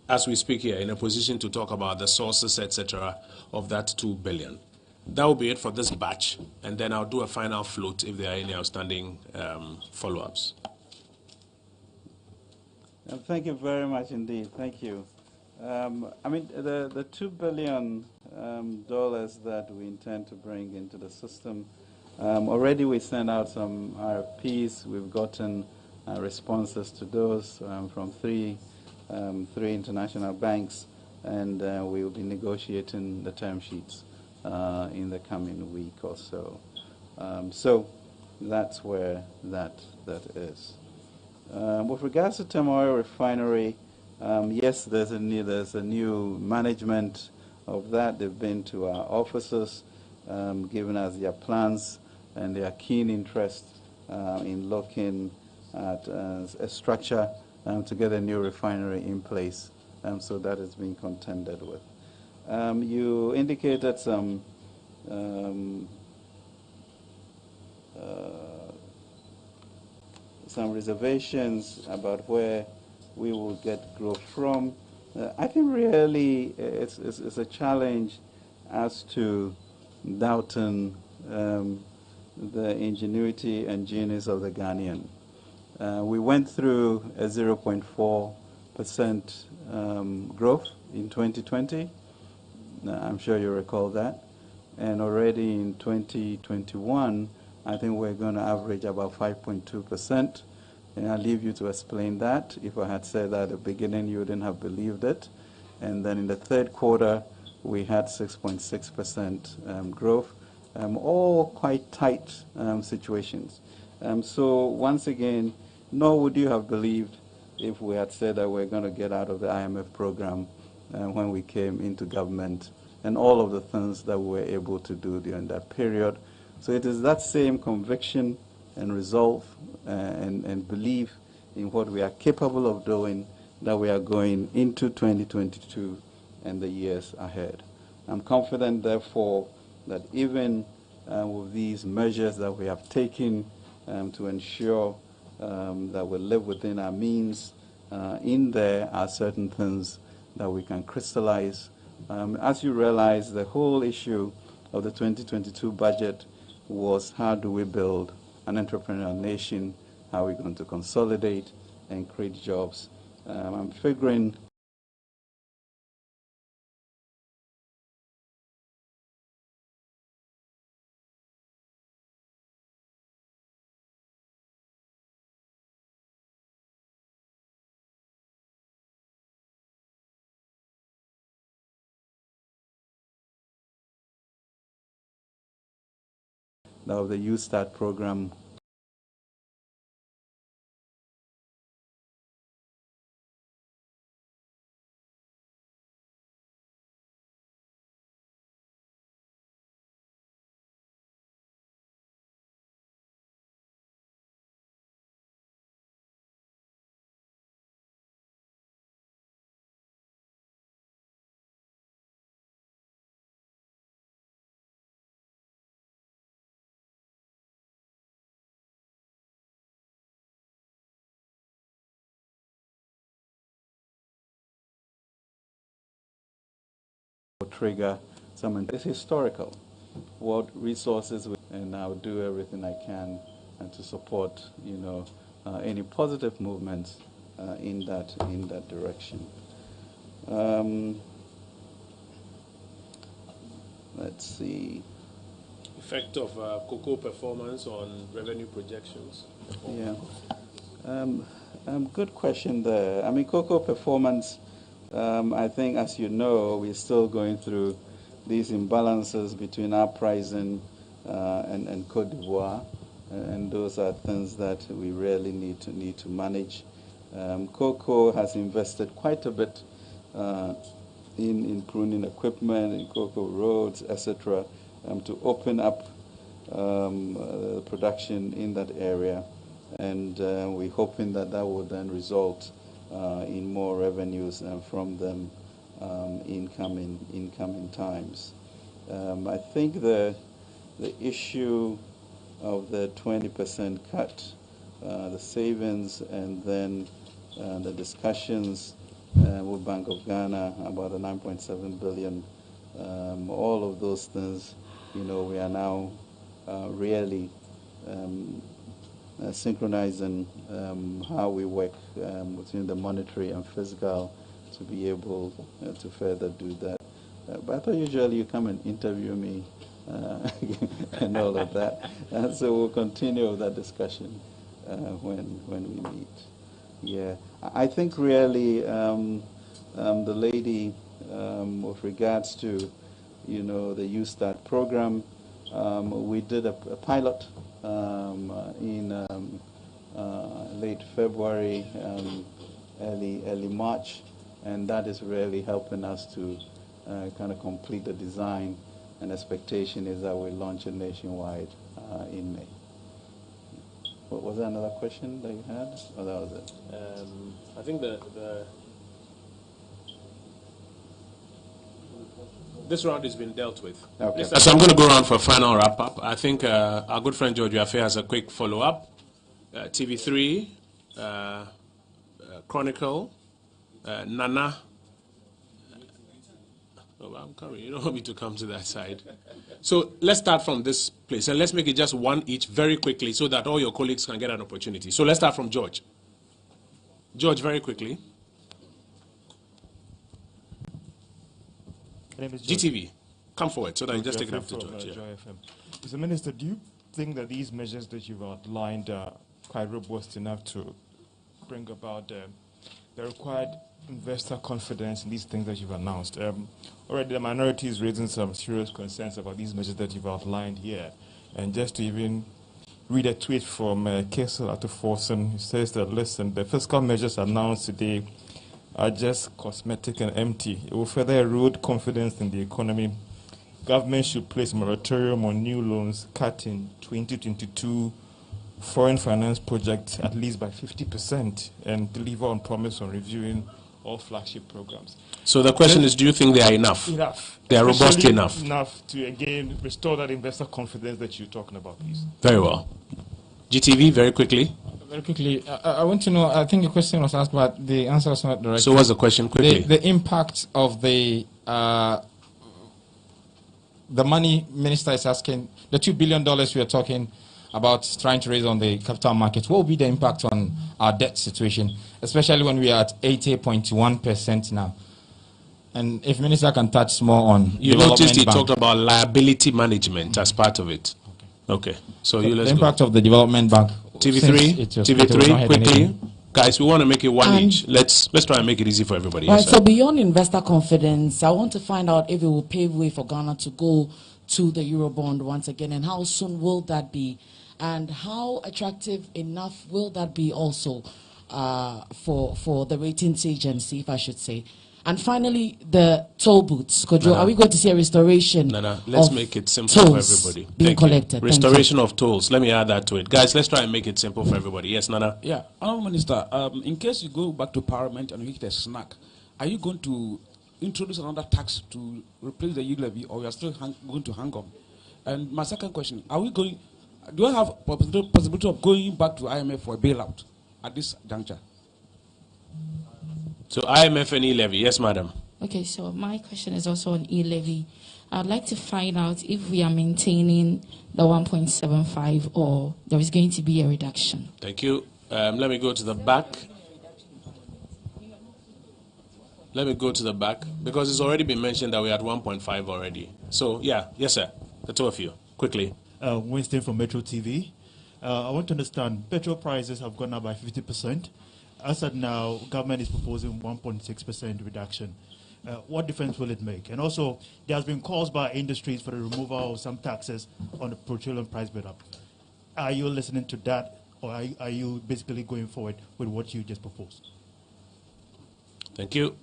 as we speak here, in a position to talk about the sources, etc., of that 2 billion? That will be it for this batch, and then I'll do a final float if there are any outstanding follow-ups. Thank you very much indeed. Thank you. I mean, the $2 billion that we intend to bring into the system, already we sent out some RFPs. We've gotten responses to those from three international banks, and we will be negotiating the term sheets in the coming week or so. So that's where that is. With regards to Tema Oil Refinery, yes, there's a new management of that. They've been to our offices, given us their plans and their keen interest in looking at a structure to get a new refinery in place. So that is being contended with. You indicated some reservations about where we will get growth from. I think really it's a challenge as to doubting the ingenuity and genius of the Ghanaian. We went through a 0.4% growth in 2020. I'm sure you recall that. And already in 2021, I think we're going to average about 5.2%. And I'll leave you to explain that. If I had said that at the beginning, you wouldn't have believed it. And then in the third quarter, we had 6.6% growth, all quite tight situations. So once again, nor would you have believed if we had said that we're going to get out of the IMF program when we came into government, and all of the things that we were able to do during that period. So it is that same conviction and resolve and belief in what we are capable of doing that we are going into 2022 and the years ahead. I'm confident, therefore, that even with these measures that we have taken to ensure that we live within our means, in there are certain things that we can crystallize. As you realize, the whole issue of the 2022 budget was how do we build an entrepreneurial nation, how are we going to consolidate and create jobs. I'm figuring of the Youth Start program. Trigger some. It's historical. What resources and I'll do everything I can to support, any positive movements in that direction. Let's see. Effect of cocoa performance on revenue projections. Yeah. Good question there. I mean, cocoa performance. I think, as you know, we're still going through these imbalances between our pricing and Côte d'Ivoire, and those are things that we really need to manage. Cocoa has invested quite a bit in pruning equipment, in cocoa roads, etc., to open up production in that area, and we're hoping that will then result in more revenues from them in coming times. I think the issue of the 20% cut, the savings, and then the discussions with Bank of Ghana about the 9.7 billion, all of those things, we are now really synchronizing how we work between the monetary and fiscal to be able to further do that. But I thought usually you come and interview me and all of that. And so we'll continue with that discussion when we meet. Yeah, I think really the lady with regards to, the Youth Start program, we did a pilot in late February, early March, and that is really helping us to kind of complete the design, and expectation is that we'll launch it nationwide in May. Was there another question that you had? Or that was it? I think this round has been dealt with. Okay. So I'm going to go around for a final wrap-up. I think our good friend George Yafe has a quick follow-up. TV3, Chronicle, Nana. Oh, I'm coming. You don't want me to come to that side. So let's start from this place, and let's make it just one each very quickly so that all your colleagues can get an opportunity. So let's start from George. George, very quickly. My name is George. GTV, come forward so that you just take it up to George. Joy FM. Mr. Minister, do you think that these measures that you've outlined are quite robust enough to bring about the required investor confidence in these things that you've announced? Already the minority is raising some serious concerns about these measures that you've outlined here. And just to even read a tweet from Kesel Atuforsen, he says that, listen, the fiscal measures announced today are just cosmetic and empty. It will further erode confidence in the economy. Government should place a moratorium on new loans, cut in 2022 foreign finance projects at least by 50%, and deliver on promise on reviewing all flagship programs. So the question is, do you think they are enough? Enough. They are robust enough? Enough to, again, restore that investor confidence that you're talking about, please. Very well. GTV, very quickly. Very quickly, I want to know, I think the question was asked, but the answer was not direct. So what's the question, quickly? The impact of the money Minister is asking, the $2 billion we are talking about trying to raise on the capital markets, what will be the impact on our debt situation, especially when we are at 80.1% now? And if Minister can touch more on... You noticed he talked about liability management as part of it. Okay. So you let's the impact of the development bank. TV3, quickly. Guys, we want to make it one each. Let's try and make it easy for everybody. Right, Yes, so beyond investor confidence, I want to find out if it will pave way for Ghana to go to the Eurobond once again, and how soon will that be? And how attractive enough will that be also for the ratings agency, if I should say? And finally, the toll booths. Kojo, are we going to see a restoration? No. Let's make it simple for everybody. Being collected. Restoration of tolls. Let me add that to it. Guys, let's try and make it simple for everybody. Yes, Nana? Yeah. Honourable Minister, in case you go back to Parliament and you hit a snack, are you going to introduce another tax to replace the yield levy, or you are still going to hang on? And my second question, do I have possibility of going back to IMF for a bailout at this juncture? So IMF and e-levy. Yes, madam. Okay, so my question is also on e-levy. I'd like to find out if we are maintaining the 1.75 or there is going to be a reduction. Thank you. Let me go to the back. Let me go to the back because it's already been mentioned that we're at 1.5 already. So, yeah. Yes, sir. The two of you. Quickly. Winston from Metro TV. I want to understand, petrol prices have gone up by 50%. As of now, government is proposing 1.6% reduction. What difference will it make? And also, there has been calls by industries for the removal of some taxes on the petroleum price build-up. Are you listening to that, or are you basically going forward with what you just proposed? Thank you.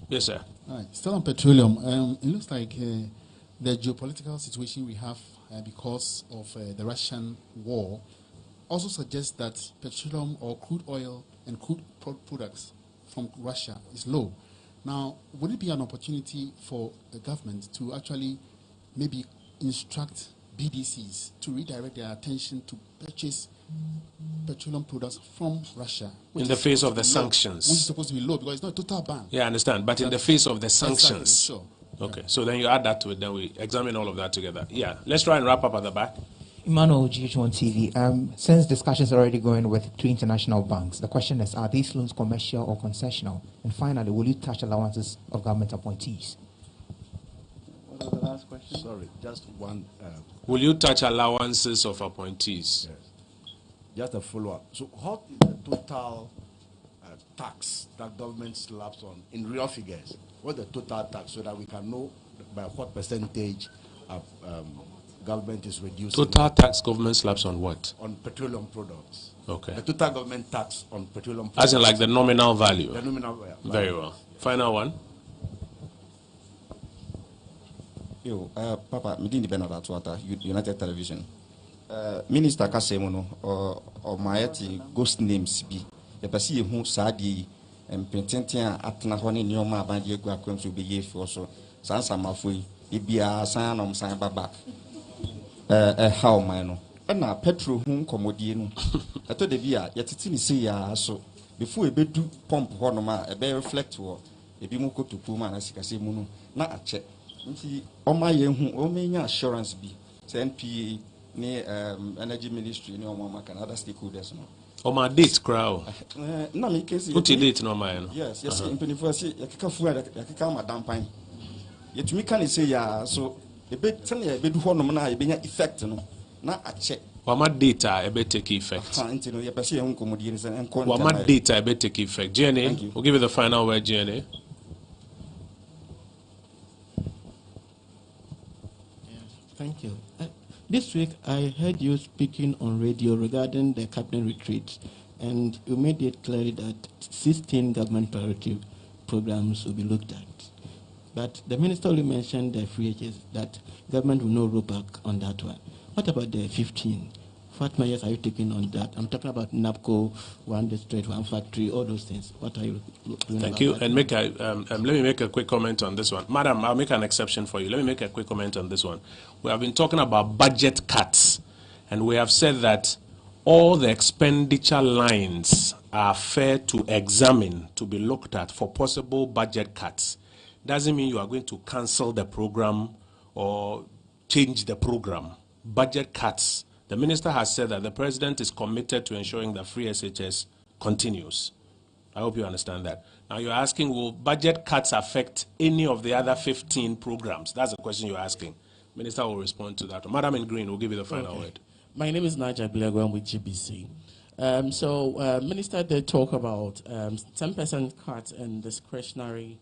Yes, sir. All right. Still on petroleum, it looks like the geopolitical situation we have because of the Russian war also suggests that petroleum or crude oil and crude products from Russia is low. Now, would it be an opportunity for the government to actually maybe instruct BDCs to redirect their attention to purchase petroleum products from Russia. In the face of the sanctions. Which is supposed to be low because it's not a total ban. Yeah, I understand. But in the face of the sanctions. Exactly, sure. Okay, so then you add that to it, then we examine all of that together. Yeah, let's try and wrap up at the back. Emmanuel, GH1 TV. Since discussions are already going with 2 international banks, the question is, are these loans commercial or concessional? And finally, will you touch allowances of government appointees? What was the last question? Sorry, just one. Will you touch allowances of appointees? Yes. Just a follow-up. So what is the total tax that government slaps on, in real figures? What's the total tax so that we can know by what percentage government is reducing? Total tax government slaps on what? On petroleum products. Okay. The total government tax on petroleum products. As in like the nominal value? The nominal value. Very well. Final one. Yo, Papa, me didn't depend on that. United Television. Minister Kasemono or Maeti ghost names be. The Pasi who Sadi and Pententia at Nahoni Nioma Bandia Guacum to be ye for so Sansa Mafui, Ibia San on San Babak. How mino. And now Petro whom commodino. I told the Via, yet it's in see ya so before a bed do pump Honoma, a bear reflect war, a bimuko to Puma and Sikasemuno, not a check. On my young Omania assurance be NPA near Energy Ministry, no one can other stakeholders. On my date, crowd. No, me case. Put your date, no, man. Yes, in Pennyforce, you can fool like a madam pine. Yet me can say, yeah, so a bit tell a bit one being effect, no, not a check. What data a bit take effect? What data a bit take effect? GNA, we'll give you the final word, GNA. Thank you. This week, I heard you speaking on radio regarding the cabinet retreat, and you made it clear that 16 government priority programs will be looked at. But the minister only mentioned the free agents, that government will not roll back on that one. What about the 15? What measures are you taking on that? I'm talking about NAPCO, one district, one factory, all those things. What are you doing? Thank you. And let me make a quick comment on this one. Madam, I'll make an exception for you. Let me make a quick comment on this one. We have been talking about budget cuts, and we have said that all the expenditure lines are fair to examine, to be looked at for possible budget cuts. Doesn't mean you are going to cancel the program or change the program. Budget cuts. The minister has said that the president is committed to ensuring that free SHS continues. I hope you understand that. Now you're asking, will budget cuts affect any of the other 15 programs? That's the question you're asking. Minister will respond to that. Madam in Green will give you the final word. My name is Nigel Bilego. I'm with GBC. Minister did talk about 10% cut in discretionary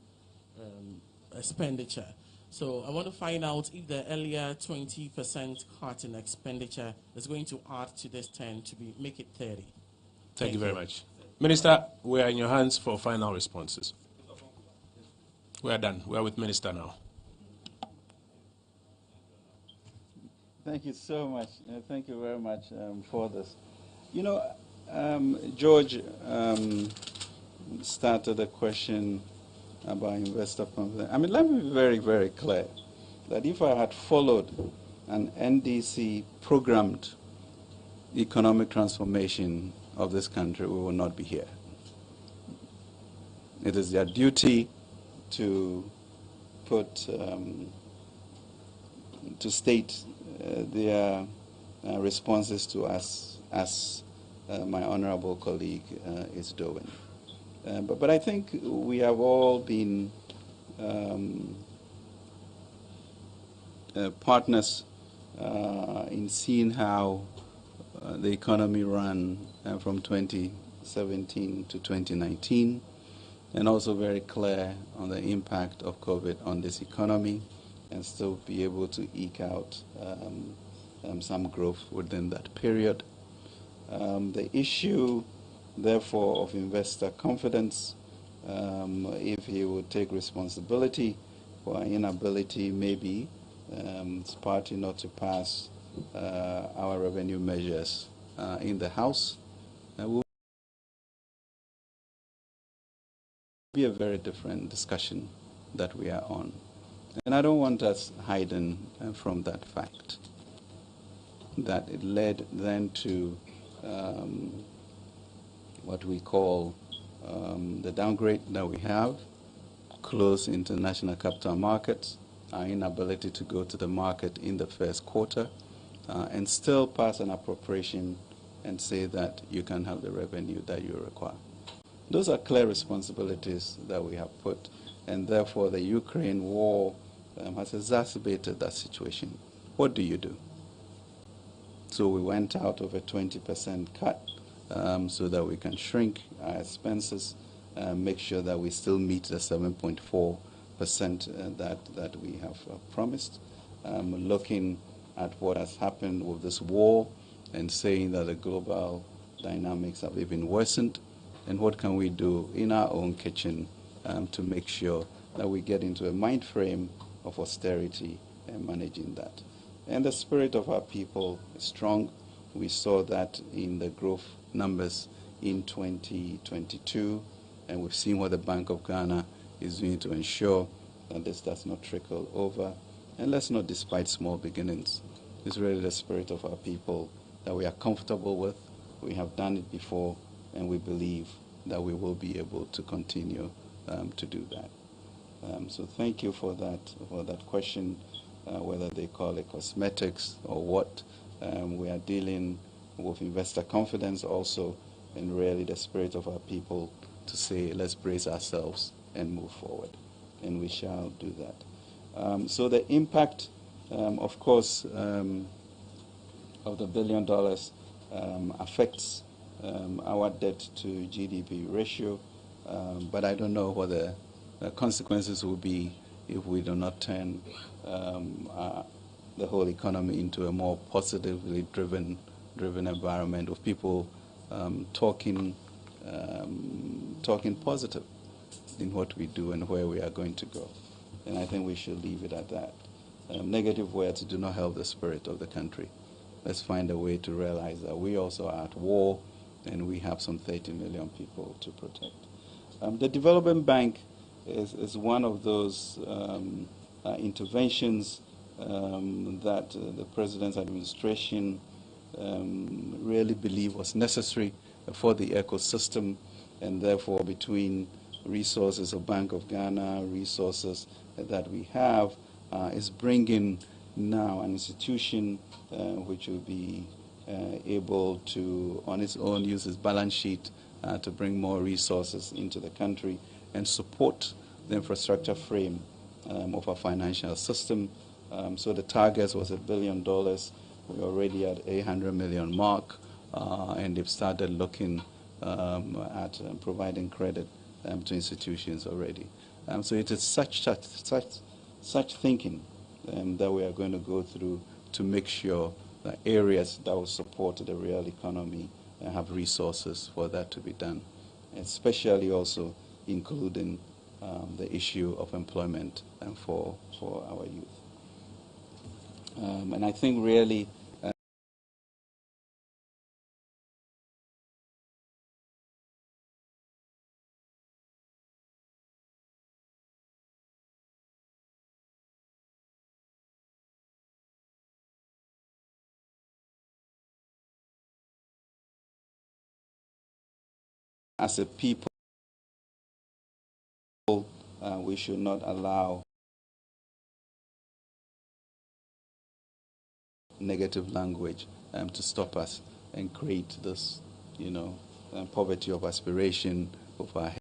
expenditure. So I want to find out if the earlier 20% cut in expenditure is going to add to this 10 to make it 30. Thank you very much. Minister, we are in your hands for final responses. We are done. We are with Minister now. Thank you so much. Thank you very much for this. You know, George started a question about investor confidence. I mean, let me be very, very clear that if I had followed an NDC programmed economic transformation of this country, we would not be here. It is their duty to put, to state their responses to us, as my honorable colleague is doing. But I think we have all been partners in seeing how the economy ran from 2017 to 2019, and also very clear on the impact of COVID on this economy, and still be able to eke out some growth within that period. The issue, therefore, of investor confidence, if he would take responsibility for our inability, maybe, as party not to pass our revenue measures in the House, will be a very different discussion that we are on. And I don't want us hiding from that fact. that it led then to what we call the downgrade that we have, closed international capital markets, our inability to go to the market in the first quarter, and still pass an appropriation and say that you can have the revenue that you require. Those are clear responsibilities that we have put, and therefore the Ukraine war has exacerbated that situation. What do you do? So we went out of a 20% cut so that we can shrink our expenses, make sure that we still meet the 7.4% that we have promised. Looking at what has happened with this war and saying that the global dynamics have even worsened, and what can we do in our own kitchen to make sure that we get into a mind frame of austerity and managing that. And the spirit of our people is strong. We saw that in the growth numbers in 2022, and we've seen what the Bank of Ghana is doing to ensure that this does not trickle over. And let's not despise small beginnings. It's really the spirit of our people that we are comfortable with. We have done it before, and we believe that we will be able to continue to do that. So thank you for that question, whether they call it cosmetics or what. We are dealing with investor confidence also, and really the spirit of our people to say, let's brace ourselves and move forward. And we shall do that. So the impact, of course, of the $1 billion affects our debt to GDP ratio, but I don't know what the consequences will be if we do not turn the whole economy into a more positively driven environment with people talking positive in what we do and where we are going to go. And I think we should leave it at that. Negative words do not help the spirit of the country. Let's find a way to realize that we also are at war and we have some 30 million people to protect. The Development Bank is one of those interventions that the President's administration really believed was necessary for the ecosystem, and therefore between resources of Bank of Ghana, resources that we have, is bringing now an institution which will be able to, on its own, use its balance sheet to bring more resources into the country and support the infrastructure frame of our financial system. So the target was $1 billion. We're already at $800 million mark, and they've started looking at providing credit to institutions already. So it is such thinking that we are going to go through to make sure that areas that will support the real economy have resources for that to be done, especially also including the issue of employment for our youth. And I think really as a people, we should not allow negative language to stop us and create this, poverty of aspiration of our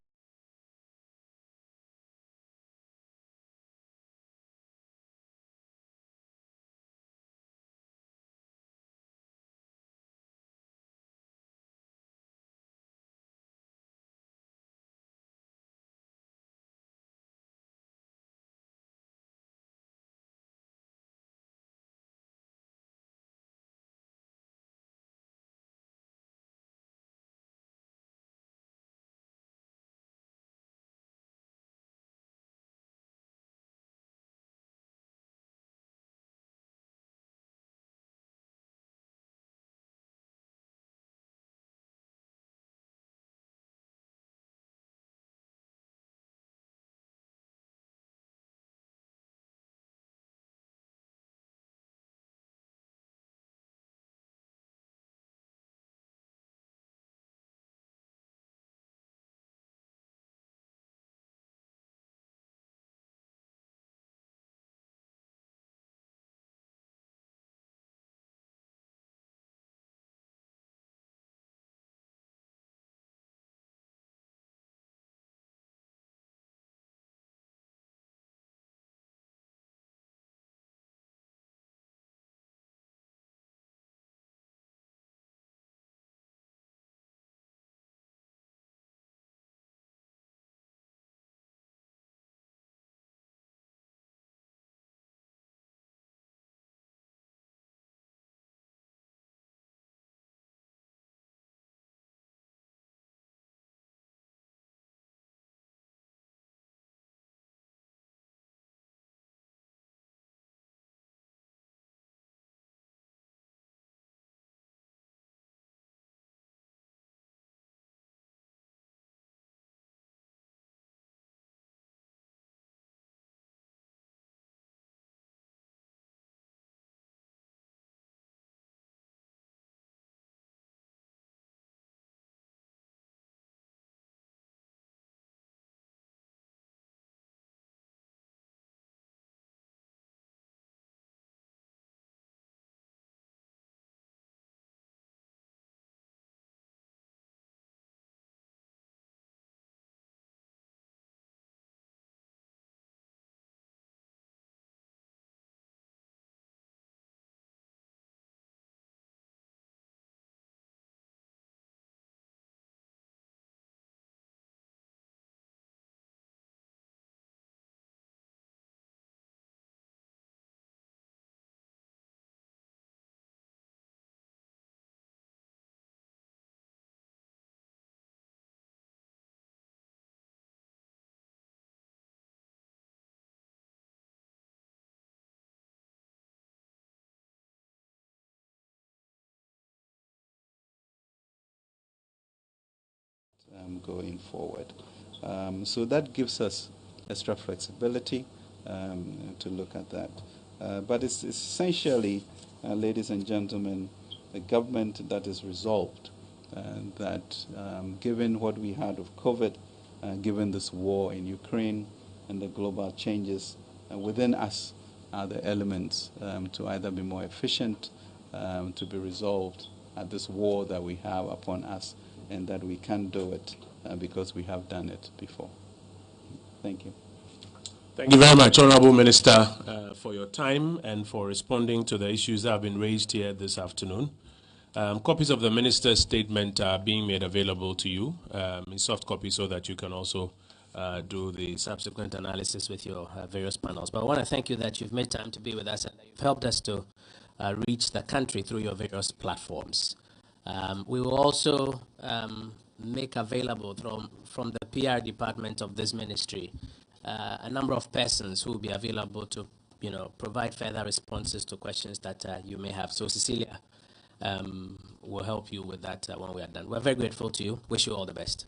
going forward. So that gives us extra flexibility to look at that. But it's essentially, ladies and gentlemen, a government that is resolved, that given what we had of COVID, given this war in Ukraine and the global changes within us, are the elements to either be more efficient, to be resolved at this war that we have upon us, and that we can do it because we have done it before. Thank you. Thank you very much, Honorable Minister, for your time and for responding to the issues that have been raised here this afternoon. Copies of the Minister's statement are being made available to you in soft copy so that you can also do the subsequent analysis with your various panels. But I want to thank you that you've made time to be with us and that you've helped us to reach the country through your various platforms. We will also make available from the PR department of this ministry a number of persons who will be available to, provide further responses to questions that you may have. So Cecilia will help you with that when we are done. We're very grateful to you. Wish you all the best.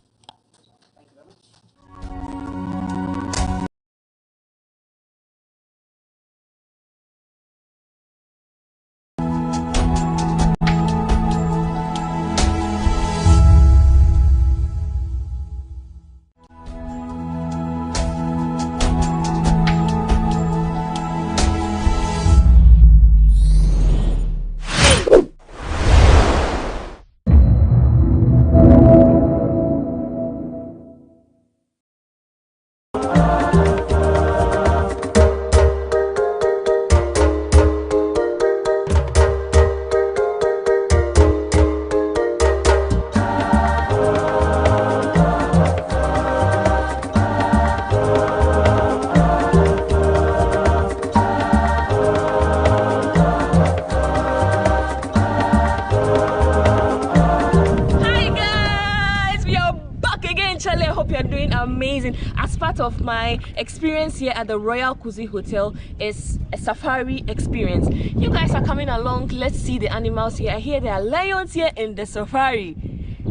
Of my experience here at the Royal Kuzi Hotel is a safari experience. You guys are coming along. Let's see the animals here. I hear there are lions here in the safari.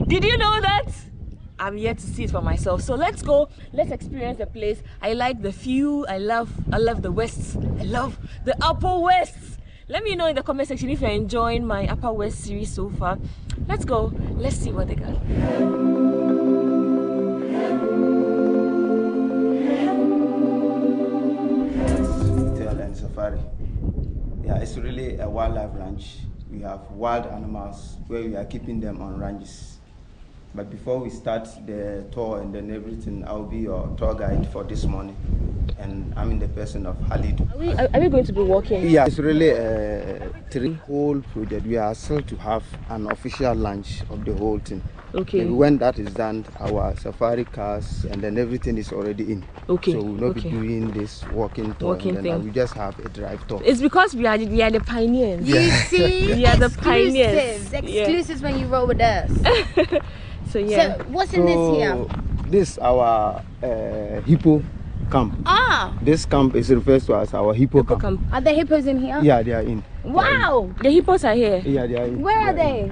Did you know that? I'm yet to see it for myself. So let's go. Let's experience the place. I like the view. I love the West. I love the Upper West. Let me know in the comment section if you're enjoying my Upper West series so far. Let's go. Let's see what they got. Safari. Yeah, it's really a wildlife ranch. We have wild animals where we are keeping them on ranches. But before we start the tour and then everything, I'll be your tour guide for this morning. And I'm in the person of Halid. Are we going to be walking? Yeah, it's really a whole project. We are still to have an official launch of the whole thing. Okay. And when that is done, our safari cars and then everything is already in. Okay. So we'll not be doing this walking tour. And then we just have a drive tour. It's because we are the pioneers. You see, we are the pioneers. Exclusives when you roll with us. So yeah. So what's in this here? This our hippo camp. Ah. This camp is referred to as our hippo camp. Are there hippos in here? Yeah, they are in. Wow. The hippos are here. Yeah, they are in. Where are they?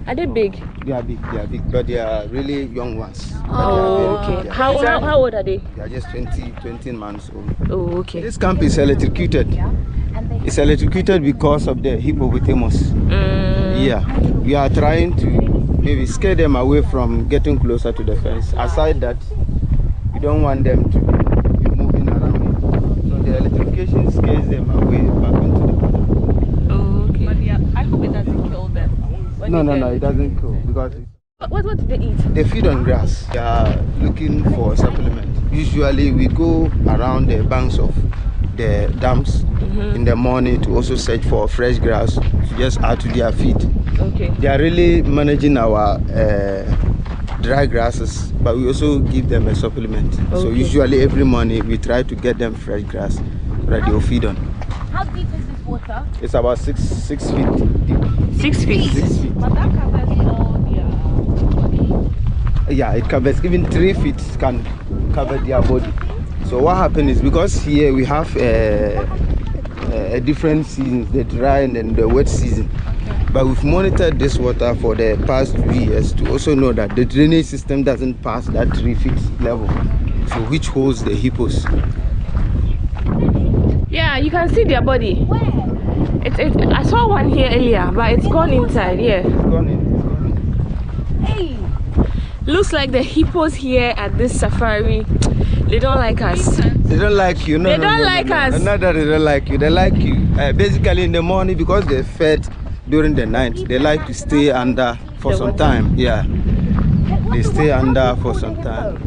Are they big? They are big, but they are really young ones. Oh, okay. How old are they? They are just 20 months old. Oh, okay. This camp is electrocuted. It's electrocuted because of the hippopotamus. Yeah, we are trying to maybe scare them away from getting closer to the fence. Aside that, we don't want them to be moving around. So the electrification scares them away back into the pattern. Oh, okay. But yeah, I hope it doesn't kill them. No, it doesn't kill because. What do they eat? They feed on grass. They are looking for supplement. Usually we go around the banks of the dams in the morning to also search for fresh grass to just add to their feed. Okay. They are really managing our dry grasses, but we also give them a supplement. Okay. So usually every morning we try to get them fresh grass that they will feed on. How deep is this water? It's about 6 feet deep. 6 feet? 6 feet. But that covers all their body? Yeah, it covers, even 3 feet can cover their body. So what happens is, because here we have different seasons, the dry and then the wet season. But we've monitored this water for the past 2 years to also know that the drainage system doesn't pass that 3 feet level, so which holds the hippos. Yeah, you can see their body. I saw one here earlier, but it's gone inside. Yeah. It's gone in. Hey. Looks like the hippos here at this safari, they don't like us. They don't like you. No, they no, don't no, like no, no. us. Not that they don't like you. They like you. Basically, in the morning, because they're fed during the night, they like to stay under for some time. Yeah, they stay under for some time.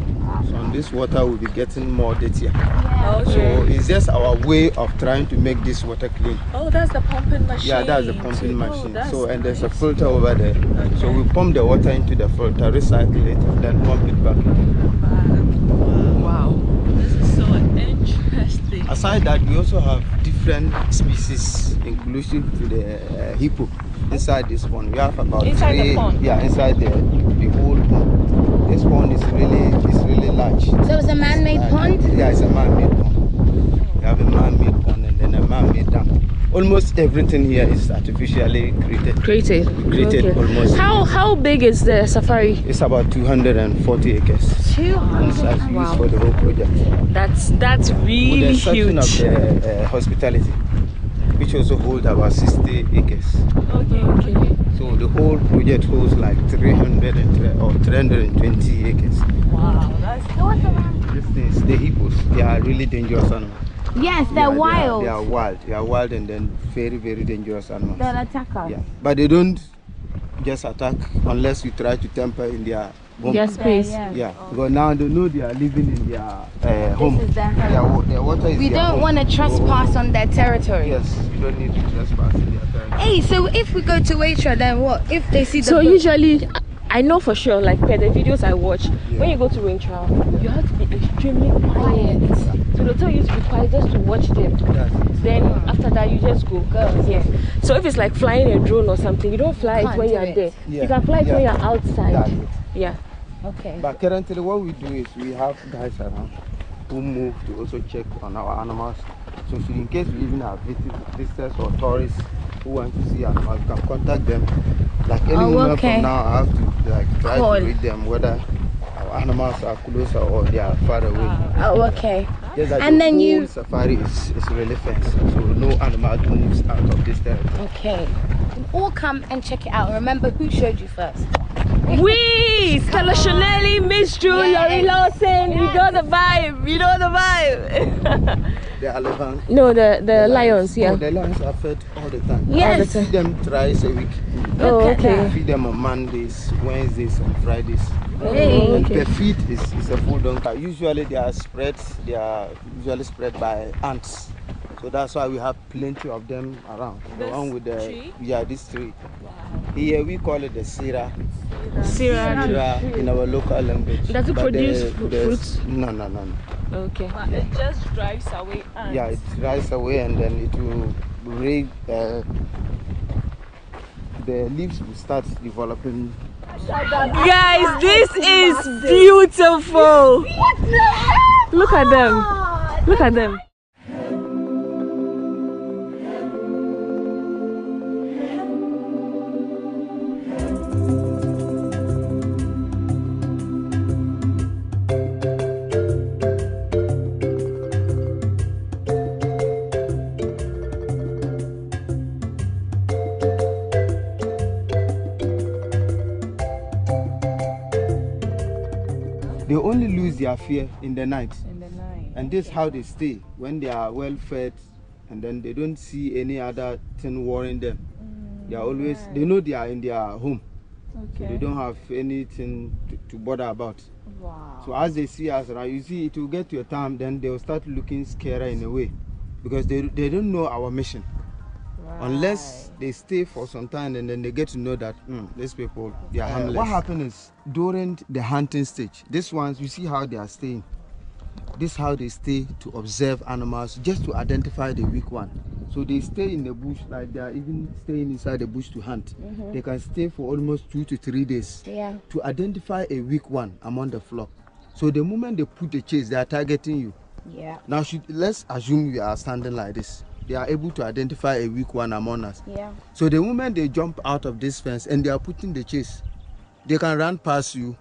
So on this water will be getting more dirtier. Okay. So it's just our way of trying to make this water clean. Oh, that's the pumping machine. Yeah, that's the pumping machine. So and there's a filter over there. So we pump the water into the filter, recycle it, then pump it back again. Wow, this is so interesting. Aside that, we also have different species inclusive to the hippo inside this pond. We have about inside 3. The pond. Yeah, inside the whole pond. This pond is really large. So it's a man-made pond? Yeah, it's a man-made pond. We have a man-made pond and then a man-made dam. Almost everything here is artificially created. We created Okay. almost. How big is the safari? It's about 240 acres. 200. Wow. For the whole project. That's really with the exception huge. of the hospitality, which also holds about 60 acres. Okay. So the whole project holds like 320 acres. Wow, that's These things, the hippos, they are really dangerous animals. Yes, they're wild. They are wild. They are wild and then very, very dangerous animals. They'll attack us. Yeah, but they don't just attack unless you try to temper in their home. Their space. Yeah, because now they know they are living in their home. This is their home. Their water is We their don't home. want to trespass on their territory. Yes, you don't need to trespass in their territory. Hey, so if we go to Waitrose, then what? If they see the So boat? usually, I know for sure, like per the videos I watch, when you go to rain trial, you have to be extremely quiet. So they'll tell you to be quiet just to watch them. Then after that, you just go. Yeah. So if it's like flying a drone or something, you don't fly it when you're there. Yeah. You can fly it when you're outside. That's it. Yeah. Okay. But currently what we do is we have guys around who move to also check on our animals. So in case we even have visitors or tourists who want to see animals, you can contact them. Like any moment from now, I have to like try to read them whether our animals are closer or they are far away. Oh, okay. Yes, And then whole safari is really fenced, so no animal moves out of this territory. Okay. All come and check it out. Remember who showed you first? We, Stella Chanelli, Miss Drew, Laurie Lawson, you got the vibe, you know the vibe. The elephant. No, the lions, yeah. Oh, the lions are fed all the time. Yes. I feed them thrice a week. Oh, okay. I feed them on Mondays, Wednesdays, and Fridays. Hey. And Okay. per feed is a full donkey. Usually they are spread by ants. So that's why we have plenty of them around. The This one with the tree? Yeah, this tree. Here we call it the Sira. Sira tree. In our local language. Does it But produce the fruits? No. Okay. But it just drives away ants. Yeah, it dries away and then it will break. The leaves will start developing. Guys, this is beautiful. Look at them. Look at them. They only lose their fear in the night. And this is how they stay when they are well fed and then they don't see any other thing worrying them. They are always, they know they are in their home. So they don't have anything to bother about. Wow. So as they see us around, you see it will get to a time then they will start looking scary in a way because they don't know our mission. Unless they stay for some time and then they get to know that these people, they are harmless. What happens is during the hunting stage, these ones, you see how they are staying. This is how they stay to observe animals, just to identify the weak one. So they stay in the bush, like they are even staying inside the bush to hunt. They can stay for almost 2 to 3 days to identify a weak one among the flock. So the moment they put the chase, they are targeting you. Yeah. Now let's assume you are standing like this. they are able to identify a weak one among us. Yeah. So the moment they jump out of this fence and they are putting the chase, they can run past you,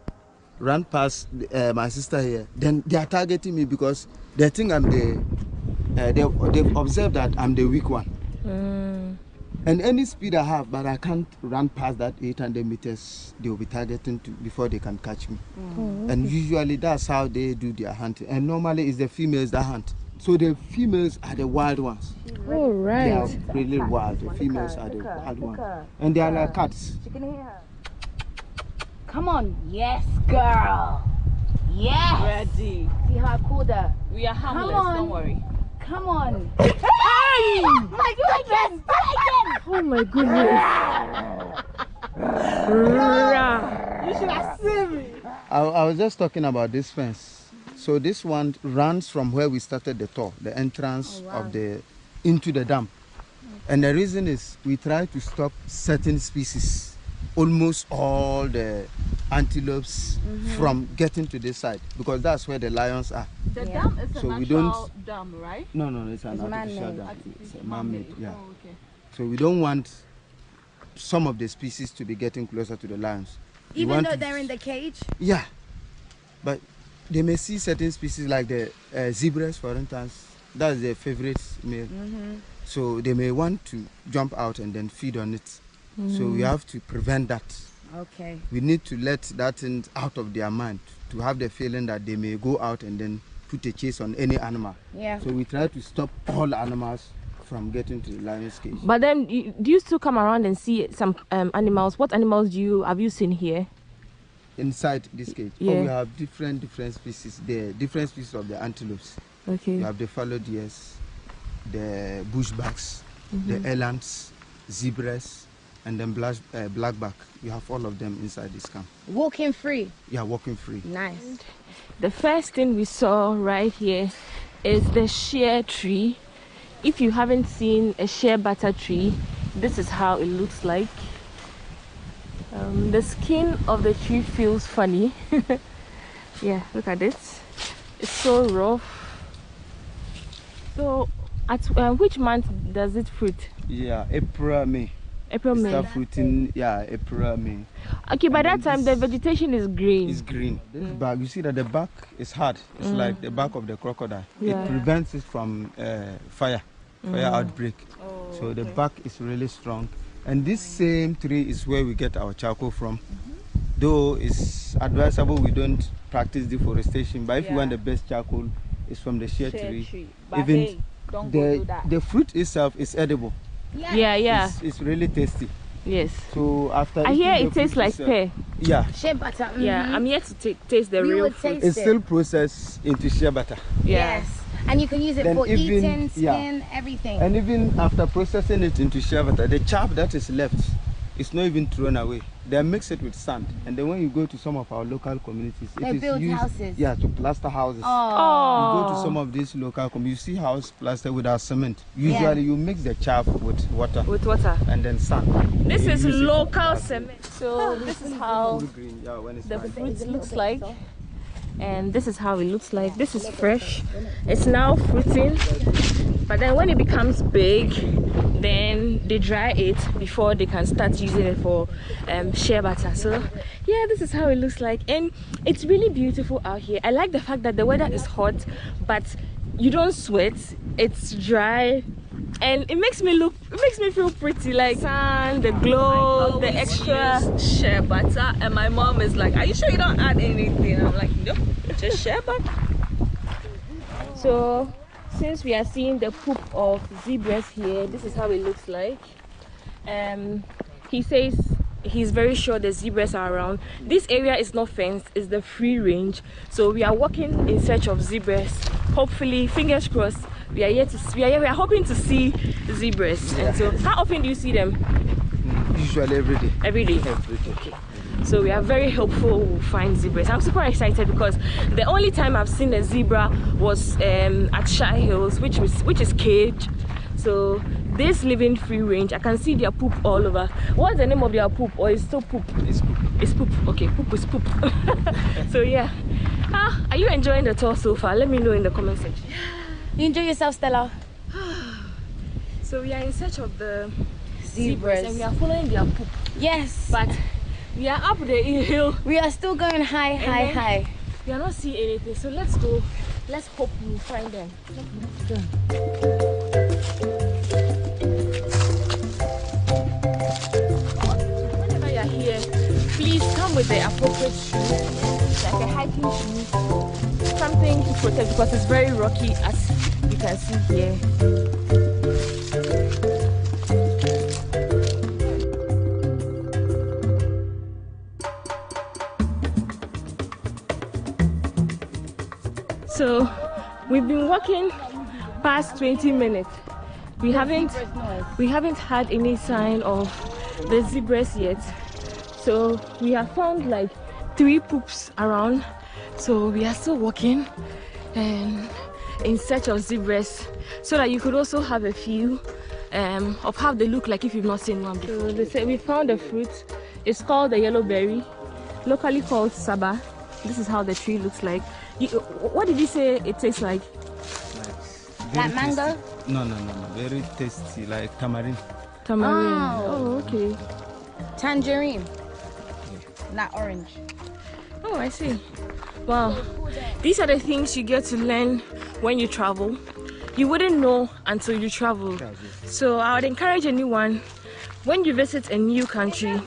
run past my sister here. Then they are targeting me because they think I'm they've observed that I'm the weak one. And any speed I have, but I can't run past that 800 meters, they will be targeting before they can catch me. And usually that's how they do their hunting. And normally it's the females that hunt. So the females are the wild ones. All right. They are really wild. The females are the wild ones. And they are like cats. Come on. Yes, girl. Yes. Ready. See how I called her? We are harmless, Come on. don't worry. Come on. Hey! My goodness. Oh my goodness. You should have seen me. I was just talking about this fence. So this one runs from where we started the tour, the entrance of into the dam. And the reason is we try to stop certain species, almost all the antelopes from getting to this side, because that's where the lions are. The dam is So a we natural dam, right? No, it's an It's artificial man-made. dam. It's a man-made, yeah. Oh, okay. So we don't want some of the species to be getting closer to the lions. We Even want though to- they're in the cage? Yeah, but they may see certain species like the zebras, for instance. That's their favorite meal. So they may want to jump out and then feed on it. So we have to prevent that. Okay. We need to let that thing out of their mind, to have the feeling that they may go out and then put a chase on any animal. Yeah. So we try to stop all animals from getting to the lion's cage. But then, do you still come around and see some animals? What animals have you seen here? Inside this cage, Yeah. we have different species. There, different species of the antelopes. Okay. You have the fallow deers, the bushbacks, the elands, zebras, and then blackback. You have all of them inside this camp. Walking free. Yeah, walking free. Nice. The first thing we saw right here is the shea tree. If you haven't seen a shea butter tree, this is how it looks like. The skin of the tree feels funny. Yeah, look at it. It's so rough. So, at which month does it fruit? Yeah, April, May. April, May. Start fruiting, yeah, April, May. Okay, by And that then time the vegetation is green. It's green. This back, you see that the back is hard. It's like the back of the crocodile. Yeah. It prevents it from fire outbreak. So the back is really strong. And this same tree is where we get our charcoal from. Though it's advisable we don't practice deforestation, but if you want the best charcoal, it's from the shea tree. But Even hey, don't go do that. the fruit itself is edible. Yeah. It's really tasty. Yes. So after I hear eating it the tastes fruit like itself- pear. Yeah. Shea butter. Yeah, I'm yet to taste the We real would fruit. taste It's still processed into shea butter. Yeah. Yes. And you can use it Then for even- eating, yeah. skin, everything. And even after processing it into shea butter, the chaff that is left is not even thrown away. They mix it with sand. And then when you go to some of our local communities, They it is build used houses. Yeah, to plaster houses. Oh. You go to some of these local communities, you see house plastered without cement. Usually you mix the chaff with water. With water. And then sand. This You is use it to local plaster. cement. So this is how Full green, yeah, when it's the ripe. fruit looks like. And this is how it looks like. This is fresh. It's now fruiting. But then when it becomes big, then they dry it before they can start using it for shea butter. So yeah, this is how it looks like. And it's really beautiful out here. I like the fact that the weather is hot, but you don't sweat. It's dry. And it makes me feel pretty, like sun, the glow, the extra shea butter. And my mom is like, "Are you sure you don't add anything?" I'm like, "Nope, just shea butter." So since we are seeing the poop of zebras here, this is how it looks like. He says he's very sure the zebras are around. This area is not fenced, it's the free range. So we are walking in search of zebras. Hopefully, fingers crossed, we are hoping to see zebras. And so how often do you see them? Usually every day. Every day? Every day. Okay. So we are very hopeful we'll find zebras. I'm super excited because the only time I've seen a zebra was at Shy Hills, which is caged. So this living free range, I can see their poop all over. What's the name of their poop? Or is it still poop? It's poop. It's poop. Okay, poop is poop. So yeah. Are you enjoying the tour so far? Let me know in the comment section. You enjoy yourself, Stella? So we are in search of the Zebras. and we are following their poop. Yes. But we are up the hill. We are still going high. We are not seeing anything. So let's go. Let's hope we find them. Whenever you are here, please come with the appropriate shoes, like a hiking shoe, something to protect because it's very rocky as you can see here. So we've been walking past 20 minutes. We haven't had any sign of the zebras yet. So we have found like 3 poops around. So we are still walking and in search of zebras so that you could also have a feel of how they look like if you've not seen one before. So they say we found a fruit. It's called the yellow berry, locally called saba. This is how the tree looks like. What did you say it tastes like? Like mango? Tasty. No. Very tasty, like tamarind. Tamarind. Oh, okay. Tangerine. Not orange. Oh, I see. Wow. These are the things you get to learn when you travel. You wouldn't know until you travel. So I would encourage anyone, when you visit a new country,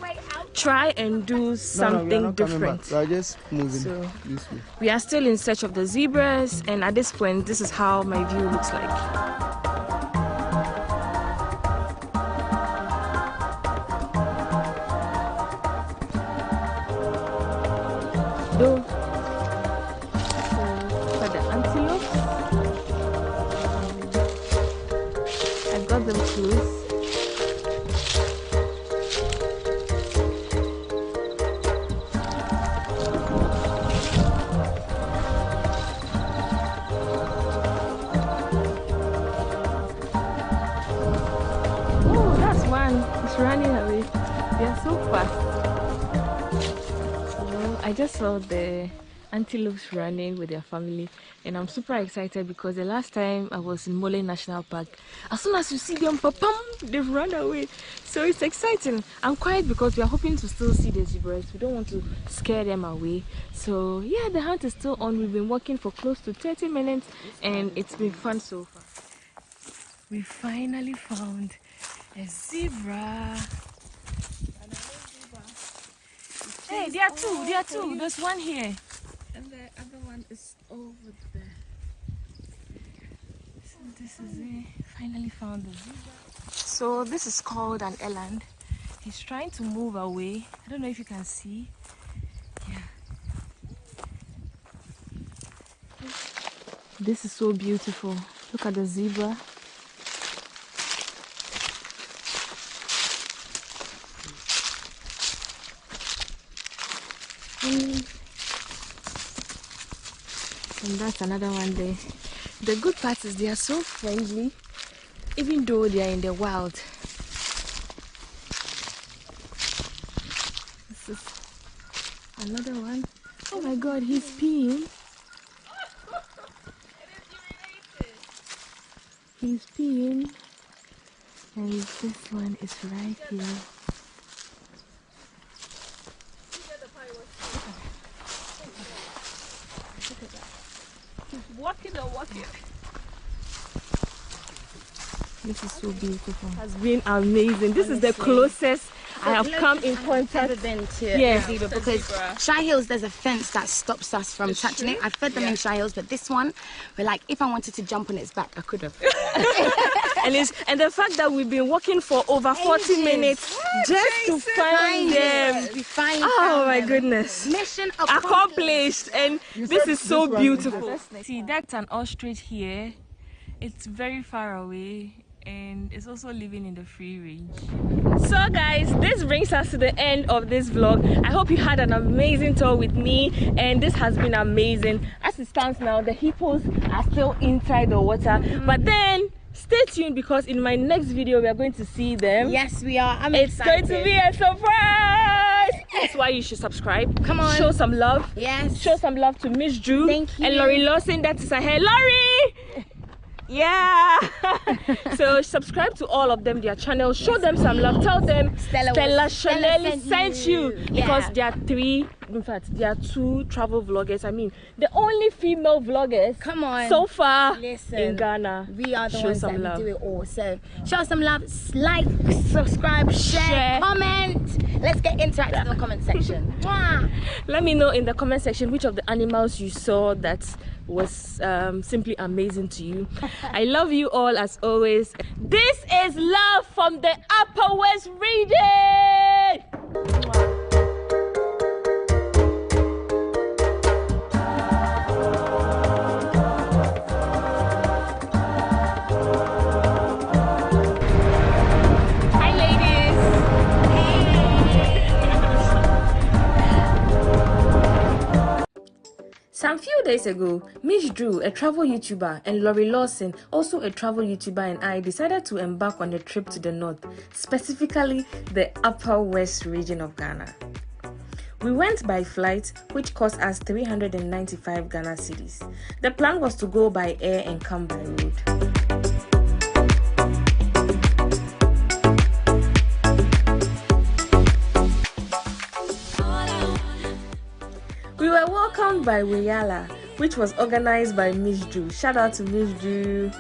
try and do something different. We are just moving So, this way. we are still in search of the zebras, and at this point, this is how my view looks like. So, for the antelopes, I got them close. Running away. They are so fast. So I just saw the antelopes running with their family, and I'm super excited because the last time I was in Mole National Park, as soon as you see them, they've run away. So it's exciting. I'm quiet because we are hoping to still see the zebras. We don't want to scare them away. So yeah, the hunt is still on. We've been walking for close to 30 minutes and it's been fun so far. We finally found a zebra. Hey, there are two. There's one here. And the other one is over there. So this is it. Finally found the zebra. So this is called an eland. He's trying to move away. I don't know if you can see. Yeah. This is so beautiful. Look at the zebra. And that's another one there. The good part is they are so friendly, even though they are in the wild. This is another one. Oh my god, he's peeing. He's peeing. And this one is right here. Walking. This is so beautiful. It has been amazing. This is the closest I have come in contact. I've never been to a zebra because Shy Hills, there's a fence that stops us from touching it. I fed them in Shy Hills, but this one, we're like, if I wanted to jump on its back, I could have. and the fact that we've been walking for over 40 minutes just to find them. Oh my goodness. Mission accomplished. And this is so beautiful. See, that's an ostrich here. It's very far away and it's also living in the free range. So guys, this brings us to the end of this vlog. I hope you had an amazing tour with me, and this has been amazing. As it stands now, the hippos are still inside the water, but then stay tuned because in my next video we are going to see them. Yes, we are. It's going to be a surprise. That's why you should subscribe. Come on, show some love. Yes, show some love to Miss Drew. Thank you. And Laurie Lawson. That is her hair. Laurie, Yeah. So subscribe to all of them, their channels. Show them some love. Tell them Stella Shaleli sent you. Because there are there are 2 travel vloggers. I mean, the only female vloggers. Come on. So far in Ghana. We are the show ones some that love. do it all. So show some love, like, subscribe, share, comment. Let's get interactive in the comment section. Let me know in the comment section which of the animals you saw that was simply amazing to you. I love you all as always. This is love from the Upper West region. Some few days ago, Miss Drew, a travel YouTuber, and Laurie Lawson, also a travel YouTuber, and I decided to embark on a trip to the north, specifically the Upper West region of Ghana. We went by flight, which cost us 395 Ghana cedis. The plan was to go by air and come by road. We were welcomed by Weyala, which was organized by Miss Drew. Shout out to Miss Drew.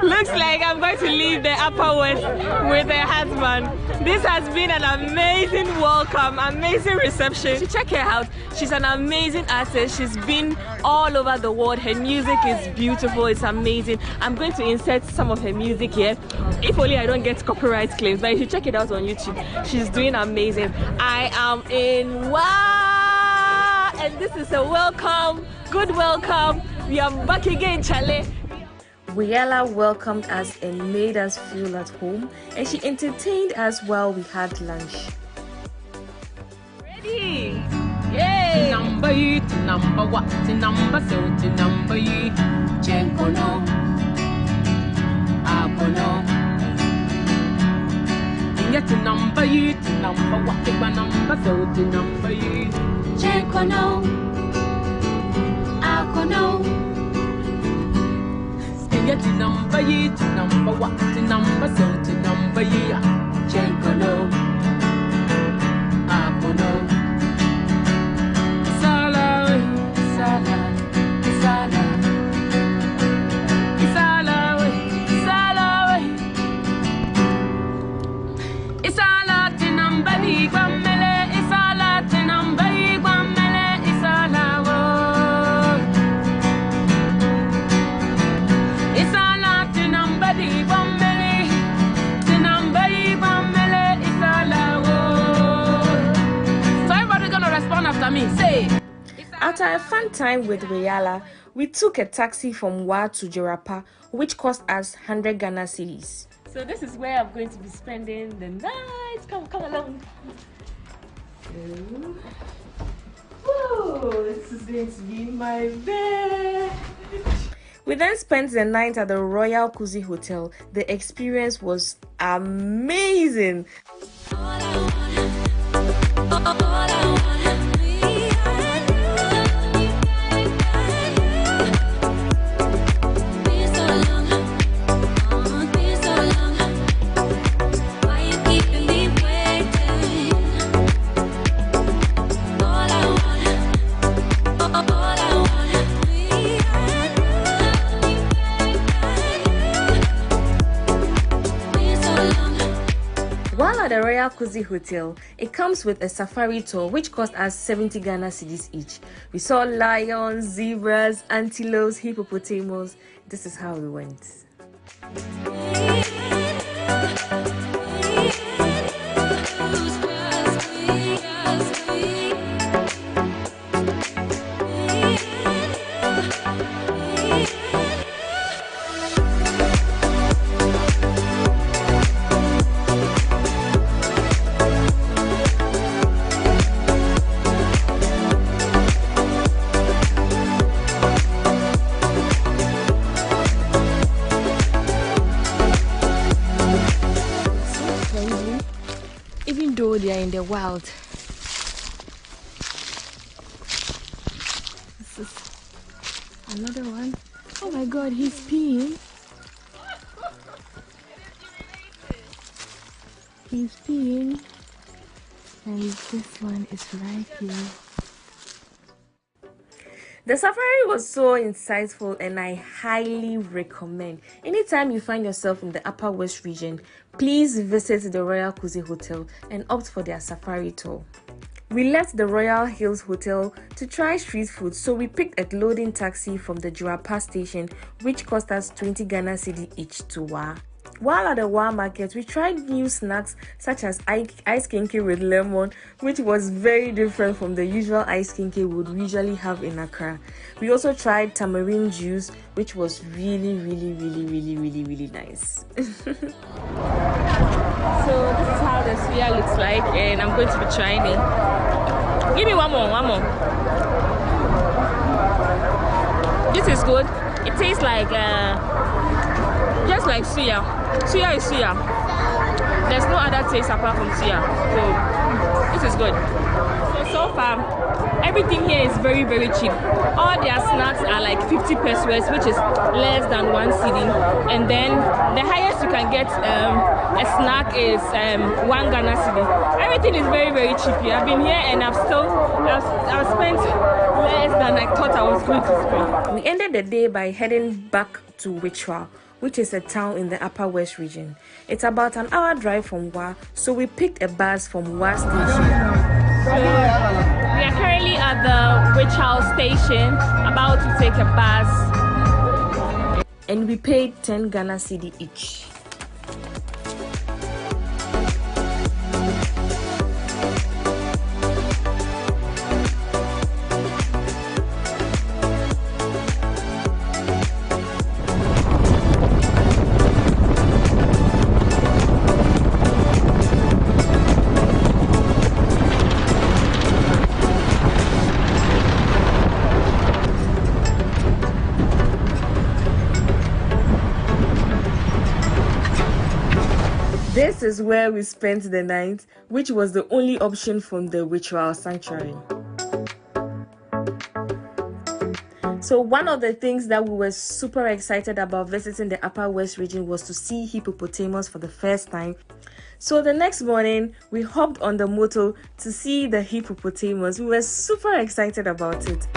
Looks like I'm going to leave the Upper West with her husband. This has been an amazing welcome, amazing reception. Check her out. She's an amazing artist. She's been all over the world. Her music is beautiful. It's amazing. I'm going to insert some of her music here. If only I don't get copyright claims, but you should check it out on YouTube. She's doing amazing. I am in and this is a welcome, good welcome. We are back again, Charlie. Weyala welcomed us and made us feel at home, and she entertained us while we had lunch. Ready? Yay! Number you, number what, number so, number you, Jenkono, Abono. Get to number you, number what, number so, number you, Jenkono, Abono. Get to number you, to number what, to number so, to number you, Jenkono, Abono. Sala, sala, sala, sala, sala. It's all out to number the guamele, it's all out to number the guamele, it's all out. It's all out to number the guamele, to number the guamele, it's all out. So everybody gonna respond after me, say. After a fun time with Weyala, we took a taxi from Wa to Jorapa, which cost us 100 Ghana cedis. So this is where I'm going to be spending the night. Come along. Whoa, this is going to be my bed. We then spent the night at the Royal Kuzi Hotel. The experience was amazing. While at the Royal Kuzi Hotel, it comes with a safari tour which cost us 70 Ghana cedis each. We saw lions, zebras, antelopes, hippopotamus. This is how we went. even though they are in the wild. This is another one. Oh my God, he's peeing. He's peeing. And this one is right here. The safari was so insightful and I highly recommend. Anytime you find yourself in the Upper West region, please visit the Royal Kuzi Hotel and opt for their safari tour. We left the Royal Hills Hotel to try street food, so we picked a loading taxi from the Jurapa station, which cost us 20 Ghana cedi each to Wa. While at the Wa market, we tried new snacks such as ice kinky with lemon, which was very different from the usual ice kinky we would usually have in Accra. We also tried tamarind juice, which was really nice. So this is how the sphere looks like, and I'm going to be trying it. Give me one more. This is good. It tastes like just like suya. Suya is suya. There's no other taste apart from suya. So this is good. So far, everything here is very cheap. All their snacks are like 50 pesos, which is less than 1 cedi. And then the highest you can get a snack is 1 Ghana cedi. Everything is very cheap here. I've been here and I've spent less than I thought I was going to spend. We ended the day by heading back to Wichwa, which is a town in the Upper West region. It's about an hour drive from Wa, so we picked a bus from Wa station. So we are currently at the Wichwa station, about to take a bus, and we paid 10 Ghana cedi each. This is where we spent the night, which was the only option from the Wichwa Sanctuary. So one of the things that we were super excited about visiting the Upper West region was to see hippopotamus for the first time. So the next morning, we hopped on the motor to see the hippopotamus. We were super excited about it.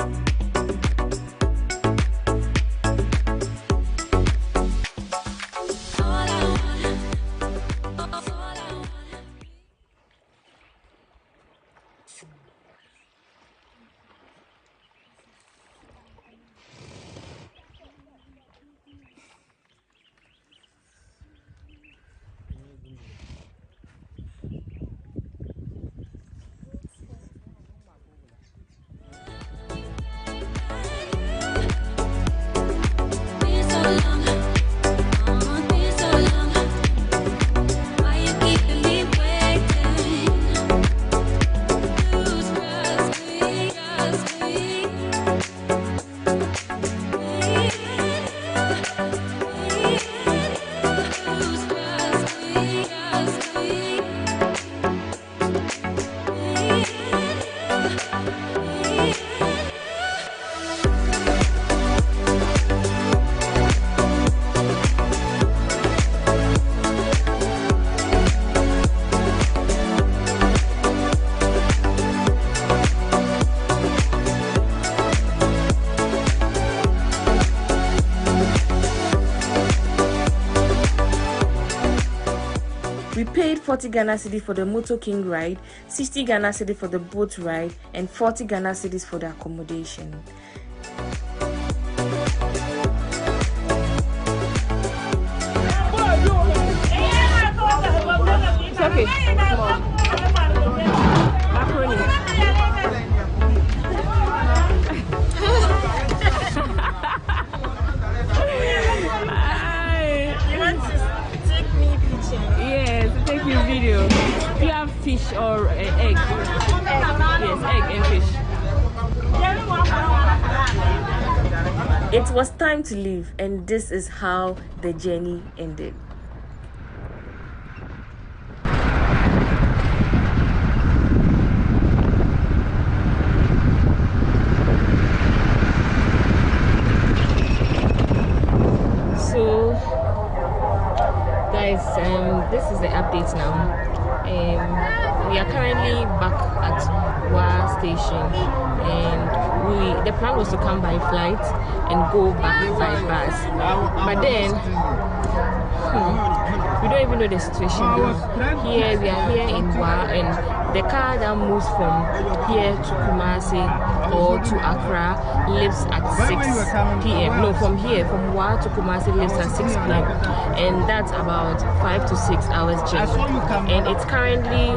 We paid 40 Ghana cedi for the Moto King ride, 60 Ghana cedi for the boat ride, and 40 Ghana cedis for the accommodation. It's okay. Come on. Macaroni. Video. Do you have fish or egg? Yes, egg and fish. It was time to leave, and this is how the journey ended. we are currently back at Wa Station, and the plan was to come by flight and go back by bus. But then we don't even know the situation. Here we are here in Wa, and the car that moves from here to Kumasi or to Accra lives at 6 p.m. No, from Wa to Kumasi lives at 6 p.m. and that's about 5 to 6 hours journey. And it's currently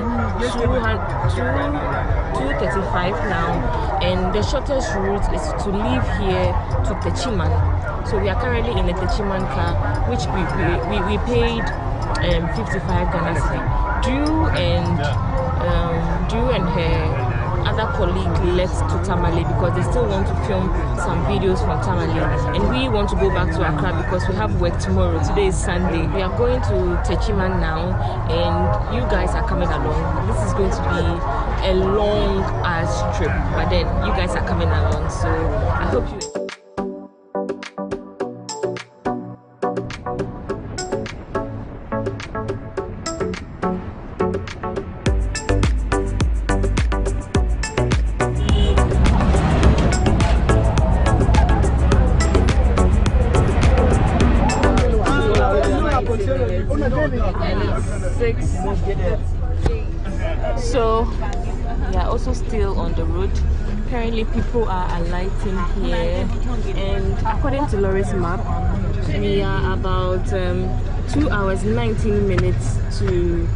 2:35 now, and the shortest route is to leave here to Techiman. So we are currently in the Techiman car, which we paid 55 Ghana cedi. Drew and her other colleague left to Tamale because they still want to film some videos from Tamale, and we want to go back to Accra because we have work tomorrow. Today is Sunday. We are going to Techiman now, and you guys are coming along. This is going to be a long ass trip, but then you guys are coming along, so I hope you. So we are also still on the road. Currently people are alighting here, and according to Laurie's map, we are about 2 hours 19 minutes to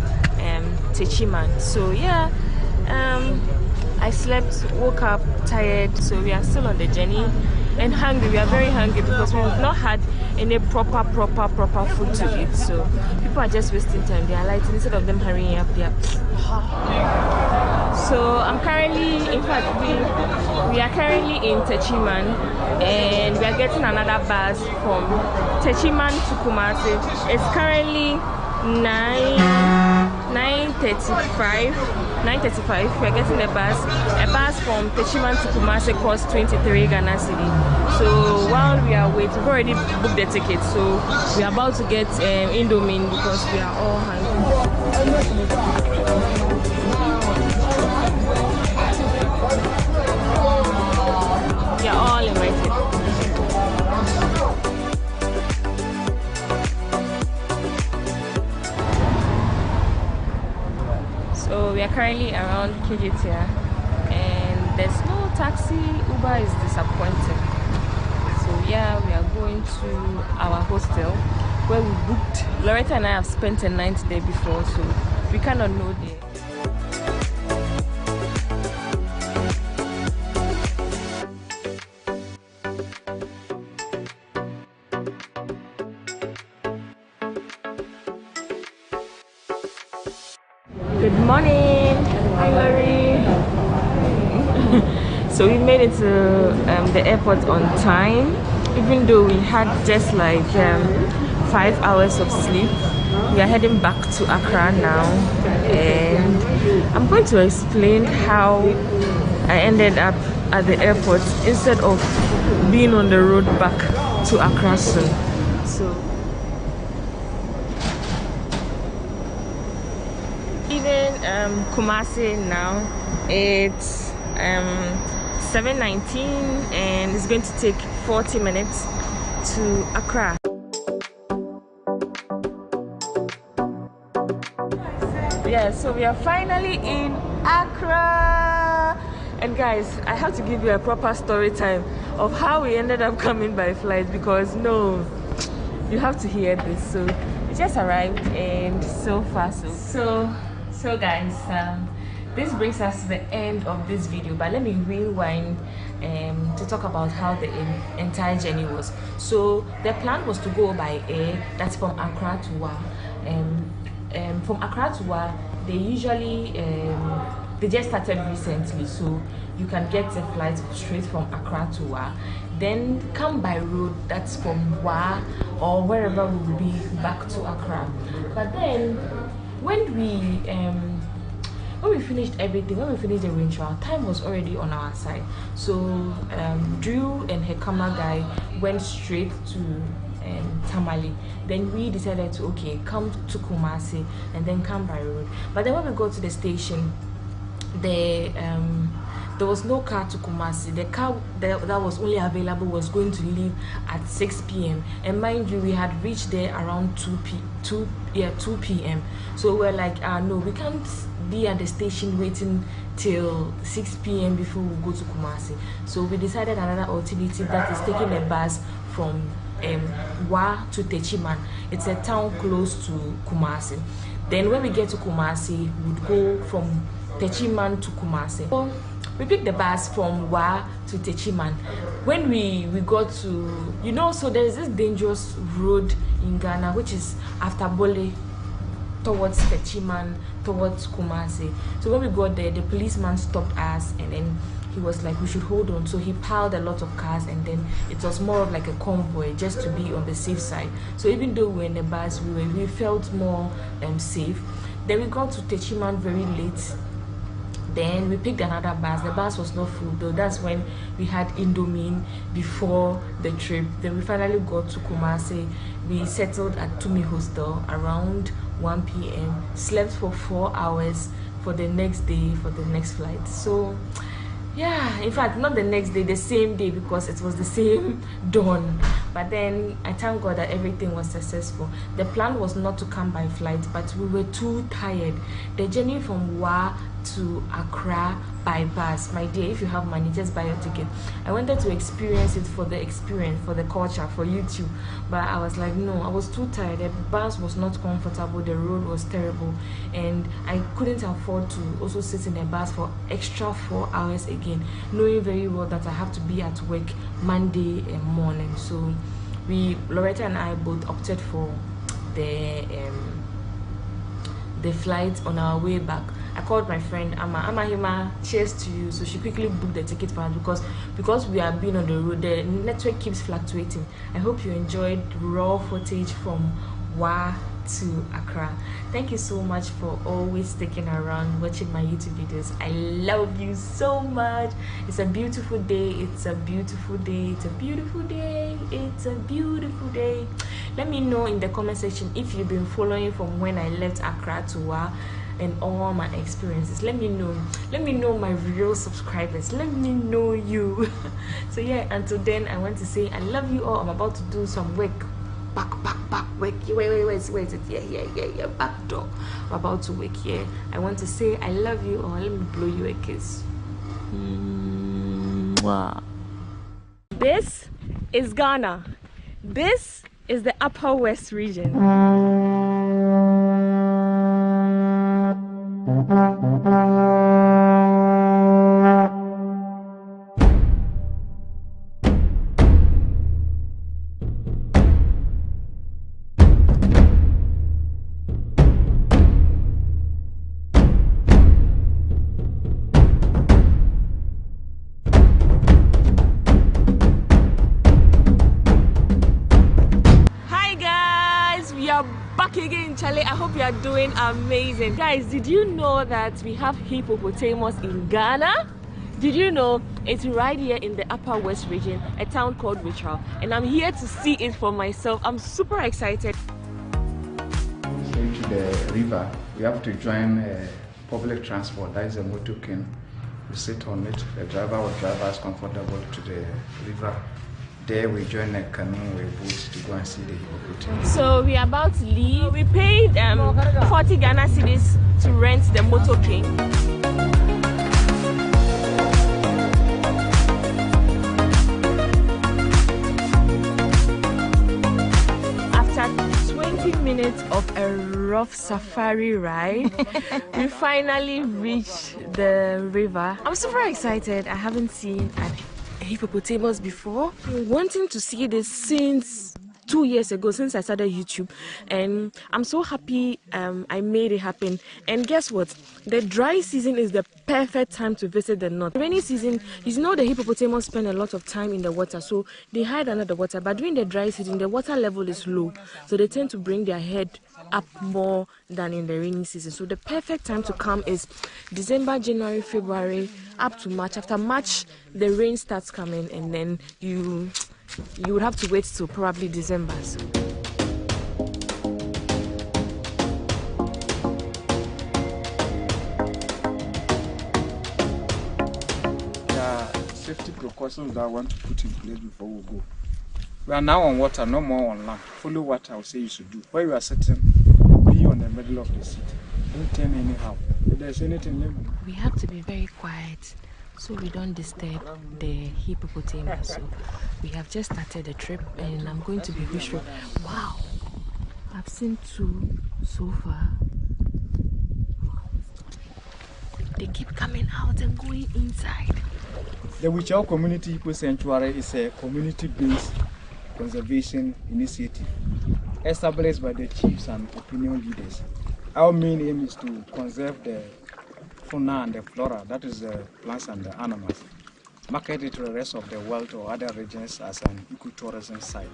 Techiman. So yeah, I slept, woke up tired, so we are still on the journey and hungry. We are very hungry because we have not had any proper food to eat. So people are just wasting time. They are lighting instead of them hurrying up there. So I'm currently, in fact, we are currently in Techiman, and we are getting another bus from Techiman to Kumasi. It's currently 9:35. We're getting a bus from Techiman to Kumasi costs 23 Ghana cedi. So while we are waiting, we've already booked the ticket, so we are about to get Indomie because we are all hungry. We are all invited. So we are currently around Kijitia, and there's no taxi. Uber is disappointing. So yeah, we are going to our hostel where we booked. Loretta and I have spent a night there before, so we cannot know there. Good morning. Hi, Larry. So we made it to the airport on time, even though we had just like 5 hours of sleep. We are heading back to Accra now, and I'm going to explain how I ended up at the airport instead of being on the road back to Accra soon. So even Kumasi now, it's 7:19, and it's going to take 40 minutes to Accra. Yeah, so we are finally in Accra, and guys, I have to give you a proper story time of how we ended up coming by flight, because no, you have to hear this. So we just arrived, and so far so guys, this brings us to the end of this video, but let me rewind to talk about how the entire journey was. So the plan was to go by air, that's from Accra to Wa. From Accra to Wa, they usually they just started recently, so you can get a flight straight from Accra to Wa, then come by road, that's from Wa or wherever we will be back to Accra. But then when we finished everything, when we finished the ritual, time was already on our side. So Drew and her camera guy went straight to Tamale. Then we decided to, okay, come to Kumasi and then come by road. But then when we got to the station, there was no car to Kumasi. The car that was only available was going to leave at 6 p.m. And mind you, we had reached there around 2 p.m. So we were like, no, we can't be at the station waiting till 6 p.m. before we go to Kumasi. So we decided another alternative, that is taking a bus from Wa to Techiman. It's a town close to Kumasi. Then when we get to Kumasi, we would go from Techiman to Kumasi. So we picked the bus from Wa to Techiman. When we got to, you know, so there's this dangerous road in Ghana, which is after Bole, towards Techiman, towards Kumasi. So when we got there, the policeman stopped us, and then he was like, we should hold on. So he piled a lot of cars, and then it was more of like a convoy, just to be on the safe side. So even though we were in the bus, we felt more safe. Then we got to Techiman very late. Then we picked another bus. The bus was not full though. That's when we had Indomie before the trip. Then we finally got to Kumasi. We settled at Tumi Hostel around 1 p.m. Slept for 4 hours for the next day, for the next flight. So yeah, in fact, not the next day, the same day, because it was the same dawn. But then I thank God that everything was successful. The plan was not to come by flight, but we were too tired. The journey from Wa to Accra by bus, my dear, if you have money, just buy your ticket. I wanted to experience it for the experience, for the culture, for YouTube, but I was like, no, I was too tired. The bus was not comfortable, the road was terrible, and I couldn't afford to also sit in a bus for extra 4 hours again, knowing very well that I have to be at work Monday morning. So Loretta and I both opted for the flight on our way back. I called my friend Hima, cheers to you. So she quickly booked the ticket for us because we have been on the road. The network keeps fluctuating. I hope you enjoyed raw footage from Wa to Accra. Thank you so much for always sticking around watching my YouTube videos. I love you so much. It's a beautiful day. It's a beautiful day. It's a beautiful day. It's a beautiful day. Let me know in the comment section if you've been following from when I left Accra to Wa and all my experiences. Let me know my real subscribers. Let me know you. So yeah, until then, I want to say I love you all. I'm about to do some work. Back work. Wait. Yeah. Back door. I'm about to work here. I want to say I love you all. Let me blow you a kiss. Mwah. This is Ghana. This is the Upper West region. Again, Charlie, I hope you are doing amazing. Guys, did you know that we have hippopotamus in Ghana? Did you know it's right here in the Upper West region, a town called Wichral, and I'm here to see it for myself. I'm super excited. To the river, we have to join public transport, that is a motorcane. We sit on it, the driver will drive us comfortable to the river. There we join a canoe, we boat to go and see the hippopotamus. So we are about to leave. We paid 40 Ghana cedis to rent the motorcane. After 20 minutes of a rough safari ride, we finally reached the river. I'm super excited. I haven't seen an hippopotamus before. I've been wanting to see this since 2 years ago, since I started YouTube, and I'm so happy I made it happen. And guess what? The dry season is the perfect time to visit the north. Rainy season, you know, the hippopotamus spend a lot of time in the water, so they hide under the water. But during the dry season, the water level is low, so they tend to bring their head up more than in the rainy season. So the perfect time to come is December, January, February, up to March. After March, the rain starts coming, and then you would have to wait till probably December. So. Safety precautions that I want to put in place before we go. We are now on water, no more on land. Follow what I will say you should do. Where you are sitting, be on the middle of the seat. Don't turn anyhow. If there's anything, we have to be very quiet so we don't disturb the hippopotamus. So we have just started the trip and I'm going to be wishing. Wow, I've seen 2 so far. They keep coming out and going inside. The Wichao Community Eco Sanctuary is a community-based conservation initiative established by the chiefs and opinion leaders. Our main aim is to conserve the fauna and the flora, that is the plants and the animals, market it to the rest of the world or other regions as an ecotourism site.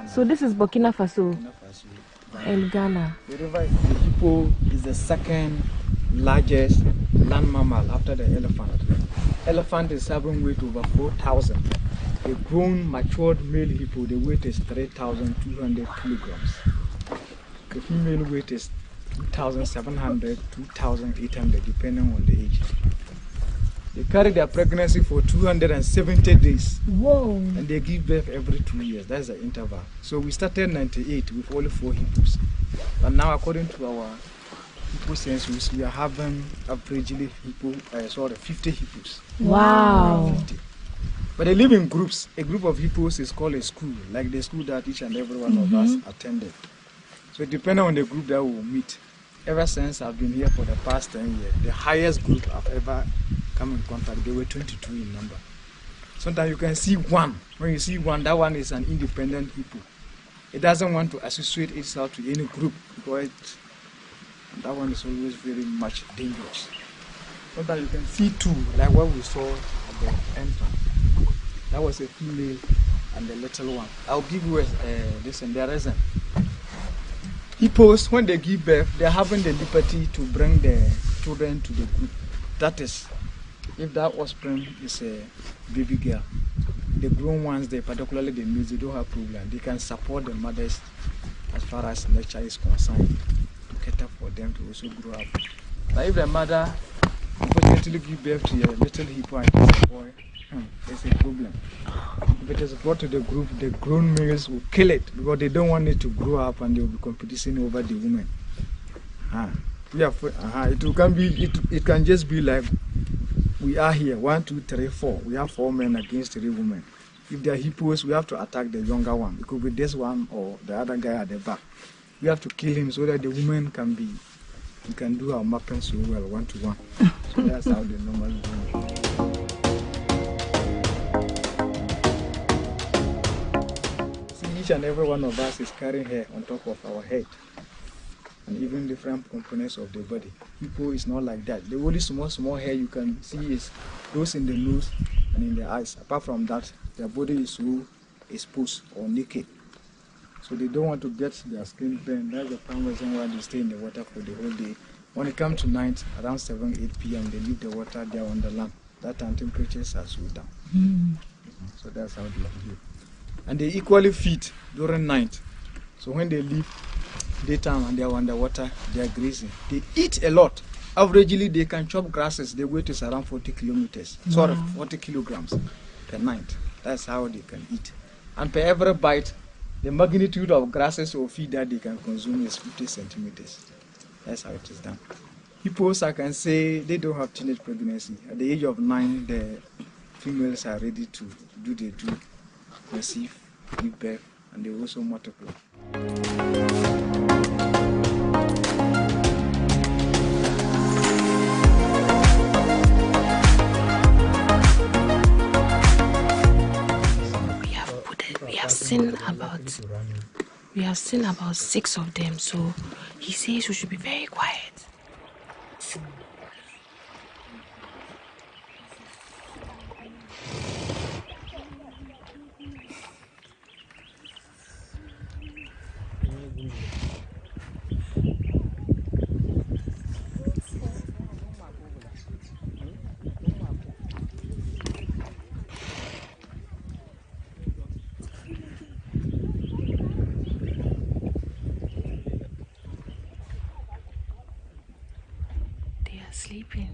So this is Burkina Faso and Ghana. The river, the hippo is the second largest land mammal after the elephant. Elephant is having weight over 4,000. A grown, matured male hippo, the weight is 3,200 kilograms. The female weight is 2,700, 2,800, depending on the age. They carry their pregnancy for 270 days. Whoa! And they give birth every 2 years. That's the interval. So we started 98 with only 4 hippos. But now, according to our hippo census, we are having averagely 50 hippos. Wow! 50. But they live in groups. A group of hippos is called a school, like the school that each and every one of us attended. So depending on the group that we will meet, ever since I've been here for the past 10 years, the highest group I've ever come in contact, they were 22 in number. Sometimes you can see one. When you see one, that one is an independent hippo. It doesn't want to associate itself to any group because that one is always very much dangerous. Sometimes you can see 2, like what we saw at the entrance. That was a female and the little one. I'll give you this and there isn't. Hippos, when they give birth, they're having the liberty to bring the children to the group. That is, if that offspring is a baby girl, the grown ones, particularly the males, they don't have problem. They can support the mothers as far as nature is concerned to cater for them to also grow up. But if the mother unfortunately give birth to a little hippo and it's a boy, there's a problem. If it is brought to the group, the grown males will kill it because they don't want it to grow up and they will be competing over the women. It can just be like we are here, 1, 2, 3, 4. We have 4 men against 3 women. If they are hippos, we have to attack the younger one. It could be this one or the other guy at the back. We have to kill him so that the woman can do our mapping so well, 1 to 1. So that's how they normally do it. Each and every one of us is carrying hair on top of our head, and even different components of the body. People is not like that. The only small hair you can see is those in the nose and in the eyes. Apart from that, their body is so exposed or naked. So they don't want to get their skin burned. That's the prime reason why they stay in the water for the whole day. When it comes to night, around 7, 8 p.m., they leave the water there on the land. That time temperatures are so down. So that's how they live. And they equally feed during night. So when they leave daytime and they are underwater, they are grazing. They eat a lot. Averagely, they can chop grasses. The weight is around 40 kilograms per night. That's how they can eat. And per every bite, the magnitude of grasses or feed that they can consume is 50 centimeters. That's how it is done. Hippos, I can say, they don't have teenage pregnancy. At the age of 9, the females are ready to do their due, conceive, give birth, and they also multiply. We have seen about 6 of them, so he says we should be very quiet. Sleeping.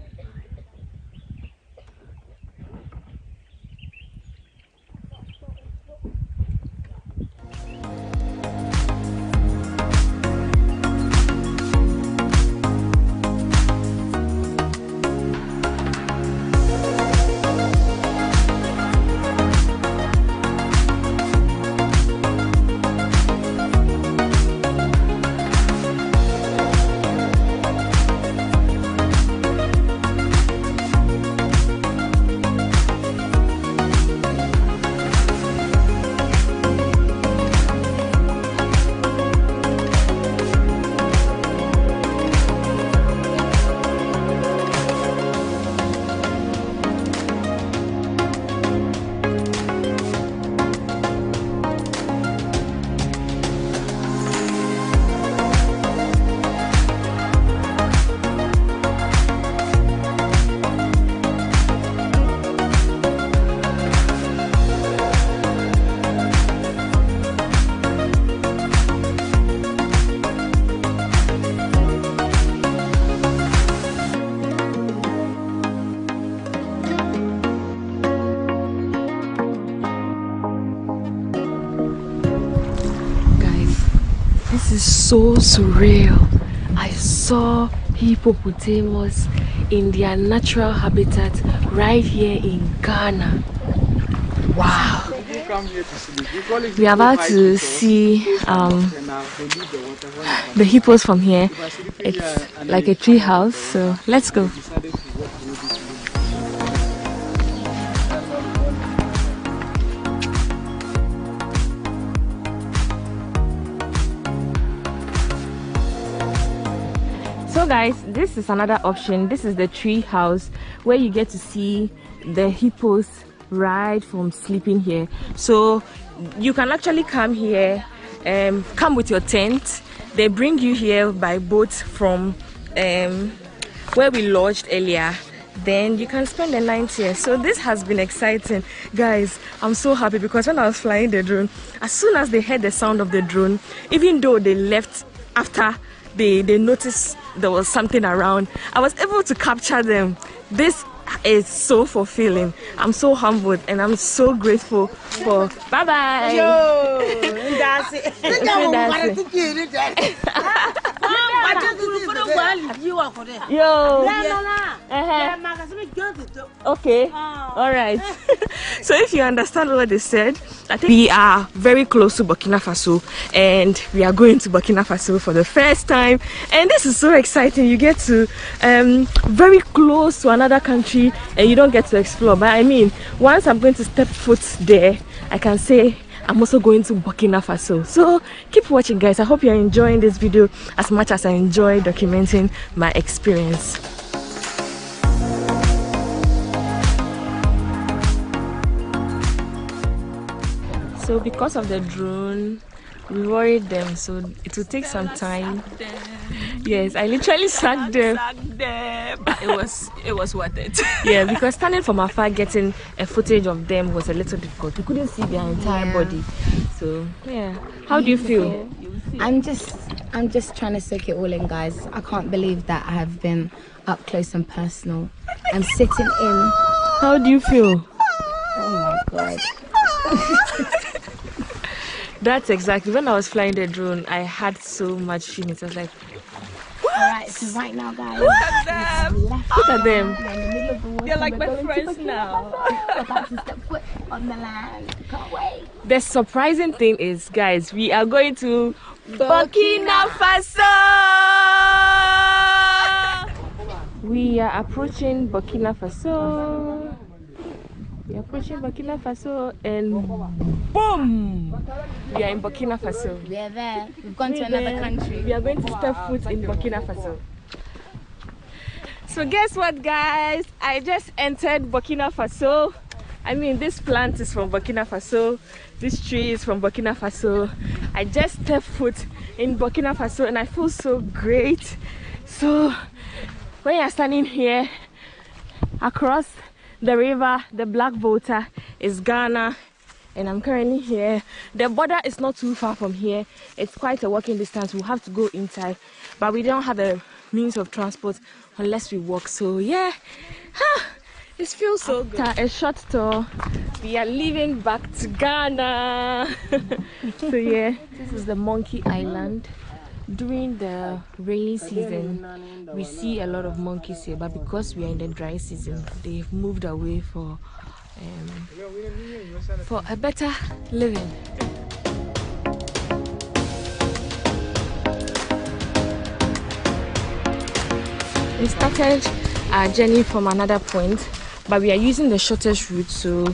This is so surreal. I saw hippopotamus in their natural habitat right here in Ghana. Wow. We are about to see the hippos from here. It's like a tree house, so let's go. So guys, this is another option. This is the tree house where you get to see the hippos right from sleeping here. So you can actually come here, come with your tent. They bring you here by boat from where we lodged earlier. Then you can spend the night here. So this has been exciting. Guys, I'm so happy because when I was flying the drone, as soon as they heard the sound of the drone, even though they left after they noticed there was something around, I was able to capture them. This is so fulfilling. I'm so humbled and I'm so grateful for. Bye bye. Yo, that's it. Yo. Okay. All right. So if you understand what they said, I think we are very close to Burkina Faso and we are going to Burkina Faso for the first time, and this is so exciting. You get to very close to another country and you don't get to explore. But I mean, once I'm going to step foot there, I can say I'm also going to Burkina Faso. So keep watching, guys. I hope you're enjoying this video as much as I enjoy documenting my experience. So because of the drone, we worried them, so it will take some time. Yes, I literally sacked them. But it was worth it. Yeah, because standing from afar getting a footage of them was a little difficult. We couldn't see their entire body. So yeah. How do you feel? I'm just trying to soak it all in, guys. I can't believe that I have been up close and personal. I'm sitting in. How do you feel? Oh my god. That's exactly when I was flying the drone, I had so much feelings. I was like, alright, so right now, guys, look at them. Look at them. They're like my friends now. About to step foot on the land. Can't wait. The surprising thing is, guys, we are going to Burkina Faso. We are approaching Burkina Faso. We're approaching Burkina Faso and boom! We are in Burkina Faso. We are there. We've gone to another country. We are going to step foot in Burkina Faso. So guess what, guys? I just entered Burkina Faso. I mean, this plant is from Burkina Faso. This tree is from Burkina Faso. I just stepped foot in Burkina Faso and I feel so great. So when you're standing here across the river, the black water is Ghana, and I'm currently here. The border is not too far from here. It's quite a walking distance. We'll have to go inside, but we don't have a means of transport unless we walk. So yeah, it feels so good. After a short tour, we are leaving back to Ghana. So yeah, this is the Monkey Island. During the rainy season, we see a lot of monkeys here, but because we are in the dry season, they've moved away for a better living. We started our journey from another point, but we are using the shortest route, so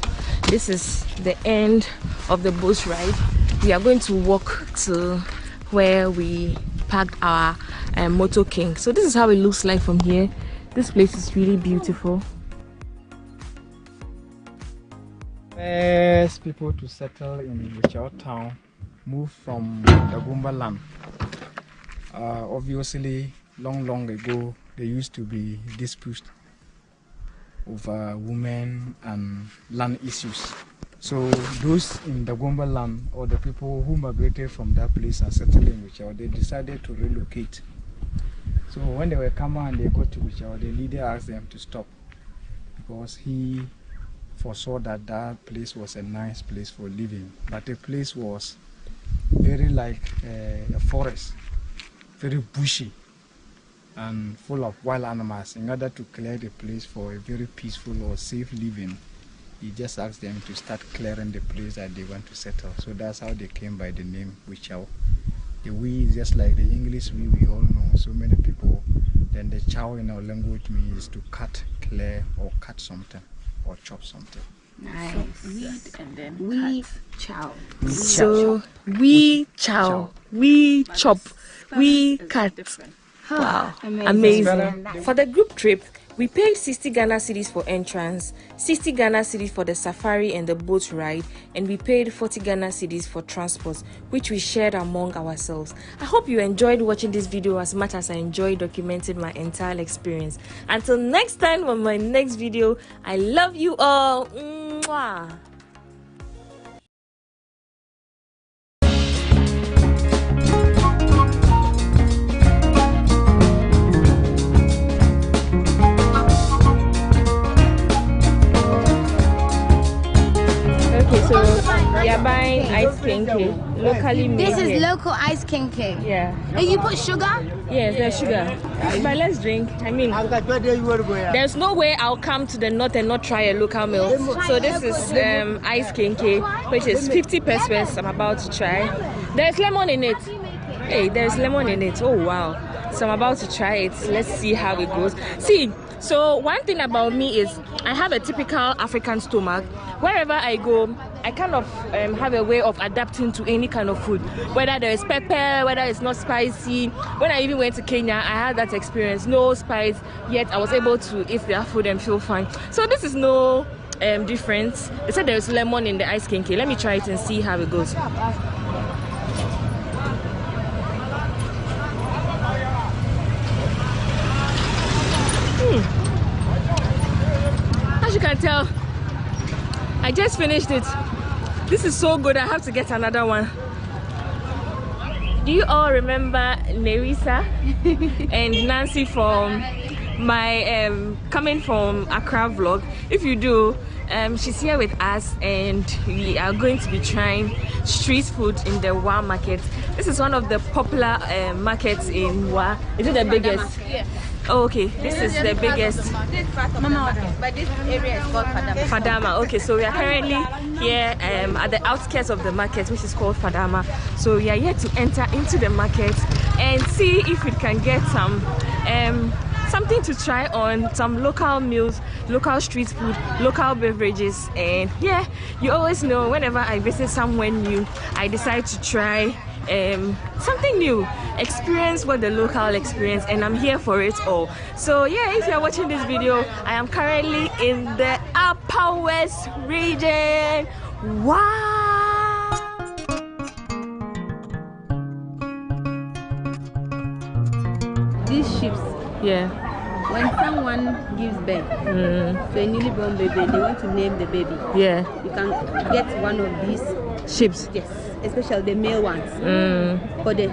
this is the end of the boat ride. We are going to walk to where we parked our Motor King. So this is how it looks like from here. This place is really beautiful. First people to settle in Wichao town moved from the Gumba land. Obviously, long ago, there used to be disputes over women and land issues. So those in the Gomba land, or the people who migrated from that place and settled in Wichao, they decided to relocate. So when they were coming and they got to Wichao, the leader asked them to stop because he foresaw that that place was a nice place for living. But the place was very like a forest, very bushy and full of wild animals. In order to clear the place for a very peaceful or safe living, he just asked them to start clearing the place that they want to settle. So that's how they came by the name Wichao. The we is just like the English we all know, so many people. Then the chow in our language means to cut, clear, or cut something, or chop something. Nice. Weed and then we chow. So we chow, we chop, we cut. Wow, amazing. For the group trip, we paid 60 Ghana cedis for entrance, 60 Ghana cedis for the safari and the boat ride, and we paid 40 Ghana cedis for transport, which we shared among ourselves. I hope you enjoyed watching this video as much as I enjoyed documenting my entire experience. Until next time on my next video, I love you all. Mwah. So we are buying ice kinky, locally made. This is here. local ice kinky. Yeah. And you put sugar? Yes, there's sugar. But let's drink. I mean, there's no way I'll come to the north and not try a local milk. So this is ice kinky, which is 50 pesos. I'm about to try. There's lemon in it. Hey, there's lemon in it. Oh wow. So I'm about to try it. Let's see how it goes. See. So one thing about me is I have a typical African stomach. Wherever I go, I kind of have a way of adapting to any kind of food. Whether there is pepper, whether it's not spicy. When I even went to Kenya, I had that experience. No spice, yet I was able to eat their food and feel fine. So this is no difference. They said there's lemon in the ice kinky. Let me try it and see how it goes. As you can tell, I just finished it. This is so good, I have to get another one. Do you all remember Nerissa and Nancy from my coming from Accra vlog? If you do, she's here with us and we are going to be trying street food in the Wa market. This is one of the popular markets in Wa. Is it the biggest? Yes. Oh, okay, this is the biggest. This part of the market, but this area is called Fadama. Fadama. Okay, so we are currently here at the outskirts of the market, which is called Fadama. So we are here to enter into the market and see if we can get some something to try on, some local meals, local street food, local beverages, and yeah, you always know whenever I visit somewhere new, I decide to try something new, experience what the local experience, and I'm here for it all. So yeah, if you're watching this video, I am currently in the Upper West region. Wow! These ships, yeah, when someone gives birth to a newly born baby, they want to name the baby. Yeah, you can get one of these ships. Yes, especially the male ones. For the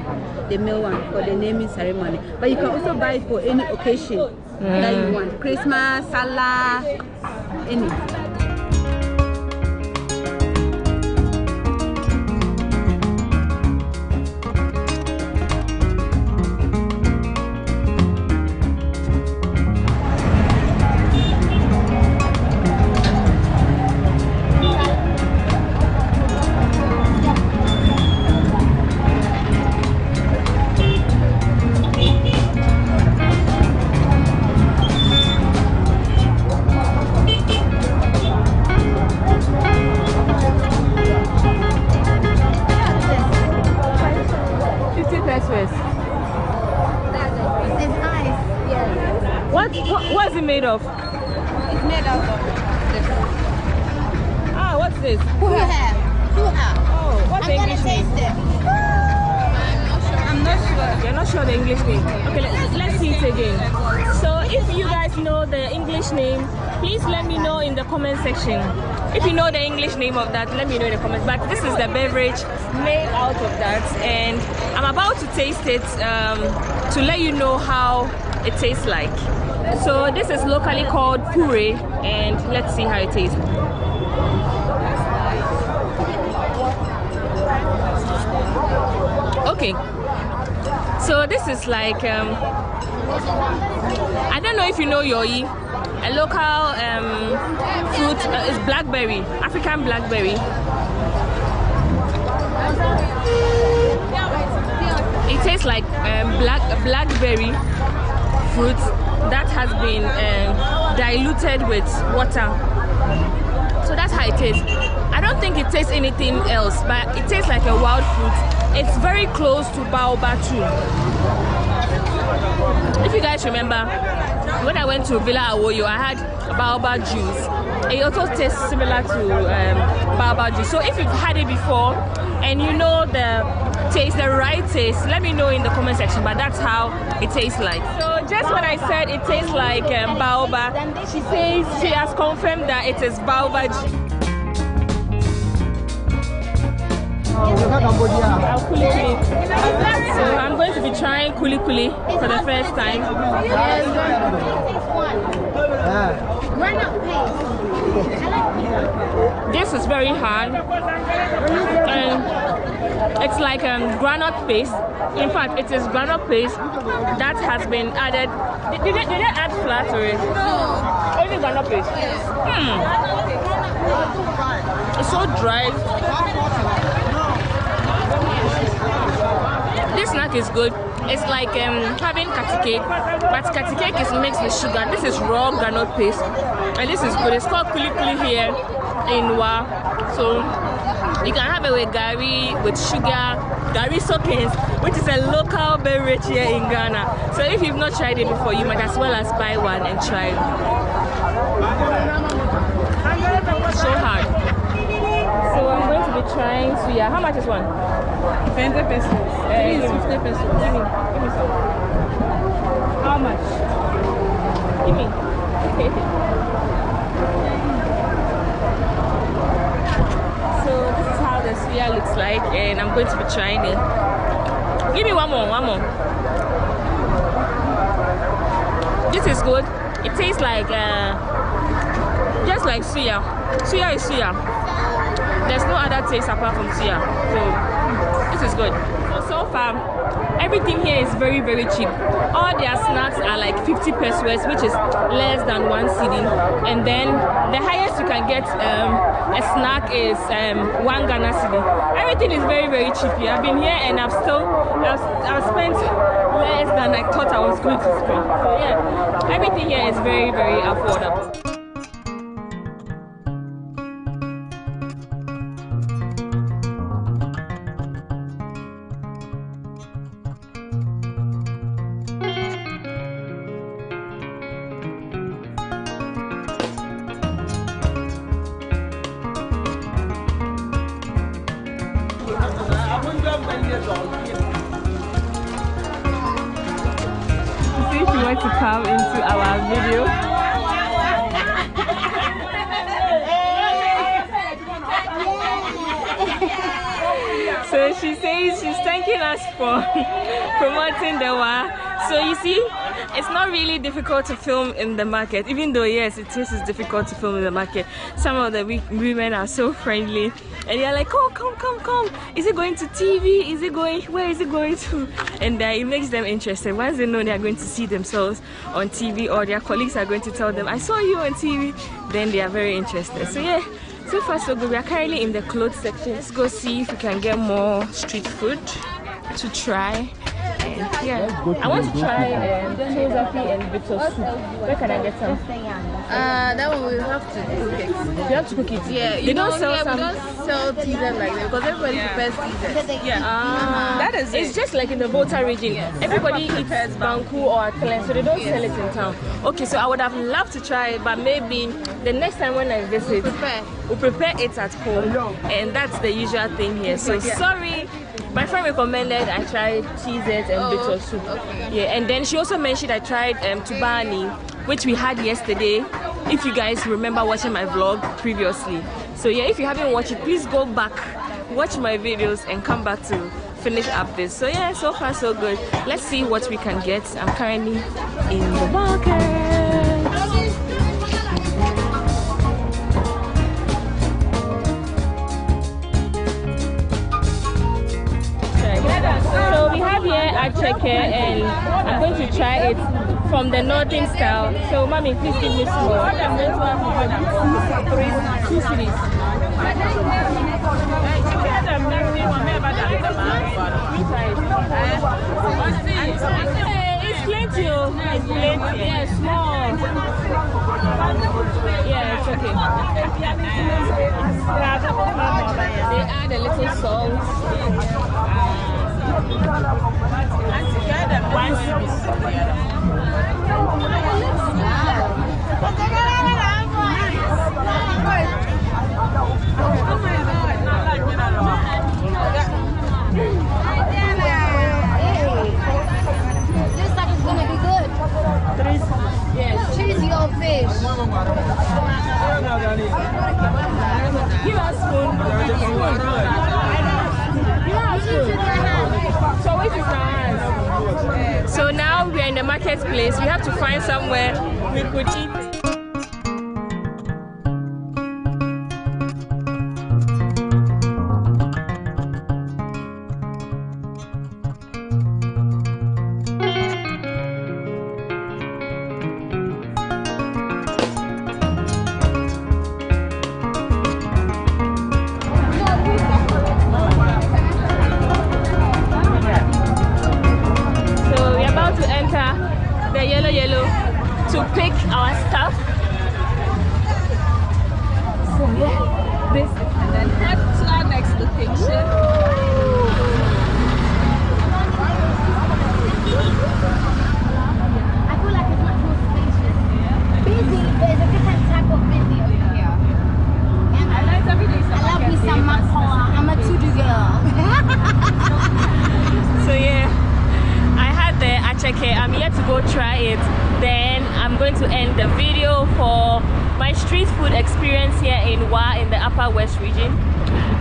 male one for the naming ceremony. But you can also buy it for any occasion that you want. Christmas, Salah, any. What's it made of? It's made out of this. Ah, what's this? Kuha. Oh, what's the English name? I'm not sure. You're not sure the English name? Okay, let's see it again. So if you guys know the English name, please let me know in the comment section. If you know the English name of that, let me know in the comments. But this is the beverage made out of that, and I'm about to taste it to let you know how it tastes like. So this is locally called puree, and let's see how it tastes. Okay, so this is like I don't know if you know yoi, a local fruit is blackberry, African blackberry. It tastes like blackberry fruit that has been diluted with water. So that's how it tastes. I don't think it tastes anything else, but it tastes like a wild fruit. It's very close to baobab too. If you guys remember, when I went to Villa Awoyo, I had baobab juice. It also tastes similar to baobab juice. So if you've had it before and you know the taste, the right taste, let me know in the comment section. But that's how it tastes like. So just when I said it tastes like baobab, she says she has confirmed that it is baobab juice. So I'm going to be trying kuli kuli for the first time. This is very hard. It's like granite paste. In fact, it is granite paste that has been added. Did they add flour to it? No. Only granite paste. Yes. It's so dry. This snack is good. It's like having kati cake, but kati cake is mixed with sugar. This is raw granite paste, and this is good. It's called kuli kuli here in Wa. So you can have it with gari, with sugar, gari soakings, which is a local beverage here in Ghana. So if you've not tried it before, you might as well as buy one and try it. It's so hard. So I'm going to be trying suya. How much is one? 20 pesos. 50 pesos. Give me some. How much? Give me. So this is how the suya looks like, and I'm going to be trying it. Give me one more. This is good. It tastes like just like suya. Suya is suya. There's no other taste apart from suya. So this is good. So far, everything here is very, very cheap. All their snacks are like 50 pesos, which is less than 1 cedi. And then the highest you can get a snack is 1 Ghana cedi. Everything is very, very cheap here. I've been here and I've spent less than I thought I was going to spend. So yeah, everything here is very, very affordable. To come into our video. So she says she's thanking us for promoting the WA. So you see, it's not really difficult to film in the market, even though yes, it is difficult to film in the market. Some of the women are so friendly and they're like, oh, come, is it going to TV, is it going, where is it going to? And it makes them interested. Once they know they are going to see themselves on TV, or their colleagues are going to tell them, I saw you on TV, then they are very interested. So yeah, so far so good. We are currently in the clothes section. Let's go see if we can get more street food to try. Yeah, I want to try chozapi and bits of soup. Where can I get some? That one we have to cook it. You have to cook it? Yeah, they don't sell some. We don't sell teasers like that because everybody prefers teasers. Yeah, that is it's just like in the Volta region. Everybody eats Banku or Atelen, so they don't sell it in town. Okay, so I would have loved to try it, but maybe the next time when I visit, we'll prepare it at home, and that's the usual thing here. So sorry. My friend recommended I tried cheeses and bits of soup. Okay. Yeah, and then she also mentioned I tried tubani, which we had yesterday. If you guys remember watching my vlog previously. So yeah, if you haven't watched it, please go back, watch my videos, and come back to finish up this. So yeah, so far so good. Let's see what we can get. I'm currently in the market. So we have here acheke, and I'm going to try it from the northern style. So mommy, please give me some more. I'm going to have 2 cities. It's plenty, it's plenty. Yeah, small. Yeah, it's okay. They add a little salt. Looks like it's gonna be good. Yes. Choose your fish. Give us spoon. So which is ours? So now we are in the marketplace. We have to find somewhere we could eat. To pick our stuff. So yeah, this and then head to our next location. I feel like it's much more spacious. Busy, there's a different type of busy over here. And I love me some macaw. I'm a to-do girl. So yeah, I had the acheke. I'm yet to go try it. Then I'm going to end the video for my street food experience here in Wa in the Upper West region.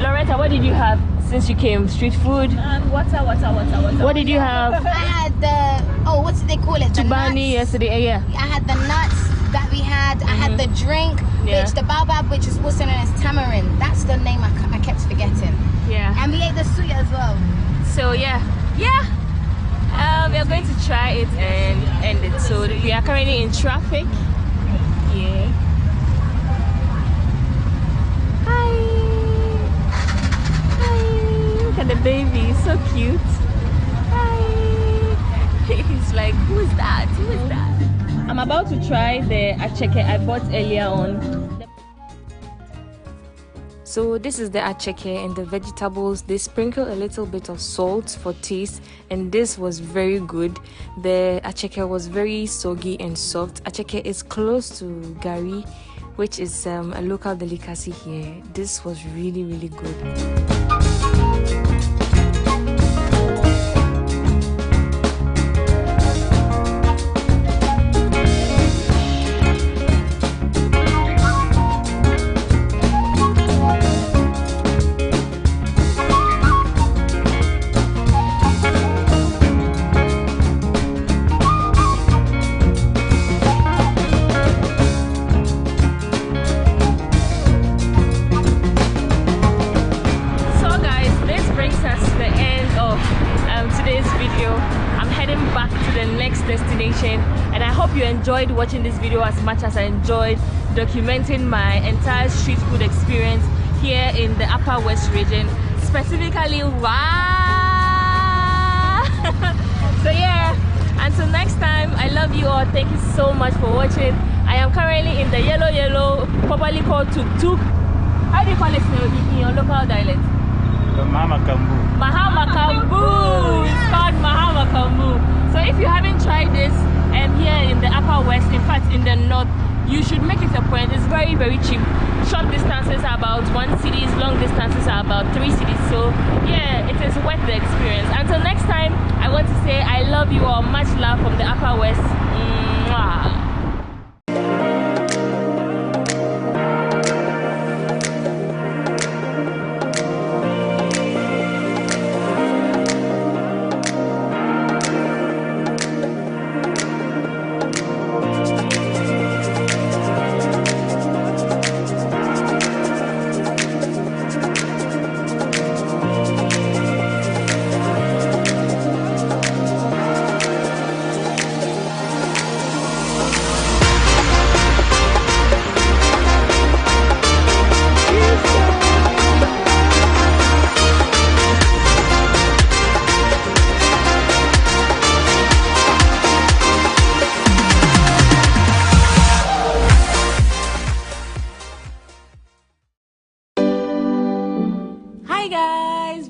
Loretta, what did you have since you came? Street food? And water. What did you have? I had the, what did they call it? Tubani yesterday, yeah. I had the nuts that we had. I had the drink, which the baobab, which is also known as tamarind. That's the name I kept forgetting. Yeah. And we ate the suya as well. So yeah. We are going to try it and end it. So we are currently in traffic. Yeah. Hi. Look at the baby, so cute. Hi. about to try the acheke I bought earlier on. So this is the acheke and the vegetables. They sprinkle a little bit of salt for taste, and this was very good. The acheke was very soggy and soft. Acheke is close to gari, which is a local delicacy here. This was really, really good. Destination, and I hope you enjoyed watching this video as much as I enjoyed documenting my entire street food experience here in the Upper West region, specifically. Wow! So yeah, until next time, I love you all. Thank you so much for watching. I am currently in the yellow, properly called tuk tuk. How do you call it in your local dialect? Mahamakambu. It's called Mahamakambu. So if you haven't tried this here in the Upper West, in fact in the North, you should make it a point. It's very, very cheap. Short distances are about 1 city, long distances are about 3 cities. So yeah, it is worth the experience. Until next time, I want to say I love you all. Much love from the Upper West. Mwah.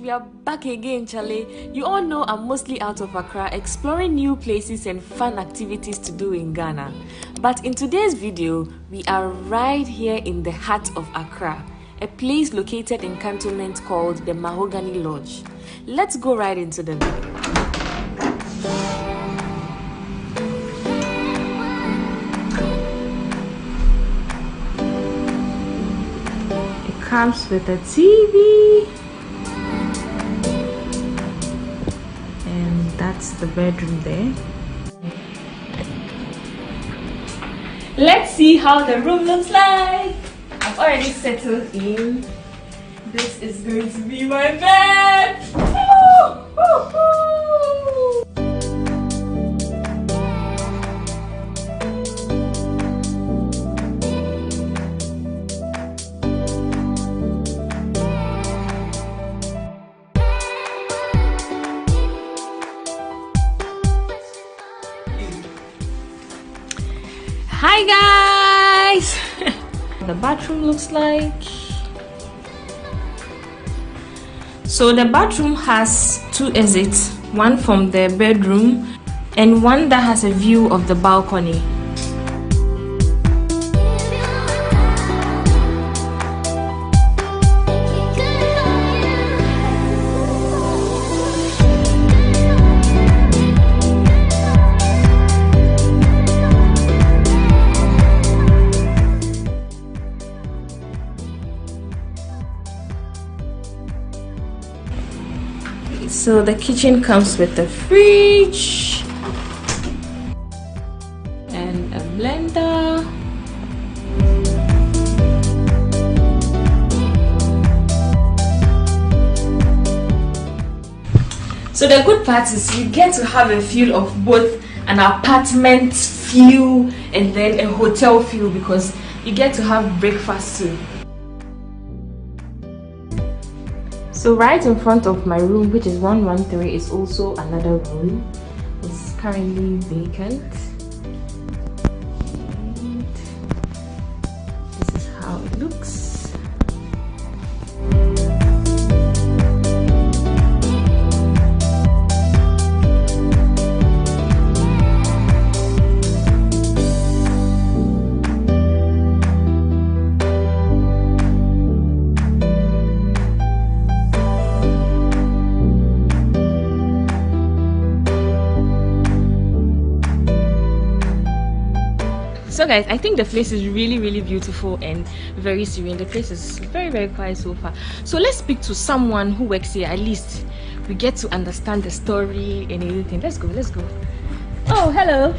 We are back again, Charlie. You all know I'm mostly out of Accra, exploring new places and fun activities to do in Ghana. But in today's video, we are right here in the heart of Accra, a place located in cantonment called the Mahogany Lodge. Let's go right into the video. It comes with a TV. That's the bedroom there. Let's see how the room looks like. I've already settled in. This is going to be my bed. Hi guys! The bathroom looks like. So the bathroom has 2 exits, one from the bedroom and one that has a view of the balcony. So the kitchen comes with a fridge and a blender. So the good part is you get to have a feel of both an apartment feel and then a hotel feel, because you get to have breakfast too. So right in front of my room, which is 113, is also another room. It's currently vacant. how it looks. So guys, I think the place is really beautiful and very serene. The place is very quiet so far. So let's speak to someone who works here. At least we get to understand the story and everything. Let's go. Oh, hello.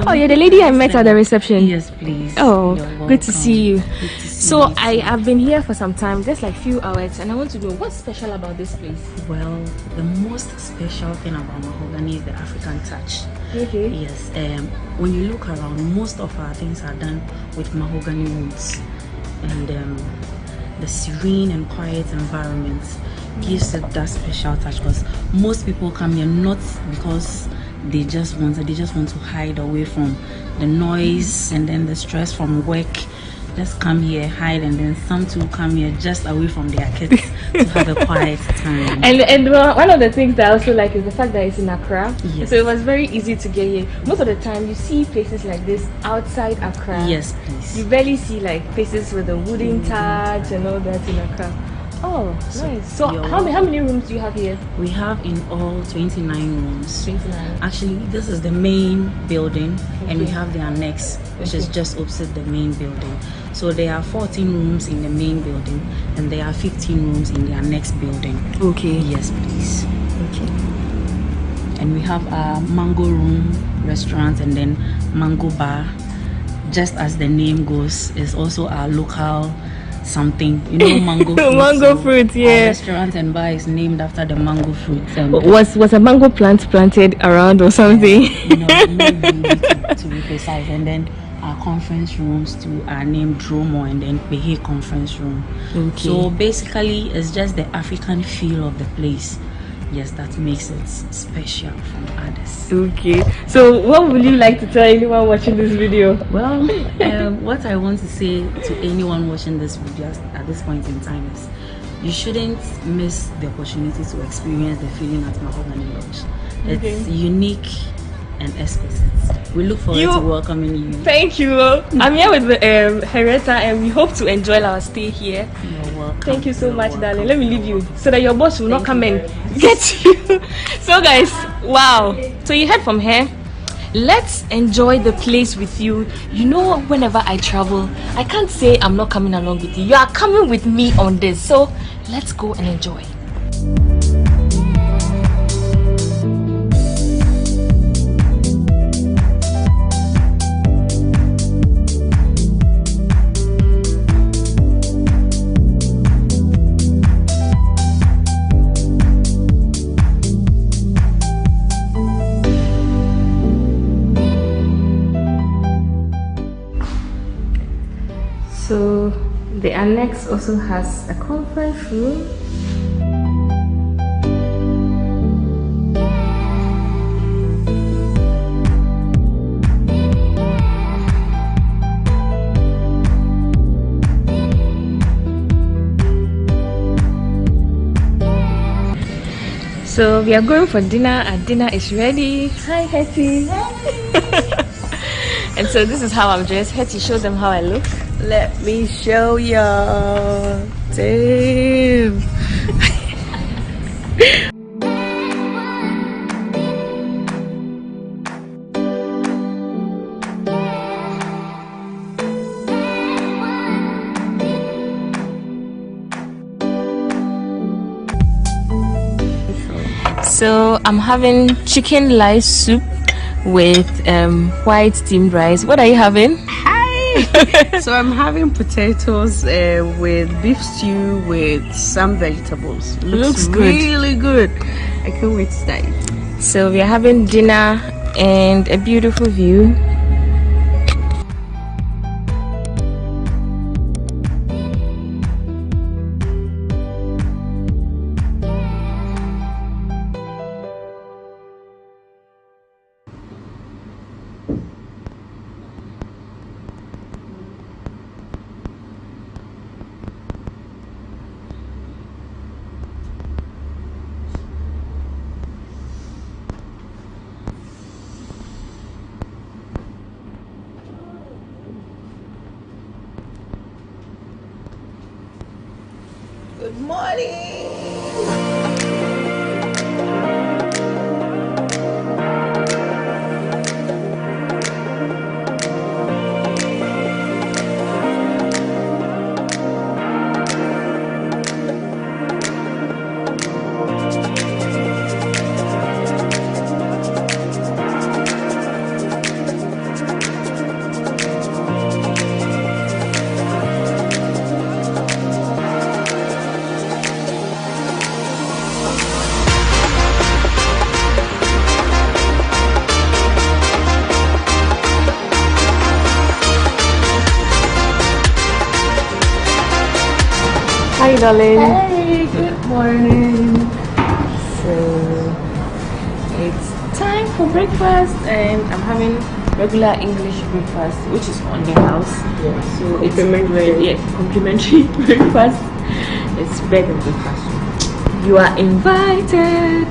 Oh, you're the lady I met at the reception. Yes, please. Oh, good to see you. Good to see So you I too. have been here for some time, just like few hours, and I want to know what's special about this place. Well, the most special thing about mahogany is the African touch. Okay. Yes. When you look around, most of our things are done with mahogany woods, and the serene and quiet environment gives it that special touch. Because most people come here not because they just want to hide away from the noise and then the stress from work. Just come here, hide, and then some too come here just away from their kids to have a quiet time. And one of the things that I also like is the fact that it's in Accra. Yes. So it was very easy to get here. Most of the time you see places like this outside Accra. Yes, please. You barely see like places with a wooden touch and all that in Accra. Oh, nice. So how many rooms do you have here? We have in all 29 rooms. 29. Actually, this is the main building, and we Okay. have the annex, which is just opposite the main building. So there are 14 rooms in the main building, and there are 15 rooms in the annex building. Okay. Yes, please. Okay. And we have a mango room, restaurant, and then mango bar. Just as the name goes, it's also our local something, mango fruit. Mango fruit, yeah. Our restaurant and bar is named after the mango fruit. Was a mango plant planted around or something? No, really to be precise. And then our conference rooms too are named Dromo and then Pehe Conference Room. Okay. So basically, it's just the African feel of the place. Yes, that makes it special from others. Okay. So what would you like to tell anyone watching this video? Well, what I want to say to anyone watching this video at this point in time is you shouldn't miss the opportunity to experience the feeling at Mahogany Lodge. Okay. It's unique and exquisite. We look forward to welcoming you. Thank you. I'm here with Henrietta, and we hope to enjoy our stay here. You're welcome. Thank you so much, darling. Let me leave you so that your boss will not come and get you. So guys, wow. So you heard from her. Let's enjoy the place with you. Whenever I travel, I can't say I'm not coming along with you. You are coming with me on this. So let's go and enjoy. So the annex also has a conference room. So we are going for dinner, and dinner is ready. Hi, Hetty. And so this is how I'm dressed. Hetty, show them how I look. Let me show y'all. Damn. So I'm having chicken rice soup with white steamed rice. What are you having? So I'm having potatoes with beef stew with some vegetables. Looks good. Really good. I can't wait to start it. So we are having dinner and a beautiful view. Good morning. Hi, darling. Hey, good morning. So it's time for breakfast, and I'm having regular English breakfast, which is on the house. Yeah. So it's complimentary breakfast. It's bread and breakfast. You are invited.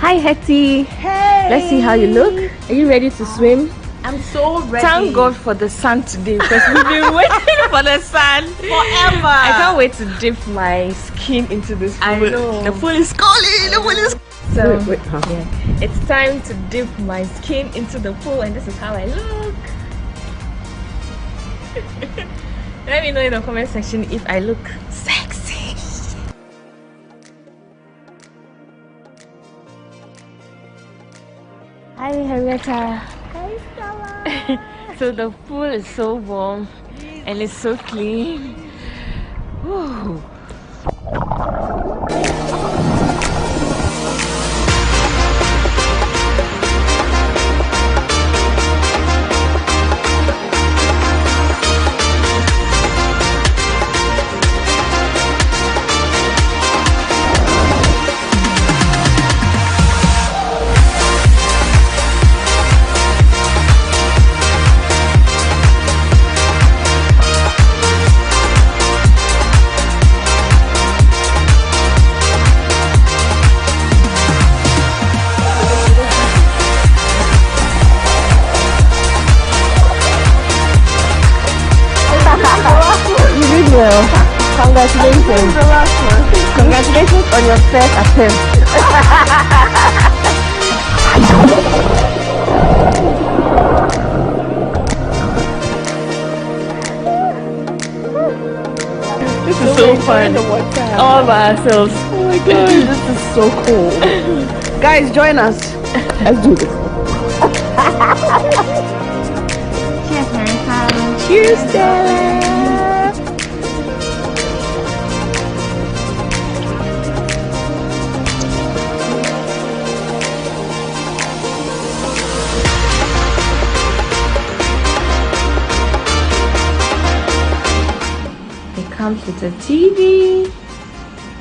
Hi, Hetty. Hey. Let's see how you look. Are you ready to swim? I'm so ready. Thank God for the sun today, because we've been waiting for the sun forever. I can't wait to dip my skin into this pool. I know. The pool is calling. The pool is. So Wait, yeah, it's time to dip my skin into the pool, and this is how I look. Let me know in the comment section if I look sexy. Hi, Henrietta. Hi, Stella. So the pool is so warm and it's so clean. Whew. Well, congratulations. Congratulations on your first attempt. This is so fun. All by ourselves. Oh my god, this is so cool. Guys, join us. Let's do this. Cheers, Marissa. Cheers, Stella. Comes with a TV,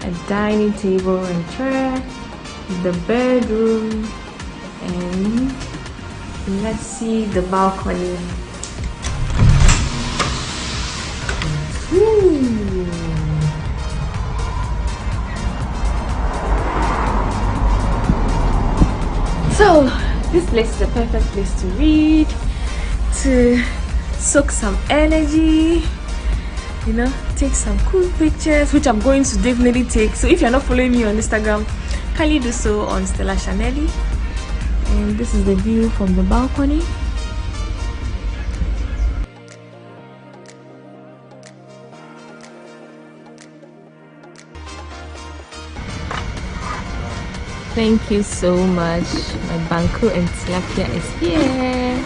a dining table and chair, the bedroom, and let's see the balcony. Ooh. So this place is the perfect place to read, to soak some energy, you know, take some cool pictures, which I'm going to definitely take. So if you're not following me on Instagram, typically do so on Stella Chanelli. And this is the view from the balcony. Thank you so much. My banku and tilapia is here.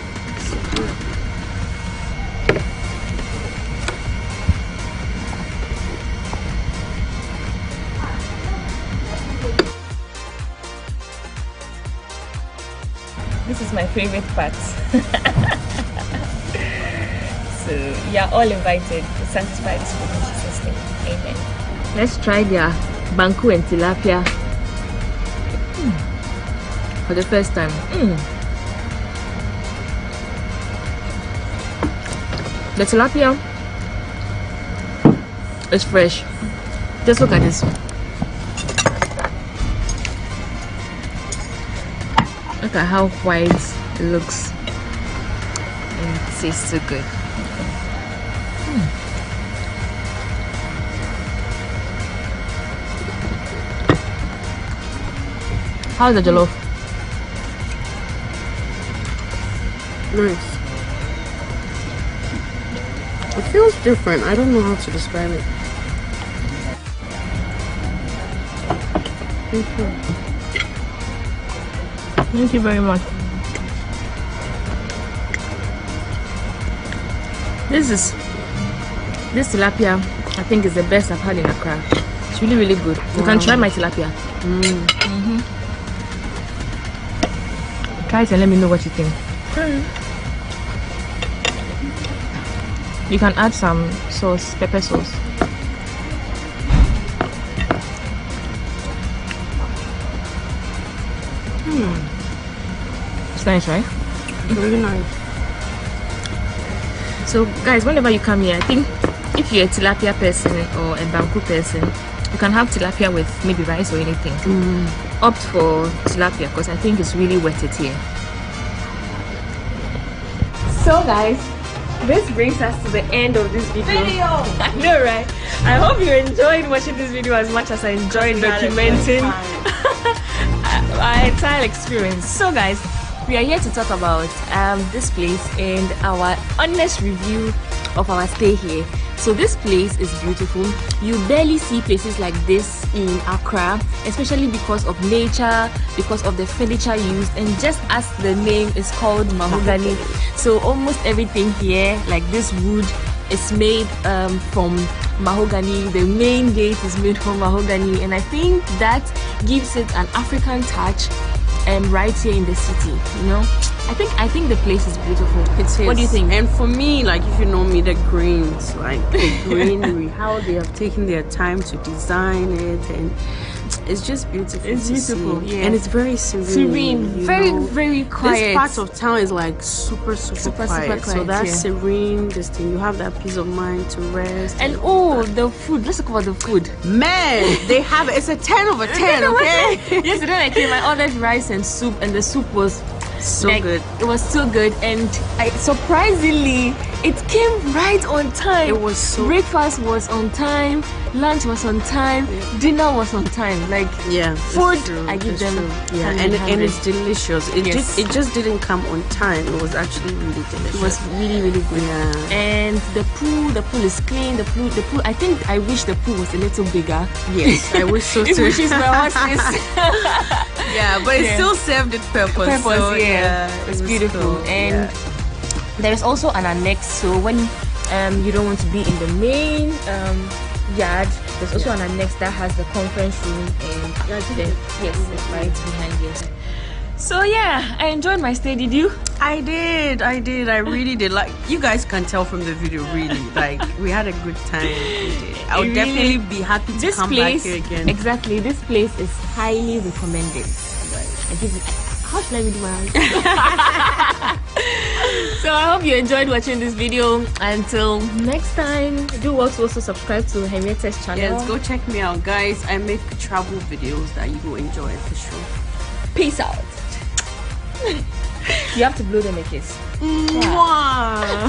This is my favorite part. So you're all invited to satisfy this food in Jesus' name. Amen. Let's try their banku and tilapia for the first time. The tilapia is fresh. Just look at this. Look at how white it looks, and it tastes so good. How's the jollof? Nice. It feels different. I don't know how to describe it. Thank you. Thank you very much. This tilapia, I think, is the best I've had in Accra. It's really, really good. You can try my tilapia. Try it and let me know what you think. You can add some sauce, pepper sauce. It's nice, right? Really nice. So guys, whenever you come here, I think if you're a tilapia person or a banku person, you can have tilapia with maybe rice or anything. Opt for tilapia because I think it's really worth it here. So guys, this brings us to the end of this video. I know, right? I hope you enjoyed watching this video as much as I enjoyed documenting our entire experience. So guys, we are here to talk about this place and our honest review of our stay here. So this place is beautiful. You barely see places like this in Accra, especially because of nature, because of the furniture used, and just as the name is called mahogany. So almost everything here, like this wood, is made from mahogany. The main gate is made from mahogany, and I think that gives it an African touch right here in the city, you know. I think the place is beautiful. It is. What do you think? And for me, like, if you know me, the greens, like the greenery, how they have taken their time to design it, and it's just beautiful. It's beautiful, yeah. And it's very serene. Very quiet. This part of town is like super quiet. So that's serene. This thing, you have that peace of mind to rest. And the food. Let's talk about the food. Man, they have it's a 10 over 10. Okay. Yesterday I came, I ordered rice and soup, and the soup was so good. It was so good, and surprisingly, it came right on time. It was so. Breakfast was on time. Lunch was on time. Dinner was on time. Like food, I give them. And it's delicious. It just didn't come on time. It was actually really delicious. It was really, really good. Yeah. And the pool is clean. The pool. I think I wish the pool was a little bigger. Yes, I wish so too. Which is my hostess. Yeah, but it still served its purpose. So, it's beautiful. Cool. And there's also an annex. So when you don't want to be in the main yard, there's also an annex that has the conference room, and it's right behind here. So yeah, I enjoyed my stay. Did you? I did. I really did. Like, you guys can tell from the video, really. Like, we had a good time. I would definitely be happy to come back here again. Exactly. This place is highly recommended. I give it. How should I read my eyes? So I hope you enjoyed watching this video. Until next time, do also subscribe to Henrietta's channel. Yes, go check me out, guys. I make travel videos that you will enjoy for sure. Peace out. You have to blow them a kiss. Mwah.